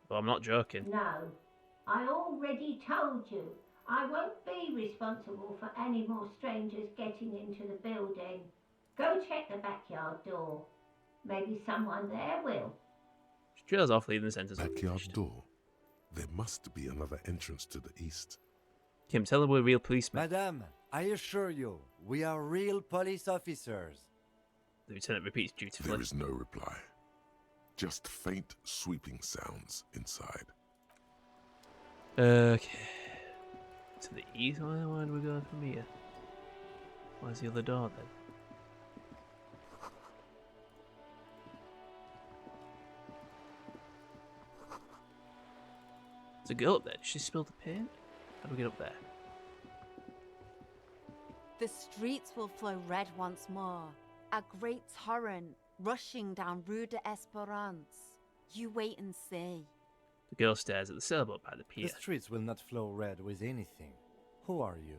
Well, I'm not joking. No, I already told you. I won't be responsible for any more strangers getting into the building. Go check the backyard door. Maybe someone there will. She trails off, leaving the sentence. Backyard door? There must be another entrance to the east. Kim, tell her we're real policemen. Madame, I assure you, we are real police officers. The lieutenant repeats dutifully. There is no reply. Just faint, sweeping sounds inside. Okay. To the east? Where do we go from here? Where's the other door then? There's a girl up there. Did she spill the paint? How do we get up there? The streets will flow red once more. A great torrent rushing down Rue de Esperance. You wait and see. The girl stares at the sailboat by the pier. The streets will not flow red with anything. Who are you?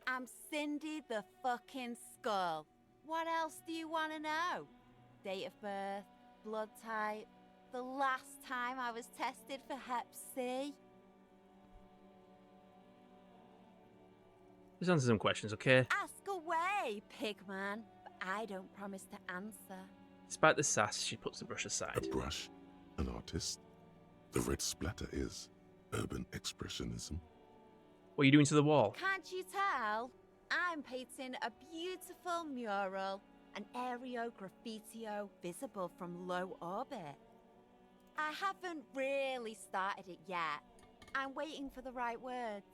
I'm Cindy the fucking Skull. What else do you want to know? Date of birth, blood type, the last time I was tested for Hep C. Just answer some questions, okay? Ask away, pigman. But I don't promise to answer. Despite the sass, she puts the brush aside. A brush? An artist? The red splatter is urban expressionism. What are you doing to the wall? Can't you tell? I'm painting a beautiful mural, an aereo graffitio visible from low orbit. I haven't really started it yet. I'm waiting for the right words.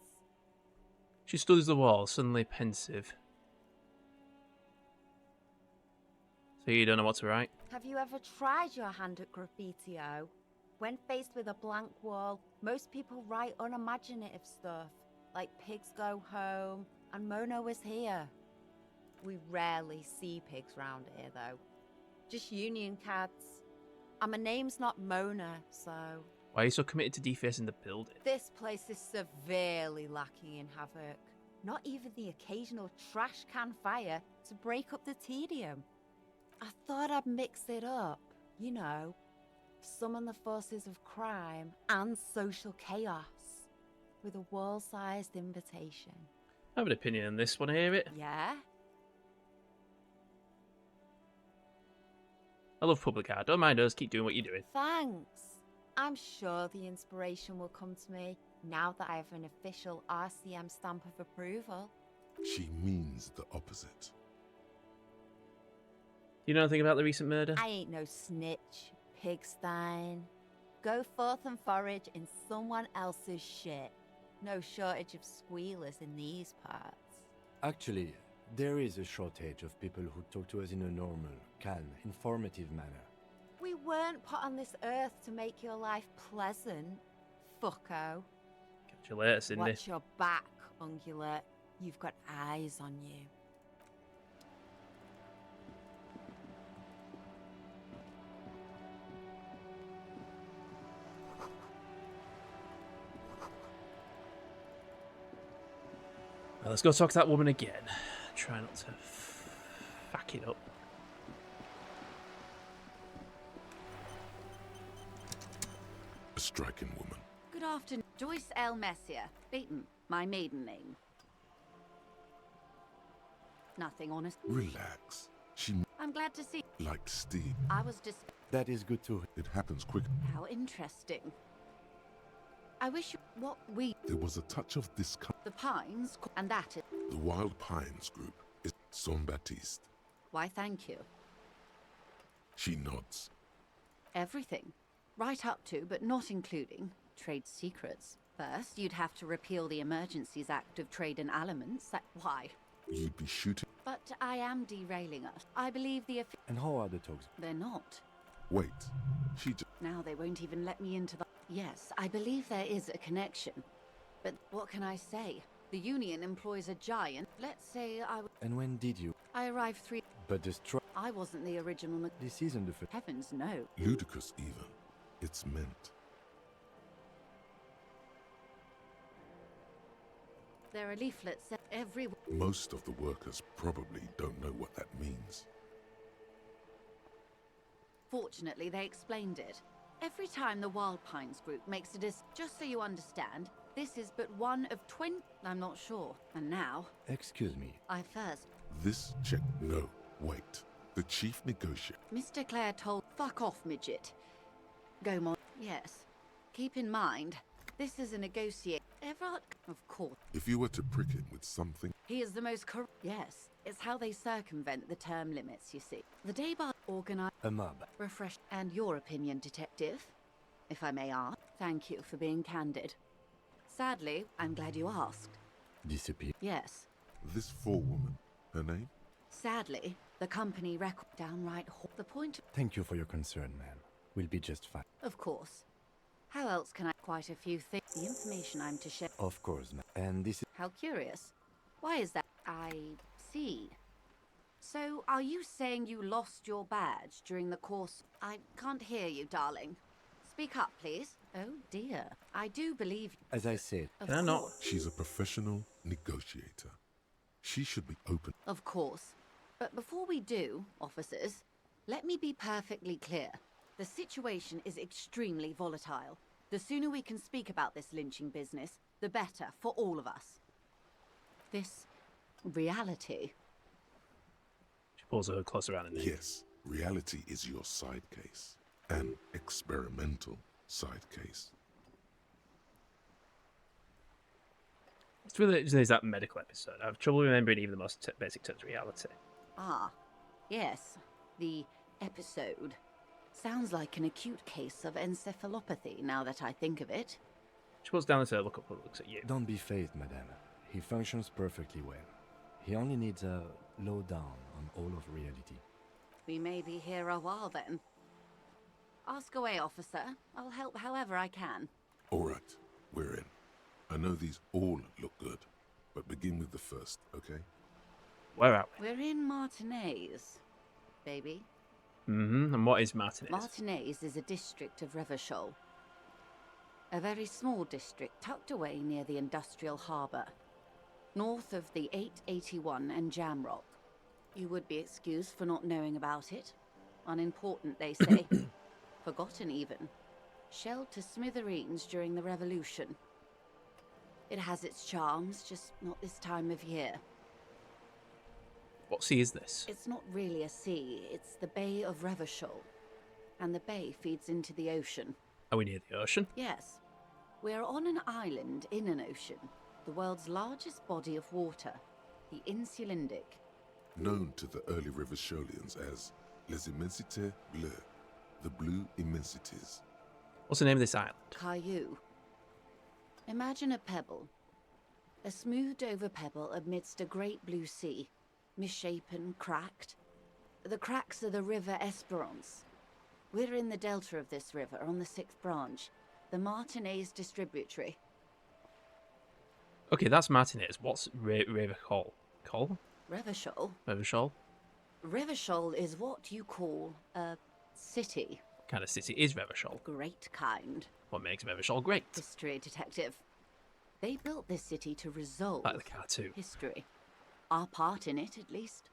She studies the wall, suddenly pensive. So you don't know what to write? Have you ever tried your hand at graffitio? When faced with a blank wall, most people write unimaginative stuff, like pigs go home and Mona was here. We rarely see pigs round here, though. Just union cats. And my name's not Mona, so... Why are you so committed to defacing the building? This place is severely lacking in havoc. Not even the occasional trash can fire to break up the tedium. I thought I'd mix it up, you know, summon the forces of crime and social chaos with a wall-sized invitation. I have an opinion on this. Want to hear it? Yeah? I love public art. Don't mind us. Keep doing what you're doing. Thanks. I'm sure the inspiration will come to me now that I have an official RCM stamp of approval. She means the opposite. You know anything about the recent murder? I ain't no snitch, pigstein. Go forth and forage in someone else's shit. No shortage of squealers in these parts. Actually, there is a shortage of people who talk to us in a normal, calm, informative manner. We weren't put on this earth to make your life pleasant, fucko. Catch you later, Cindy. Watch your back, ungulate. You've got eyes on you. Well, let's go talk to that woman again. Try not to fuck it up. A striking woman. Good afternoon. Joyce L. Messier. Beaton, my maiden name. Nothing, honest. Relax. She I'm glad to see. like Steve. I was just... That is good too. It happens quick. How interesting. I wish you... What we... There was a touch of discomfort. The Pines, and that is... The Wild Pines group is Son Baptiste. Why, thank you. She nods. Everything. Right up to, but not including, trade secrets. First, you'd have to repeal the Emergencies Act of Trade in Elements. Why? You'd be shooting. But I am derailing us. I believe the... And how are the talks? They're not. Wait. She just... Now they won't even let me into the... Yes, I believe there is a connection. But what can I say? The Union employs a giant. Let's say And when did you? I arrived 3... But the I wasn't the original... This isn't the first. Heavens, no. Ludicrous even. It's meant. There are leaflets everywhere. Most of the workers probably don't know what that means. Fortunately, they explained it. Every time the Wild Pines group makes a just so you understand, this is but one of 20... I'm not sure. And now... Excuse me. I first... This check... No, wait. The chief negotiator... Mr. Clare told... Fuck off, midget. Go, Mon... Yes. Keep in mind, this is a negotiate... Everard... Of course. If you were to prick him with something... He is the most Yes. It's how they circumvent the term limits, you see. The day bar organize... A mob. Refresh... And your opinion, detective? If I may ask. Thank you for being candid. Sadly, I'm glad you asked. Disappear. Yes. This forewoman, her name? Sadly, the company record downright the point... Thank you for your concern, ma'am. We'll be just fine. Of course. How else can I... Quite a few things. The information I'm to share... Of course, ma'am. And this is... How curious. Why is that? I see. So, are you saying you lost your badge during the course... I can't hear you, darling. Speak up, please. Oh, dear. I do believe... As I said... Can I not? She's a professional negotiator. She should be open. Of course. But before we do, officers, let me be perfectly clear. The situation is extremely volatile. The sooner we can speak about this lynching business, the better for all of us. This reality... She pulls her closer around in there. Yes, reality is your side case. An experimental side case. It's really it's that medical episode. I have trouble remembering even the most basic terms of reality. Ah, yes. The episode. Sounds like an acute case of encephalopathy, now that I think of it. She pulls down and looks up and looks at you. Don't be phased, madame. He functions perfectly well. He only needs a lowdown on all of reality. We may be here a while then. Ask away, officer. I'll help however I can. All right, we're in. I know these all look good, but begin with the first, okay? Where are We're in Martinez, baby. And what is Martinez? Martinez is a district of Revachol. A very small district tucked away near the industrial harbour, north of the 881 and Jamrock. You would be excused for not knowing about it. Unimportant, they say. Forgotten, even. Shelled to smithereens during the Revolution. It has its charms, just not this time of year. What sea is this? It's not really a sea, it's the Bay of Revachol. And the bay feeds into the ocean. Are we near the ocean? Yes. We're on an island in an ocean, the world's largest body of water, the Insulindic. Known to the early Revacholians as Les Immensités Bleues, the Blue Immensities. What's the name of this island? Caillou. Imagine a pebble. A smoothed over pebble amidst a great blue sea, misshapen, cracked. The cracks are the River Esperance. We're in the delta of this river, on the 6th branch, the Martinez distributary. Okay, that's Martinez. What's Revachol? Col? Revachol? Revachol? Revachol is what you call a city. What kind of city is Revachol? Great kind. What makes Revachol great? History detective. They built this city to resolve Like the cartoon. history. Our part in it, at least.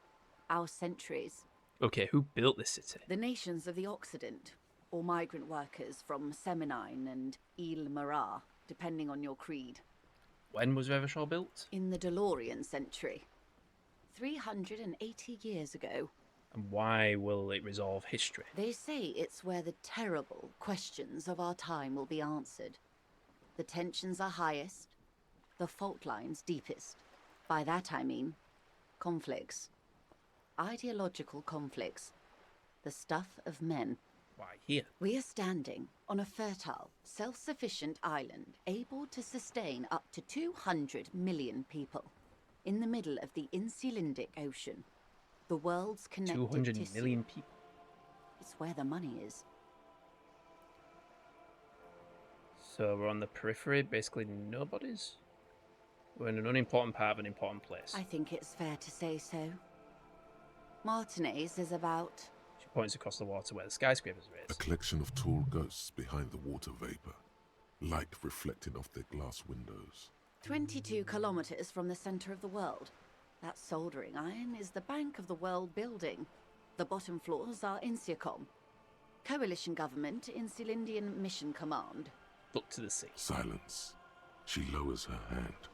Our centuries. Okay, who built this city? The nations of the Occident, or migrant workers from Seminine and Ile Marat, depending on your creed. When was Revachol built? In the DeLorean century. 380 years ago. And why will it resolve history? They say it's where the terrible questions of our time will be answered. The tensions are highest, the fault lines deepest. By that I mean conflicts. Ideological conflicts. The stuff of men. Why here? We are standing on a fertile, self-sufficient island able to sustain up to 200 million people in the middle of the Insulindic Ocean, the world's connected 200 tissue. million people. It's where the money is. So we're on the periphery, basically nobody's? We're in an unimportant part of an important place. I think it's fair to say so. Martinez is about... She points across the water where the skyscrapers are A raised. collection of tall ghosts behind the water vapor, light reflecting off their glass windows. 22 kilometers from the center of the world. That soldering iron is the bank of the world building. The bottom floors are Insiacom. Coalition government, Insulindian Mission Command. Look to the sea. Silence. She lowers her hand.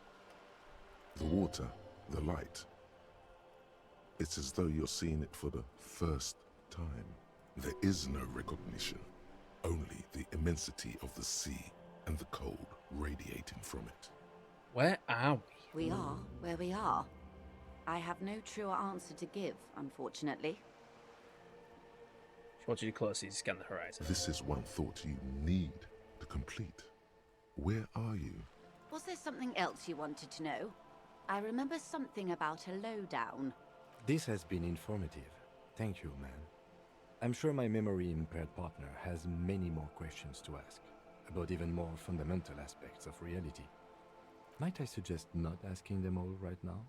The water, the light. It's as though you're seeing it for the first time. There is no recognition, only the immensity of the sea and the cold radiating from it. Where are we? We are where we are. I have no truer answer to give, unfortunately. She wants you to closely scan the horizon. This is one thought you need to complete. Where are you? Was there something else you wanted to know? I remember something about a lowdown. This has been informative. Thank you, man. I'm sure my memory-impaired partner has many more questions to ask, about even more fundamental aspects of reality. Might I suggest not asking them all right now?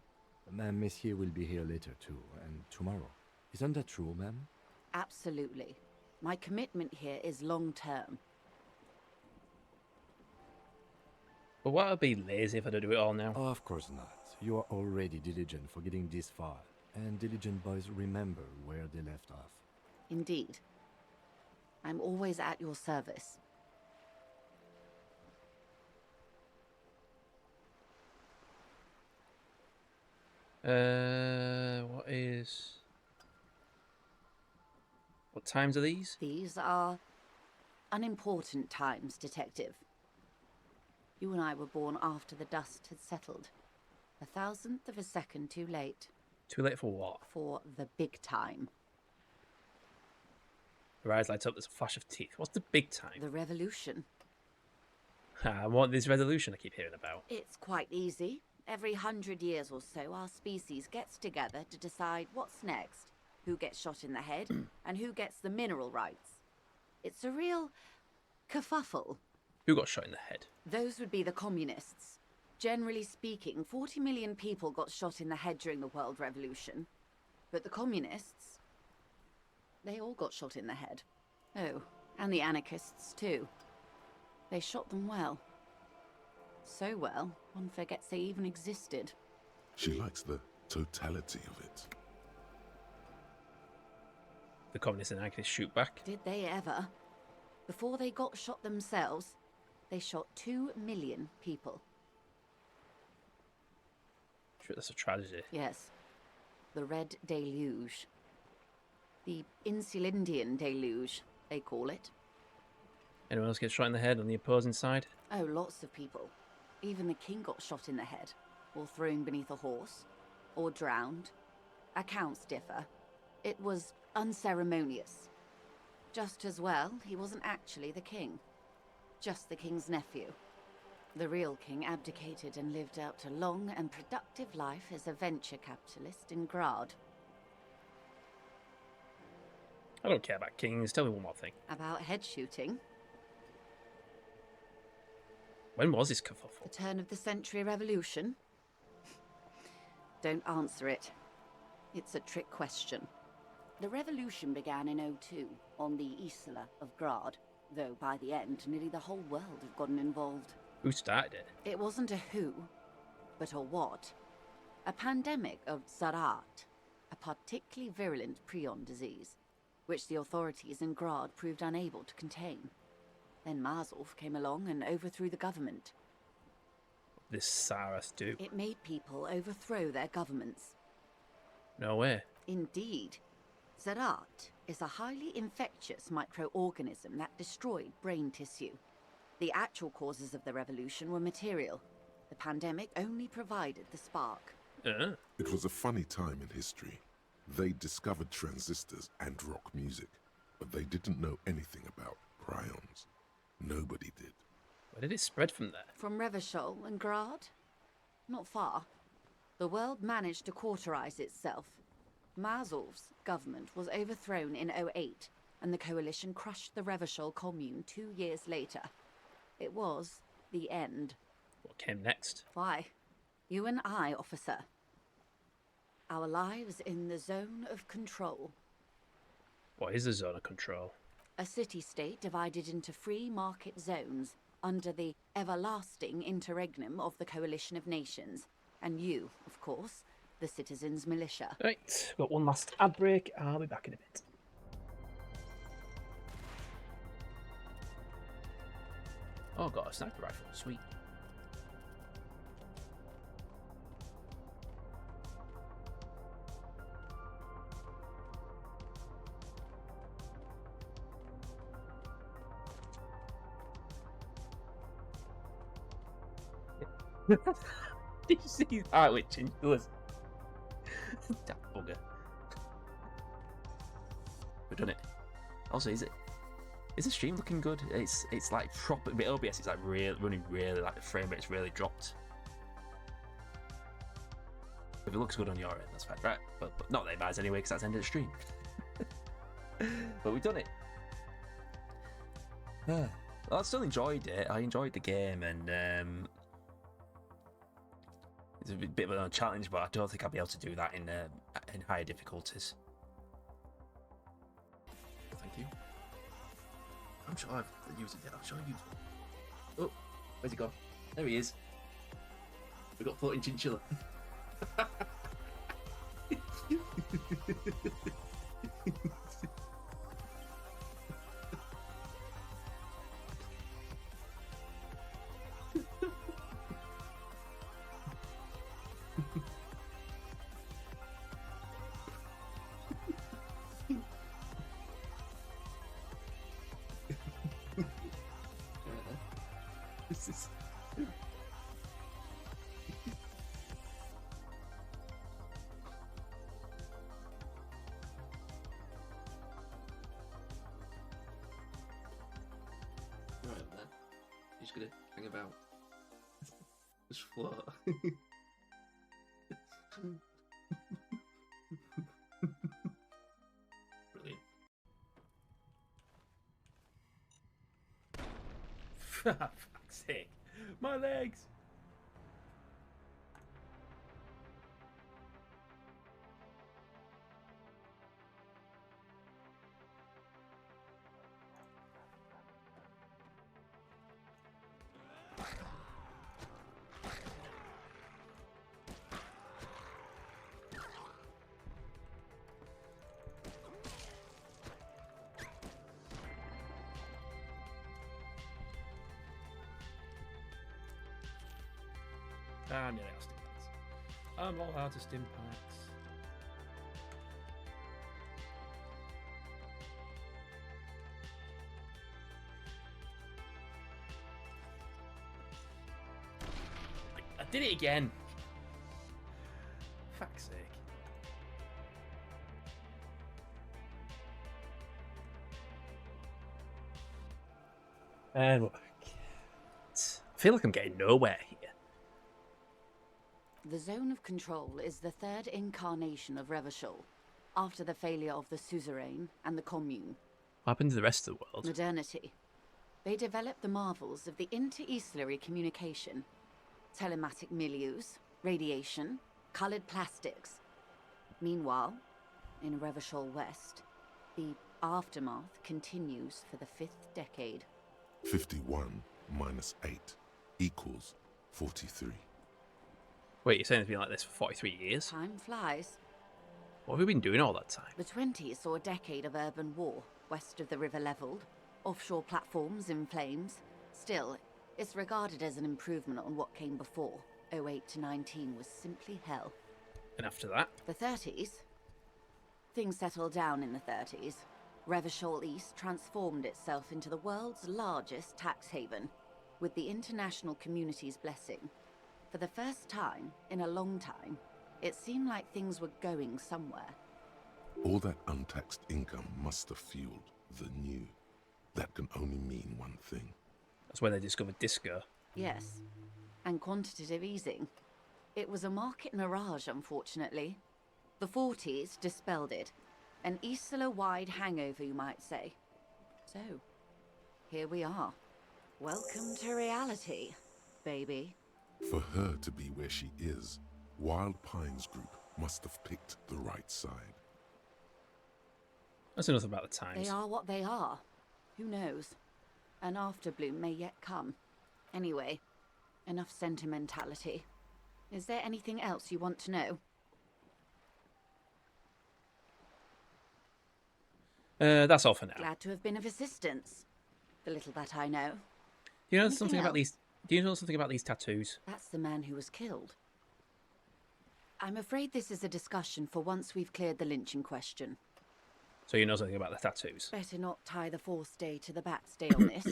Ma'am, Messier will be here later too, and tomorrow. Isn't that true, ma'am? Absolutely. My commitment here is long-term. But what would be lazy if I don't do it all now? Oh, of course not. You are already diligent for getting this far, and diligent boys remember where they left off. Indeed. I'm always at your service. What times are these? These are unimportant times, Detective. You and I were born after the dust had settled. 1,000th of a second too late. Too late for what? For the big time. Her eyes light up, there's a flash of teeth. What's the big time? The revolution. I want this resolution I keep hearing about. It's quite easy. Every 100 years or so, our species gets together to decide what's next, who gets shot in the head, and who gets the mineral rights. It's a real kerfuffle. Who got shot in the head? Those would be the communists. Generally speaking, 40 million people got shot in the head during the World Revolution. But the communists, they all got shot in the head. Oh, and the anarchists too. They shot them well. So well, one forgets they even existed. She likes the totality of it. The communists and anarchists shoot back. Did they ever? Before they got shot themselves, they shot 2 million people. Sure, that's a tragedy. Yes. The Red Deluge. The Insulindian Deluge, they call it. Anyone else get shot in the head on the opposing side? Oh, lots of people. Even the king got shot in the head, or thrown beneath a horse, or drowned. Accounts differ. It was unceremonious. Just as well, he wasn't actually the king. Just the king's nephew. The real king abdicated and lived out a long and productive life as a venture capitalist in Grad. I don't care about kings. Tell me one more thing. About head shooting. When was this kerfuffle? The turn of the century revolution? Don't answer it. It's a trick question. The revolution began in '02 on the Isla of Grad, though by the end, nearly the whole world had gotten involved. Who started it? It wasn't a who, but a what. A pandemic of Zarat, a particularly virulent prion disease, which the authorities in Grad proved unable to contain. Then Marzolf came along and overthrew the government. This Saras do? It made people overthrow their governments. No way. Indeed. Zarat is a highly infectious microorganism that destroyed brain tissue. The actual causes of the revolution were material. The pandemic only provided the spark. It was a funny time in history. They discovered transistors and rock music, but they didn't know anything about prions. Nobody did. Where did it spread from there? From Revachol and Grad? Not far. The world managed to cauterize itself. Marzolf's government was overthrown in '08, and the coalition crushed the Revachol commune 2 years later. It was the end. What came next? Why? You and I, officer. Our lives in the zone of control. What is the zone of control? A city-state divided into free market zones under the everlasting interregnum of the Coalition of Nations. And you, of course, the citizens' militia. Right, got one last ad break. I'll be back in a bit. Oh, got a sniper rifle. Sweet. Did you see that with chinchillas? That bugger. We've done it. Also, is the stream looking good? It's like proper. With OBS, it's like running really, like the frame rate's really dropped. If it looks good on your end, that's fine, right? But not that it matters anyway, because that's the end of the stream. But we've done it. Well, I still enjoyed it. I enjoyed the game, and it's a bit of a challenge, but I don't think I'll be able to do that in higher difficulties. Thank you. I'm sure I've used it. I'm sure I've used it. Oh, where's he gone? There he is. We got floating chinchilla. This is... Right then, you're just gonna hang about. Just float. Brilliant. For fuck's sake. My legs! I'm nearly out of stim packs. I'm all out of stim packs. I did it again. Fuck's sake. And we're back. I feel like I'm getting nowhere here. The Zone of Control is the third incarnation of Revachol, after the failure of the Suzerain and the Commune. What happened to the rest of the world? Modernity. They developed the marvels of the inter-estellary communication, telematic milieus, radiation, coloured plastics. Meanwhile, in Revachol West, the aftermath continues for the 5th decade. 51 minus 8 equals 43. Wait, you're saying it's been like this for 43 years? Time flies. What have we been doing all that time? The 20s saw a decade of urban war, west of the river levelled, offshore platforms in flames. Still, it's regarded as an improvement on what came before. 08 to 19 was simply hell. And after that? The 30s? Things settled down in the 30s. Revachol East transformed itself into the world's largest tax haven, with the international community's blessing. For the first time in a long time, it seemed like things were going somewhere. All that untaxed income must have fueled the new. That can only mean one thing. That's when they discovered disco. Yes, and quantitative easing. It was a market mirage, unfortunately. The 40s dispelled it. An Isla-wide hangover, you might say. So, here we are. Welcome to reality, baby. For her to be where she is, Wild Pines Group must have picked the right side. That's enough about the times. They are what they are. Who knows? An afterbloom may yet come. Anyway, enough sentimentality. Is there anything else you want to know? That's all for now. Glad to have been of assistance. The little that I know. Do you know Anything something about else? these? Do you know something about these tattoos? That's the man who was killed. I'm afraid this is a discussion for once we've cleared the lynching question. So you know something about the tattoos? Better not tie the 4th day to the Bat's day on this.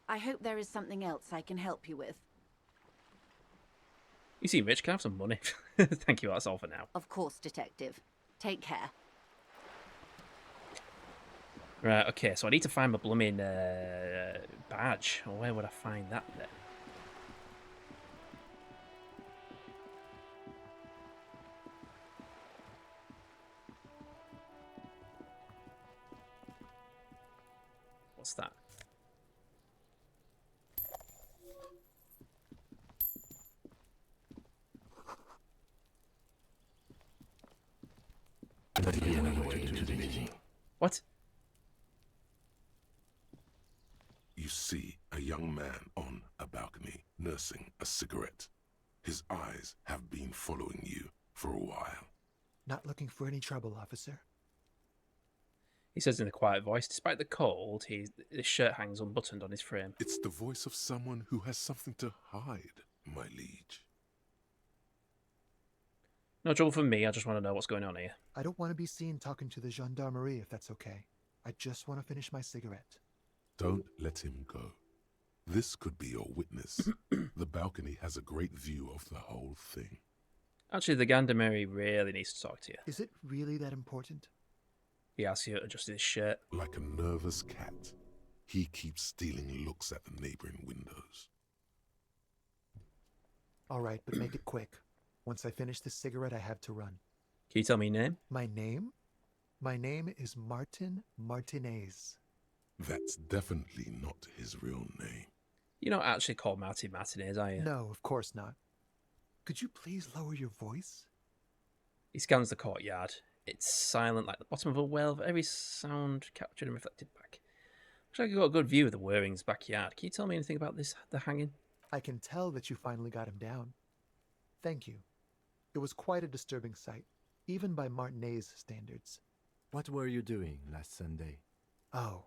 I hope there is something else I can help you with. You seem rich. Can I have some money? Thank you. That's all for now. Of course, Detective. Take care. Right. Okay. So I need to find my blooming badge. Or where would I find that then? What's that? What? You see a young man on a balcony nursing a cigarette. His eyes have been following you for a while. Not looking for any trouble, officer. He says in a quiet voice, despite the cold, his shirt hangs unbuttoned on his frame. It's the voice of someone who has something to hide, my liege. No trouble for me, I just want to know what's going on here. I don't want to be seen talking to the gendarmerie if that's okay. I just want to finish my cigarette. Don't let him go. This could be your witness. The balcony has a great view of the whole thing. Actually, the Gendarmerie really needs to talk to you. Is it really that important? He asks you to adjust his shirt. Like a nervous cat, he keeps stealing looks at the neighboring windows. All right, but make it quick. Once I finish this cigarette, I have to run. Can you tell me your name? My name? My name is Martin Martinez. That's definitely not his real name. You're not actually called Martin Martinez, are you? No, of course not. Could you please lower your voice? He scans the courtyard. It's silent like the bottom of a well, with every sound captured and reflected back. Looks like you've got a good view of the Waring's backyard. Can you tell me anything about the hanging? I can tell that you finally got him down. Thank you. It was quite a disturbing sight, even by Martinez standards. What were you doing last Sunday? Oh.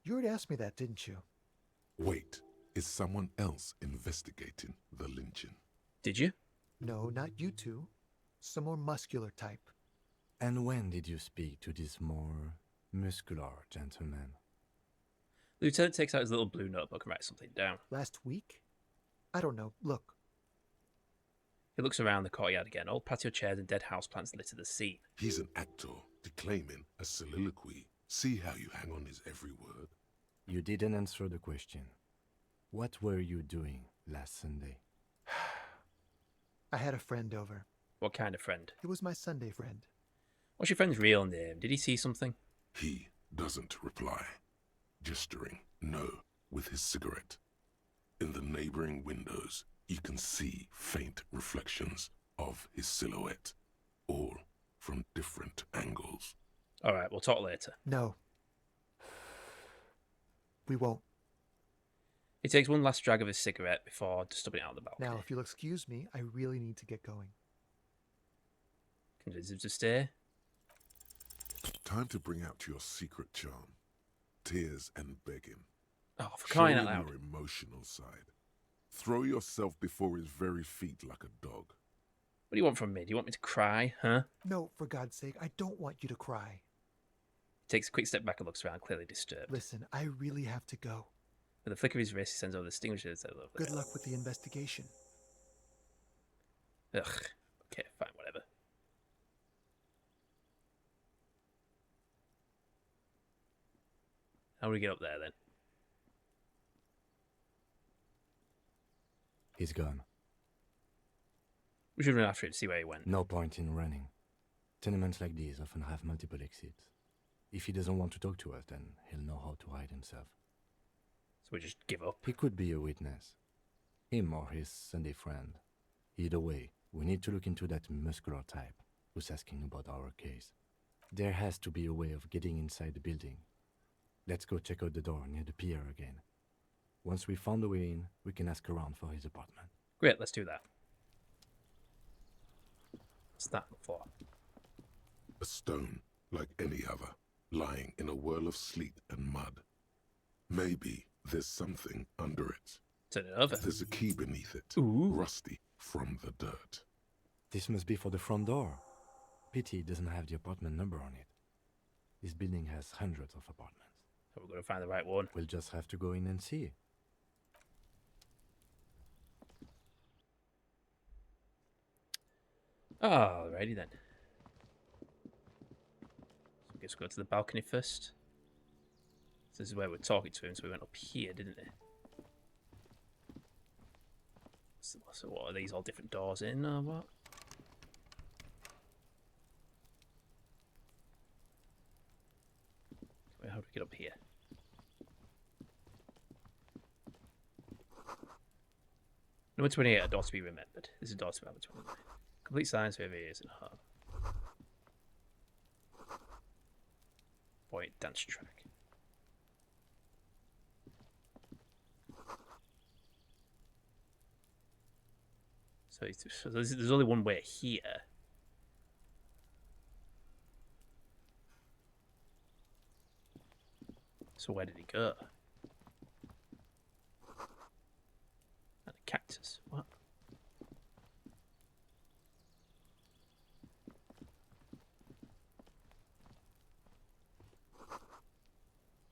You already asked me that, didn't you? Wait, is someone else investigating the lynching? Did you? No, not you two. Some more muscular type. And when did you speak to this more muscular gentleman? The lieutenant takes out his little blue notebook and writes something down. Last week? I don't know. Look. He looks around the courtyard again. Old patio chairs and dead houseplants litter the scene. He's an actor, declaiming a soliloquy. See how you hang on his every word? You didn't answer the question. What were you doing last Sunday? I had a friend over. What kind of friend? It was my Sunday friend. What's your friend's real name? Did he see something? He doesn't reply, gesturing no with his cigarette. In the neighboring windows, you can see faint reflections of his silhouette, all from different angles. All right, we'll talk later. No. We won't. He takes one last drag of his cigarette before stubbing it out of the balcony. Now, if you'll excuse me, I really need to get going. Convince him to stay. Time to bring out your secret charm. Tears and begging. Oh, for crying Show out him loud. your emotional side. Throw yourself before his very feet like a dog. What do you want from me? Do you want me to cry, huh? No, for God's sake, I don't want you to cry. He takes a quick step back and looks around, clearly disturbed. Listen, I really have to go. With a flick of his wrist, he sends over the extinguisher and says, Good luck with the investigation. Ugh. Okay, fine, whatever. How do we get up there, then? He's gone. We should run after him to see where he went. No point in running. Tenements like these often have multiple exits. If he doesn't want to talk to us, then he'll know how to hide himself. So we just give up? He could be a witness. Him or his Sunday friend. Either way, we need to look into that muscular type who's asking about our case. There has to be a way of getting inside the building. Let's go check out the door near the pier again. Once we found a way in, we can ask around for his apartment. Great, let's do that. What's that for? A stone, like any other, lying in a whirl of sleet and mud. Maybe there's something under it. Turn it over. There's a key beneath it, Ooh. rusty from the dirt. This must be for the front door. Pity it doesn't have the apartment number on it. This building has hundreds of apartments. So we're going to find the right one. We'll just have to go in and see. Alrighty then. So I guess we'll go to the balcony first. So this is where we're talking to him, so we went up here, didn't we? So what, are these all different doors in, or what? Wait, how do we get up here? Number 28, a door to be remembered. This is a door to be remembered. Complete silence for every ears and heart. Boy, dance track. So there's only one way here. So where did he go? And a cactus. What?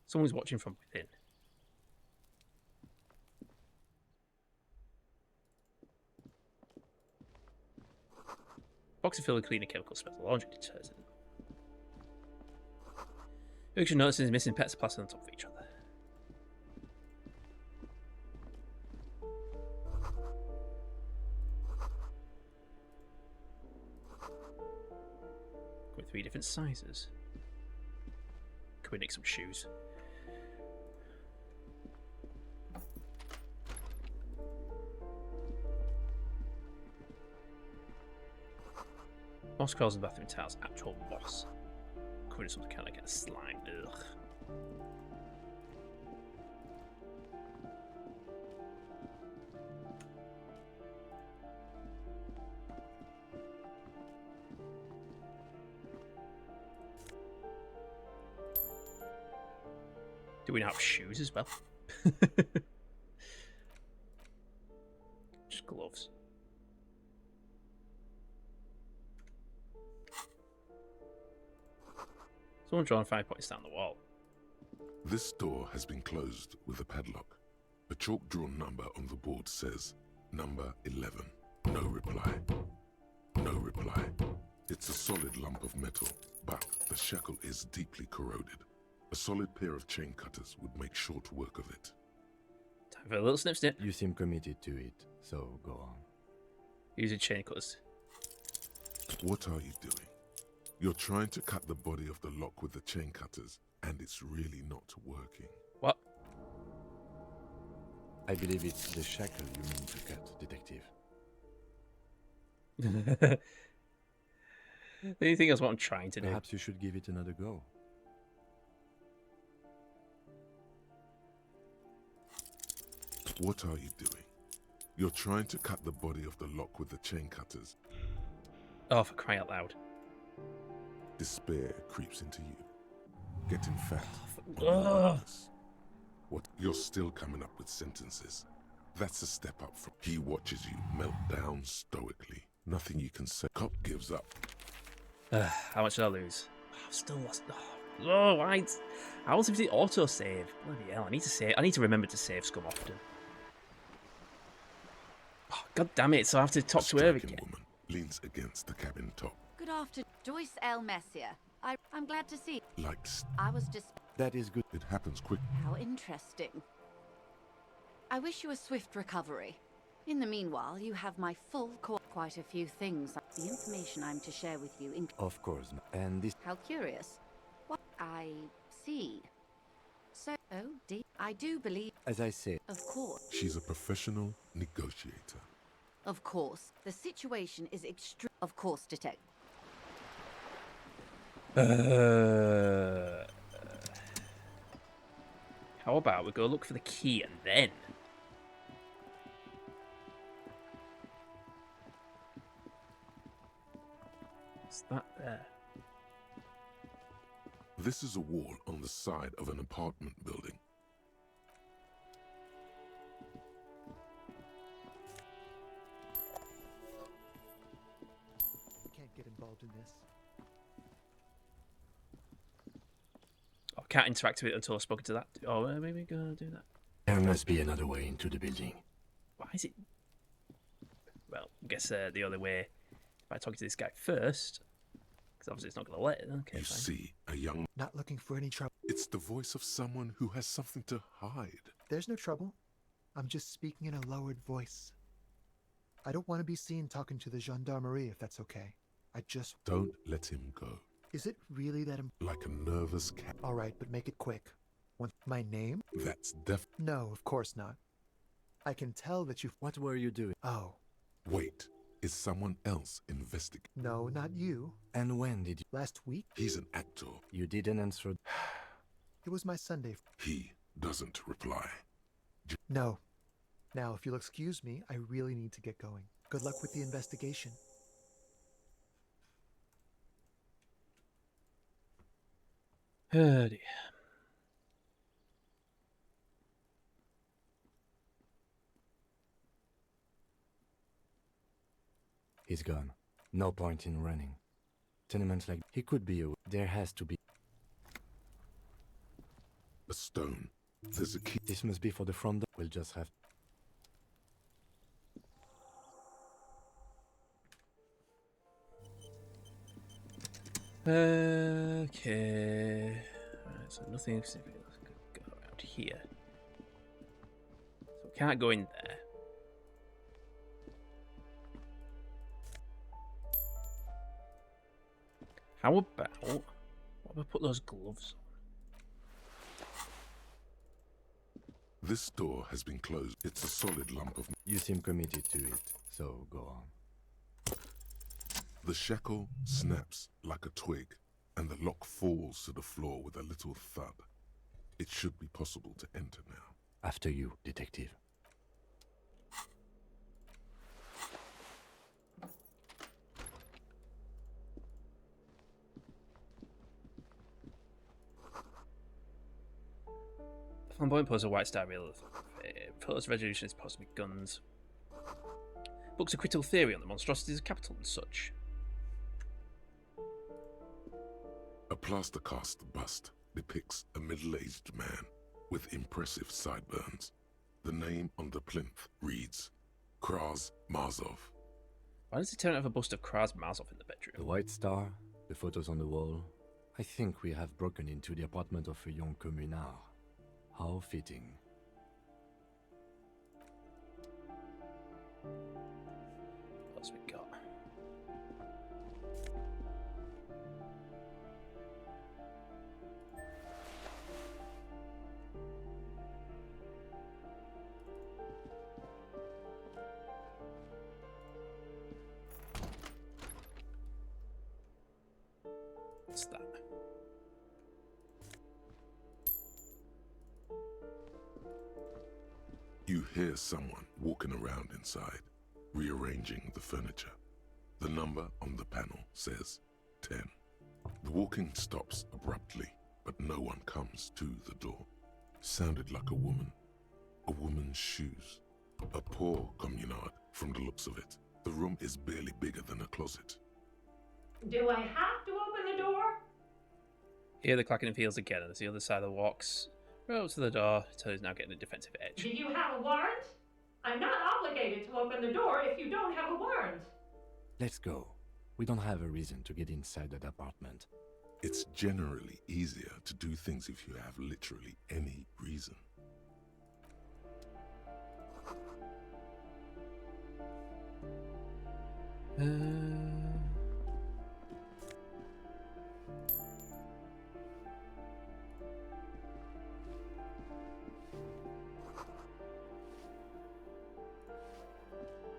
Someone's watching from within. Box of filled with cleaner chemical smells of laundry detergent. You should notice his missing pets are plastered on top of each other. With 3 different sizes. Can we nick some shoes? Moss crawls in the bathroom tiles. Actual moss. Covered in some kind of slime. Ugh. Do we not have shoes as well? Just gloves. Someone drawn 5 points down the wall. This door has been closed with a padlock. A chalk-drawn number on the board says, number 11. No reply. No reply. It's a solid lump of metal, but the shackle is deeply corroded. A solid pair of chain cutters would make short work of it. Time Have a little snip snip. You seem committed to it, so go on. Using chain cutters. What are you doing? You're trying to cut the body of the lock with the chain cutters, and it's really not working. What? I believe it's the shackle you mean to cut, Detective. Do you think that's what I'm trying to do? Perhaps you should give it another go. What are you doing? You're trying to cut the body of the lock with the chain cutters. Oh, for crying out loud. Despair creeps into you. Getting fat. Ugh. What? You're still coming up with sentences. That's a step up from... He watches you melt down stoically. Nothing you can say. Cop gives up. How much did I lose? I've still lost. Oh, why? I want to auto save. Bloody hell! I need to save. I need to remember to save scum often. Oh, God damn it! So I have to talk to her again. Woman leans against the cabin top. Good afternoon, Joyce L. Messier. I'm glad to see. Likes. I was just. That is good. It happens quick. How interesting. I wish you a swift recovery. In the meanwhile, you have my full quite a few things. The information I'm to share with you in... Of course. And this... How curious. What? I see. So, I do believe... As I said... Of course. She's a professional negotiator. Of course. The situation is extreme... Of course, detective. How about we go look for the key and then... What's that there? This is a wall on the side of an apartment building. Can't get involved in this. I can't interact with it until I've spoken to that. Oh, maybe we're gonna do that. There must be another way into the building. Why is it? Well, I guess the other way. If I talk to this guy first, because obviously it's not gonna let it. Okay, You fine. see a young... Not looking for any trouble. It's the voice of someone who has something to hide. There's no trouble. I'm just speaking in a lowered voice. I don't want to be seen talking to the gendarmerie if that's okay. I just... Don't let him go. Is it really that Like a nervous cat. All right, but make it quick. My name? That's No, of course not. I can tell that you've... What were you doing? Oh. Wait, is someone else investigating? No, not you. And when did you... Last week? He's an actor. You didn't answer... It was my Sunday. He doesn't reply. No. Now, if you'll excuse me, I really need to get going. Good luck with the investigation. Oh dear. He's gone. No point in running. Tenements like... He could be a... There has to be... A stone. There's a key. This must be for the front door. We'll just have... Okay. Alright, so nothing significant. Let's go around here. So we can't go in there. How about... What if I put those gloves on? This door has been closed. It's a solid lump of... You seem committed to it, so go on. The shackle snaps like a twig, and the lock falls to the floor with a little thud. It should be possible to enter now. After you, detective. The flamboyant pose of White Star Rail. Photos resolution is supposed to be guns. Books a critical theory on the monstrosities of capital and such. A plaster cast bust depicts a middle-aged man with impressive sideburns. The name on the plinth reads Kraz Mazov. Why does he turn out of a bust of Kraz Mazov in the bedroom? The White Star, the photos on the wall. I think we have broken into the apartment of a young communard. How fitting. You hear someone walking around inside, rearranging the furniture. The number on the panel says 10. The walking stops abruptly, but no one comes to the door. Sounded like a woman. A woman's shoes. A poor communard from the looks of it. The room is barely bigger than a closet. Do I have to open the door? Hear the clacking of heels again, and as the other side of the walks right up to the door, Tilly's now getting a defensive edge. Do you have a warrant? I'm not obligated to open the door if you don't have a warrant. Let's go. We don't have a reason to get inside that apartment. It's generally easier to do things if you have literally any reason.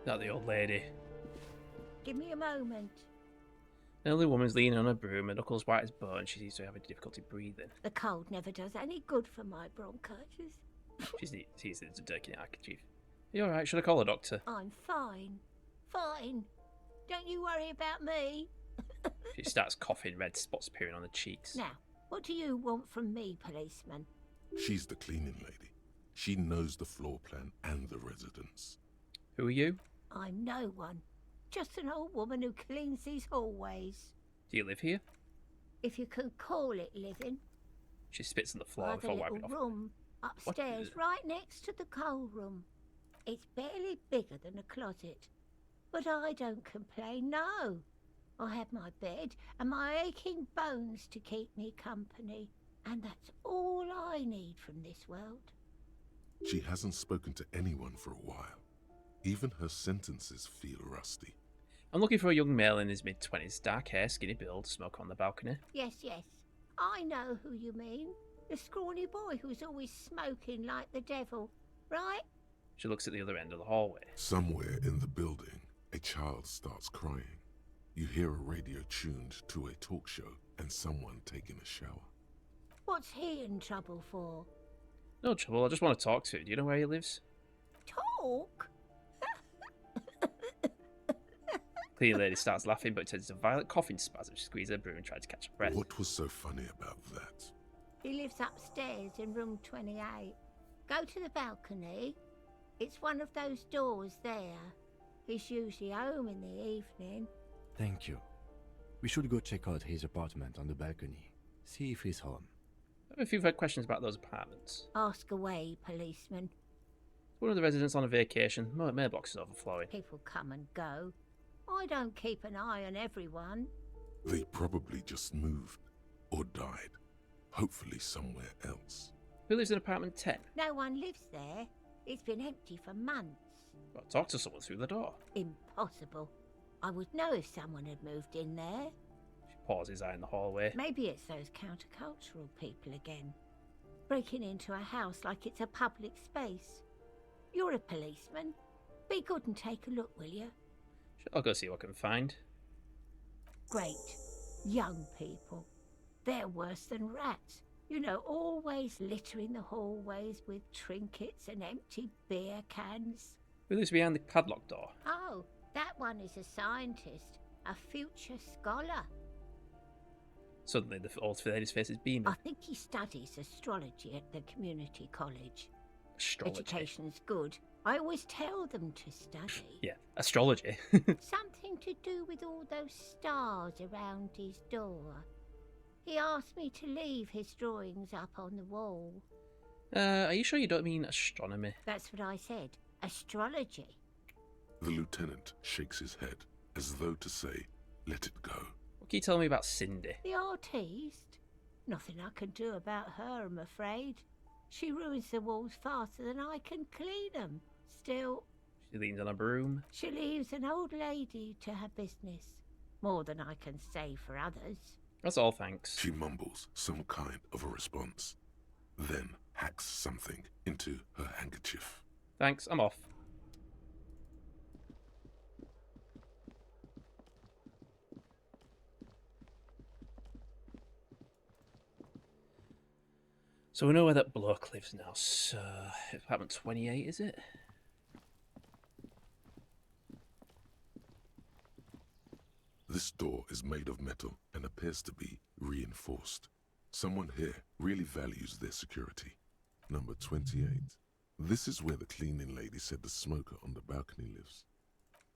Not the old lady. Give me a moment. An elderly woman's leaning on a broom, her knuckles white as bone. She seems to have difficulty breathing. The cold never does any good for my bronchitis. She's a dirty handkerchief. Are you alright? Should I call a doctor? I'm fine. Fine. Don't you worry about me. She starts coughing, red spots appearing on her cheeks. Now, what do you want from me, policeman? She's the cleaning lady. She knows the floor plan and the residence. Who are you? I'm no one. Just an old woman who cleans these hallways. Do you live here? If you can call it living. She spits on the floor I've a before wiping little off. room upstairs, right next to the coal room. It's barely bigger than a closet. But I don't complain, no. I have my bed and my aching bones to keep me company. And that's all I need from this world. She hasn't spoken to anyone for a while. Even her sentences feel rusty. I'm looking for a young male in his mid-20s, dark hair, skinny build, smoke on the balcony. Yes, yes. I know who you mean. The scrawny boy who's always smoking like the devil, right? She looks at the other end of the hallway. Somewhere in the building, a child starts crying. You hear a radio tuned to a talk show and someone taking a shower. What's he in trouble for? No trouble, I just want to talk to him. Do you know where he lives? Talk? Cleaning lady starts laughing, but turns into a violent coughing spasm. She squeezes her broom and tries to catch her breath. What was so funny about that? He lives upstairs in room 28. Go to the balcony. It's one of those doors there. He's usually home in the evening. Thank you. We should go check out his apartment on the balcony. See if he's home. I have a few questions about those apartments. Ask away, policeman. One of the residents on a vacation. Mailbox is overflowing. People come and go. I don't keep an eye on everyone. They probably just moved or died. Hopefully somewhere else. Who lives in apartment 10? No one lives there. It's been empty for months. Well, talk to someone through the door. Impossible. I would know if someone had moved in there. She pauses eye in the hallway. Maybe it's those countercultural people again. Breaking into a house like it's a public space. You're a policeman. Be good and take a look, will you? I'll go see what I can find. Great. Young people. They're worse than rats. You know, always littering the hallways with trinkets and empty beer cans. Who lives behind the padlocked door? Oh, that one is a scientist. A future scholar. Suddenly, the old lady's face is beaming. I think he studies astrology at the community college. Astrology? Education's good. I always tell them to study. Yeah, astrology. Something to do with all those stars around his door. He asked me to leave his drawings up on the wall. Are you sure you don't mean astronomy? That's what I said. Astrology. The lieutenant shakes his head, as though to say, let it go. What can you tell me about Cindy? The artiste? Nothing I can do about her, I'm afraid. She ruins the walls faster than I can clean them. Still... She leans on a broom. She leaves an old lady to her business. More than I can say for others. That's all, thanks. She mumbles some kind of a response, then hacks something into her handkerchief. Thanks, I'm off. So we know where that bloke lives now. So, apartment 28, is it? This door is made of metal and appears to be reinforced. Someone here really values their security. Number 28. This is where the cleaning lady said the smoker on the balcony lives.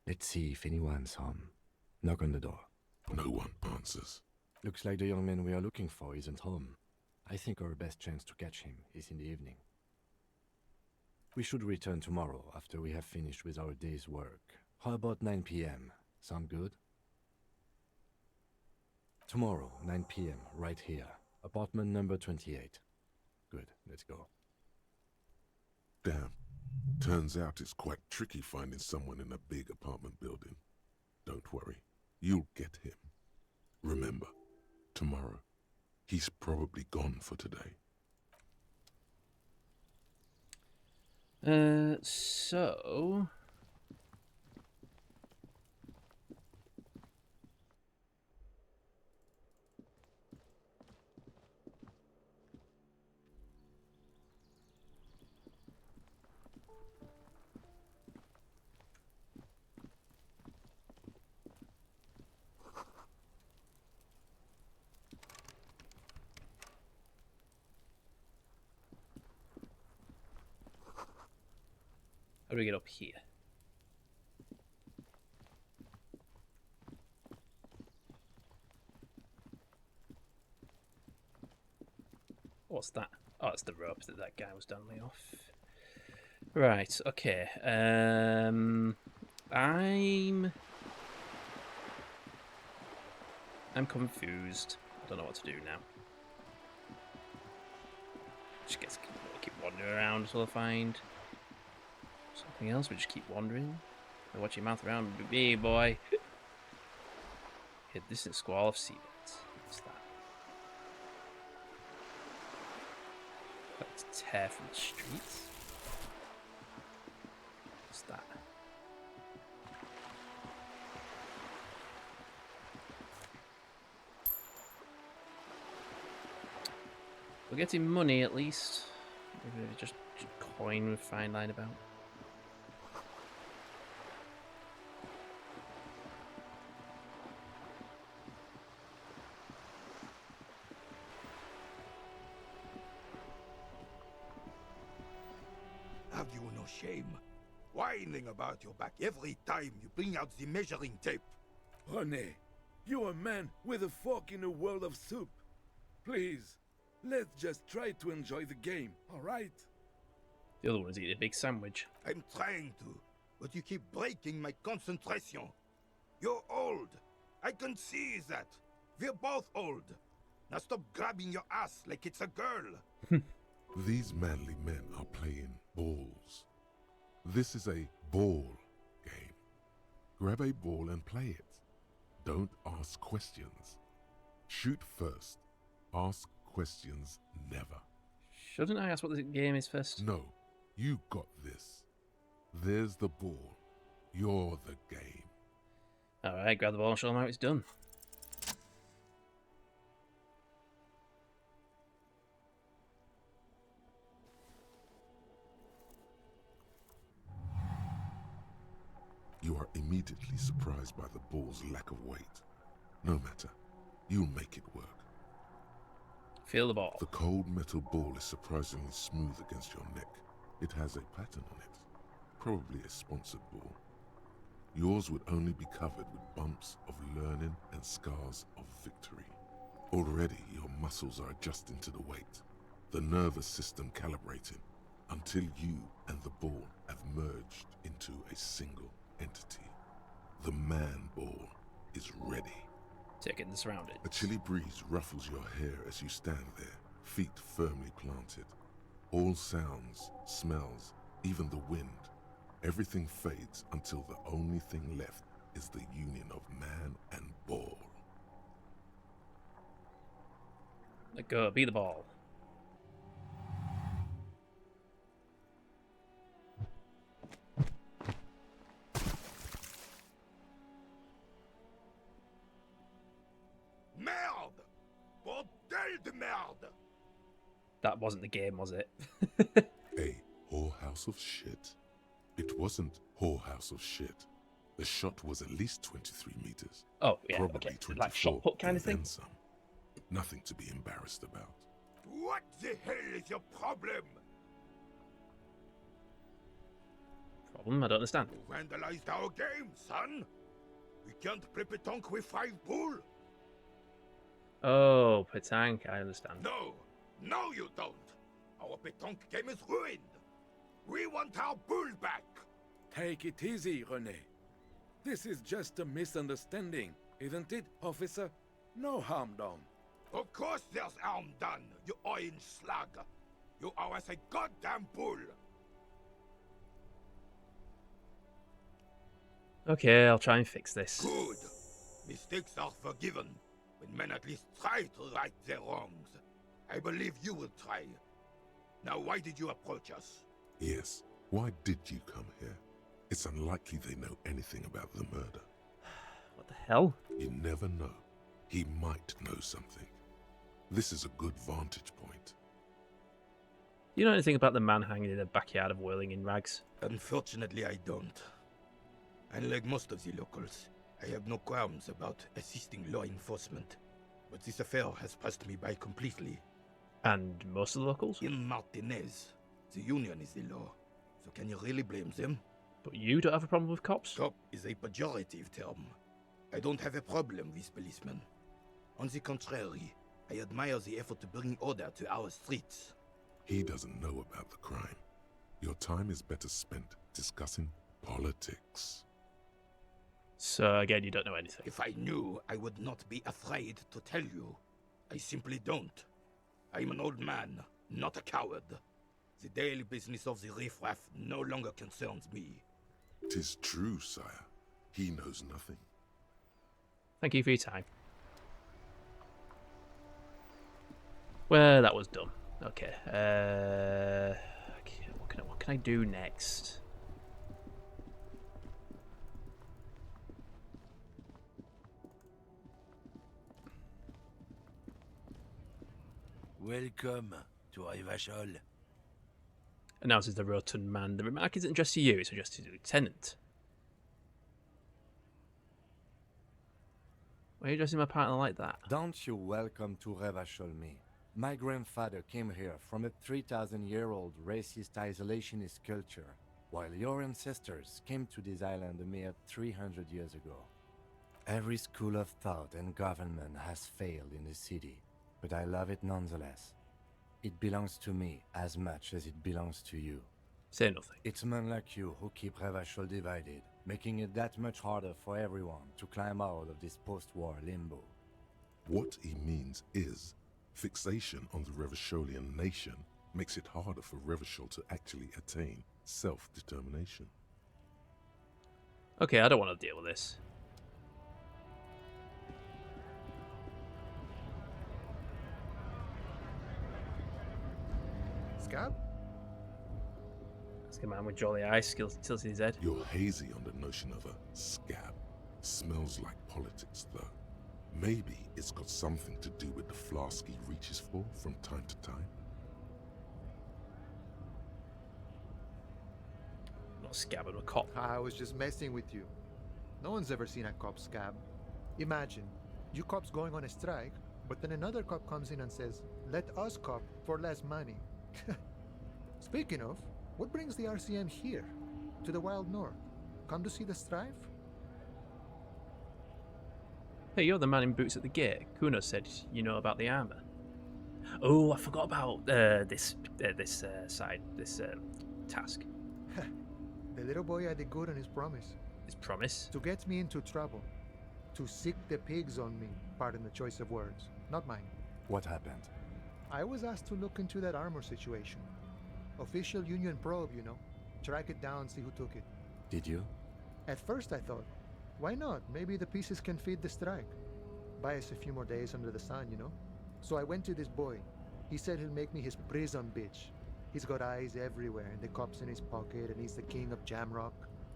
Let's see if anyone's home. Knock on the door. No one answers. Looks like the young man we are looking for isn't home. I think our best chance to catch him is in the evening. We should return tomorrow after we have finished with our day's work. How about 9 p.m.? Sound good? Tomorrow, 9 p.m., right here. Apartment number 28. Good, let's go. Damn. Turns out it's quite tricky finding someone in a big apartment building. Don't worry, you'll get him. Remember, tomorrow, he's probably gone for today. So... How do we get up here? What's that? Oh, it's the rope that guy was dangling off. Right, okay. I'm confused. I don't know what to do now. Just guess keep wandering around until I find something else. We just keep wandering. Watch your mouth around, me boy. Hit this in squall of seabeds. What's that? Let's tear from the streets. What's that? We're getting money at least. Maybe just coin with fine line about. Have you no shame? Whining about your back every time you bring out the measuring tape. René, you're a man with a fork in a world of soup. Please, let's just try to enjoy the game, alright? The other one's eating a big sandwich. I'm trying to, but you keep breaking my concentration. You're old. I can see that. We're both old. Now stop grabbing your ass like it's a girl. These manly men are playing balls. This is a ball game. Grab a ball and play it. Don't ask questions. Shoot first. Ask questions never. Shouldn't I ask what the game is first? No, you got this. There's the ball. You're the game. Alright, grab the ball and show them how it's done. You are immediately surprised by the ball's lack of weight. No matter, you'll make it work. Feel the ball. The cold metal ball is surprisingly smooth against your neck. It has a pattern on it. Probably a sponsored ball. Yours would only be covered with bumps of learning and scars of victory. Already your muscles are adjusting to the weight, the nervous system calibrating, until you and the ball have merged into a single entity. The man ball is ready. Taking the surroundings. A chilly breeze ruffles your hair as you stand there, feet firmly planted. All sounds, smells, even the wind, everything fades until the only thing left is the union of man and ball. Let go, be the ball. Merde! Bordel de merde! That wasn't the game, was it? A whorehouse of shit. It wasn't whorehouse of shit. The shot was at least 23 meters. Oh, yeah, Probably okay. 24 Like shot put kind and of thing? then some. Nothing to be embarrassed about. What the hell is your problem? Problem? I don't understand. You vandalized our game, son. We can't play petanque with 5 bull. Oh, petanque, I understand. No, you don't. Our petanque game is ruined. We want our bull back. Take it easy, René. This is just a misunderstanding, isn't it, officer? No harm done. Of course there's harm done, you orange slug. You owe us a goddamn bull. Okay, I'll try and fix this. Good. Mistakes are forgiven when men at least try to right their wrongs. I believe you will try. Now, why did you approach us? Yes, why did you come here? It's unlikely they know anything about the murder. What the hell? You never know. He might know something. This is a good vantage point. Do you know anything about the man hanging in the backyard of Whirling in Rags? Unfortunately, I don't. Unlike most of the locals, I have no qualms about assisting law enforcement. But this affair has passed me by completely. And most of the locals? In Martinez, the union is the law. So can you really blame them? But you don't have a problem with cops? Cop is a pejorative term. I don't have a problem with policemen. On the contrary, I admire the effort to bring order to our streets. He doesn't know about the crime. Your time is better spent discussing politics. So again, you don't know anything. If I knew, I would not be afraid to tell you. I simply don't. I'm an old man, not a coward. The daily business of the riffraff no longer concerns me. 'Tis true, sire. He knows nothing. Thank you for your time. Well, that was dumb. Okay. What can I do next? Welcome to Ryvashol. Announces the rotund man. The remark isn't addressed to you, it's addressed to the lieutenant. Why are you addressing my partner like that? Don't you welcome to Ryvashol me. My grandfather came here from a 3,000-year-old racist isolationist culture, while your ancestors came to this island a mere 300 years ago. Every school of thought and government has failed in the city, but I love it nonetheless. It belongs to me as much as it belongs to you. Say nothing. It's men like you who keep Ryvashol divided, making it that much harder for everyone to climb out of this post-war limbo. What he means is, fixation on the Revacholian nation makes it harder for Revachol to actually attain self-determination. Okay, I don't want to deal with this. Scab? Ask a man with jolly eyes, tilted his head. You're hazy on the notion of a scab. Smells like politics, though. Maybe it's got something to do with the flask he reaches for from time to time. I'm not scabbing a cop. I was just messing with you. No one's ever seen a cop scab. Imagine, you cops going on a strike, but then another cop comes in and says, "Let us cop for less money." Speaking of, what brings the RCM here? To the wild north? Come to see the strife? Hey, you're the man in boots at the gate. Kuno said you know about the armor. Oh, I forgot about this task. The little boy had it good on his promise. His promise? To get me into trouble. To sick the pigs on me. Pardon the choice of words. Not mine. What happened? I was asked to look into that armor situation. Official union probe, you know. Track it down, see who took it. Did you? At first I thought, why not? Maybe the pieces can feed the strike. Buy us a few more days under the sun, you know? So I went to this boy. He said he'll make me his prison bitch. He's got eyes everywhere and the cops in his pocket and he's the king of Jamrock.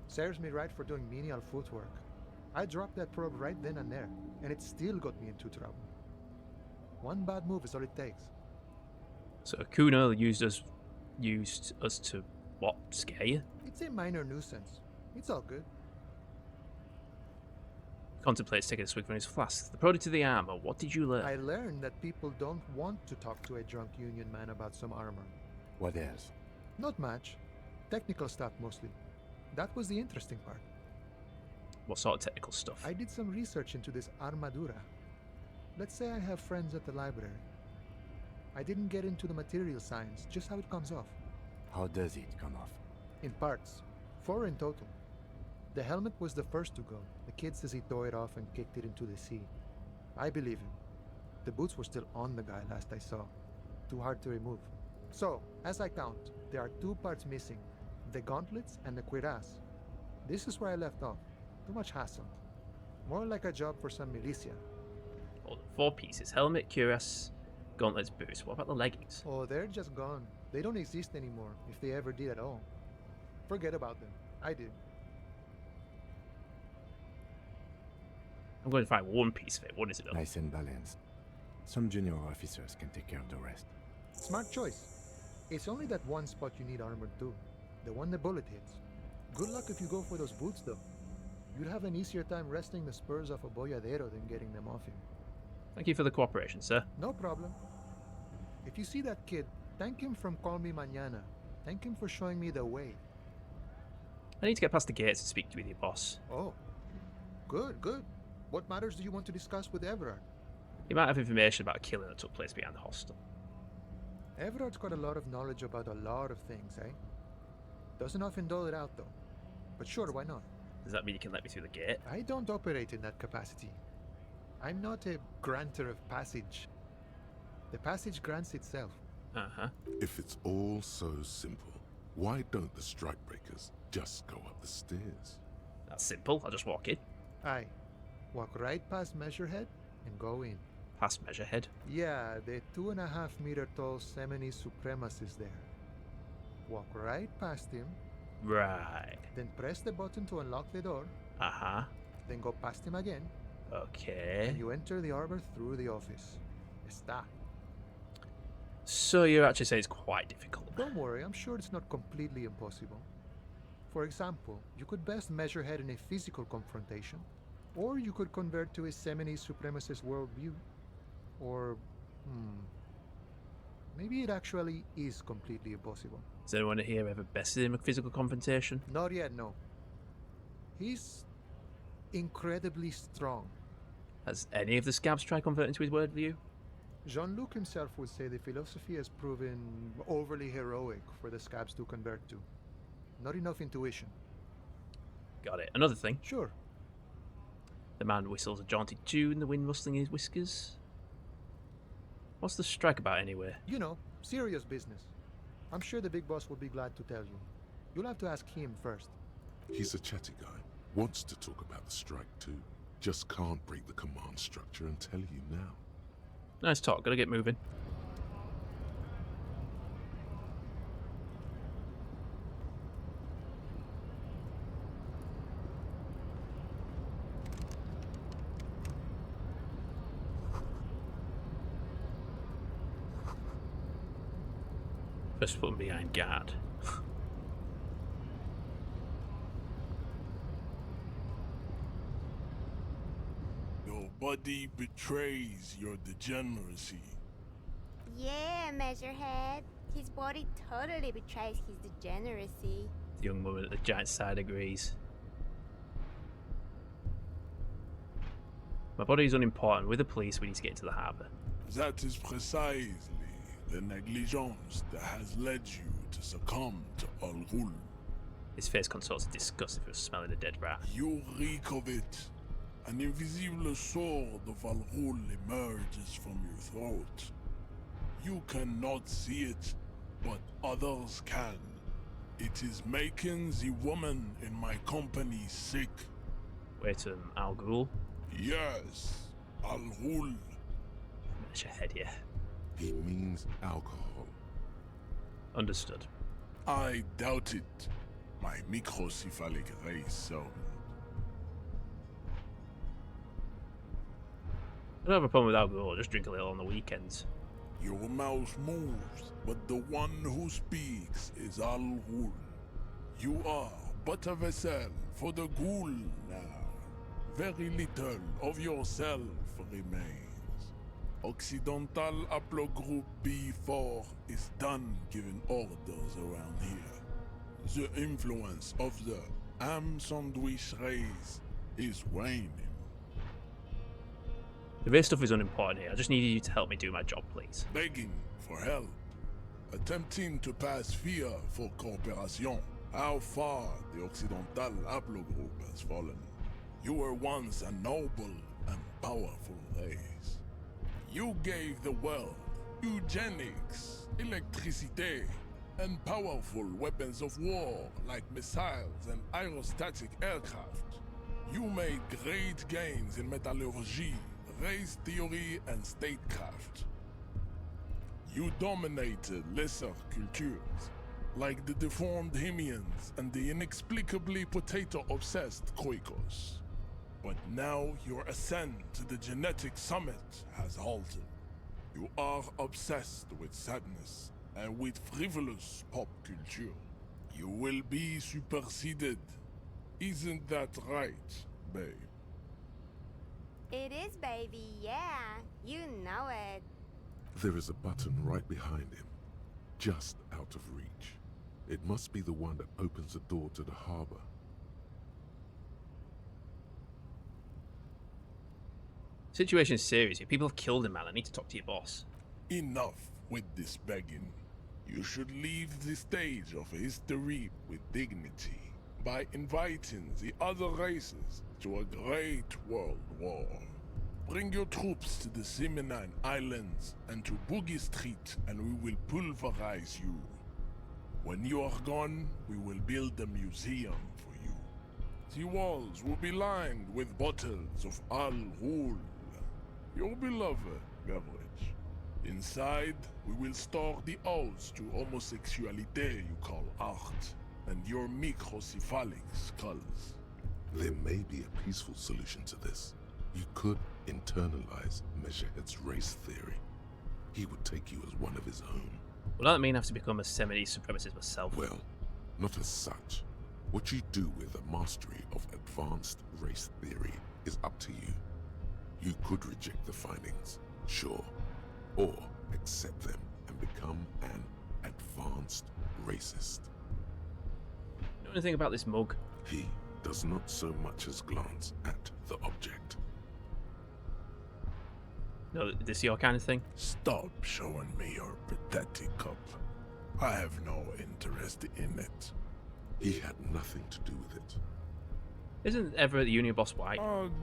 Serves me right for doing menial footwork. I dropped that probe right then and there, and it still got me into trouble. One bad move is all it takes. So Kuno used us to what? Scare you? It's a minor nuisance. It's all good. Contemplates taking a swig from his flask. The product of the armor. What did you learn? I learned that people don't want to talk to a drunk union man about some armor. What else? Not much. Technical stuff mostly. That was the interesting part. What sort of technical stuff? I did some research into this armadura. Let's say I have friends at the library. I didn't get into the material science, just how it comes off. How does it come off? In parts. 4 in total. The helmet was the first to go. The kid says he tore it off and kicked it into the sea. I believe him. The boots were still on the guy last I saw. Too hard to remove. So, as I count, there are 2 parts missing. The gauntlets and the cuirass. This is where I left off. Too much hassle. More like a job for some militia. Well, 4 pieces. Helmet, cuirass, gauntlets, boots. What about the leggings? Oh, they're just gone. They don't exist anymore, if they ever did at all. Forget about them. I did. I'm going to find one piece of it. What is it? Nice and balanced. Some junior officers can take care of the rest. Smart choice. It's only that one spot you need armored too. The one the bullet hits. Good luck if you go for those boots though. You'd have an easier time wresting the spurs off a boyadero than getting them off him. Thank you for the cooperation, sir. No problem. If you see that kid, thank him from Call Me Mañana. Thank him for showing me the way. I need to get past the gates and speak with your boss. Oh. Good, good. What matters do you want to discuss with Everard? He might have information about a killing that took place behind the hostel. Everard's got a lot of knowledge about a lot of things, eh? Doesn't often dole it out though. But sure, why not? Does that mean you can let me through the gate? I don't operate in that capacity. I'm not a granter of passage. The passage grants itself. Uh-huh. If it's all so simple, why don't the strikebreakers just go up the stairs? That's simple. I'll just walk in. Aye. Walk right past Measurehead and go in. Past Measurehead? Yeah, the 2.5 meter tall Semini Supremacist there. Walk right past him. Right. Then press the button to unlock the door. Uh-huh. Then go past him again. Okay. And you enter the arbor through the office. Está. So you're actually saying it's quite difficult. Don't worry, I'm sure it's not completely impossible. For example, you could best Measurehead in a physical confrontation, or you could convert to a Semini Supremacist worldview. Or, maybe it actually is completely impossible. Has anyone here ever bested him in a physical confrontation? Not yet, no. He's incredibly strong. Has any of the scabs tried converting to his worldview? Jean-Luc himself would say the philosophy has proven overly heroic for the scabs to convert to. Not enough intuition. Got it. Another thing. Sure. The man whistles a jaunty tune, the wind rustling his whiskers. What's the strike about anyway? You know, serious business. I'm sure the big boss will be glad to tell you. You'll have to ask him first. He's a chatty guy. Wants to talk about the strike too. Just can't break the command structure and tell you now. Nice talk. Gotta get moving. First put him behind guard. Your body betrays your degeneracy. Yeah, Measurehead. His body totally betrays his degeneracy. The young woman at the giant side agrees. My body is unimportant. With the police, we need to get into the harbour. That is precisely the negligence that has led you to succumb to Al Ghul. His face contorts in disgust if he was smelling a dead rat. You reek of it. An invisible sword of Al Ghul emerges from your throat. You cannot see it, but others can. It is making the woman in my company sick. Wait, Al Ghul? Yes, Al Ghul. Measurehead, yeah. He means alcohol. Understood. I doubt it. My microcephalic race servant. I don't have a problem with alcohol, just drink a little on the weekends. Your mouth moves, but the one who speaks is Al Ghul. You are but a vessel for the Ghul now. Very little of yourself remains. Occidental Haplogroup B4 is done giving orders around here. The influence of the ham sandwich race is waning. The race stuff is unimportant here. I just need you to help me do my job, please. Begging for help. Attempting to pass fear for cooperation. How far the Occidental Haplogroup has fallen. You were once a noble and powerful race. You gave the world eugenics, electricity, and powerful weapons of war like missiles and aerostatic aircraft. You made great gains in metallurgy, race theory, and statecraft. You dominated lesser cultures, like the deformed Hemians and the inexplicably potato-obsessed Khoikos. But now your ascent to the genetic summit has halted. You are obsessed with sadness and with frivolous pop culture. You will be superseded. Isn't that right, babe? It is, baby, yeah. You know it. There is a button right behind him, just out of reach. It must be the one that opens the door to the harbor. Situation is serious here. People have killed him, man. I need to talk to your boss. Enough with this begging. You should leave the stage of history with dignity by inviting the other races to a great world war. Bring your troops to the Simonine Islands and to Boogie Street, and we will pulverize you. When you are gone, we will build a museum for you. The walls will be lined with bottles of Al Ghul, your beloved beverage. Inside, we will store the odes to homosexuality you call art, and your microcephalic skulls. There may be a peaceful solution to this. You could internalize Measurehead's race theory. He would take you as one of his own. Well, that mean I have to become a Semite supremacist myself? Well, not as such. What you do with a mastery of advanced race theory is up to you. You could reject the findings, sure, or accept them and become an advanced racist. Know anything about this mug? He does not so much as glance at the object. No, this your kind of thing? Stop showing me your pathetic cup. I have no interest in it. He had nothing to do with it. Isn't ever the Union boss white?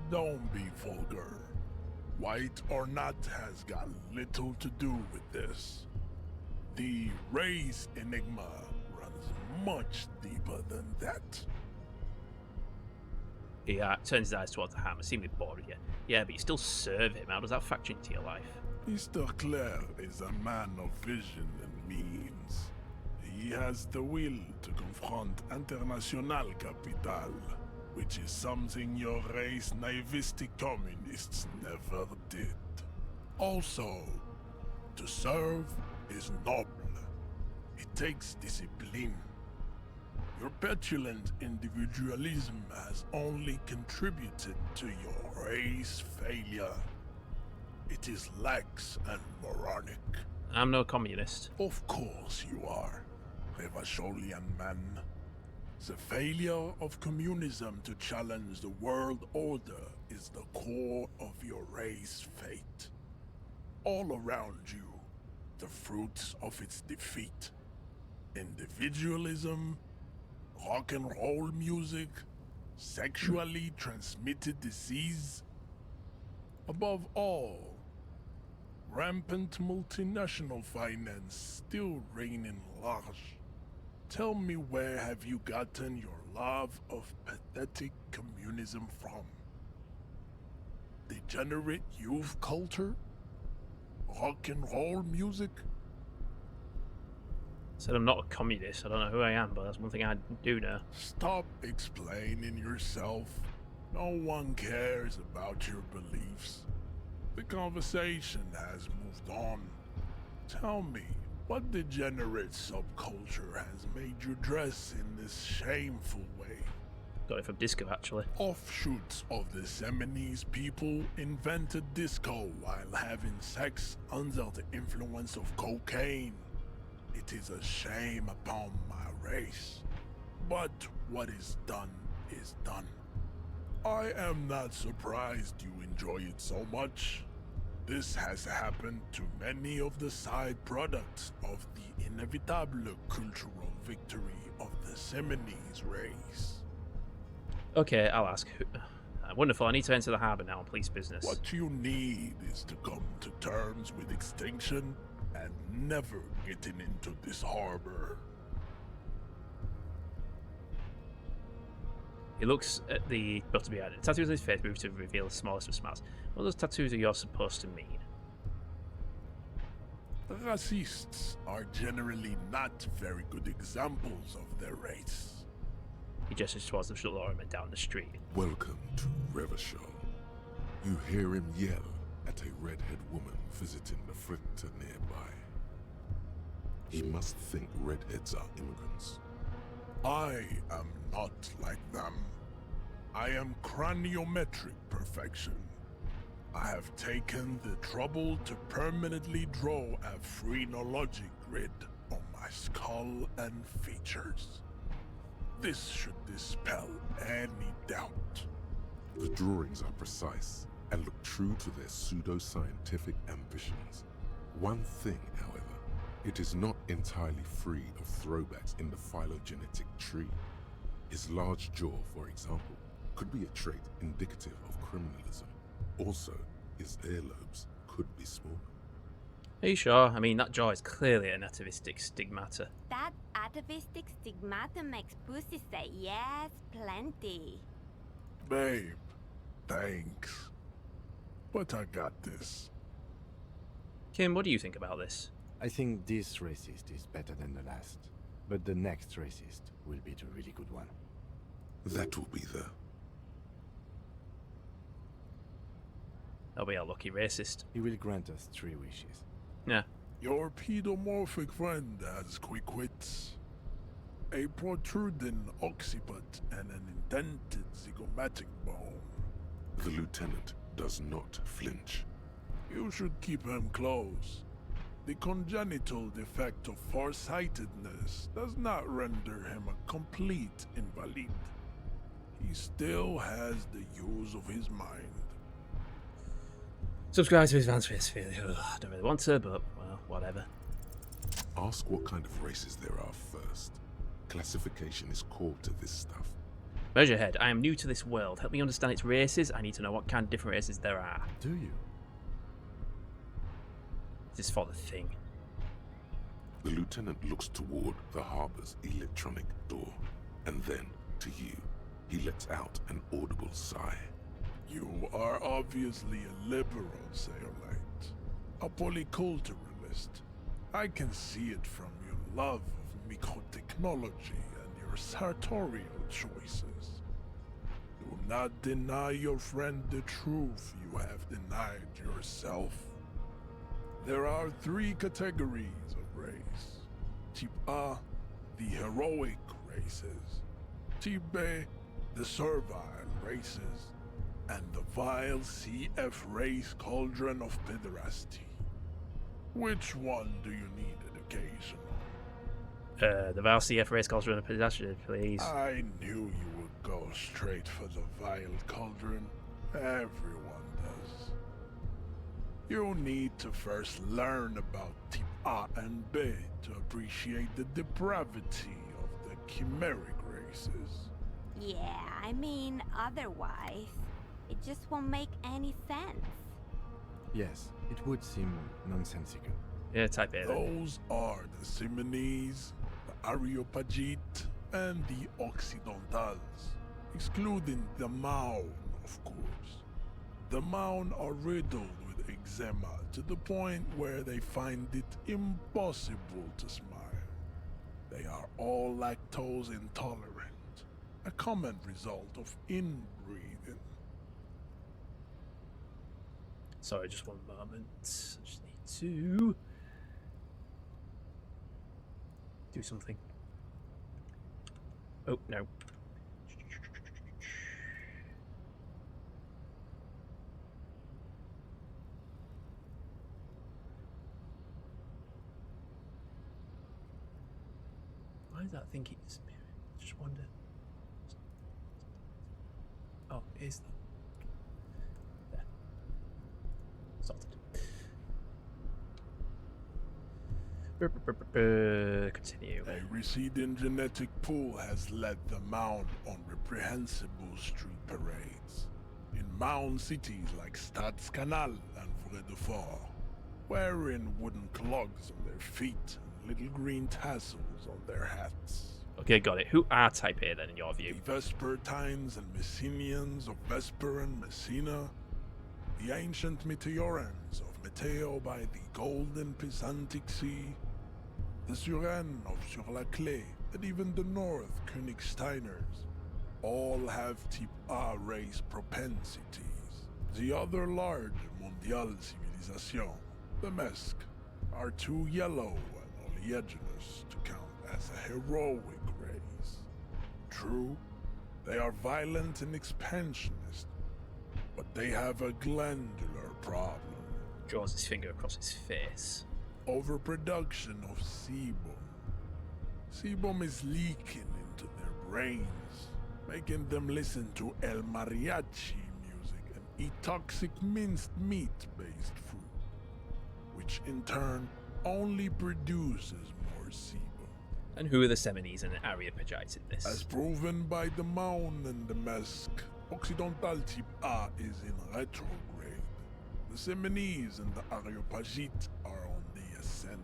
Don't be vulgar. White or not has got little to do with this. The race enigma runs much deeper than that. He turns his eyes towards the hammer, seemingly bored with you. Yeah, but you still serve him. How does that factor into your life? Mr. Clare is a man of vision and means. He has the will to confront international capital, which is something your race naivistic communists never did. Also, to serve is noble. It takes discipline. Your petulant individualism has only contributed to your race failure. It is lax and moronic. I'm no communist. Of course you are, Revacholian man. The failure of communism to challenge the world order is the core of your race fate. All around you, the fruits of its defeat. Individualism, rock and roll music, sexually transmitted disease. Above all, rampant multinational finance still reigning large. Tell me, where have you gotten your love of pathetic communism from? Degenerate youth culture? Rock and roll music? Said I'm not a communist. I don't know who I am, but that's one thing I do know. Stop explaining yourself. No one cares about your beliefs. The conversation has moved on. Tell me, what degenerate subculture has made you dress in this shameful way? Got it from disco, actually. Offshoots of the Seminoles people invented disco while having sex under the influence of cocaine. It is a shame upon my race. But what is done is done. I am not surprised you enjoy it so much. This has happened to many of the side products of the inevitable cultural victory of the Seminoles race. Okay, I'll ask. Wonderful, I need to enter the harbour now on police business. What you need is to come to terms with extinction and never getting into this harbor. He looks at the button behind it. Tattoos on his face move to reveal the smallest of smiles. What those tattoos are yours supposed to mean? Racists are generally not very good examples of their race. He gestures towards the lorryman down the street. Welcome to Revachol. You hear him yell at a redhead woman visiting the fritter nearby. He must think redheads are immigrants. I am not like them. I am craniometric perfection. I have taken the trouble to permanently draw a phrenologic grid on my skull and features. This should dispel any doubt. The drawings are precise and look true to their pseudo-scientific ambitions. One thing, however, it is not entirely free of throwbacks in the phylogenetic tree. His large jaw, for example, could be a trait indicative of criminalism. Also, his earlobes could be small. Are you sure? I mean, that jaw is clearly an atavistic stigmata. That atavistic stigmata makes pussy say yes, plenty. Babe, thanks. But I got this. Kim, what do you think about this? I think this racist is better than the last. But the next racist will be the really good one. That will be the... That'll be our lucky racist. He will grant us 3 wishes. Yeah. Your pedomorphic friend has quick wits, a protruding occiput, and an indented zygomatic bone. The lieutenant does not flinch. You should keep him close. The congenital defect of farsightedness does not render him a complete invalid. He still has the use of his mind. Subscribe to his Advanced Video. I don't really want to, but, well, whatever. Ask what kind of races there are first. Classification is core to this stuff. Measurehead, I am new to this world. Help me understand its races. I need to know what kind of different races there are. Do you? This is for the thing. The lieutenant looks toward the harbor's electronic door, and then, to you, he lets out an audible sigh. You are obviously a liberal, Sayolite. A polyculturalist. I can see it from your love of microtechnology and your sartorial choices. Do not deny your friend the truth you have denied yourself. There are 3 categories of race. Type A, the heroic races. Type B, the servile races. And the vile CF race cauldron of pederasty. Which one do you need education on? The vile CF race cauldron of pedestrian, please. I knew you would go straight for the vile cauldron. Everyone does. You need to first learn about Type A and B to appreciate the depravity of the chimeric races. Yeah, I mean, otherwise, it just won't make any sense. Yes, it would seem nonsensical. Yeah, type A. Those are the Seminoles, the Areopagite, and the Occidentals, excluding the Maun, of course. The Maun are riddled with eczema to the point where they find it impossible to smile. They are all lactose intolerant, a common result of inbreeding. Sorry, just one moment. I just need to do something. Oh, no. Why does that think it's... Just wonder. Oh, it is that. There. Sorted. Continue. A receding genetic pool has led the Mound on reprehensible street parades. In Mound cities like Stadskanal and Vredefort, wearing wooden clogs on their feet and little green tassels on their hats. Okay, got it. Who are Type A then, in your view? The Vespertines and Messenians of Vesper and Messina, the ancient Meteorans of Meteo by the golden Pisantic Sea, the Suren of Sur-la-Clé, and even the North Königsteiners, all have Type A race propensities. The other large Mondial civilization, the Mesk, are too yellow and oleaginous to count as a heroic race. True, they are violent and expansionist, but they have a glandular problem. Draws his finger across his face. Overproduction of sebum. Sebum is leaking into their brains, making them listen to El Mariachi music and eat toxic minced meat-based food, which in turn only produces more sebum. And who are the Semines and the Areopagites in this? As proven by the Mound and the Mesk, Occidental Type A is in retrograde. The Semines and the Areopagites are on the ascent.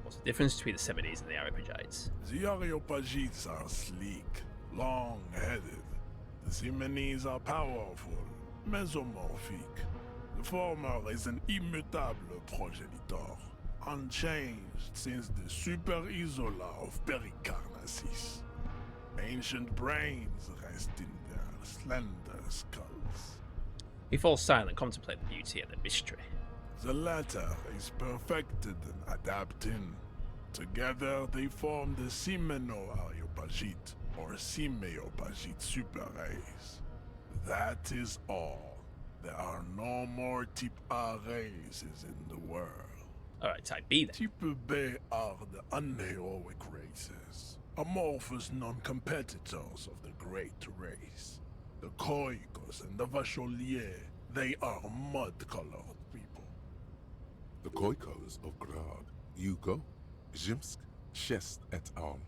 What's the difference between the Semines and the Areopagites? The Areopagites are sleek, long-headed. The Semines are powerful, mesomorphic. The former is an immutable progenitor, unchanged since the Super Isola of Pericarnassus. Ancient brains rest in their slender skulls. He falls silent, contemplate the beauty and the mystery. The latter is perfected and adapting. Together they form the Simeno-Areopagite, or Simeopagite superrace. That is all. There are no more Type A races in the world. Alright, Type B then. Type B are the unheroic races, amorphous non-competitors of the great race. The Khoikos and the Vacholier, they are mud-colored people. The Khoikos of Grad, Yugo, Zhimsk, Shest et al.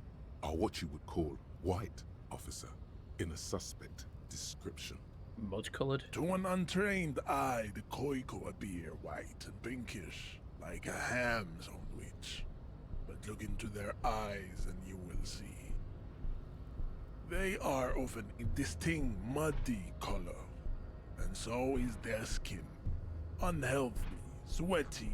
Are what you would call white, officer, in a suspect description. Mud-coloured? To an untrained eye, the Khoiko appear white and pinkish, like a ham sandwich. But look into their eyes and you will see. They are of an indistinct muddy color, and so is their skin. Unhealthy, sweaty,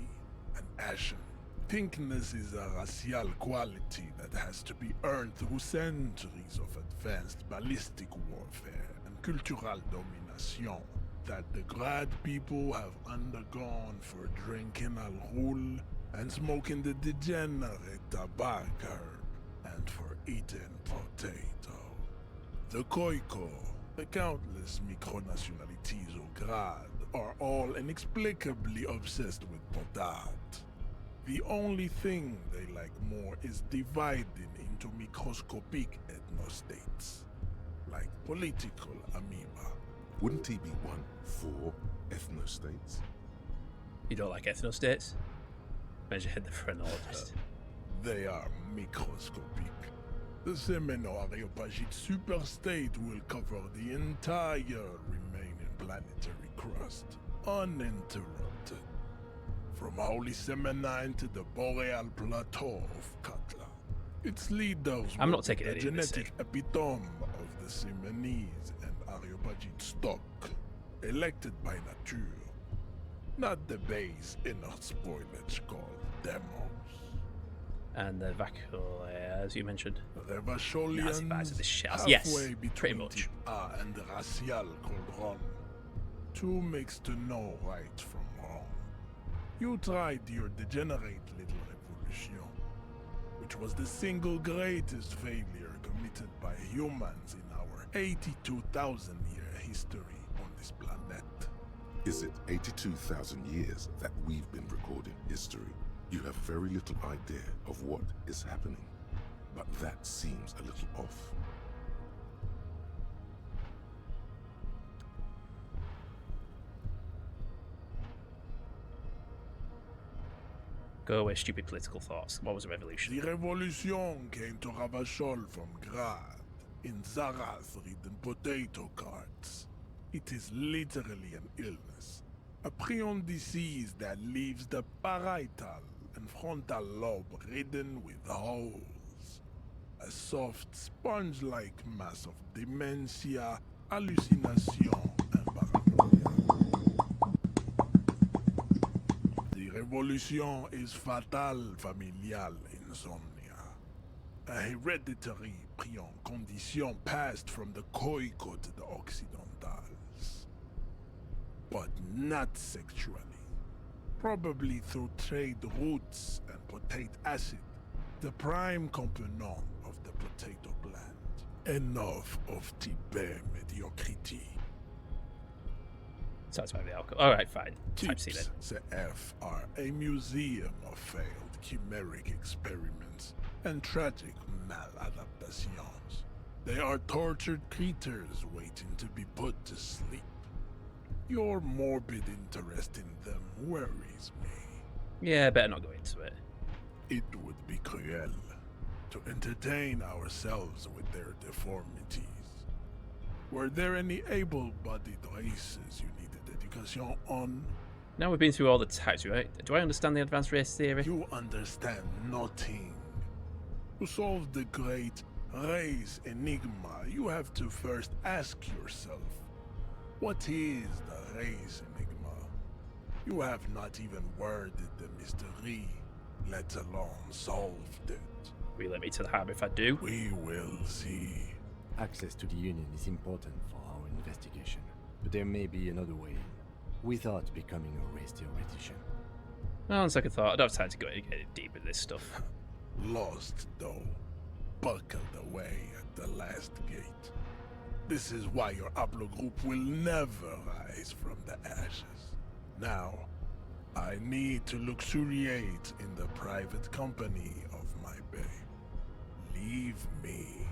and ashen. Pinkness is a racial quality that has to be earned through centuries of advanced ballistic warfare and cultural domination that the Grad people have undergone for drinking al-Ghul and smoking the degenerate tobacco herb and for eating potato. The Khoiko, the countless micronationalities of Grad, are all inexplicably obsessed with potat. The only thing they like more is dividing into microscopic ethnostates, like political amoeba. Wouldn't he be one for ethnostates? You don't like ethnostates? Measure head the phrenologist. They are microscopic. The Semeno-Areopagite superstate will cover the entire remaining planetary crust, uninterrupted. From Holy Semenine to the Boreal Plateau of Katla. Its leaders I'm not were taking the any of this genetic epitome of the Semenese and Areopagite stock, elected by nature, not the base inner spoilage called demos. And the Vachol, as you mentioned. The Vacholians, Nazi of the shells. halfway Yes, between pretty much. Type A and the Racial Cauldron. Two makes to know right from wrong. You tried your degenerate little revolution, which was the single greatest failure committed by humans in our 82,000-year history on this planet. Is it 82,000 years that we've been recording history? You have very little idea of what is happening, but that seems a little off. Go away, stupid political thoughts. What was a revolution? The revolution came to Ravachol from Grad, in Zarath ridden potato carts. It is literally an illness, a prion disease that leaves the parietal and frontal lobe ridden with holes. A soft, sponge-like mass of dementia, hallucination, and paranoia. The revolution is fatal familial insomnia, a hereditary prion condition passed from the Khoikhoi to the Occidentals, but not sexually. Probably through trade routes and potate acid, the prime component of the potato plant. Enough of Tibet mediocrity. Sounds like the alcohol. Alright, fine. Type C then. Tips CF are a museum of failed chimeric experiments and tragic maladaptations. They are tortured creatures waiting to be put to sleep. Your morbid interest in them worries me. Yeah, better not go into it. It would be cruel to entertain ourselves with their deformities. Were there any able-bodied races you needed education on? Now we've been through all the types, right? Do I understand the advanced race theory? You understand nothing. To solve the great race enigma, you have to first ask yourself, what is the race enigma? You have not even worded the mystery, let alone solved it. Will you let me to the harbor if I do? We will see. Access to the Union is important for our investigation, but there may be another way in, without becoming a race theoretician. Well, on second thought, I don't have time to go get deep with this stuff. Lost, though. Buckled away at the last gate. This is why your haplogroup will never rise from the ashes. Now, I need to luxuriate in the private company of my babe. Leave me.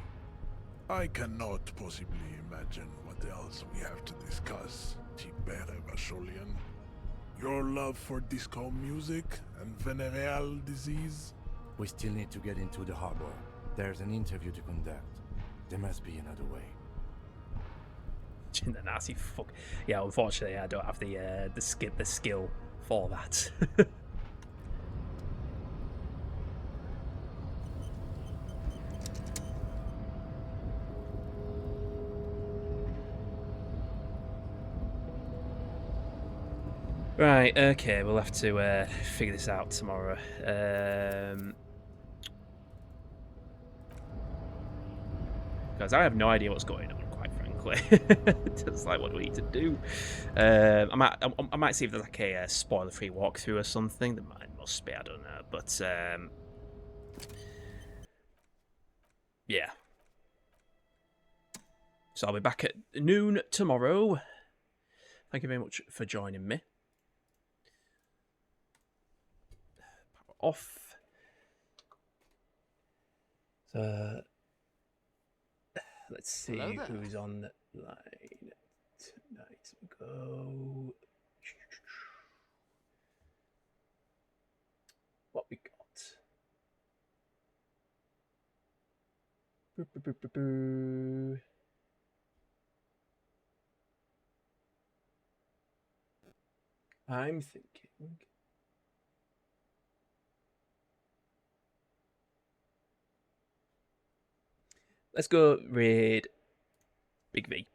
I cannot possibly imagine what else we have to discuss, Tibere Vacholian. Your love for disco music and venereal disease? We still need to get into the harbor. There's an interview to conduct. There must be another way. The Nazi fuck. Yeah, unfortunately, I don't have the skill for that. Right, okay, we'll have to figure this out tomorrow. Because I have no idea what's going on, quite frankly. Just like, what do we need to do? I might see if there's like a spoiler-free walkthrough or something. There must be, I don't know. But, yeah. So I'll be back at noon tomorrow. Thank you very much for joining me. Power off. So, let's see who's on the line tonight. Go. What we got? Boo, boo, boo, boo, boo. I'm thinking. Let's go raid Big V.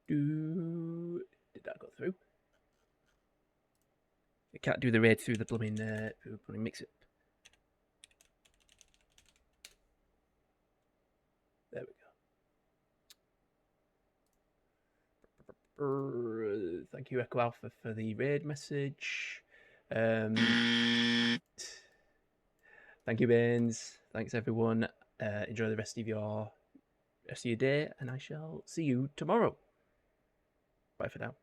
Did that go through? I can't do the raid through the blooming mix-up. There we go. Thank you, Echo Alpha, for the raid message. Thank you, Baines. Thanks, everyone. Enjoy the rest of your day, and I shall see you tomorrow. Bye for now.